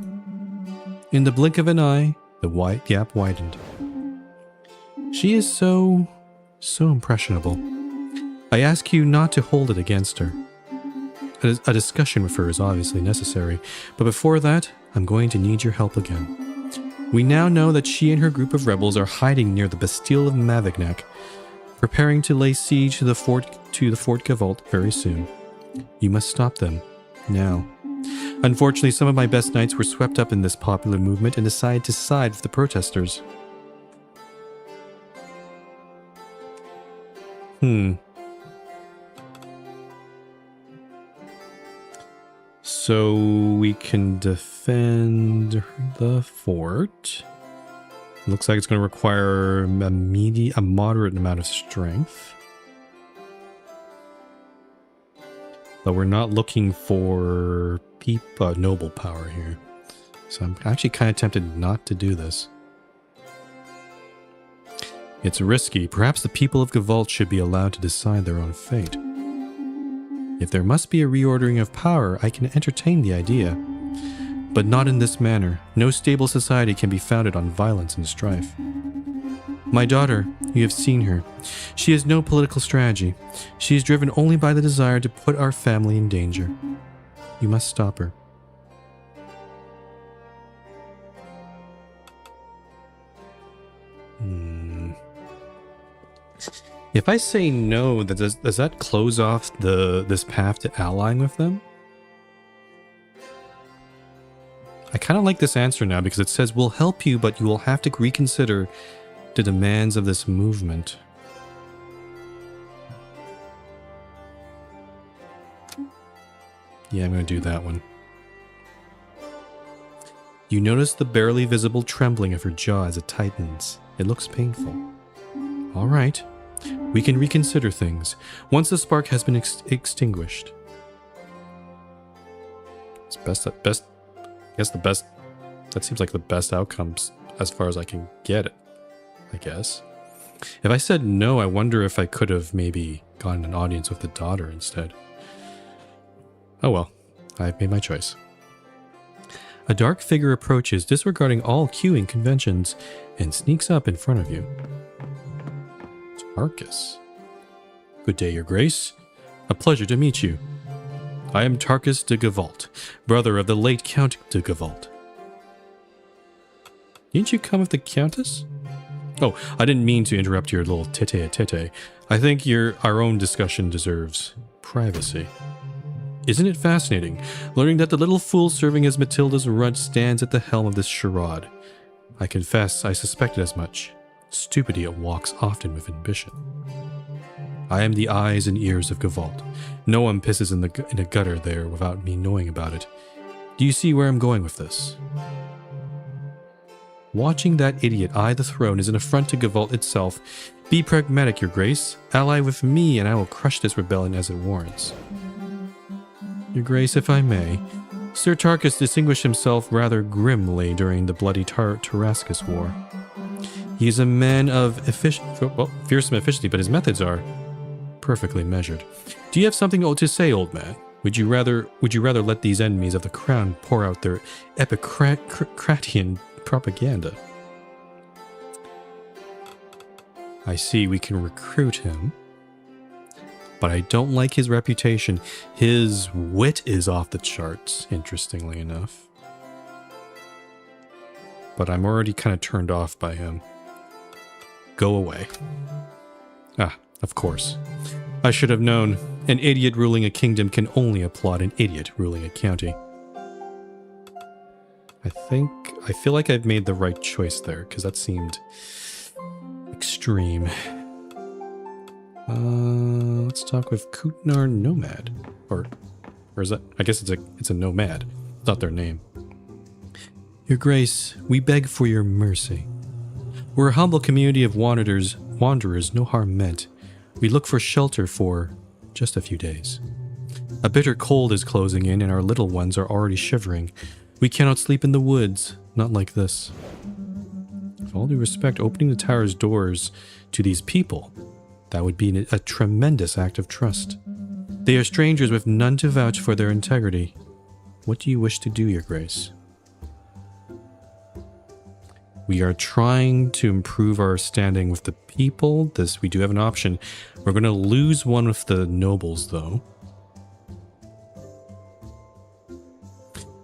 In the blink of an eye, the wide gap widened. She is so impressionable. I ask you not to hold it against her. A discussion with her is obviously necessary, but before that, I'm going to need your help again. We now know that she and her group of rebels are hiding near the Bastille of Mavignac, preparing to lay siege to the Fort Gavalt very soon. You must stop them, now. Unfortunately, some of my best knights were swept up in this popular movement and decided to side with the protesters. So we can defend the fort. Looks like it's going to require a moderate amount of strength. But we're not looking for noble power here. So I'm actually kind of tempted not to do this. It's risky. Perhaps the people of Gavalt should be allowed to decide their own fate. If there must be a reordering of power, I can entertain the idea. But not in this manner. No stable society can be founded on violence and strife. My daughter, you have seen her. She has no political strategy. She is driven only by the desire to put our family in danger. You must stop her. If I say no, does that close off this path to allying with them? I kind of like this answer now because it says we'll help you, but you will have to reconsider the demands of this movement. Yeah, I'm going to do that one. You notice the barely visible trembling of her jaw as it tightens. It looks painful. All right. We can reconsider things once the spark has been extinguished. It's that seems like the best outcomes as far as I can get it, I guess. If I said no, I wonder if I could have maybe gotten an audience with the daughter instead. Oh well, I've made my choice. A dark figure approaches, disregarding all queuing conventions, and sneaks up in front of you. Tarkus. Good day, Your Grace. A pleasure to meet you. I am Tarkus de Gavalt, brother of the late Count de Gavalt. Didn't you come with the Countess? Oh, I didn't mean to interrupt your little tete-a-tete. I think our own discussion deserves privacy. Isn't it fascinating, learning that the little fool serving as Matilda's runt stands at the helm of this charade? I confess I suspected as much. Stupid idiot walks often with ambition. I am the eyes and ears of Gavalt. No one pisses in a gutter there without me knowing about it. Do you see where I'm going with this? Watching that idiot eye the throne is an affront to Gavalt itself. Be pragmatic, Your Grace. Ally with me and I will crush this rebellion as it warrants. Your Grace, if I may, Sir Tarkus distinguished himself rather grimly during the bloody Tarascus War. He is a man of fearsome efficiency, but his methods are perfectly measured. Do you have something to say, old man? Would you rather let these enemies of the crown pour out their Epicratian propaganda? I see we can recruit him, but I don't like his reputation. His wit is off the charts, interestingly enough. But I'm already kind of turned off by him. Go away. Ah, of course. I should have known. An idiot ruling a kingdom can only applaud an idiot ruling a county. I feel like I've made the right choice there, because that seemed extreme. Let's talk with Kutnar Nomad. Or is that? I guess it's a nomad. It's not their name. Your Grace, we beg for your mercy. We're a humble community of wanderers, no harm meant. We look for shelter for just a few days. A bitter cold is closing in and our little ones are already shivering. We cannot sleep in the woods, not like this. With all due respect, opening the tower's doors to these people, that would be a tremendous act of trust. They are strangers with none to vouch for their integrity. What do you wish to do, Your Grace? We are trying to improve our standing with the people. We do have an option. We're going to lose one with the nobles, though.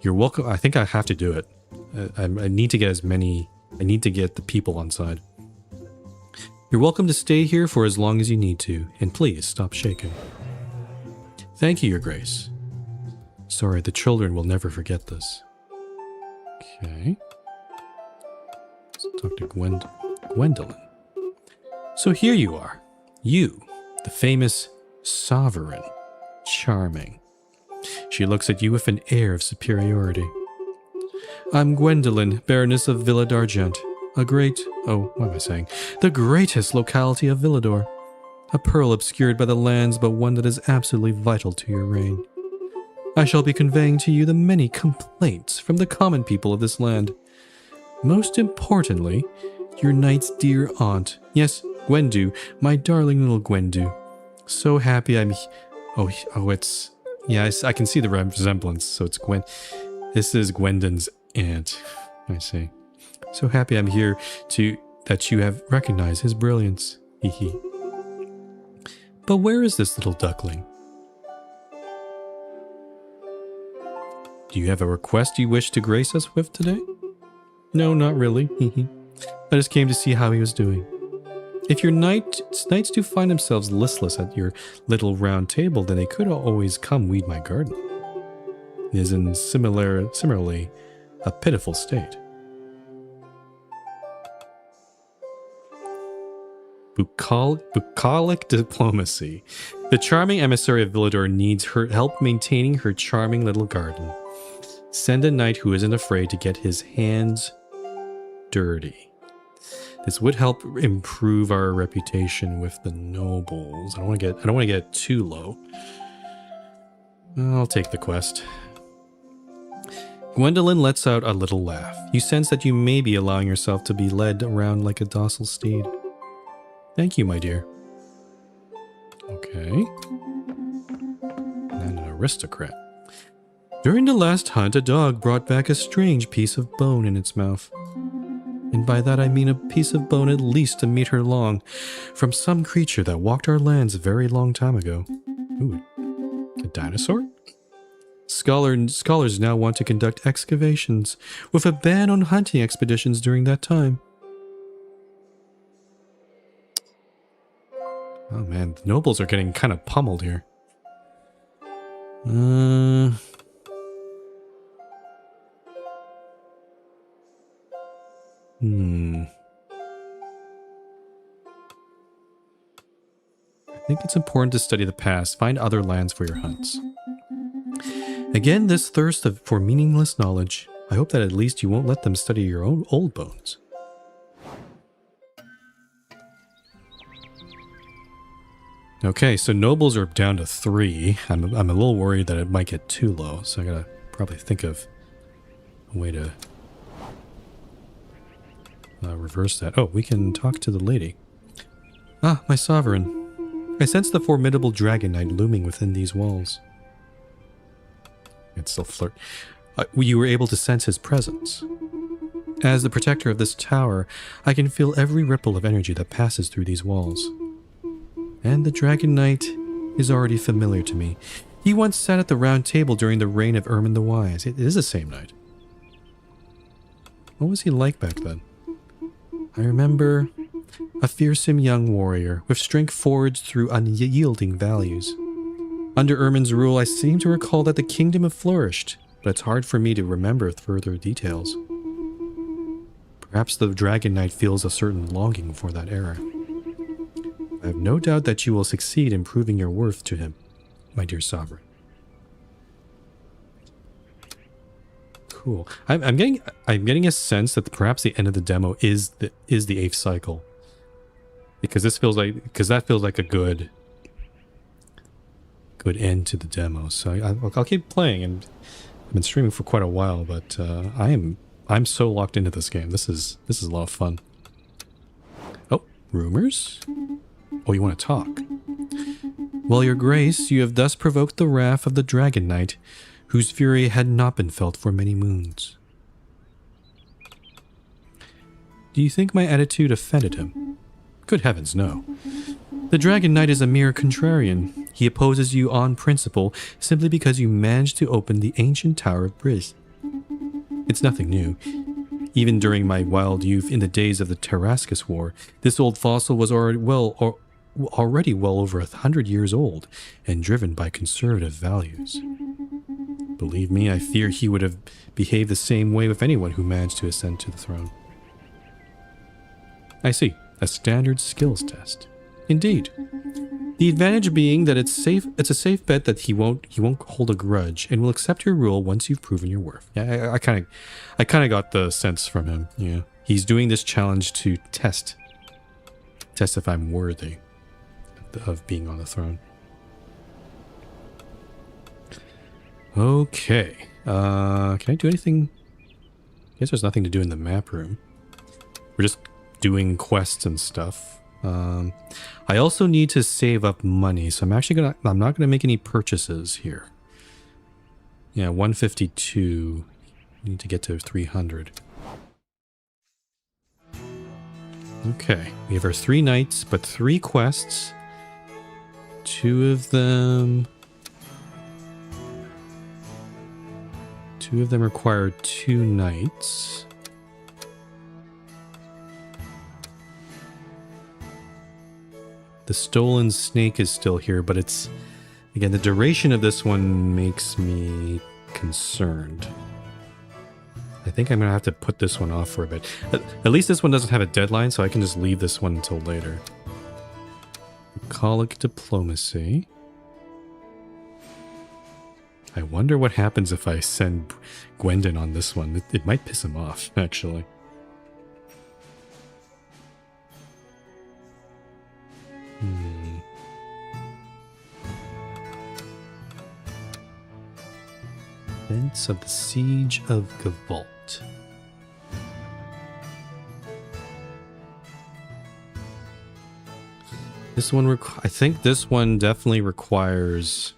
You're welcome. I think I have to do it. I need to get as many I need to get the people on side. You're welcome to stay here for as long as you need to, and please stop shaking. Thank you, Your Grace. Sorry, the children will never forget this. Okay. Let's talk to Gwendolyn. So here you are. You, the famous sovereign. Charming. She looks at you with an air of superiority. I'm Gwendolyn, Baroness of Villa d'Argent. The greatest locality of Villador. A pearl obscured by the lands, but one that is absolutely vital to your reign. I shall be conveying to you the many complaints from the common people of this land. Most importantly, your knight's dear aunt. Yes, Gwendu, my darling little Gwendu. So happy I'm... it's... Yeah, I can see the resemblance, so it's Gwen... This is Gwendon's aunt. I see. So happy I'm here that you have recognized his brilliance. Hee. But where is this little duckling? Do you have a request you wish to grace us with today? No, not really. I just came to see how he was doing. If your knights do find themselves listless at your little round table, then they could always come weed my garden. It is in similarly a pitiful state. Bucolic diplomacy. The charming emissary of Villador needs her help maintaining her charming little garden. Send a knight who isn't afraid to get his hands dirty. This would help improve our reputation with the nobles. I don't want to get too low. I'll take the quest. Gwendolyn lets out a little laugh. You sense that you may be allowing yourself to be led around like a docile steed. Thank you, my dear. Okay. And an aristocrat. During the last hunt, a dog brought back a strange piece of bone in its mouth. And by that I mean a piece of bone at least a meter long, from some creature that walked our lands a very long time ago. Ooh, a dinosaur? Scholars now want to conduct excavations, with a ban on hunting expeditions during that time. Oh man, the nobles are getting kind of pummeled here. I think it's important to study the past. Find other lands for your hunts. Again, this thirst for meaningless knowledge. I hope that at least you won't let them study your own old bones. Okay, so nobles are down to 3. I'm a little worried that it might get too low, so I gotta probably think of a way to reverse that. Oh, we can talk to the lady. Ah, my sovereign. I sense the formidable dragon knight looming within these walls. It's still flirt. You were able to sense his presence. As the protector of this tower, I can feel every ripple of energy that passes through these walls. And the Dragon Knight is already familiar to me. He once sat at the round table during the reign of Ermin the Wise. It is the same knight. What was he like back then? I remember a fearsome young warrior with strength forged through unyielding values. Under Ermin's rule, I seem to recall that the kingdom had flourished, but it's hard for me to remember further details. Perhaps the Dragon Knight feels a certain longing for that era. I have no doubt that you will succeed in proving your worth to him, my dear sovereign. Cool. I'm getting a sense that perhaps the end of the demo is the 8th cycle, because that feels like a good end to the demo. So I'll keep playing, and I've been streaming for quite a while, but I'm so locked into this game. This is a lot of fun. Oh, rumors? Oh, you want to talk? Well, your grace, you have thus provoked the wrath of the Dragon Knight, whose fury had not been felt for many moons. Do you think my attitude offended him? Good heavens, no. The Dragon Knight is a mere contrarian. He opposes you on principle simply because you managed to open the ancient Tower of Briz. It's nothing new. Even during my wild youth, in the days of the Tarascus War, this old fossil was already well over 100 years old and driven by conservative values. Believe me, I fear he would have behaved the same way with anyone who managed to ascend to the throne. I see. A standard skills test. Indeed. The advantage being that it's a safe bet that he won't hold a grudge and will accept your rule once you've proven your worth. Yeah, I kind of got the sense from him. Yeah. He's doing this challenge to test if I'm worthy of being on the throne. Okay. Can I do anything? I guess there's nothing to do in the map room. We're just doing quests and stuff. I also need to save up money, so I'm not gonna make any purchases here. Yeah, 152. We need to get to 300. Okay, we have our 3 knights, but 3 quests. 2 of them require 2 knights. The stolen snake is still here, but it's, again, the duration of this one makes me concerned. I think I'm going to have to put this one off for a bit. At least this one doesn't have a deadline, so I can just leave this one until later. Bucolic diplomacy. I wonder what happens if I send Gwendon on this one. It might piss him off, actually. Events of the Siege of Gavalt. This one, I think this one definitely requires...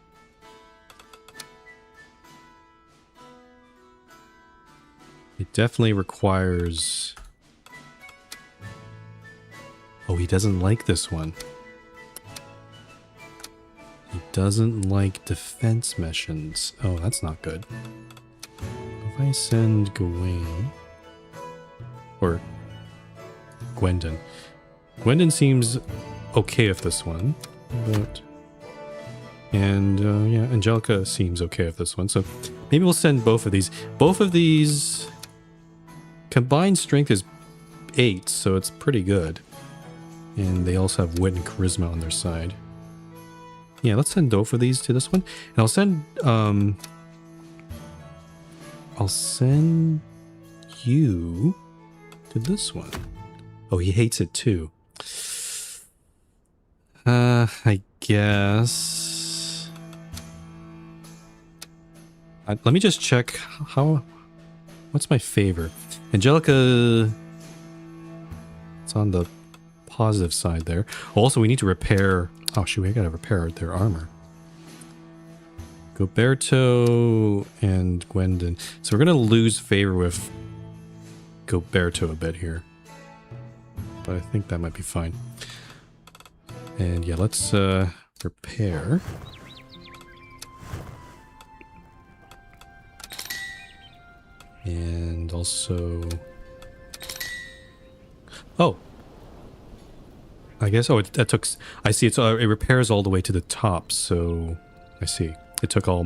It definitely requires... Oh, he doesn't like this one. He doesn't like defense missions. Oh, that's not good. If I send Gawain... Or... Gwendon. Gwendon seems okay with this one, but... And, yeah, Angelica seems okay with this one, so maybe we'll send both of these. Both of these... Combined strength is 8, so it's pretty good. And they also have wit and charisma on their side. Yeah, let's send both of these to this one. And I'll send you to this one. Oh, he hates it too. I guess... let me just check how... What's my favor? Angelica... It's on the positive side there. Also, we need to repair... Oh, shoot, we gotta repair their armor. Goberto and Gwendon. So we're gonna lose favor with Goberto a bit here. But I think that might be fine. And yeah, let's repair. And also... Oh! I guess, that took... I see, it repairs all the way to the top, so... I see. It took all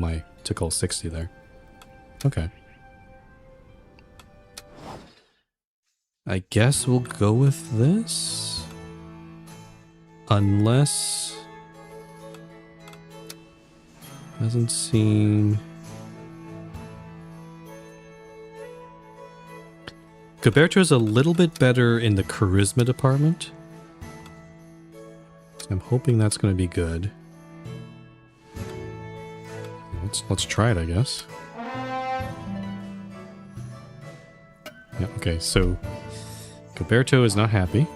60 there. Okay. I guess we'll go with this? Unless... Doesn't seem... Goberto's a little bit better in the charisma department. So I'm hoping that's going to be good. Let's try it, I guess. Yeah, okay, so Goberto is not happy.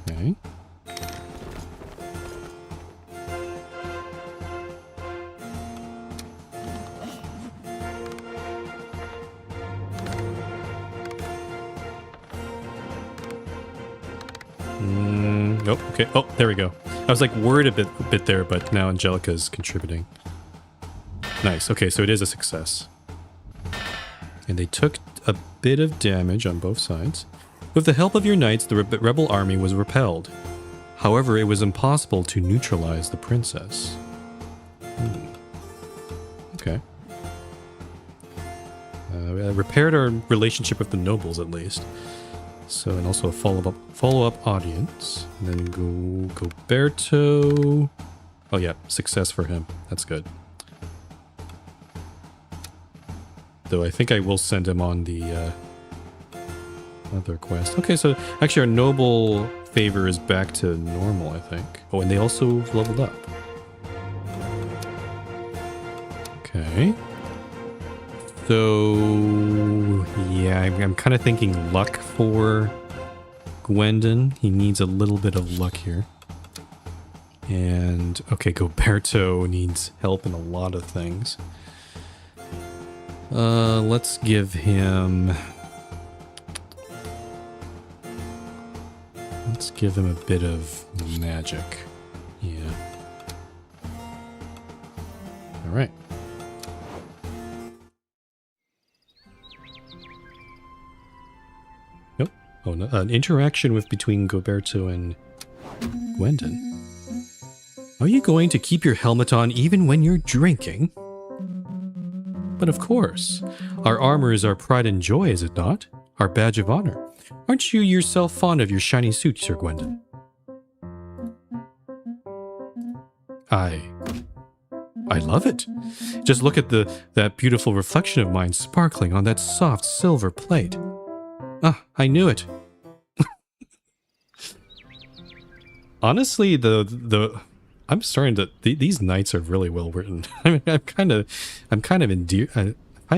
Okay. Nope. Okay. Oh, there we go. I was like worried a bit there, but now Angelica is contributing. Nice. Okay, so it is a success. And they took a bit of damage on both sides. With the help of your knights, the rebel army was repelled. However, it was impossible to neutralize the princess. Okay. Repaired our relationship with the nobles, at least. So, and also a follow-up audience. And then Goberto. Oh yeah, success for him. That's good. Though I think I will send him on the other quest. Okay, so actually our noble favor is back to normal, I think. Oh, and they also leveled up. Okay. So, yeah, I'm kind of thinking luck for Gwendon. He needs a little bit of luck here. And, okay, Goberto needs help in a lot of things. Let's give him... Let's give him a bit of magic. Yeah. Alright. Nope. Oh, no, an interaction between Goberto and Gwendon. Are you going to keep your helmet on even when you're drinking? But of course. Our armor is our pride and joy, is it not? Our badge of honor. Aren't you yourself fond of your shiny suit, Sir Gwendon? I love it. Just look at that beautiful reflection of mine sparkling on that soft silver plate. Ah, I knew it. Honestly, I'm starting to these knights are really well written. I mean, I find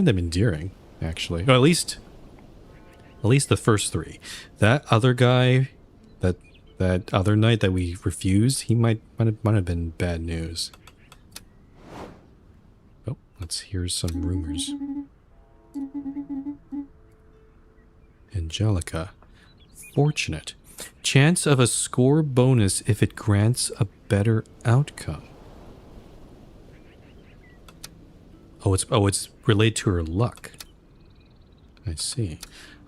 them endearing, actually. Or at least the first three. That other guy, that other knight that we refused, he might have been bad news. Oh, let's hear some rumors. Angelica. Fortunate. Chance of a score bonus if it grants a better outcome. Oh, it's related to her luck. I see.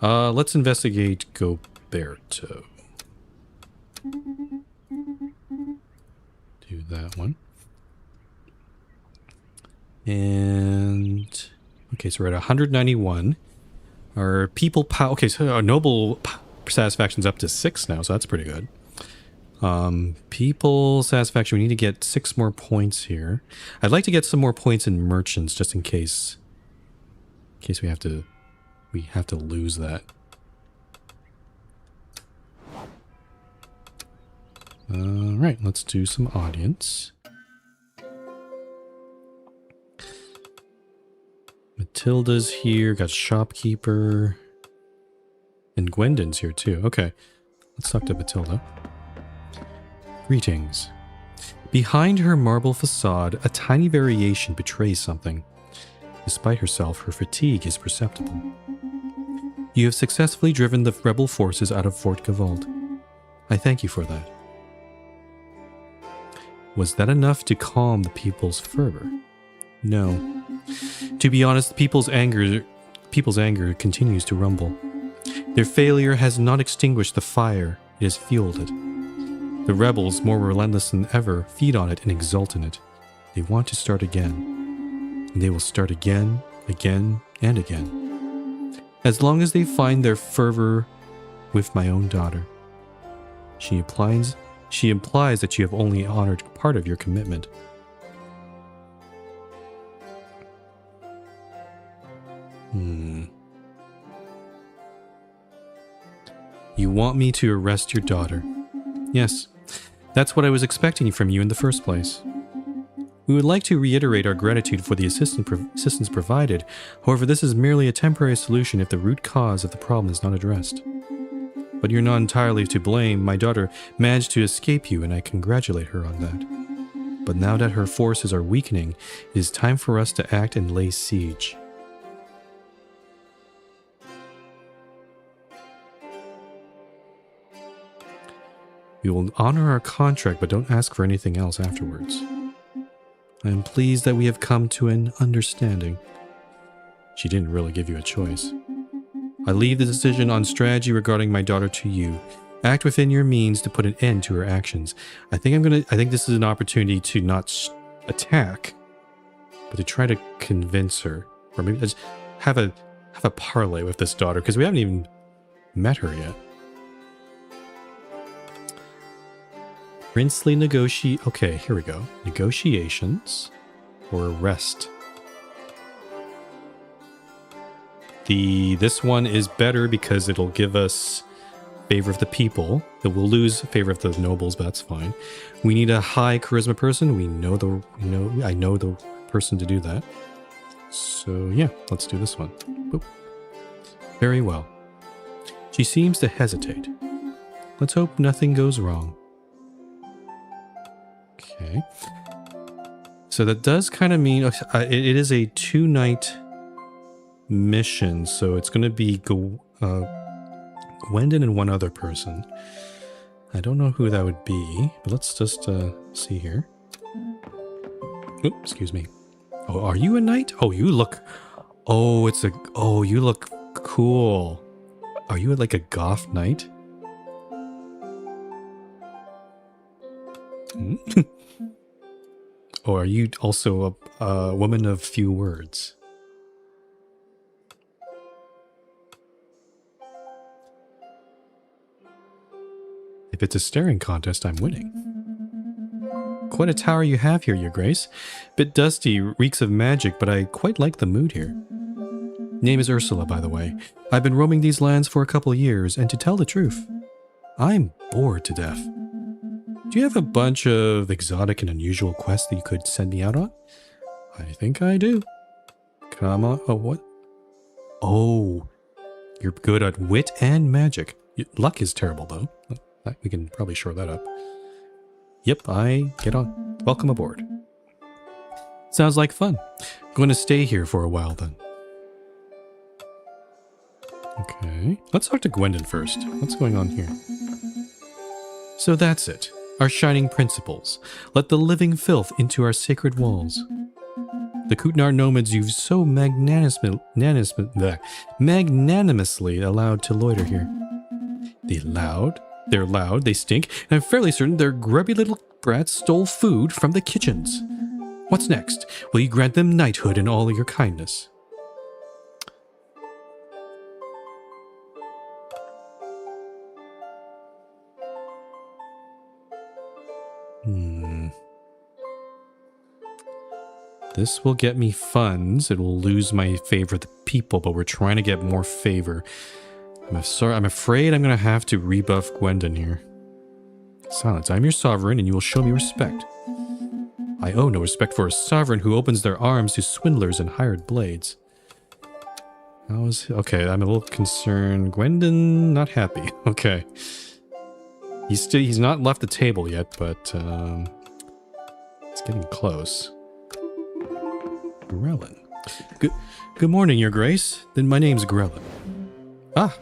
Let's investigate Goberto. Do that one. And okay, so we're at 191. Our people power. Okay, so our noble satisfaction's up to 6 now, so that's pretty good. People satisfaction. We need to get 6 more points here. I'd like to get some more points in merchants, just in case we have to lose that. All right, let's do some audience. Matilda's here, got shopkeeper. And Gwendon's here too. Okay, let's talk to Matilda. Greetings. Behind her marble facade, a tiny variation betrays something. Despite herself, her fatigue is perceptible. You have successfully driven the rebel forces out of Fort Gavald. I thank you for that. Was that enough to calm the people's fervor? No. To be honest, people's anger continues to rumble. Their failure has not extinguished the fire, it has fueled it. The rebels, more relentless than ever, feed on it and exult in it. They want to start again. And they will start again, again, and again. As long as they find their fervor with my own daughter. She implies that you have only honored part of your commitment. You want me to arrest your daughter? Yes, that's what I was expecting from you in the first place. We would like to reiterate our gratitude for the assistance provided. However, this is merely a temporary solution if the root cause of the problem is not addressed. But you're not entirely to blame. My daughter managed to escape you, and I congratulate her on that. But now that her forces are weakening, it is time for us to act and lay siege. We will honor our contract, but don't ask for anything else afterwards. I am pleased that we have come to an understanding. She didn't really give you a choice. I leave the decision on strategy regarding my daughter to you. Act within your means to put an end to her actions. I think this is an opportunity to not attack, but to try to convince her, or maybe just have a parlay with this daughter, because we haven't even met her yet. Princely negotiate. Okay, here we go. Negotiations or arrest. This one is better because it'll give us favor of the people. It will lose favor of the nobles, but that's fine. We need a high charisma person. I know the person to do that. So yeah, let's do this one. Boop. Very well. She seems to hesitate. Let's hope nothing goes wrong. Okay. So that does kind of mean it is a 2-night mission, so it's going to be Gwendon and one other person. I don't know who that would be, but let's just see here. Oops, excuse me. Oh, are you a knight? Oh, you look... Oh, you look cool. Are you like a goth knight? Or are you also a woman of few words? If it's a staring contest, I'm winning. Quite a tower you have here, Your Grace. Bit dusty, reeks of magic, but I quite like the mood here. Name is Ursula, by the way. I've been roaming these lands for a couple of years, and to tell the truth, I'm bored to death. Do you have a bunch of exotic and unusual quests that you could send me out on? I think I do. Come on. Oh, what? Oh, you're good at wit and magic. Luck is terrible, though. We can probably shore that up. Yep, I get on. Welcome aboard. Sounds like fun. Going to stay here for a while, then. Okay. Let's talk to Gwendon first. What's going on here? So that's it. Our shining principles. Let the living filth into our sacred walls. The Kutnar nomads you've so magnanimously allowed to loiter here. They're loud, they stink, and I'm fairly certain their grubby little brats stole food from the kitchens. What's next? Will you grant them knighthood in all your kindness? This will get me funds. It will lose my favor of the people, but we're trying to get more favor. I'm afraid I'm going to have to rebuff Gwendon here. Silence. I'm your sovereign, and you will show me respect. I owe no respect for a sovereign who opens their arms to swindlers and hired blades. Okay, I'm a little concerned. Gwendon, not happy. Okay. He's not left the table yet, but it's getting close. Grellin. Good morning, Your Grace. Then my name's Grellin. Ah.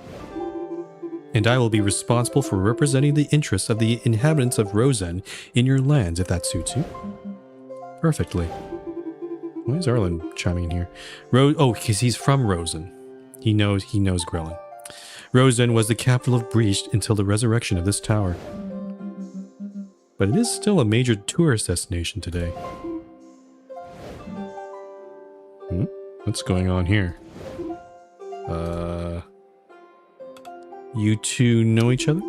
And I will be responsible for representing the interests of the inhabitants of Rosen in your lands, if that suits you. Perfectly. Why is Arlen chiming in here? Because he's from Rosen. He knows Grellin. Rosen was the capital of Breach until the resurrection of this tower. But it is still a major tourist destination today. What's going on here? You two know each other?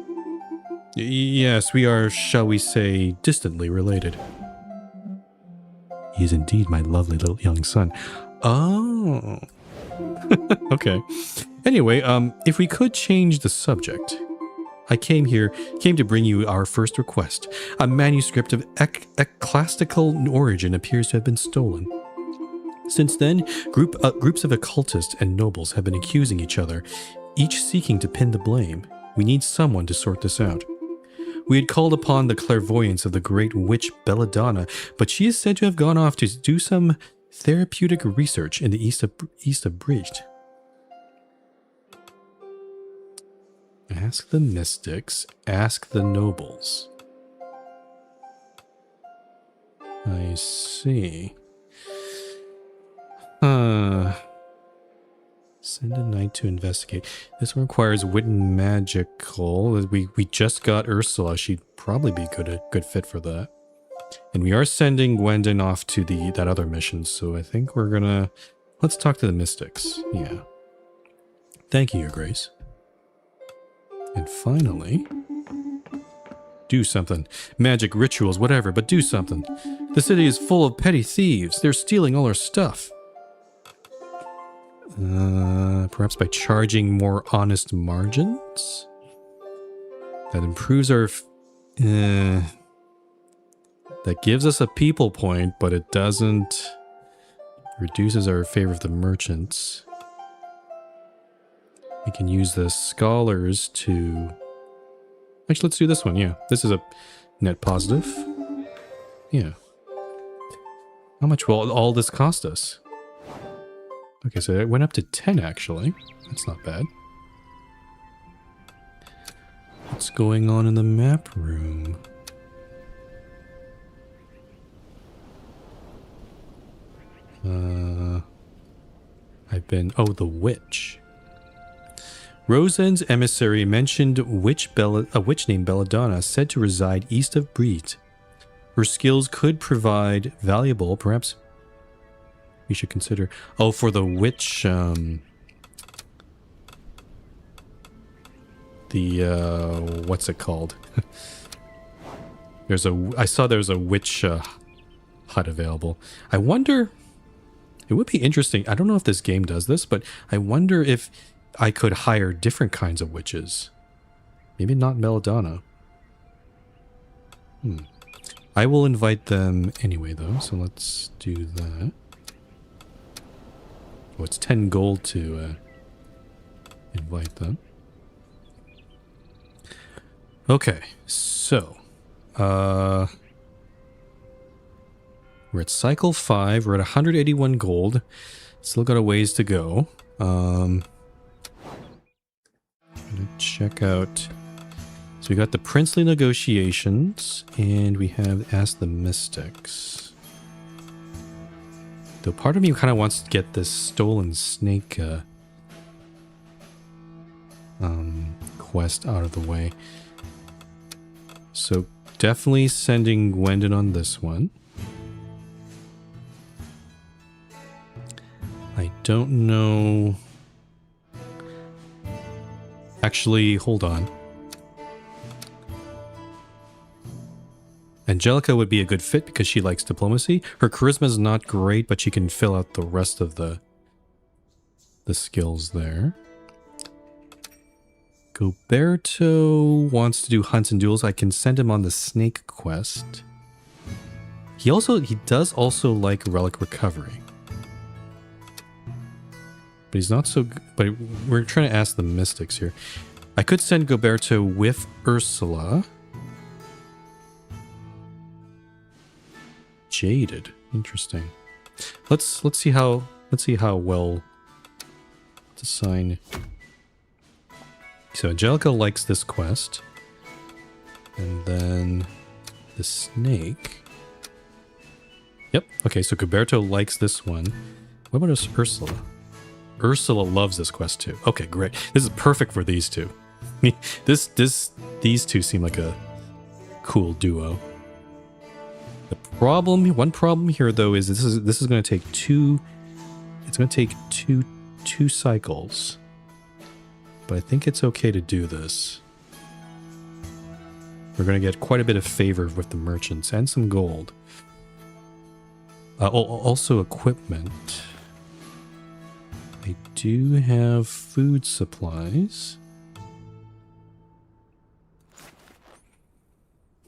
Yes, we are, shall we say, distantly related. He is indeed my lovely little young son. Oh. Okay. Anyway, if we could change the subject. I came to bring you our first request. A manuscript of ecclesiastical origin appears to have been stolen. Since then, groups of occultists and nobles have been accusing each other, each seeking to pin the blame. We need someone to sort this out. We had called upon the clairvoyance of the great witch Belladonna, but she is said to have gone off to do some therapeutic research in the east of Breach. Ask the mystics. Ask the nobles. I see. Send a knight to investigate. This one requires wit and magical. We just got Ursula. She'd probably be good fit for that. And we are sending Gwendon off to that other mission, so I think we're gonna... Let's talk to the mystics. Yeah. Thank you, Your Grace. And finally... do something. Magic, rituals, whatever, but do something. The city is full of petty thieves. They're stealing all our stuff. Perhaps by charging more honest margins? That improves our... that gives us a people point, but it doesn't... reduces our favor of the merchants. We can use the scholars to... Actually, let's do this one, yeah. This is a net positive. Yeah. How much will all this cost us? Okay, so it went up to 10, actually. That's not bad. What's going on in the map room? Oh, the witch. Rosen's emissary mentioned a witch named Belladonna, said to reside east of Brete. Her skills could provide valuable, perhaps we should consider... Oh, for the witch, what's it called? I saw there's a witch hut available. I wonder... It would be interesting. I don't know if this game does this, but I wonder if I could hire different kinds of witches. Maybe not Belladonna. I will invite them anyway, though, so let's do that. Oh, it's 10 gold to invite them. Okay, so... we're at cycle 5. We're at 181 gold. Still got a ways to go. I'm gonna check out... So we got the princely negotiations, and we have Ask the Mystics. Though part of me kind of wants to get this stolen snake quest out of the way. So definitely sending Gwendon on this one. I don't know... Actually, hold on. Angelica would be a good fit because she likes diplomacy. Her charisma is not great, but she can fill out the rest of the skills there. Goberto wants to do hunts and duels. I can send him on the snake quest. He does also like relic recovery. But he's not so good. But we're trying to ask the mystics here. I could send Goberto with Ursula. Jaded. Interesting. Let's see how well to assign. So Angelica likes this quest. And then the snake. Yep. Okay, so Goberto likes this one. What about Ursula? Ursula loves this quest too. Okay, great. This is perfect for these two. These two seem like a cool duo. One problem here though is this is going to take two. It's going to take two cycles. But I think it's okay to do this. We're going to get quite a bit of favor with the merchants and some gold. Also equipment. I do have food supplies.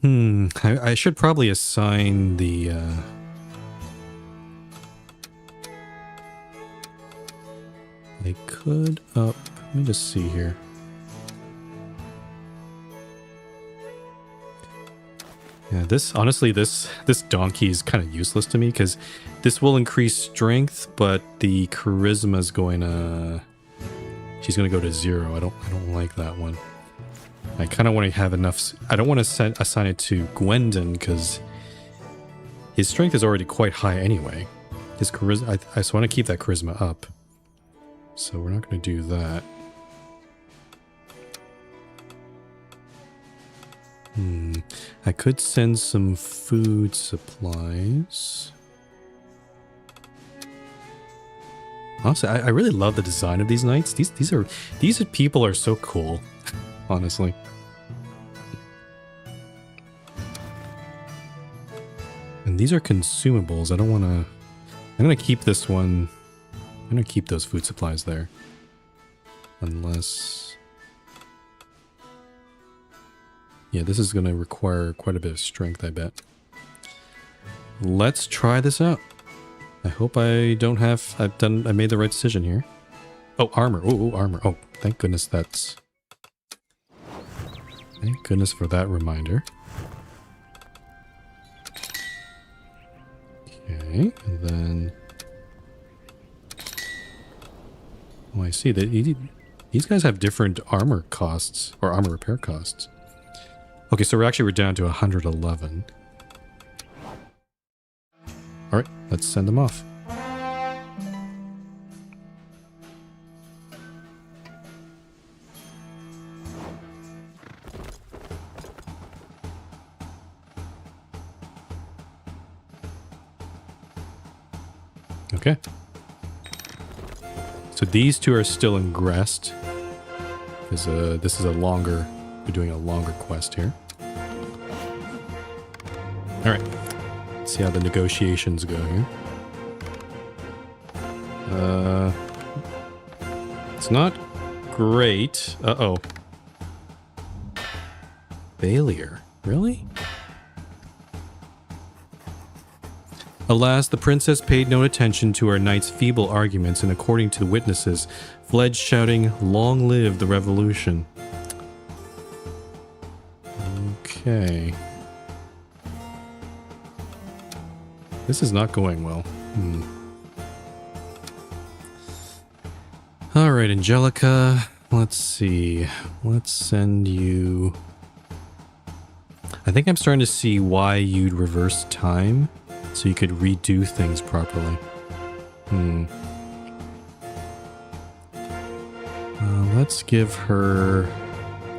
I should probably assign the... I could up... Let me just see here. Yeah, honestly, this donkey is kind of useless to me because this will increase strength, but the charisma is going to... She's going to go to 0. I don't like that one. I kind of want to have enough. I don't want to assign it to Gwendon because his strength is already quite high anyway. His charisma, I just want to keep that charisma up. So we're not going to do that. I could send some food supplies. Honestly, I really love the design of these knights. These people are so cool, honestly. And these are consumables. I don't want to... I'm going to keep this one... I'm going to keep those food supplies there. Unless... Yeah, this is going to require quite a bit of strength, I bet. Let's try this out. I hope I don't have... I made the right decision here. Oh, armor. Oh, armor. Oh, thank goodness that's... Thank goodness for that reminder. Okay, and then... Oh, I see. These guys have different armor costs, or armor repair costs. Okay, so we're down to 111. Alright, let's send them off. Okay. So these two are still ingressed. Because this is a longer... We're doing a longer quest here. Alright. Let's see how the negotiations go here. It's not great. Uh-oh. Failure. Really? Alas, the princess paid no attention to our knight's feeble arguments and, according to the witnesses, fled shouting, "Long live the revolution." Okay. This is not going well. Alright, Angelica. Let's see. Let's send you... I think I'm starting to see why you'd reverse time, so you could redo things properly. Let's give her...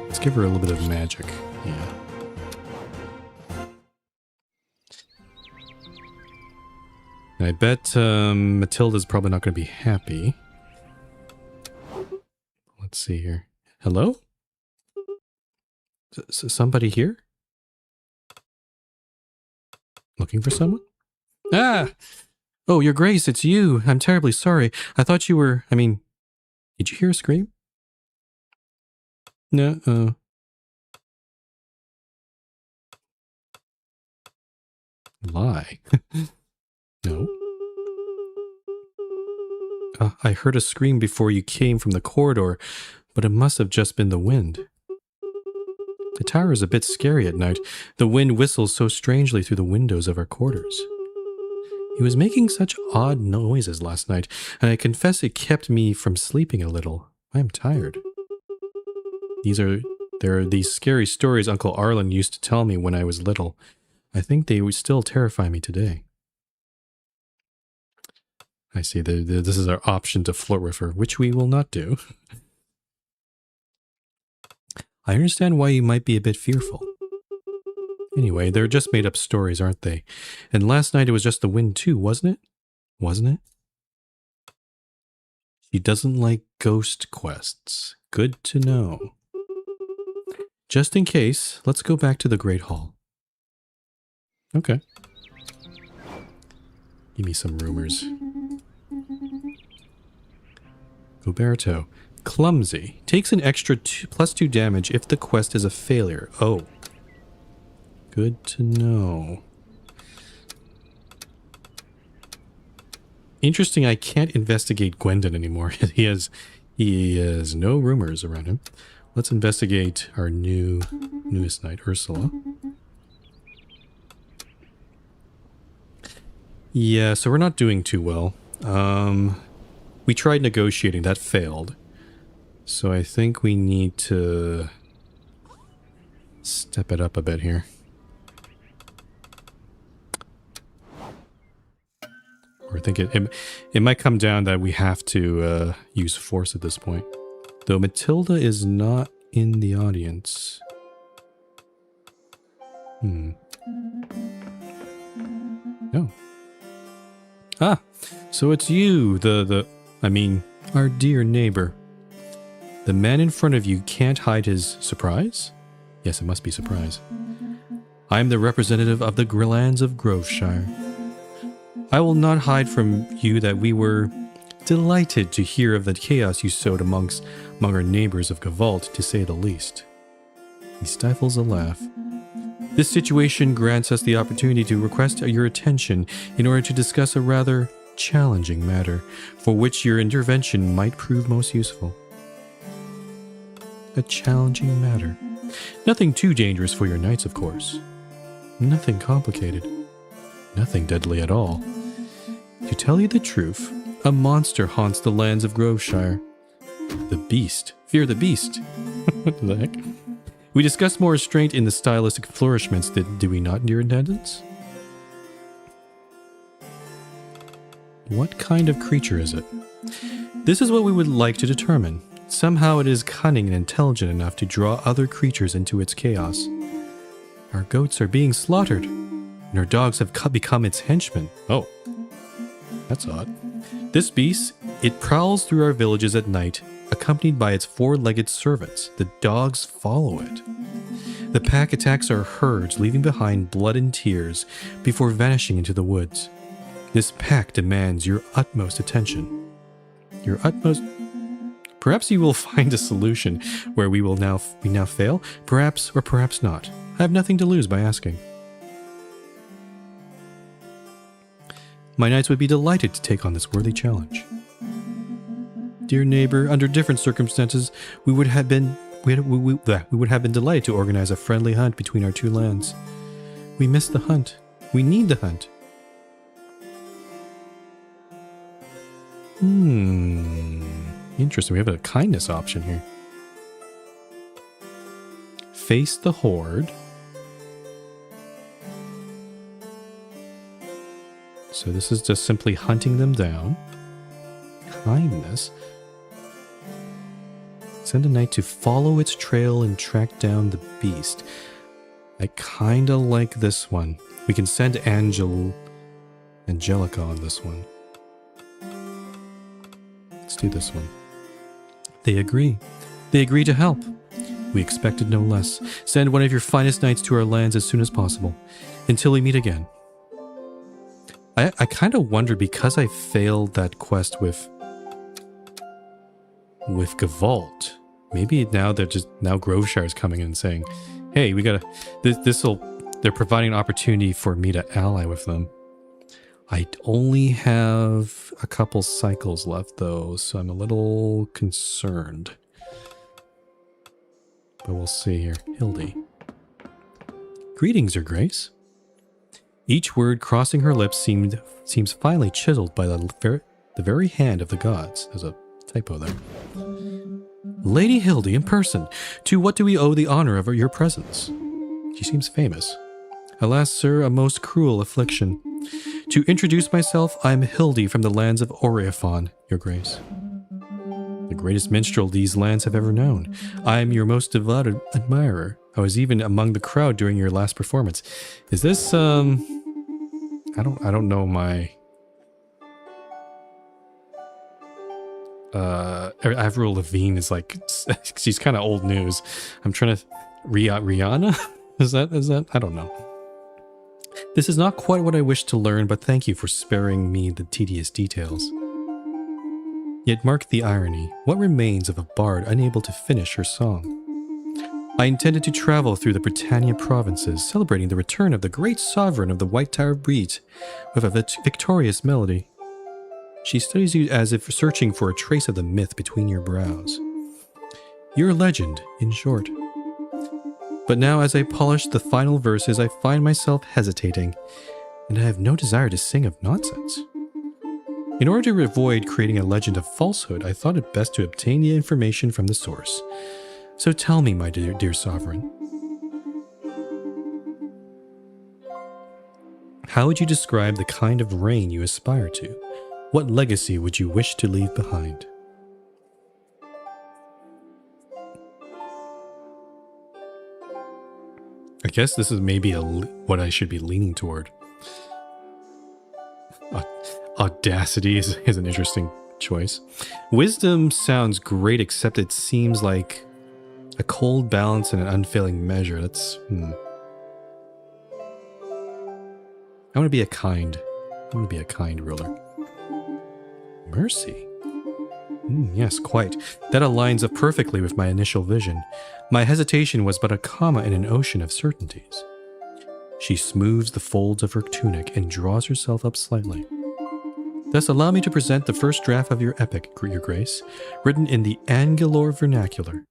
Let's give her a little bit of magic. Yeah. And I bet Matilda's probably not going to be happy. Let's see here. Hello? Somebody here? Looking for someone? Ah! Oh, Your Grace, it's you. I'm terribly sorry. I thought you were... I mean, did you hear a scream? No. Lie. No. I heard a scream before you came from the corridor, but it must have just been the wind. The tower is a bit scary at night. The wind whistles so strangely through the windows of our quarters. He was making such odd noises last night, and I confess it kept me from sleeping a little. I am tired. There are these scary stories Uncle Arlen used to tell me when I was little. I think they would still terrify me today. I see. This is our option to flirt with her, which we will not do. I understand why you might be a bit fearful. Anyway, they're just made up stories, aren't they? And last night it was just the wind too, wasn't it? Wasn't it? She doesn't like ghost quests. Good to know. Just in case, let's go back to the Great Hall. Okay. Give me some rumors. Roberto. Clumsy. Takes an extra +2 damage if the quest is a failure. Oh. Good to know. Interesting, I can't investigate Gwendon anymore. He has no rumors around him. Let's investigate our newest knight, Ursula. Yeah, so we're not doing too well. We tried negotiating, that failed. So I think we need to... step it up a bit here. Or I think it might come down that we have to use force at this point. Though Matilda is not in the audience. No. Ah, so it's you, I mean, our dear neighbor. The man in front of you can't hide his surprise? Yes, it must be surprise. I am the representative of the lands of Groveshire. I will not hide from you that we were delighted to hear of the chaos you sowed among our neighbors of Gavalt, to say the least. He stifles a laugh. This situation grants us the opportunity to request your attention in order to discuss a rather challenging matter, for which your intervention might prove most useful. A challenging matter. Nothing too dangerous for your knights, of course. Nothing complicated. Nothing deadly at all. To tell you the truth, a monster haunts the lands of Groveshire. The beast. Fear the beast. What the heck? We discussed more restraint in the stylistic flourishments, did we not, dear attendants? What kind of creature is it? This is what we would like to determine. Somehow it is cunning and intelligent enough to draw other creatures into its chaos. Our goats are being slaughtered, and our dogs have become its henchmen. Oh, that's odd. This beast, it prowls through our villages at night, accompanied by its four-legged servants. The dogs follow it. The pack attacks our herds, leaving behind blood and tears before vanishing into the woods. This pack demands your utmost attention. Your utmost... Perhaps you will find a solution where we now fail, perhaps or perhaps not. I have nothing to lose by asking. My knights would be delighted to take on this worthy challenge. Dear neighbor, under different circumstances, we would have been delighted to organize a friendly hunt between our two lands. We miss the hunt. We need the hunt. Interesting. We have a kindness option here. Face the horde. So this is just simply hunting them down. Kindness. Send a knight to follow its trail and track down the beast. I kinda like this one. We can send Angelica on this one. Let's do this one. They agree. They agree to help. We expected no less. Send one of your finest knights to our lands as soon as possible. Until we meet again. I kind of wonder, because I failed that quest with Gavalt, maybe now Groveshire is coming in and saying, hey, we gotta, they're providing an opportunity for me to ally with them. I only have a couple cycles left though, so I'm a little concerned. But we'll see here. Hildy. Greetings, Your Grace. Each word crossing her lips seems finely chiseled by the very hand of the gods. There's a typo there. Lady Hildy in person. To what do we owe the honor of your presence? She seems famous. Alas, sir, a most cruel affliction. To introduce myself, I am Hildy from the lands of Oreaphon, Your Grace. The greatest minstrel these lands have ever known. I am your most devoted admirer. I was even among the crowd during your last performance. Is this, I don't know my... Avril Lavigne is like, she's kind of old news. I'm trying to... Rihanna? Is that? I don't know. This is not quite what I wished to learn, but thank you for sparing me the tedious details. Yet mark the irony. What remains of a bard unable to finish her song? I intended to travel through the Britannia provinces, celebrating the return of the great sovereign of the White Tower Breed with a victorious melody. She studies you as if searching for a trace of the myth between your brows. You're a legend, in short. But now as I polish the final verses, I find myself hesitating, and I have no desire to sing of nonsense. In order to avoid creating a legend of falsehood, I thought it best to obtain the information from the source. So tell me, my dear sovereign, How would you describe the kind of reign you aspire to? What legacy would you wish to leave behind? I guess this is maybe what I should be leaning toward. Audacity is an interesting choice. Wisdom sounds great, except it seems like a cold balance and an unfailing measure. That's... I want to be a kind ruler. Mercy. Yes, quite. That aligns up perfectly with my initial vision. My hesitation was but a comma in an ocean of certainties. She smooths the folds of her tunic and draws herself up slightly. Thus, allow me to present the first draft of your epic, Your Grace, written in the Angulor vernacular.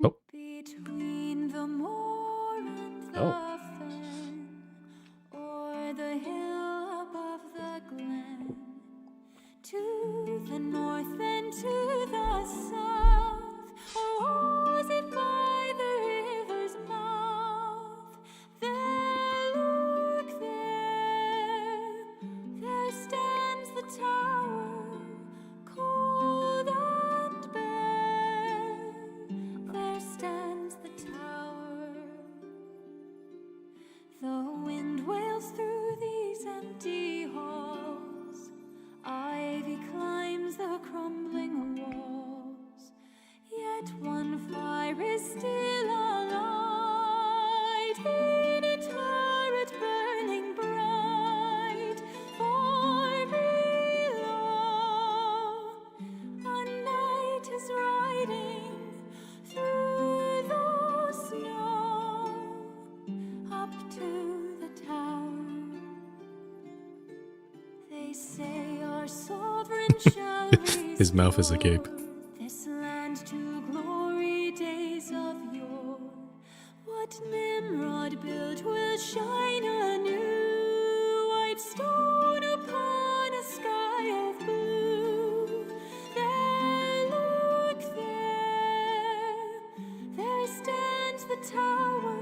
Oh. Between the moor and the fen, o'er the hill above the glen, to the north and to the south, or was it by the river's mouth? There, look there stands the tower, cold and bare. There stands the tower. The wind wails through these empty halls. Ivy climbs the crumbling walls. Yet one fire is still alight in a turret burning bright. For below, a knight is riding through the snow up to the tower. They say our sovereign shall His mouth is agape. this land to glory days of yore. What Nimrod built will shine anew, white stone upon a sky of blue. There, look there stands the tower,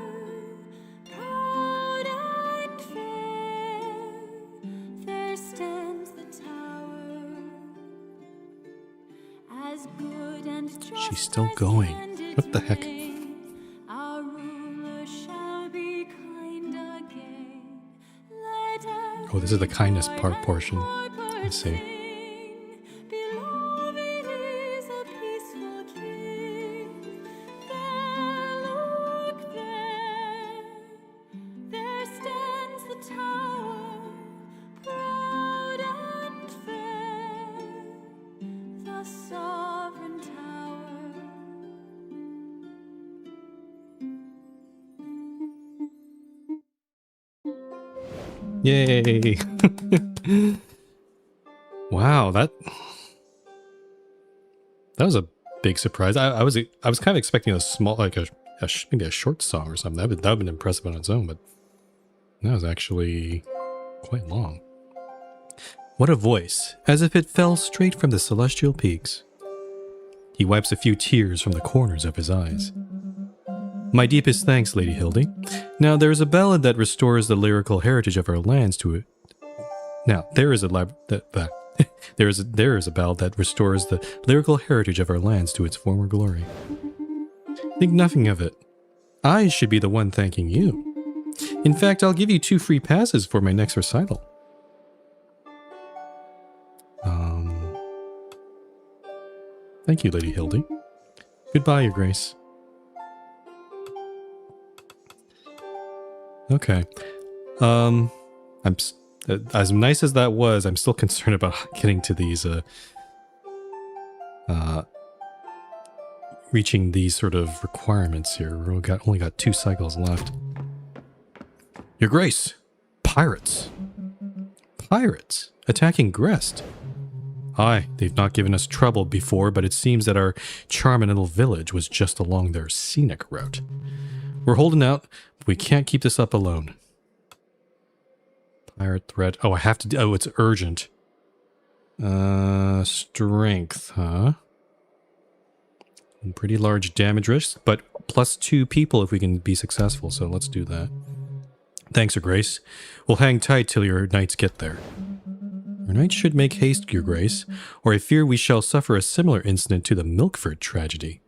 proud and fair. There stands the tower, as good and just. She's still as going. handed What the heck? reign. Our ruler shall be kind again. Let Oh, this is the kindness every part boy portion. and I bird see. sing. Beloved is a peaceful king. There, look there stands the tower, proud and fair, the sovereign tower. Yay! Wow, that was a big surprise. I was kind of expecting a small, like maybe a short song or something. That would have been impressive on its own, but that was actually quite long. What a voice, as if it fell straight from the celestial peaks. He wipes a few tears from the corners of his eyes. My deepest thanks, Lady Hildy. Now, there is a ballad that restores the lyrical heritage of our lands to it. Now, there is a ballad that restores the lyrical heritage of our lands to its former glory. Think nothing of it. I should be the one thanking you. In fact, I'll give you 2 free passes for my next recital. Thank you, Lady Hildy. Goodbye, Your Grace. Okay. As nice as that was, I'm still concerned about getting to these, reaching these sort of requirements here. We've only got 2 cycles left. Your Grace, pirates. Pirates attacking Grest. Aye, they've not given us trouble before, but it seems that our charming little village was just along their scenic route. We're holding out, but we can't keep this up alone. Pirate threat. Oh, I have to do... Oh, it's urgent. Strength, huh? Pretty large damage risk, but +2 people if we can be successful, so let's do that. Thanks, Your Grace. We'll hang tight till your knights get there. Your knights should make haste, Your Grace, or I fear we shall suffer a similar incident to the Milkford tragedy.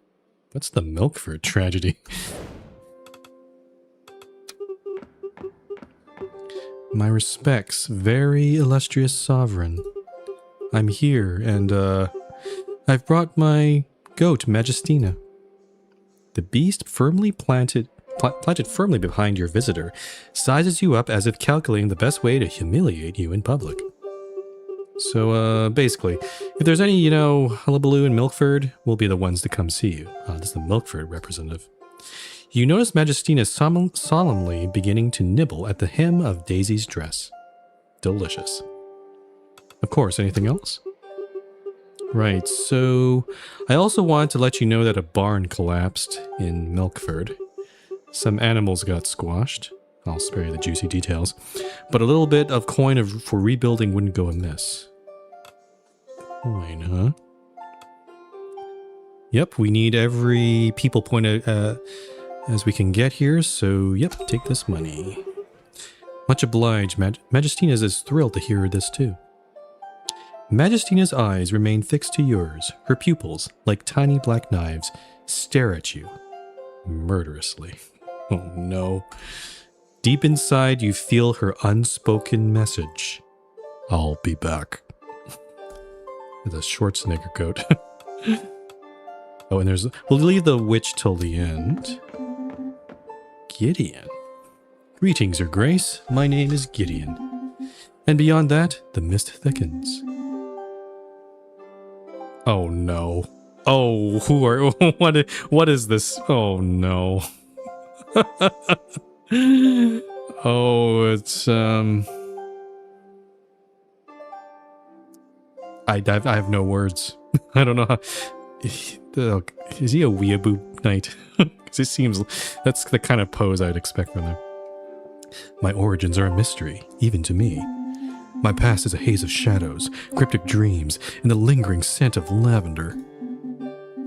What's the Milkford tragedy? My respects, very illustrious sovereign. I'm here, and, I've brought my goat, Majestina. The beast firmly planted firmly behind your visitor, sizes you up as if calculating the best way to humiliate you in public. So, basically, if there's any, hullabaloo in Milkford, we'll be the ones to come see you. This is the Milkford representative. You notice Majestina solemnly beginning to nibble at the hem of Daisy's dress. Delicious. Of course, anything else? Right, so I also wanted to let you know that a barn collapsed in Milkford. Some animals got squashed. I'll spare you the juicy details. But a little bit of coin for rebuilding wouldn't go amiss. Coin, huh? Yep, we need every people point as we can get here, so yep, take this money. Much obliged, Majestina is thrilled to hear this too. Majestina's eyes remain fixed to yours. Her pupils, like tiny black knives, stare at you murderously. Oh no. Deep inside, you feel her unspoken message. I'll be back. With a Schwarzenegger coat. Oh, and we'll leave the witch till the end. Gideon. Greetings, Your Grace. My name is Gideon. And beyond that, the mist thickens. Oh no. Oh, what is this? Oh no. Oh, it's I have no words. I don't know how. Is he a weeaboo knight? Because it seems that's the kind of pose I'd expect from him. My origins are a mystery, even to me. My past is a haze of shadows, cryptic dreams, and the lingering scent of lavender.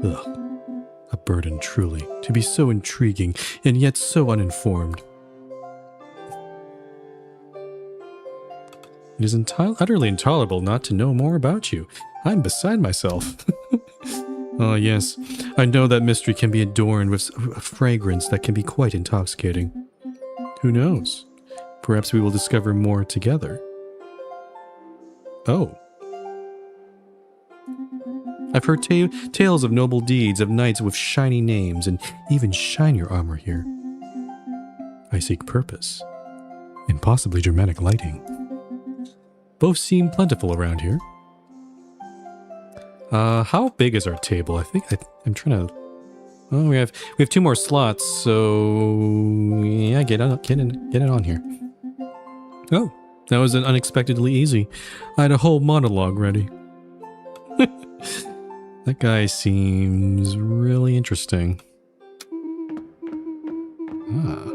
Ugh. A burden, truly, to be so intriguing and yet so uninformed. It is utterly intolerable not to know more about you. I'm beside myself. Oh yes, I know that mystery can be adorned with a fragrance that can be quite intoxicating. Who knows? Perhaps we will discover more together. Oh. I've heard tales of noble deeds of knights with shiny names and even shinier armor here. I seek purpose, and possibly dramatic lighting. Both seem plentiful around here. How big is our table? I think I'm trying to. Oh, we have 2 more slots, so yeah, get it on here. Oh, that was unexpectedly easy. I had a whole monologue ready. That guy seems really interesting. Ah.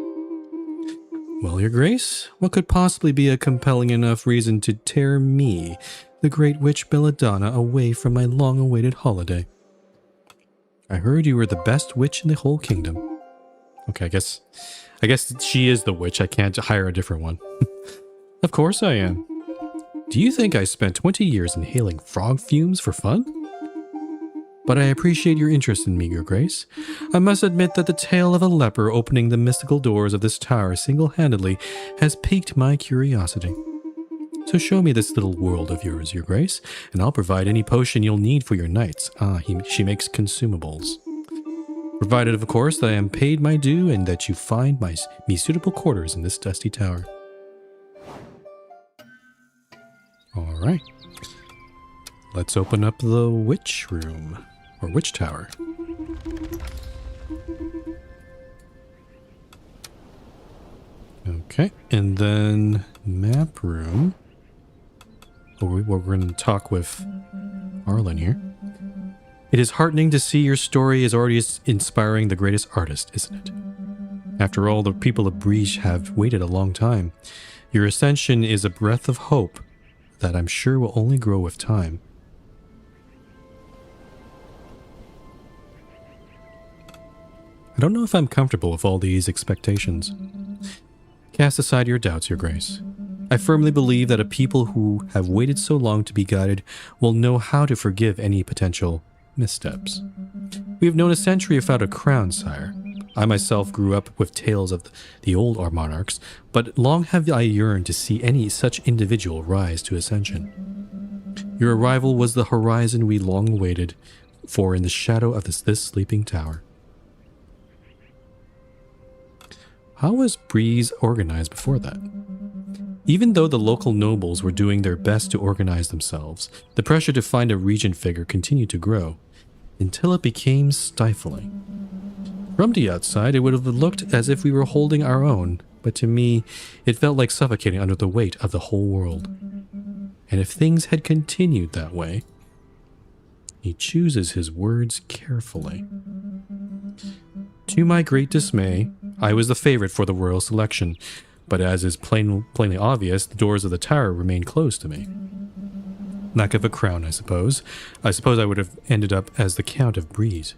Well, Your Grace, what could possibly be a compelling enough reason to tear me, the great witch Belladonna, away from my long-awaited holiday? I heard you were the best witch in the whole kingdom. Okay, I guess she is the witch. I can't hire a different one. Of course I am. Do you think I spent 20 years inhaling frog fumes for fun? But I appreciate your interest in me, Your Grace. I must admit that the tale of a leper opening the mystical doors of this tower single-handedly has piqued my curiosity. So show me this little world of yours, Your Grace, and I'll provide any potion you'll need for your knights. She makes consumables. Provided, of course, that I am paid my due and that you find me suitable quarters in this dusty tower. All right. Let's open up the witch room. Or witch tower. Okay, and then map room. We're going to talk with Arlen here. It is heartening to see your story is already inspiring the greatest artist, isn't it? After all, the people of Briege have waited a long time. Your ascension is a breath of hope that I'm sure will only grow with time. I don't know if I'm comfortable with all these expectations. Cast aside your doubts, Your Grace. I firmly believe that a people who have waited so long to be guided will know how to forgive any potential missteps. We have known a century without a crown, sire. I myself grew up with tales of the old monarchs, but long have I yearned to see any such individual rise to ascension. Your arrival was the horizon we long awaited for in the shadow of this sleeping tower. How was Breeze organized before that? Even though the local nobles were doing their best to organize themselves, the pressure to find a regent figure continued to grow, until it became stifling. From the outside, it would have looked as if we were holding our own, but to me, it felt like suffocating under the weight of the whole world. And if things had continued that way, he chooses his words carefully. To my great dismay, I was the favorite for the royal selection, but as is plainly obvious, the doors of the tower remained closed to me. Lack of a crown, I suppose. I suppose I would have ended up as the Count of Breeze.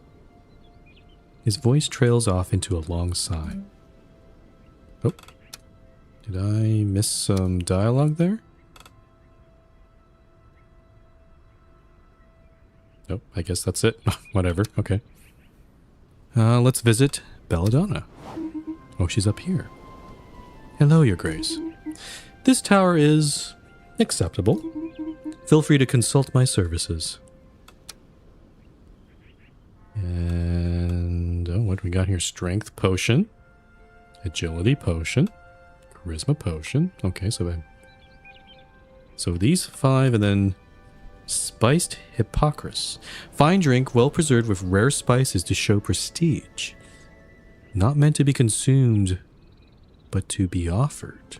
His voice trails off into a long sigh. Oh, did I miss some dialogue there? Oh, I guess that's it. Whatever, okay. Let's visit Belladonna. Oh, she's up here. Hello, Your Grace. This tower is acceptable. Feel free to consult my services. And oh, what do we got here? Strength potion, agility potion, charisma potion. Okay, so these 5, and then spiced hippocras. Fine drink, well preserved with rare spices to show prestige. Not meant to be consumed, but to be offered.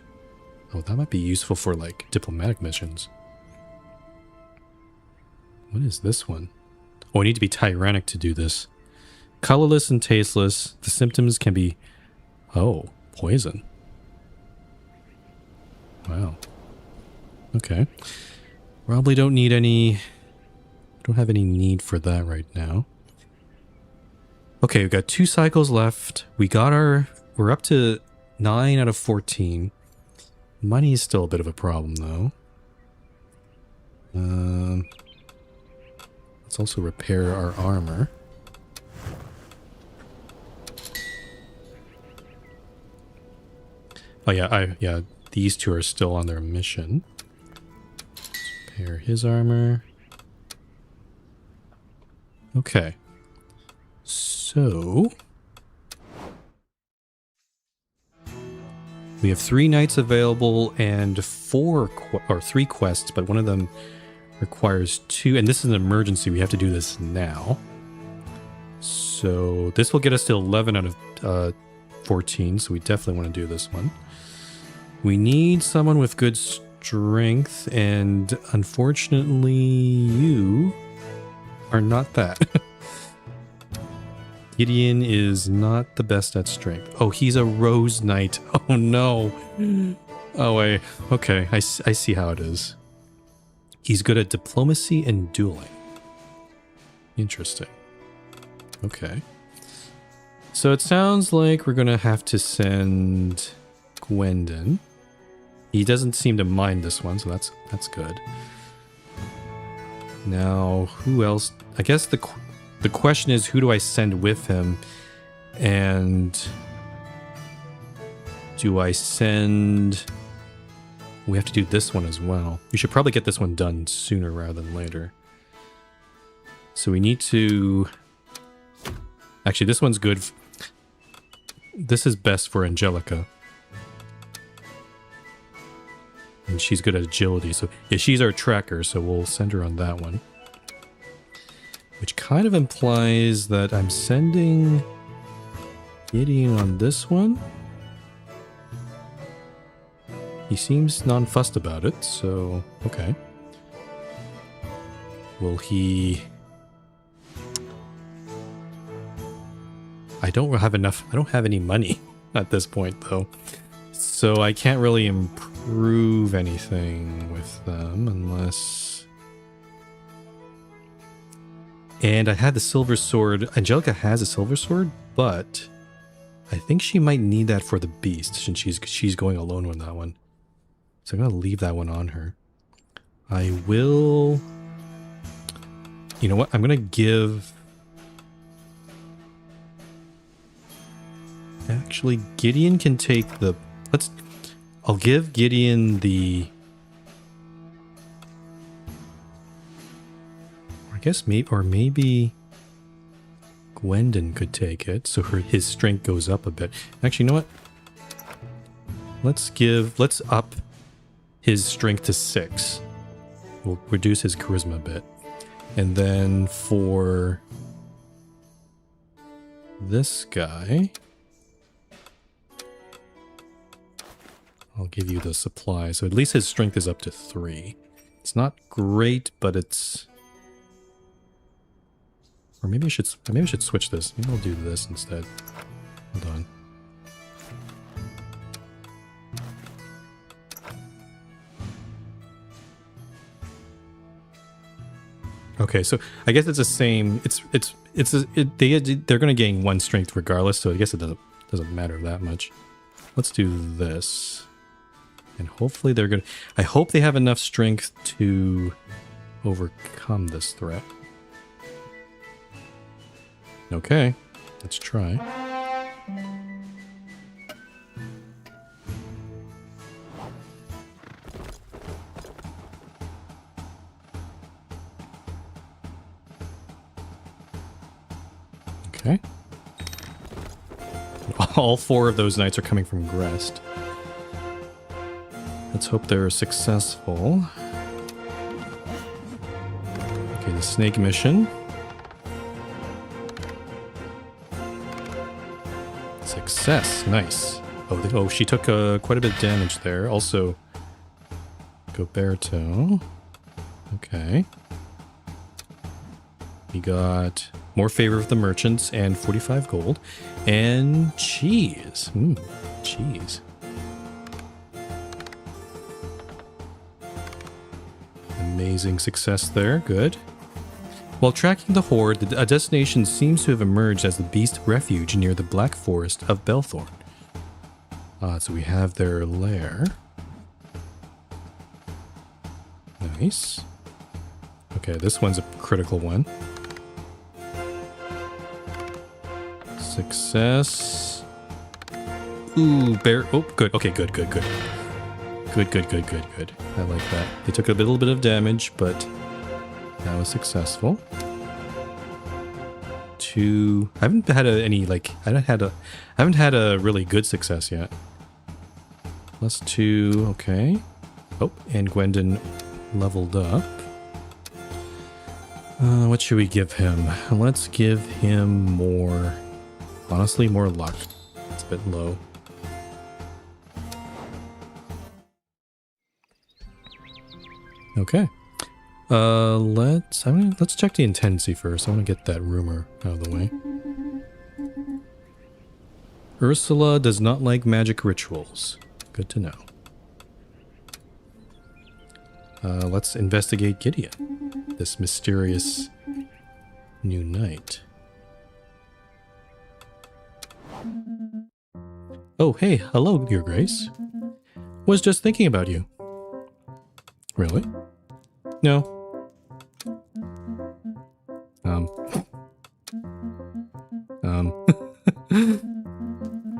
Oh, that might be useful for like diplomatic missions. What is this one? Oh, I need to be tyrannic to do this. Colorless and tasteless. The symptoms can be... Oh, poison. Wow. Okay. Probably don't need any... Don't have any need for that right now. Okay, we've got 2 cycles left. We got our... We're up to 9 out of 14. Money is still a bit of a problem, though. Let's also repair our armor. Oh yeah, these 2 are still on their mission. Let's repair his armor. Okay. So we have 3 nights available and 3 quests, but one of them requires 2, and this is an emergency. We have to do this now. So this will get us to 11 out of 14, so we definitely want to do this one. We need someone with good strength, and unfortunately you are not that. Gideon is not the best at strength. Oh, he's a Rose Knight. Oh no. Oh wait, okay, I see how it is. He's good at diplomacy and dueling. Interesting. Okay. So it sounds like we're gonna have to send Gwendon. He doesn't seem to mind this one, so that's good. Now, who else? I guess the question is, who do I send with him? And do I send... We have to do this one as well. We should probably get this one done sooner rather than later. So we need to... Actually, this one's good. This is best for Angelica. And she's good at agility. So yeah, she's our tracker, so we'll send her on that one. Which kind of implies that I'm sending Gideon on this one. He seems non-fussed about it, so okay. Will he... I don't have enough. I don't have any money at this point, though. So I can't really improve anything with them unless... And I had the silver sword. Angelica has a silver sword, but I think she might need that for the beast since she's going alone with that one. So I'm going to leave that one on her. I will... You know what? I'm going to give... Actually, Gideon can take the... I'll give Gideon the... I guess maybe Gwendon could take it, so his strength goes up a bit. Actually, you know what? Let's up his strength to 6. We'll reduce his charisma a bit. And then for this guy, I'll give you the supply. So at least his strength is up to 3. It's not great, but it's... Or maybe I should switch this. Maybe I'll do this instead. Hold on. Okay, so I guess it's the same. They're going to gain 1 strength regardless, so I guess it doesn't matter that much. Let's do this. And hopefully they're going to... I hope they have enough strength to overcome this threat. Okay, let's try. Okay. All 4 of those knights are coming from Grest. Let's hope they're successful. Okay, the snake mission. Success, nice. Oh, she took quite a bit of damage there. Also, Goberto. Okay. We got more favor of the merchants and 45 gold. And cheese. Cheese. Amazing success there, good. While tracking the horde, a destination seems to have emerged as the beast refuge near the Black Forest of Belthorn. So we have their lair. Nice. Okay, this one's a critical one. Success. Ooh, bear. Oh, good. Okay, good. Good. I like that. They took a little bit of damage, but that was successful. 2. I haven't had I haven't had a really good success yet. +2. Okay. Oh, and Gwendon leveled up. What should we give him? Let's give him more. Honestly, more luck. It's a bit low. Okay. Let's check the intensity first. I want to get that rumor out of the way. Ursula does not like magic rituals. Good to know. Let's investigate Gideon, this mysterious new knight. Oh, hey, hello, Your Grace. Was just thinking about you. Really? No.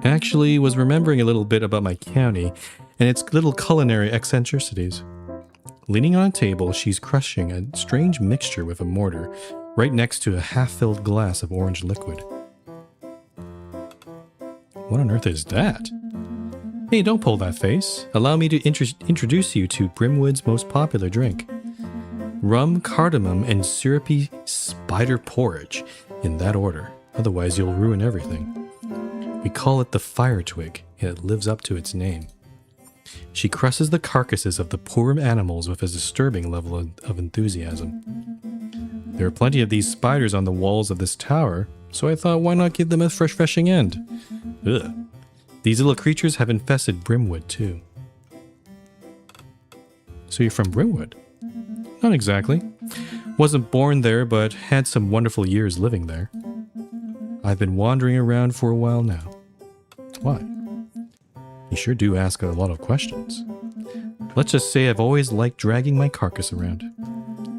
Actually, was remembering a little bit about my county and its little culinary eccentricities. Leaning on a table, she's crushing a strange mixture with a mortar right next to a half-filled glass of orange liquid. What on earth is that? Hey, don't pull that face. Allow me to introduce you to Brimwood's most popular drink. Rum, cardamom, and syrupy spider porridge, in that order. Otherwise, you'll ruin everything. We call it the fire twig, and it lives up to its name. She crushes the carcasses of the poor animals with a disturbing level of enthusiasm. There are plenty of these spiders on the walls of this tower, so I thought, why not give them a refreshing end? Ugh. These little creatures have infested Brimwood, too. So you're from Brimwood? Not exactly. Wasn't born there, but had some wonderful years living there. I've been wandering around for a while now. Why? You sure do ask a lot of questions. Let's just say I've always liked dragging my carcass around.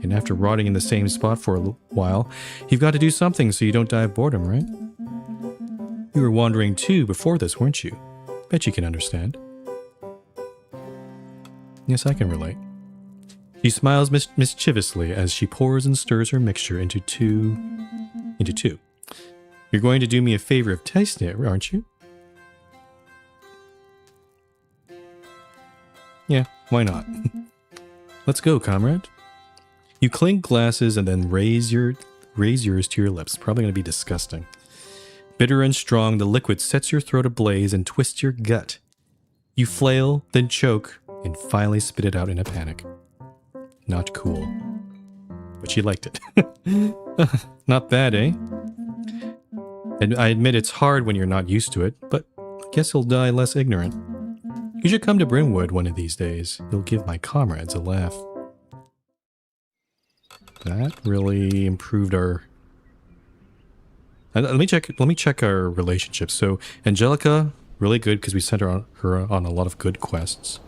And after rotting in the same spot for a while, you've got to do something so you don't die of boredom, right? You were wandering too before this, weren't you? Bet you can understand. Yes, I can relate. She smiles mischievously as she pours and stirs her mixture into two. You're going to do me a favor of tasting it, aren't you? Yeah, why not? Let's go, comrade. You clink glasses and then raise yours to your lips. Probably going to be disgusting. Bitter and strong, the liquid sets your throat ablaze and twists your gut. You flail, then choke, and finally spit it out in a panic. Not cool. But she liked it. Not bad, eh? And I admit it's hard when you're not used to it, but I guess you'll die less ignorant. You should come to Brynwood one of these days. You'll give my comrades a laugh. That really improved our... Let me check our relationship. So Angelica, really good because we sent her on a lot of good quests.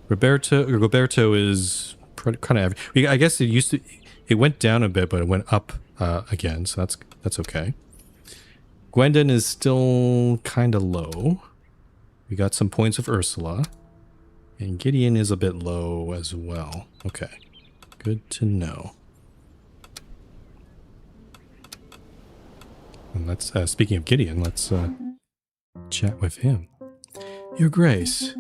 Roberto is kind of average. I guess it went down a bit, but it went up again, so that's okay. Gwendon is still kind of low. We got some points of Ursula. And Gideon is a bit low as well. Okay. Good to know. And let's, speaking of Gideon, let's chat with him. Your Grace,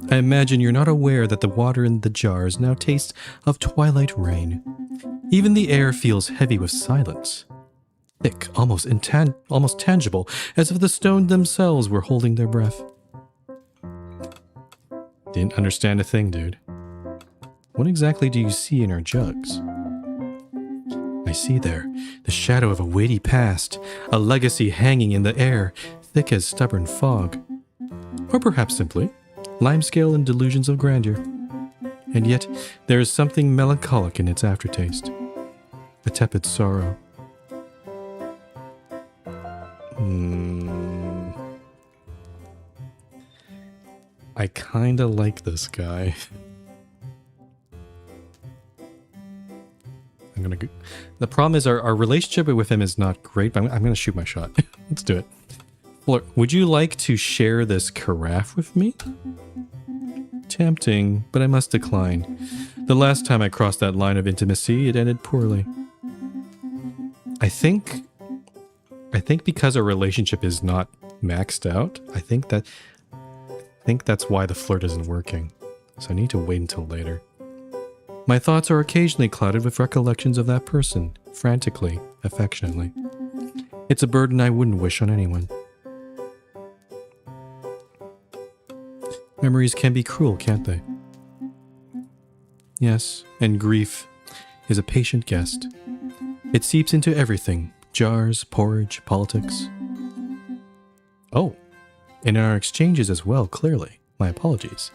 I imagine you're not aware that the water in the jars now tastes of twilight rain. Even the air feels heavy with silence. Thick, almost tangible, as if the stones themselves were holding their breath. Didn't understand a thing, dude. What exactly do you see in our jugs? I see there the shadow of a weighty past, a legacy hanging in the air, thick as stubborn fog. Or perhaps simply, limescale and delusions of grandeur. And yet, there is something melancholic in its aftertaste. A tepid sorrow. I kinda like this guy. The problem is our relationship with him is not great, but I'm gonna shoot my shot. Let's do it. Fleur, would you like to share this carafe with me? Tempting, but I must decline. The last time I crossed that line of intimacy, it ended poorly. I think because our relationship is not maxed out, I think that's why the flirt isn't working. So I need to wait until later. My thoughts are occasionally clouded with recollections of that person, frantically, affectionately. It's a burden I wouldn't wish on anyone. Memories can be cruel, can't they? Yes, and grief is a patient guest. It seeps into everything. Jars, porridge, politics. Oh, and in our exchanges as well, clearly. My apologies.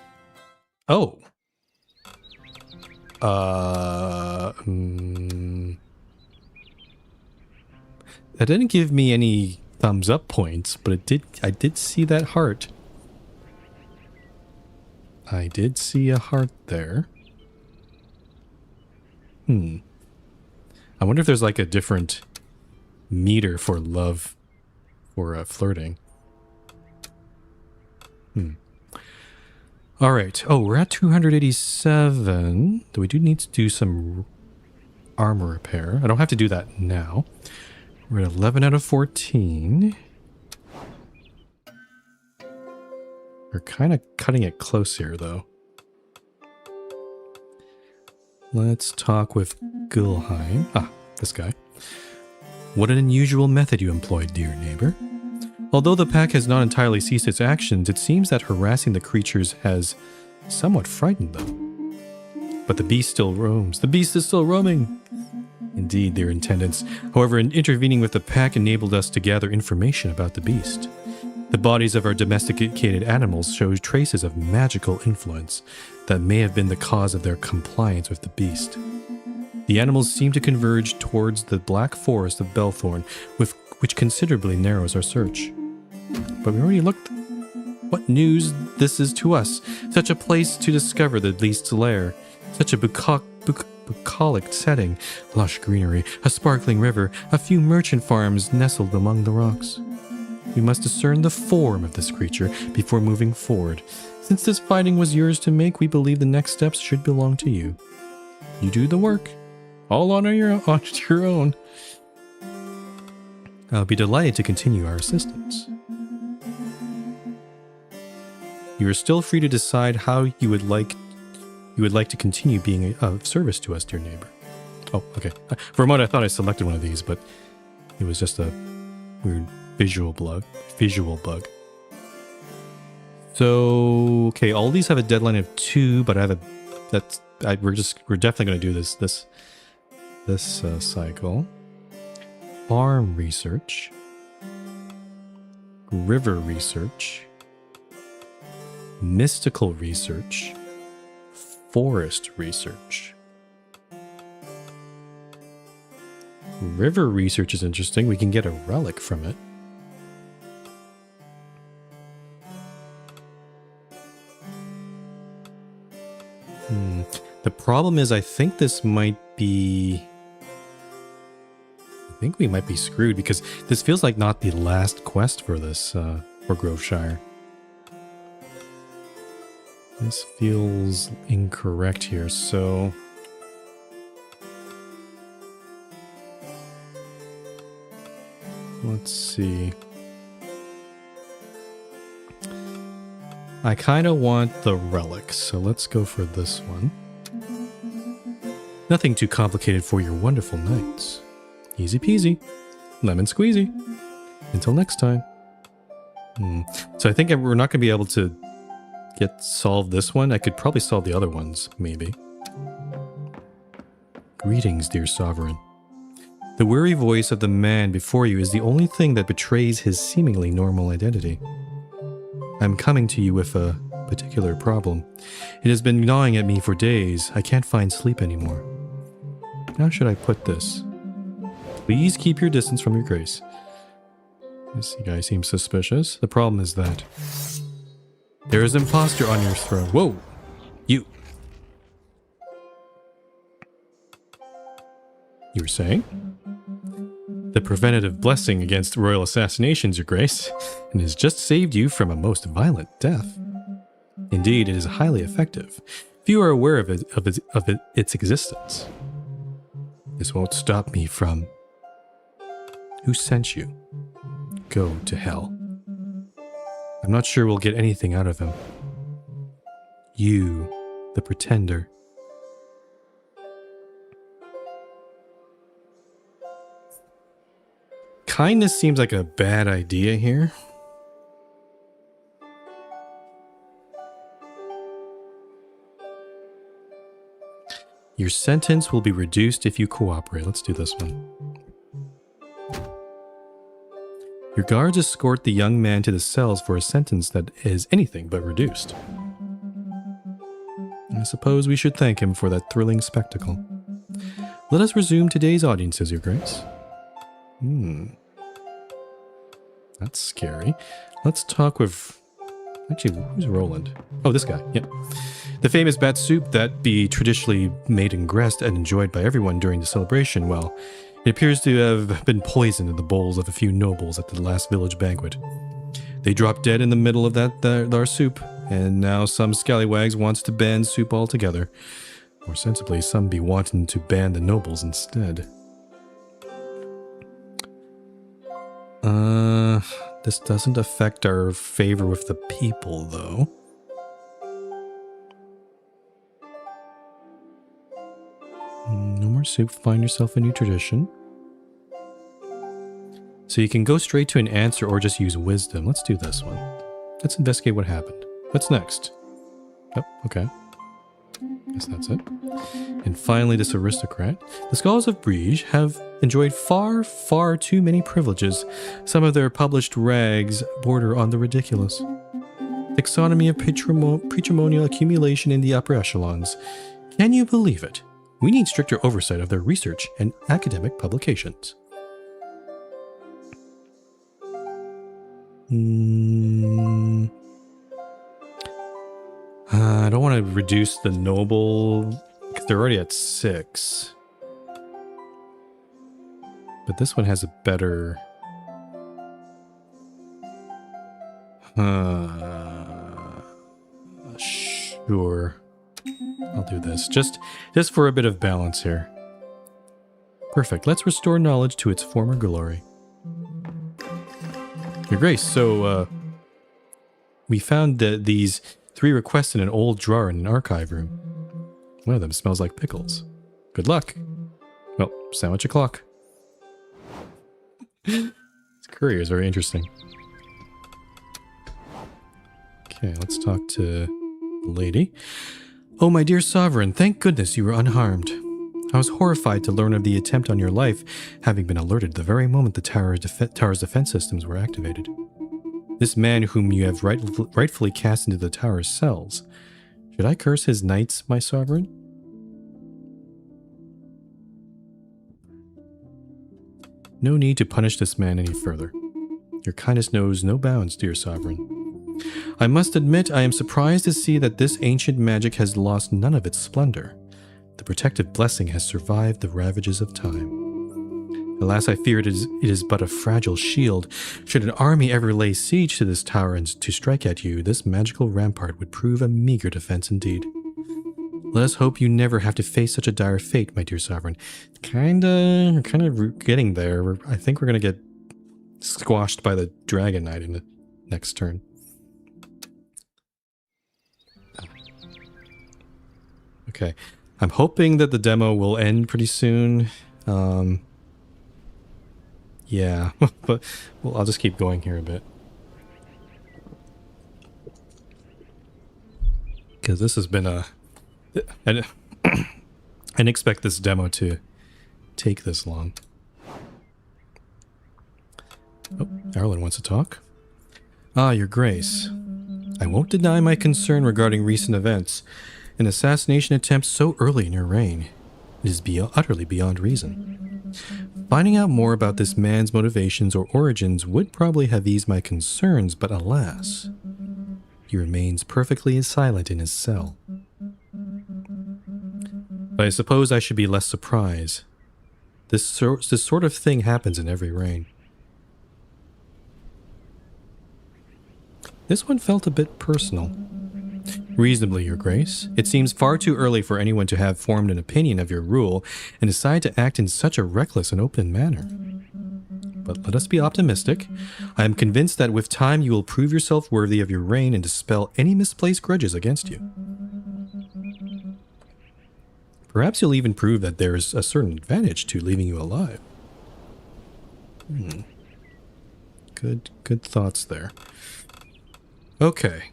Oh. That didn't give me any thumbs up points, but I did see that heart. I did see a heart there. I wonder if there's like a different meter for love or flirting. Alright. Oh, we're at 287. We do need to do some armor repair. I don't have to do that now. We're at 11 out of 14. We're kind of cutting it close here, though. Let's talk with Gulheim. Ah, this guy. What an unusual method you employed, dear neighbor. Although the pack has not entirely ceased its actions, it seems that harassing the creatures has somewhat frightened them. But the beast still roams. The beast is still roaming. Indeed, dear intendants. However, intervening with the pack enabled us to gather information about the beast. The bodies of our domesticated animals show traces of magical influence that may have been the cause of their compliance with the beast. The animals seem to converge towards the black forest of Belthorn, which considerably narrows our search. But we already looked. What news this is to us. Such a place to discover the least's lair. Such a bucolic setting. Lush greenery, a sparkling river, a few merchant farms nestled among the rocks. We must discern the form of this creature before moving forward. Since this finding was yours to make, we believe the next steps should belong to you. You do the work. All on your own. I'll be delighted to continue our assistance. You are still free to decide how you would like to continue being of service to us, dear neighbor. Oh, okay. For a moment I thought I selected one of these, but it was just a weird visual bug. So, okay, all these have a deadline of 2, but we're definitely going to do this cycle. Farm research, river research, mystical research, forest research. River research is interesting. We can get a relic from it. The problem is I think we might be screwed because this feels like not the last quest for this, for Groveshire. This feels incorrect here, so... Let's see. I kind of want the relic, so let's go for this one. Nothing too complicated for your wonderful nights. Easy peasy. Lemon squeezy. Until next time. So I think we're not going to be able to solve this one. I could probably solve the other ones, maybe. Greetings, dear sovereign. The weary voice of the man before you is the only thing that betrays his seemingly normal identity. I'm coming to you with a particular problem. It has been gnawing at me for days. I can't find sleep anymore. How should I put this? Please keep your distance from your grace. This guy seems suspicious. The problem is that there is an imposter on your throne. Whoa! You were saying? The preventative blessing against royal assassinations, your grace, and has just saved you from a most violent death. Indeed, it is highly effective. Few are aware of its existence. This won't stop me from... Who sent you? Go to hell. I'm not sure we'll get anything out of him. You, the pretender. Kindness seems like a bad idea here. Your sentence will be reduced if you cooperate. Let's do this one. Your guards escort the young man to the cells for a sentence that is anything but reduced. I suppose we should thank him for that thrilling spectacle. Let us resume today's audiences, Your Grace. That's scary. Let's talk with... Actually, who's Roland? Oh, this guy. Yep. The famous bat soup that be traditionally made in Grest and enjoyed by everyone during the celebration, well, it appears to have been poisoned in the bowls of a few nobles at the last village banquet. They dropped dead in the middle of their soup, and now some scallywags wants to ban soup altogether. More sensibly, some be wanting to ban the nobles instead. This doesn't affect our favor with the people, though. No more soup. Find yourself a new tradition. So you can go straight to an answer or just use wisdom. Let's do this one. Let's investigate what happened. What's next? Oh, okay. Guess that's it. And finally, this aristocrat. The scholars of Briege have enjoyed far, far too many privileges. Some of their published rags border on the ridiculous. Taxonomy of patrimonial accumulation in the upper echelons. Can you believe it? We need stricter oversight of their research and academic publications. I don't want to reduce the noble because they're already at 6. But this one has a better... Sure. I'll do this. Just for a bit of balance here. Perfect. Let's restore knowledge to its former glory. Your Grace, so, we found these 3 requests in an old drawer in an archive room. One of them smells like pickles. Good luck. Well, sandwich o'clock. This courier is very interesting. Okay, let's talk to the lady. Oh, my dear sovereign, thank goodness you were unharmed. I was horrified to learn of the attempt on your life, having been alerted the very moment the tower's defense systems were activated. This man whom you have rightfully cast into the tower's cells. Should I curse his knights, my sovereign? No need to punish this man any further. Your kindness knows no bounds, dear sovereign. I must admit I am surprised to see that this ancient magic has lost none of its splendor. The protective blessing has survived the ravages of time. Alas, I fear it is but a fragile shield. Should an army ever lay siege to this tower and to strike at you, this magical rampart would prove a meager defense indeed. Let us hope you never have to face such a dire fate, my dear sovereign. Kind of getting there. I think we're going to get squashed by the Dragon Knight in the next turn. Okay. I'm hoping that the demo will end pretty soon. Yeah, but well, I'll just keep going here a bit. Because this has been I didn't expect this demo to take this long. Oh, Arlen wants to talk. Ah, Your Grace. I won't deny my concern regarding recent events. An assassination attempt so early in your reign. It is utterly beyond reason. Finding out more about this man's motivations or origins would probably have eased my concerns, but alas, he remains perfectly silent in his cell. But I suppose I should be less surprised. This sort of thing happens in every reign. This one felt a bit personal. Reasonably, Your Grace. It seems far too early for anyone to have formed an opinion of your rule and decide to act in such a reckless and open manner. But let us be optimistic. I am convinced that with time you will prove yourself worthy of your reign and dispel any misplaced grudges against you. Perhaps you'll even prove that there is a certain advantage to leaving you alive. Good thoughts there. Okay.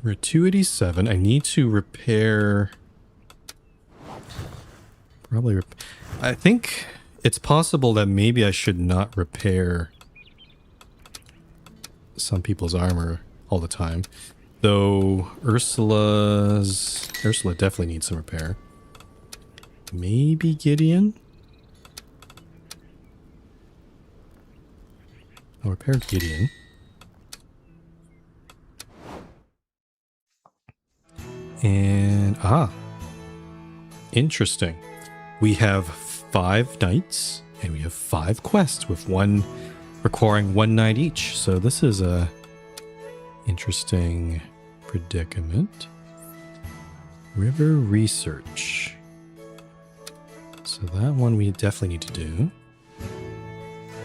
Gratuity 7. I need to repair... I think it's possible that maybe I should not repair some people's armor all the time. Though Ursula definitely needs some repair. Maybe Gideon? I'll repair Gideon. And, interesting. We have 5 knights, and we have 5 quests, with one requiring 1 knight each. So this is a interesting predicament. River research. So that one we definitely need to do.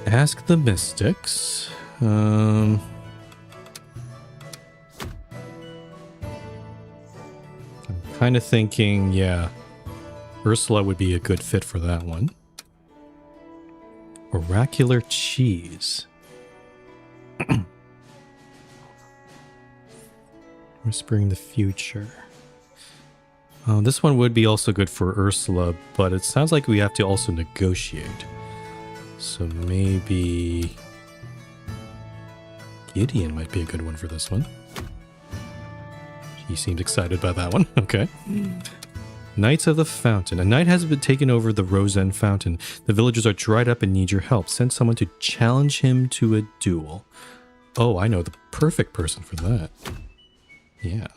Ask the mystics. I'm kind of thinking, yeah, Ursula would be a good fit for that one. Oracular cheese. Whispering the future. This one would be also good for Ursula, but it sounds like we have to also negotiate. So maybe Gideon might be a good one for this one. He seemed excited by that one. Okay. Knights of the Fountain. A knight has been taken over the Rose End Fountain. The villagers are dried up and need your help. Send someone to challenge him to a duel. Oh, I know the perfect person for that. Yeah.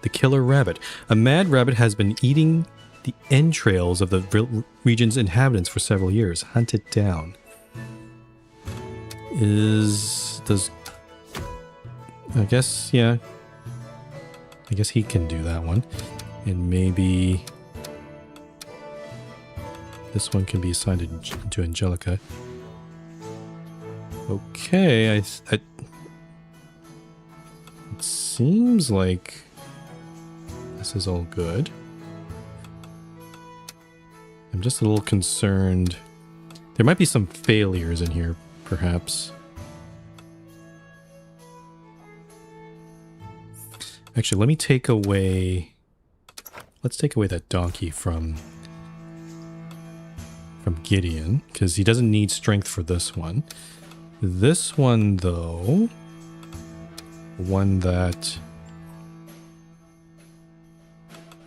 The Killer Rabbit. A mad rabbit has been eating the entrails of the region's inhabitants for several years. Hunt it down. I guess, yeah. I guess he can do that one. And maybe this one can be assigned to Angelica. Okay, it seems like this is all good. I'm just a little concerned. There might be some failures in here, perhaps. Actually, let me take away... Let's take away that donkey from Gideon, because he doesn't need strength for this one. This one, though... One that...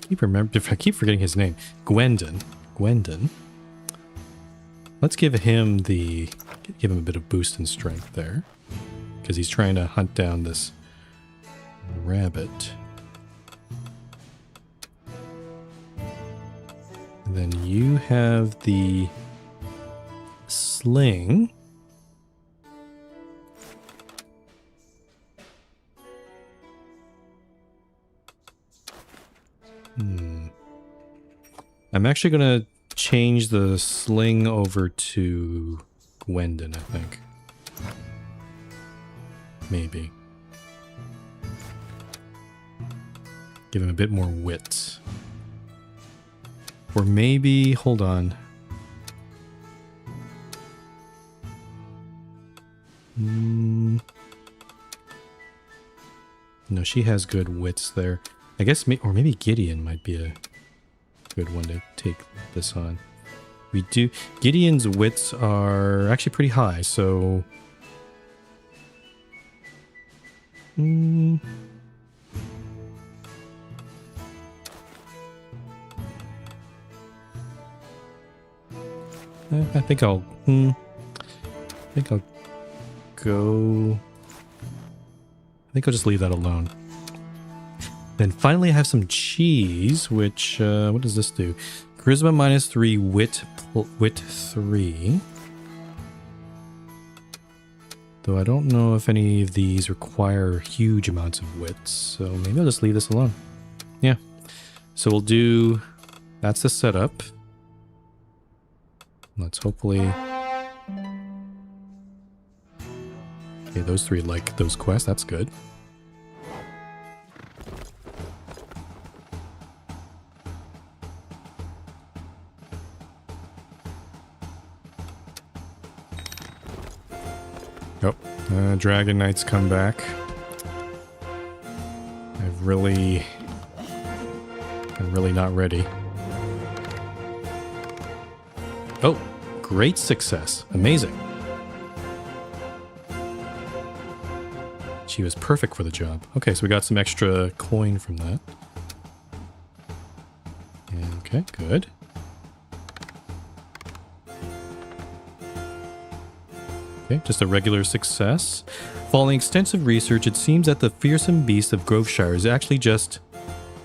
I keep forgetting his name. Gwendon. Let's give him a bit of boost in strength there, because he's trying to hunt down this rabbit. And then you have the sling. I'm actually going to change the sling over to Gwendon, I think. Maybe. Give him a bit more wit. Or maybe, hold on. No, she has good wits there. I guess, or maybe Gideon might be a good one to take this on. We do. Gideon's wits are actually pretty high, so... I think I'll go... I think I'll just leave that alone. Then finally I have some cheese, which, what does this do? Charisma -3, wit 3. Though I don't know if any of these require huge amounts of wits, so maybe I'll just leave this alone. Yeah. So we'll do... That's the setup. Let's hopefully... Okay, those three like those quests, that's good. Oh, Dragon Knights come back. I'm really not ready. Oh, great success. Amazing. She was perfect for the job. Okay, so we got some extra coin from that. Okay, good. Okay, just a regular success. Following extensive research, it seems that the fearsome beast of Groveshire is actually just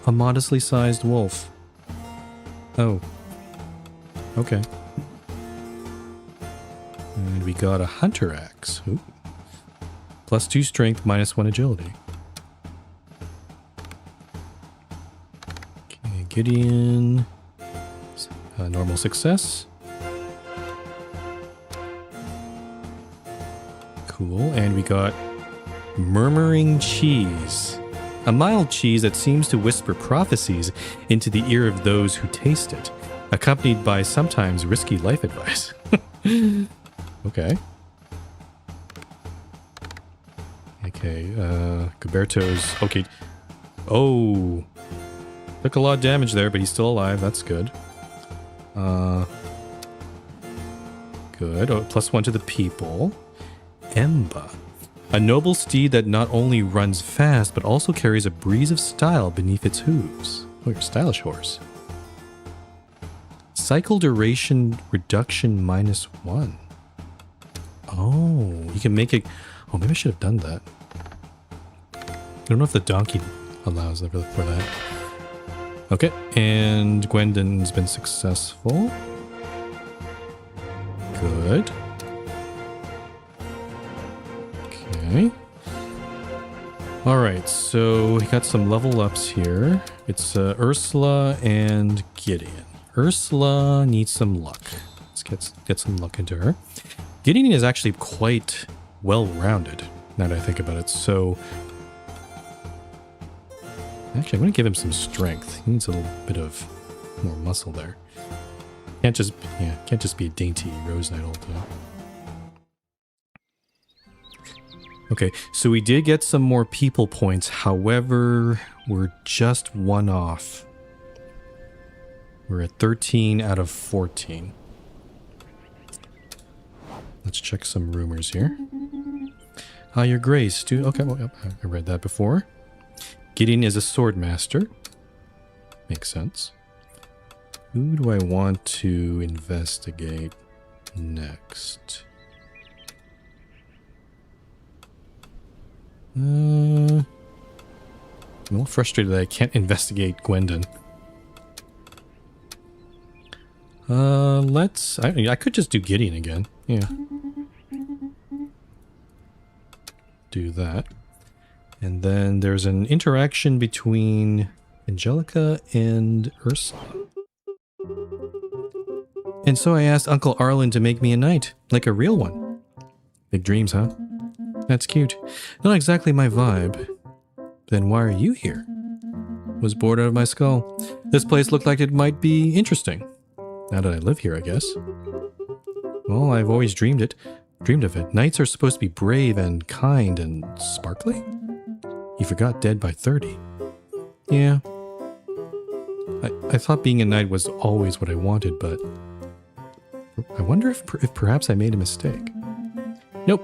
a modestly sized wolf. Oh. Okay. And we got a hunter axe. Ooh. +2 strength, -1 agility. Okay, Gideon. Normal success. Cool, and we got Murmuring Cheese. A mild cheese that seems to whisper prophecies into the ear of those who taste it, accompanied by sometimes risky life advice. Okay. Okay, Gilberto's... Okay. Oh! Took a lot of damage there, but he's still alive. That's good. Good. Oh, +1 to the people. Emba. A noble steed that not only runs fast, but also carries a breeze of style beneath its hooves. Oh, you're a stylish horse. Cycle duration reduction -1. Oh, you can make it... Oh, maybe I should have done that. I don't know if the donkey allows for that. Okay, and Gwendon's been successful. Good. Okay. Alright, so we got some level ups here. It's Ursula and Gideon. Ursula needs some luck. Let's get some luck into her. Gideon is actually quite well-rounded, now that I think about it. So, actually, I'm going to give him some strength. He needs a little bit of more muscle there. Can't just be a dainty Rose Knight all the time. Okay, so we did get some more people points. However, we're just one off. We're at 13 out of 14. Let's check some rumors here. Your Grace, okay, well, I read that before. Gideon is a sword master. Makes sense. Who do I want to investigate next? I'm a little frustrated that I can't investigate Gwendon. I could just do Gideon again. Yeah. Do that. And then there's an interaction between Angelica and Ursula. And so I asked Uncle Arlen to make me a knight, like a real one. Big dreams, huh? That's cute. Not exactly my vibe. Then why are you here? Was bored out of my skull. This place looked like it might be interesting. Now that I live here, I guess. Well, I've always dreamed of it. Knights are supposed to be brave and kind and sparkly? You forgot dead by 30. Yeah. I thought being a knight was always what I wanted, but... I wonder if perhaps I made a mistake. Nope.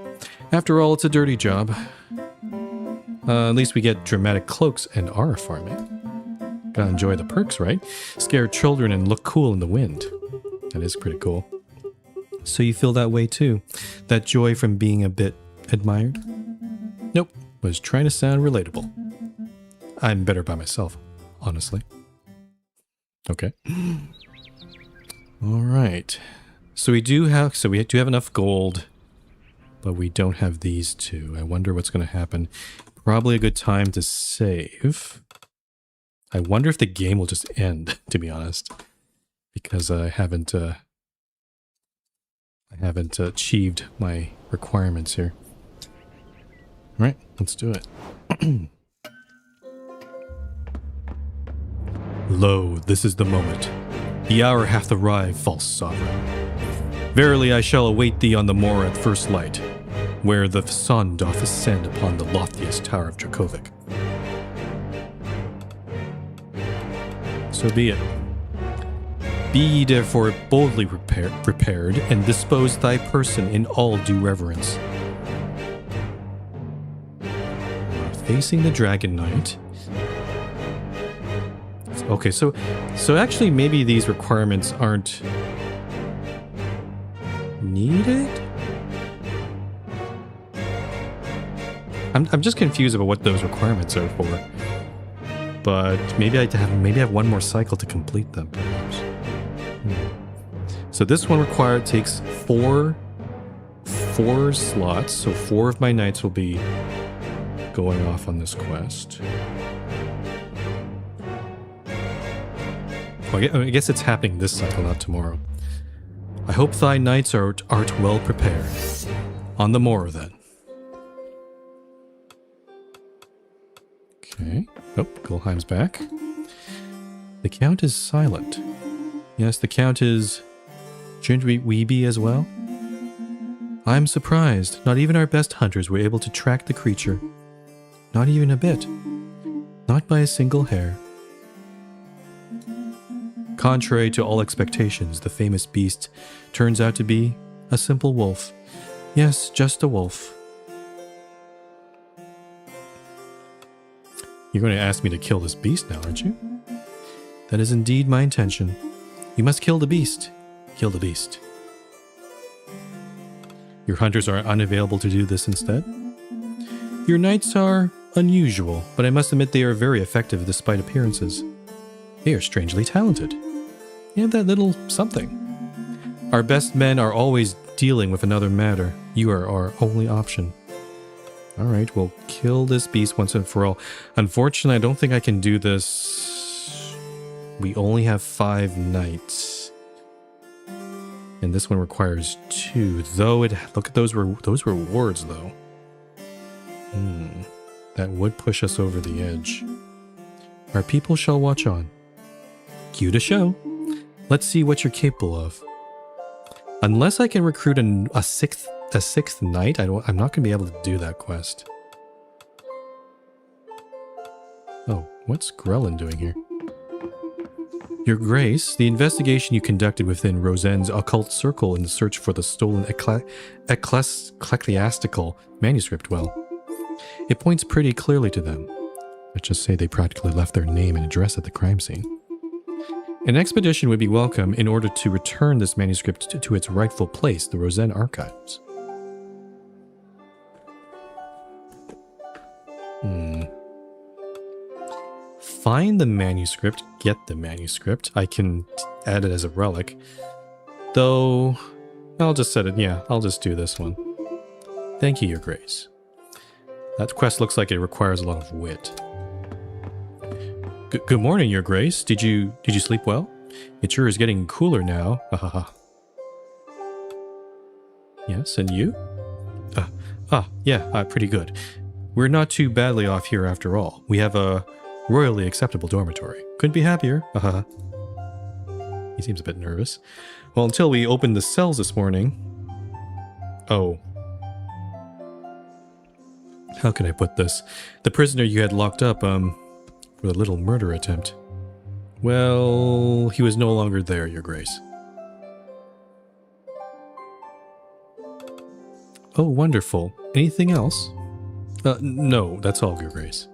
After all, it's a dirty job. At least we get dramatic cloaks and aura farming. Gotta enjoy the perks, right? Scare children and look cool in the wind. That is pretty cool. So you feel that way too? That joy from being a bit admired? Nope. Was trying to sound relatable. I'm better by myself, honestly. Okay. Alright. So we do have enough gold, but we don't have these two. I wonder what's going to happen. Probably a good time to save. I wonder if the game will just end, to be honest, because I haven't achieved my requirements here. All right, let's do it. Lo, this is the moment. The hour hath arrived, false sovereign. Verily I shall await thee on the moor at first light, where the sun doth ascend upon the loftiest tower of Dracovic. So be it. Be ye therefore boldly prepared, and dispose thy person in all due reverence. Facing the Dragon Knight. Okay, so actually maybe these requirements aren't needed? I'm just confused about what those requirements are for. But maybe I have one more cycle to complete them, perhaps. So this one takes four slots, so 4 of my knights will be going off on this quest. Well, I guess it's happening this cycle, not tomorrow. I hope thy knights art well prepared. On the morrow, then. Okay. Oh, Gulheim's back. The Count is silent. Yes, the Count is... Shouldn't we be as well? I'm surprised. Not even our best hunters were able to track the creature. Not even a bit. Not by a single hair. Contrary to all expectations, the famous beast turns out to be a simple wolf. Yes, just a wolf. You're going to ask me to kill this beast now, aren't you? That is indeed my intention. You must kill the beast. Kill the beast. Your hunters are unavailable to do this instead? Your knights are unusual, but I must admit they are very effective despite appearances. They are strangely talented. They have that little something. Our best men are always dealing with another matter. You are our only option. Alright, we'll kill this beast once and for all. Unfortunately, I don't think I can do this. We only have 5 knights. And this one requires 2. Though it look at those rewards though. That would push us over the edge. Our people shall watch on. Cue to show. Let's see what you're capable of. Unless I can recruit a sixth knight, I'm not going to be able to do that quest. Oh, what's Grelin doing here? Your Grace, the investigation you conducted within Rosen's occult circle in the search for the stolen ecclesiastical manuscript, well, it points pretty clearly to them. Let's just say they practically left their name and address at the crime scene. An expedition would be welcome in order to return this manuscript to its rightful place, the Rosen archives. Find the manuscript, get the manuscript. I can add it as a relic. Though, I'll just set it, yeah, I'll just do this one. Thank you, Your Grace. That quest looks like it requires a lot of wit. Good morning, Your Grace. Did you sleep well? It sure is getting cooler now. Yes, and you? Yeah, pretty good. We're not too badly off here after all. We have a royally acceptable dormitory. Couldn't be happier. He seems a bit nervous. Well, until we opened the cells this morning. Oh. How can I put this? The prisoner you had locked up, for the little murder attempt. Well, he was no longer there, Your Grace. Oh, wonderful. Anything else? No, that's all, Your Grace.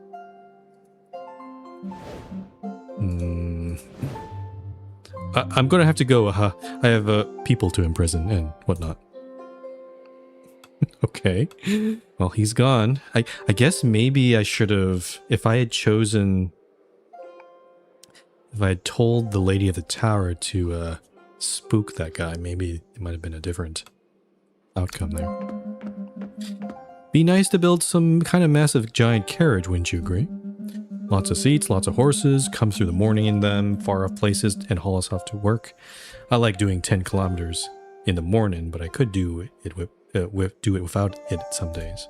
I'm gonna have to go, I have people to imprison and whatnot. Okay. Well, he's gone. I guess maybe I should have, if I had told the lady of the tower to spook that guy, maybe it might have been a different outcome there. Be nice to build some kind of massive giant carriage, wouldn't you agree? Lots of seats, lots of horses, come through the morning in them, far off places, and haul us off to work. I like doing 10 kilometers in the morning, but I could do it without it some days.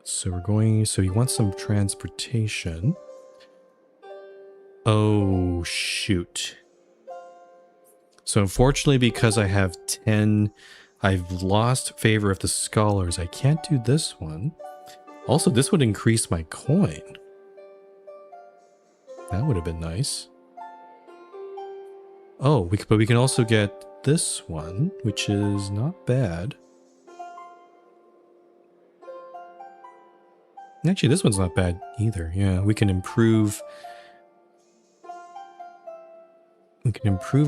So he wants some transportation. Oh, shoot. So unfortunately, because I have 10, I've lost favor of the scholars. I can't do this one. Also, this would increase my coin. That would have been nice. Oh, but we can also get this one, which is not bad. Actually, this one's not bad either. Yeah, we can improve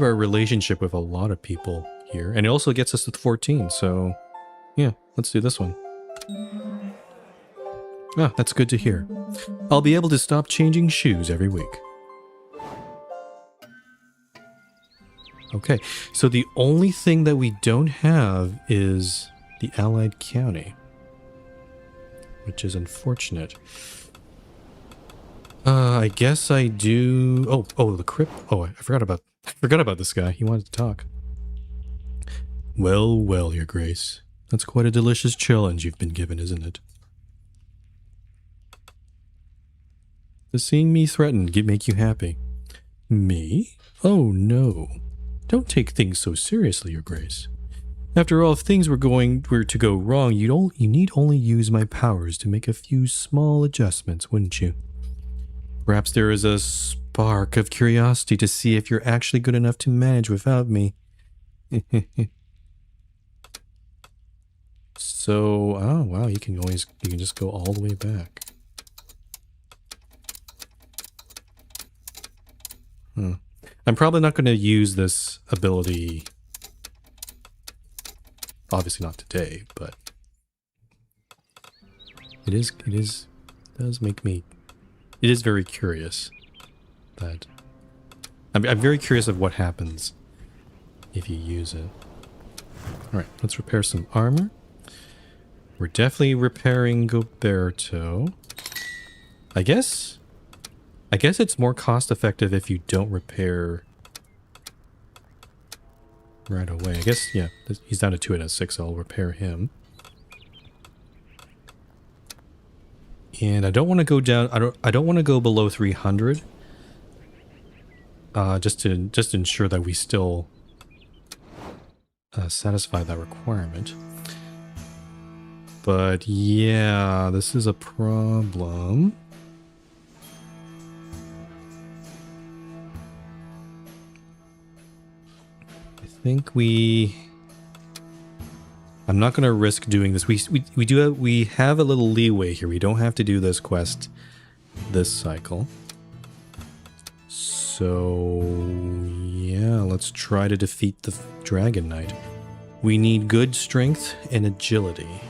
our relationship with a lot of people here. And it also gets us to 14, so yeah, let's do this one. Ah, that's good to hear. I'll be able to stop changing shoes every week. Okay, so the only thing that we don't have is the Allied County, which is unfortunate. I guess I do. Oh, the crypt. Oh, I forgot about this guy. He wanted to talk. Well, Your Grace. That's quite a delicious challenge you've been given, isn't it? Does seeing me threatened make you happy? Me? Oh, no. Don't take things so seriously, Your Grace. After all, if things were to go wrong, you need only use my powers to make a few small adjustments, wouldn't you? Perhaps there is a spark of curiosity to see if you're actually good enough to manage without me. So, oh wow, you can just go all the way back. I'm probably not going to use this ability, obviously not today, but it does make me, it is very curious that, I'm very curious of what happens if you use it. Alright, let's repair some armor. We're definitely repairing Goberto. I guess it's more cost effective if you don't repair right away. I guess, yeah, he's down to 2 out of 6, so I'll repair him. And I don't want to go down, I don't want to go below 300. Just to ensure that we still satisfy that requirement. But yeah, this is a problem. I think I'm not going to risk doing this. We have a little leeway here. We don't have to do this quest this cycle. So yeah, let's try to defeat the Dragon Knight. We need good strength and agility.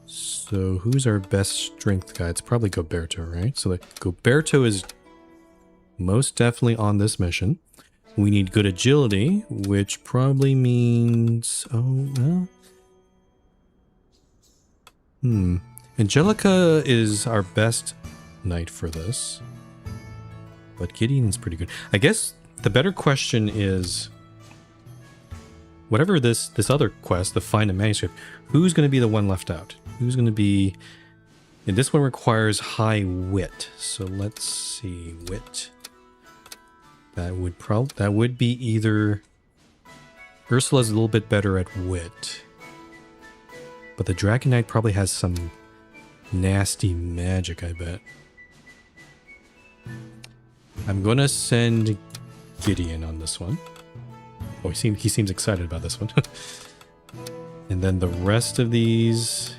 So who's our best strength guy? It's probably Goberto, right? So Goberto is most definitely on this mission. We need good agility, which probably means... oh, well... Angelica is our best knight for this. But Gideon's pretty good. I guess the better question is... whatever this other quest, the Find a Manuscript, who's going to be the one left out? Who's going to be... and this one requires high wit. So let's see. Wit. That would be either... Ursula's a little bit better at wit. But the Dragon Knight probably has some nasty magic, I bet. I'm gonna send Gideon on this one. Oh, he seems excited about this one. And then the rest of these...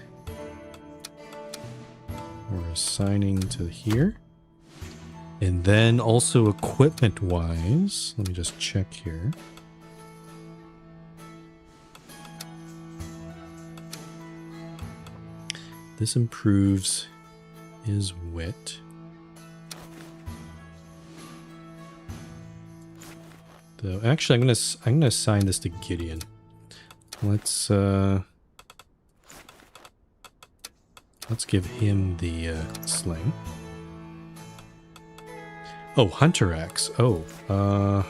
we're assigning to here. And then also equipment-wise, let me just check here. This improves his wit. So actually, I'm gonna assign this to Gideon. Let's give him the sling. Oh, Hunter Axe. Oh,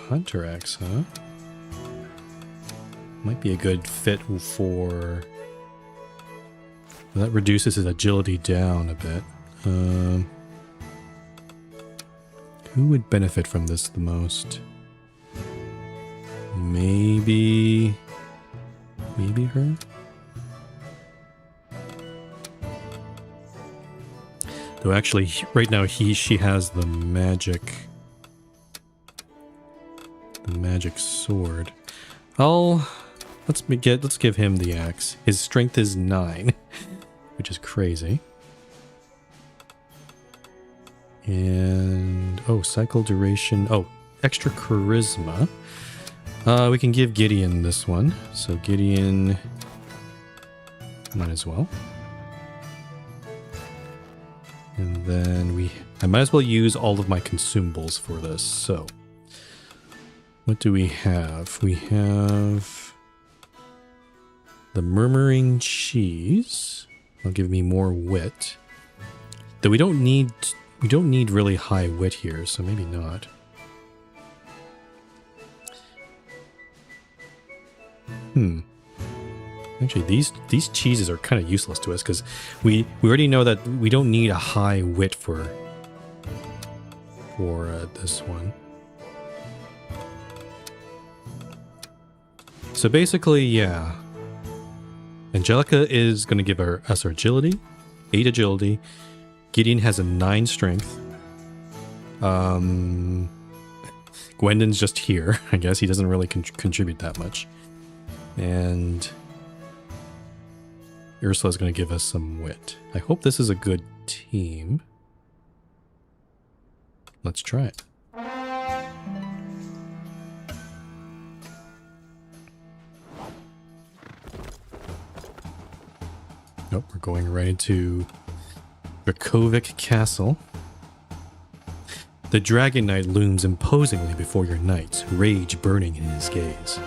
Hunter Axe, huh? Might be a good fit for... that reduces his agility down a bit. Who would benefit from this the most? Maybe her? Though actually, right now she has the magic sword. Let's give him the axe. His strength is 9, which is crazy. And oh, cycle duration. Oh, extra charisma. We can give Gideon this one. So Gideon might as well. And then I might as well use all of my consumables for this. So what do we have? We have the Murmuring Cheese. That'll give me more wit. Though we don't need really high wit here, so maybe not. Actually, these cheeses are kind of useless to us because we already know that we don't need a high wit for this one. So basically, yeah. Angelica is going to give us our agility, 8 agility. Gideon has a 9 strength. Gwendon's just here. I guess he doesn't really contribute that much. And Ursula's going to give us some wit. I hope this is a good team. Let's try it. Nope, we're going right into Dracovic Castle. The Dragon Knight looms imposingly before your knights, rage burning in his gaze.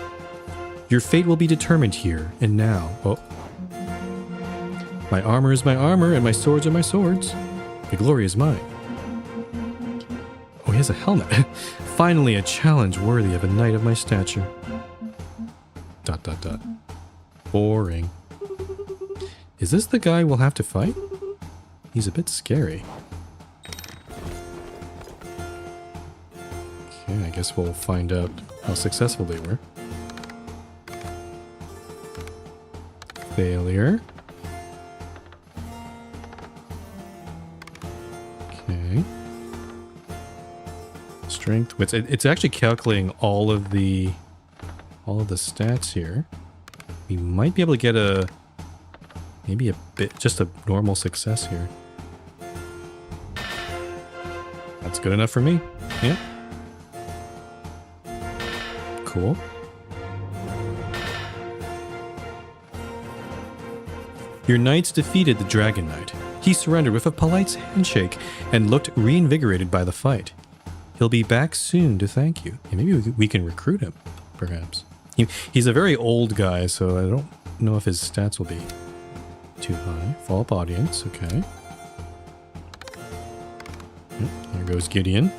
Your fate will be determined here and now. Oh. My armor is my armor, and my swords are my swords. The glory is mine. Oh, he has a helmet. Finally, a challenge worthy of a knight of my stature. ... Boring. Is this the guy we'll have to fight? He's a bit scary. Okay, I guess we'll find out how successful they were. Failure. Okay. Strength. It's actually calculating all of the stats here. We might be able to get maybe a bit, just a normal success here. That's good enough for me. Yeah. Cool. Your knights defeated the Dragon Knight. He surrendered with a polite handshake and looked reinvigorated by the fight. He'll be back soon to thank you. And maybe we can recruit him, perhaps. He's a very old guy, so I don't know if his stats will be too high. Follow-up audience, okay. There goes Gideon.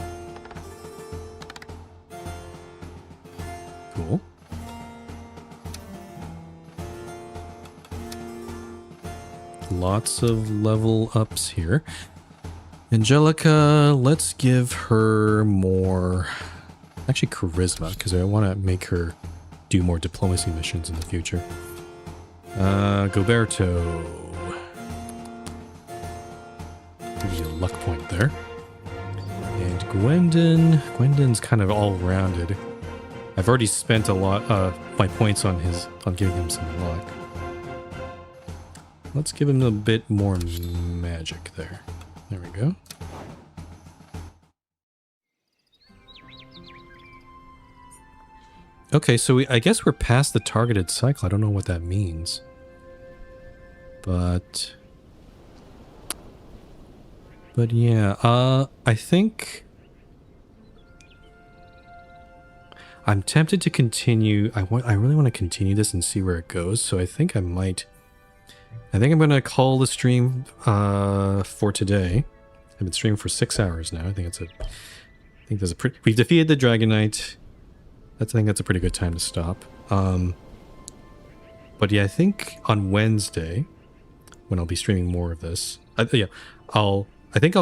Cool. Lots of level ups here. Angelica, let's give her more... Actually, charisma, because I want to make her do more diplomacy missions in the future. Goberto. Give you a luck point there. And Gwendon's kind of all-rounded. I've already spent a lot my points on giving him some luck. Let's give him a bit more magic there. There we go. Okay, so I guess we're past the targeted cycle. I don't know what that means. But yeah, I think I'm tempted to continue. I really want to continue this and see where it goes. So I think I'm going to call the stream for today. I've been streaming for 6 hours now. I think we've defeated the Dragon Knight. I think that's a pretty good time to stop. But yeah, I think on Wednesday, when I'll be streaming more of this, I think I'll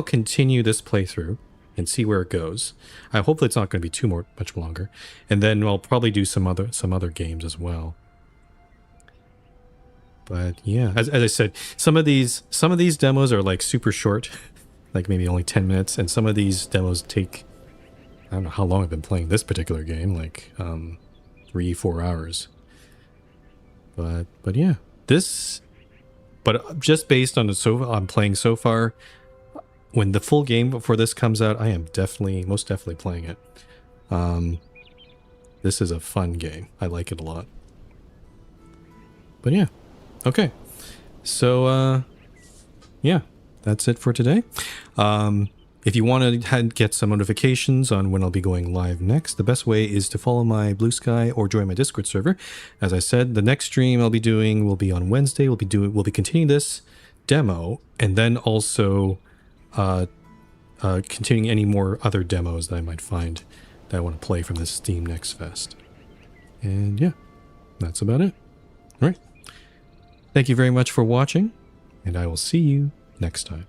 continue this playthrough and see where it goes. Hopefully it's not going to be much longer, and then I'll probably do some other games as well. But yeah, as I said, some of these demos are like super short, like maybe only 10 minutes, and some of these demos take, I don't know how long I've been playing this particular game, like 3-4 hours. But yeah, but just based on I'm playing so far, when the full game before this comes out, I am most definitely playing it. This is a fun game. I like it a lot. But yeah, okay. So yeah, that's it for today. If you want to get some notifications on when I'll be going live next, the best way is to follow my Blue Sky or join my Discord server. As I said, the next stream I'll be doing will be on Wednesday. We'll be continuing this demo, and then also continuing any more other demos that I might find that I want to play from this Steam Next Fest. And yeah, that's about it. All right. Thank you very much for watching, and I will see you next time.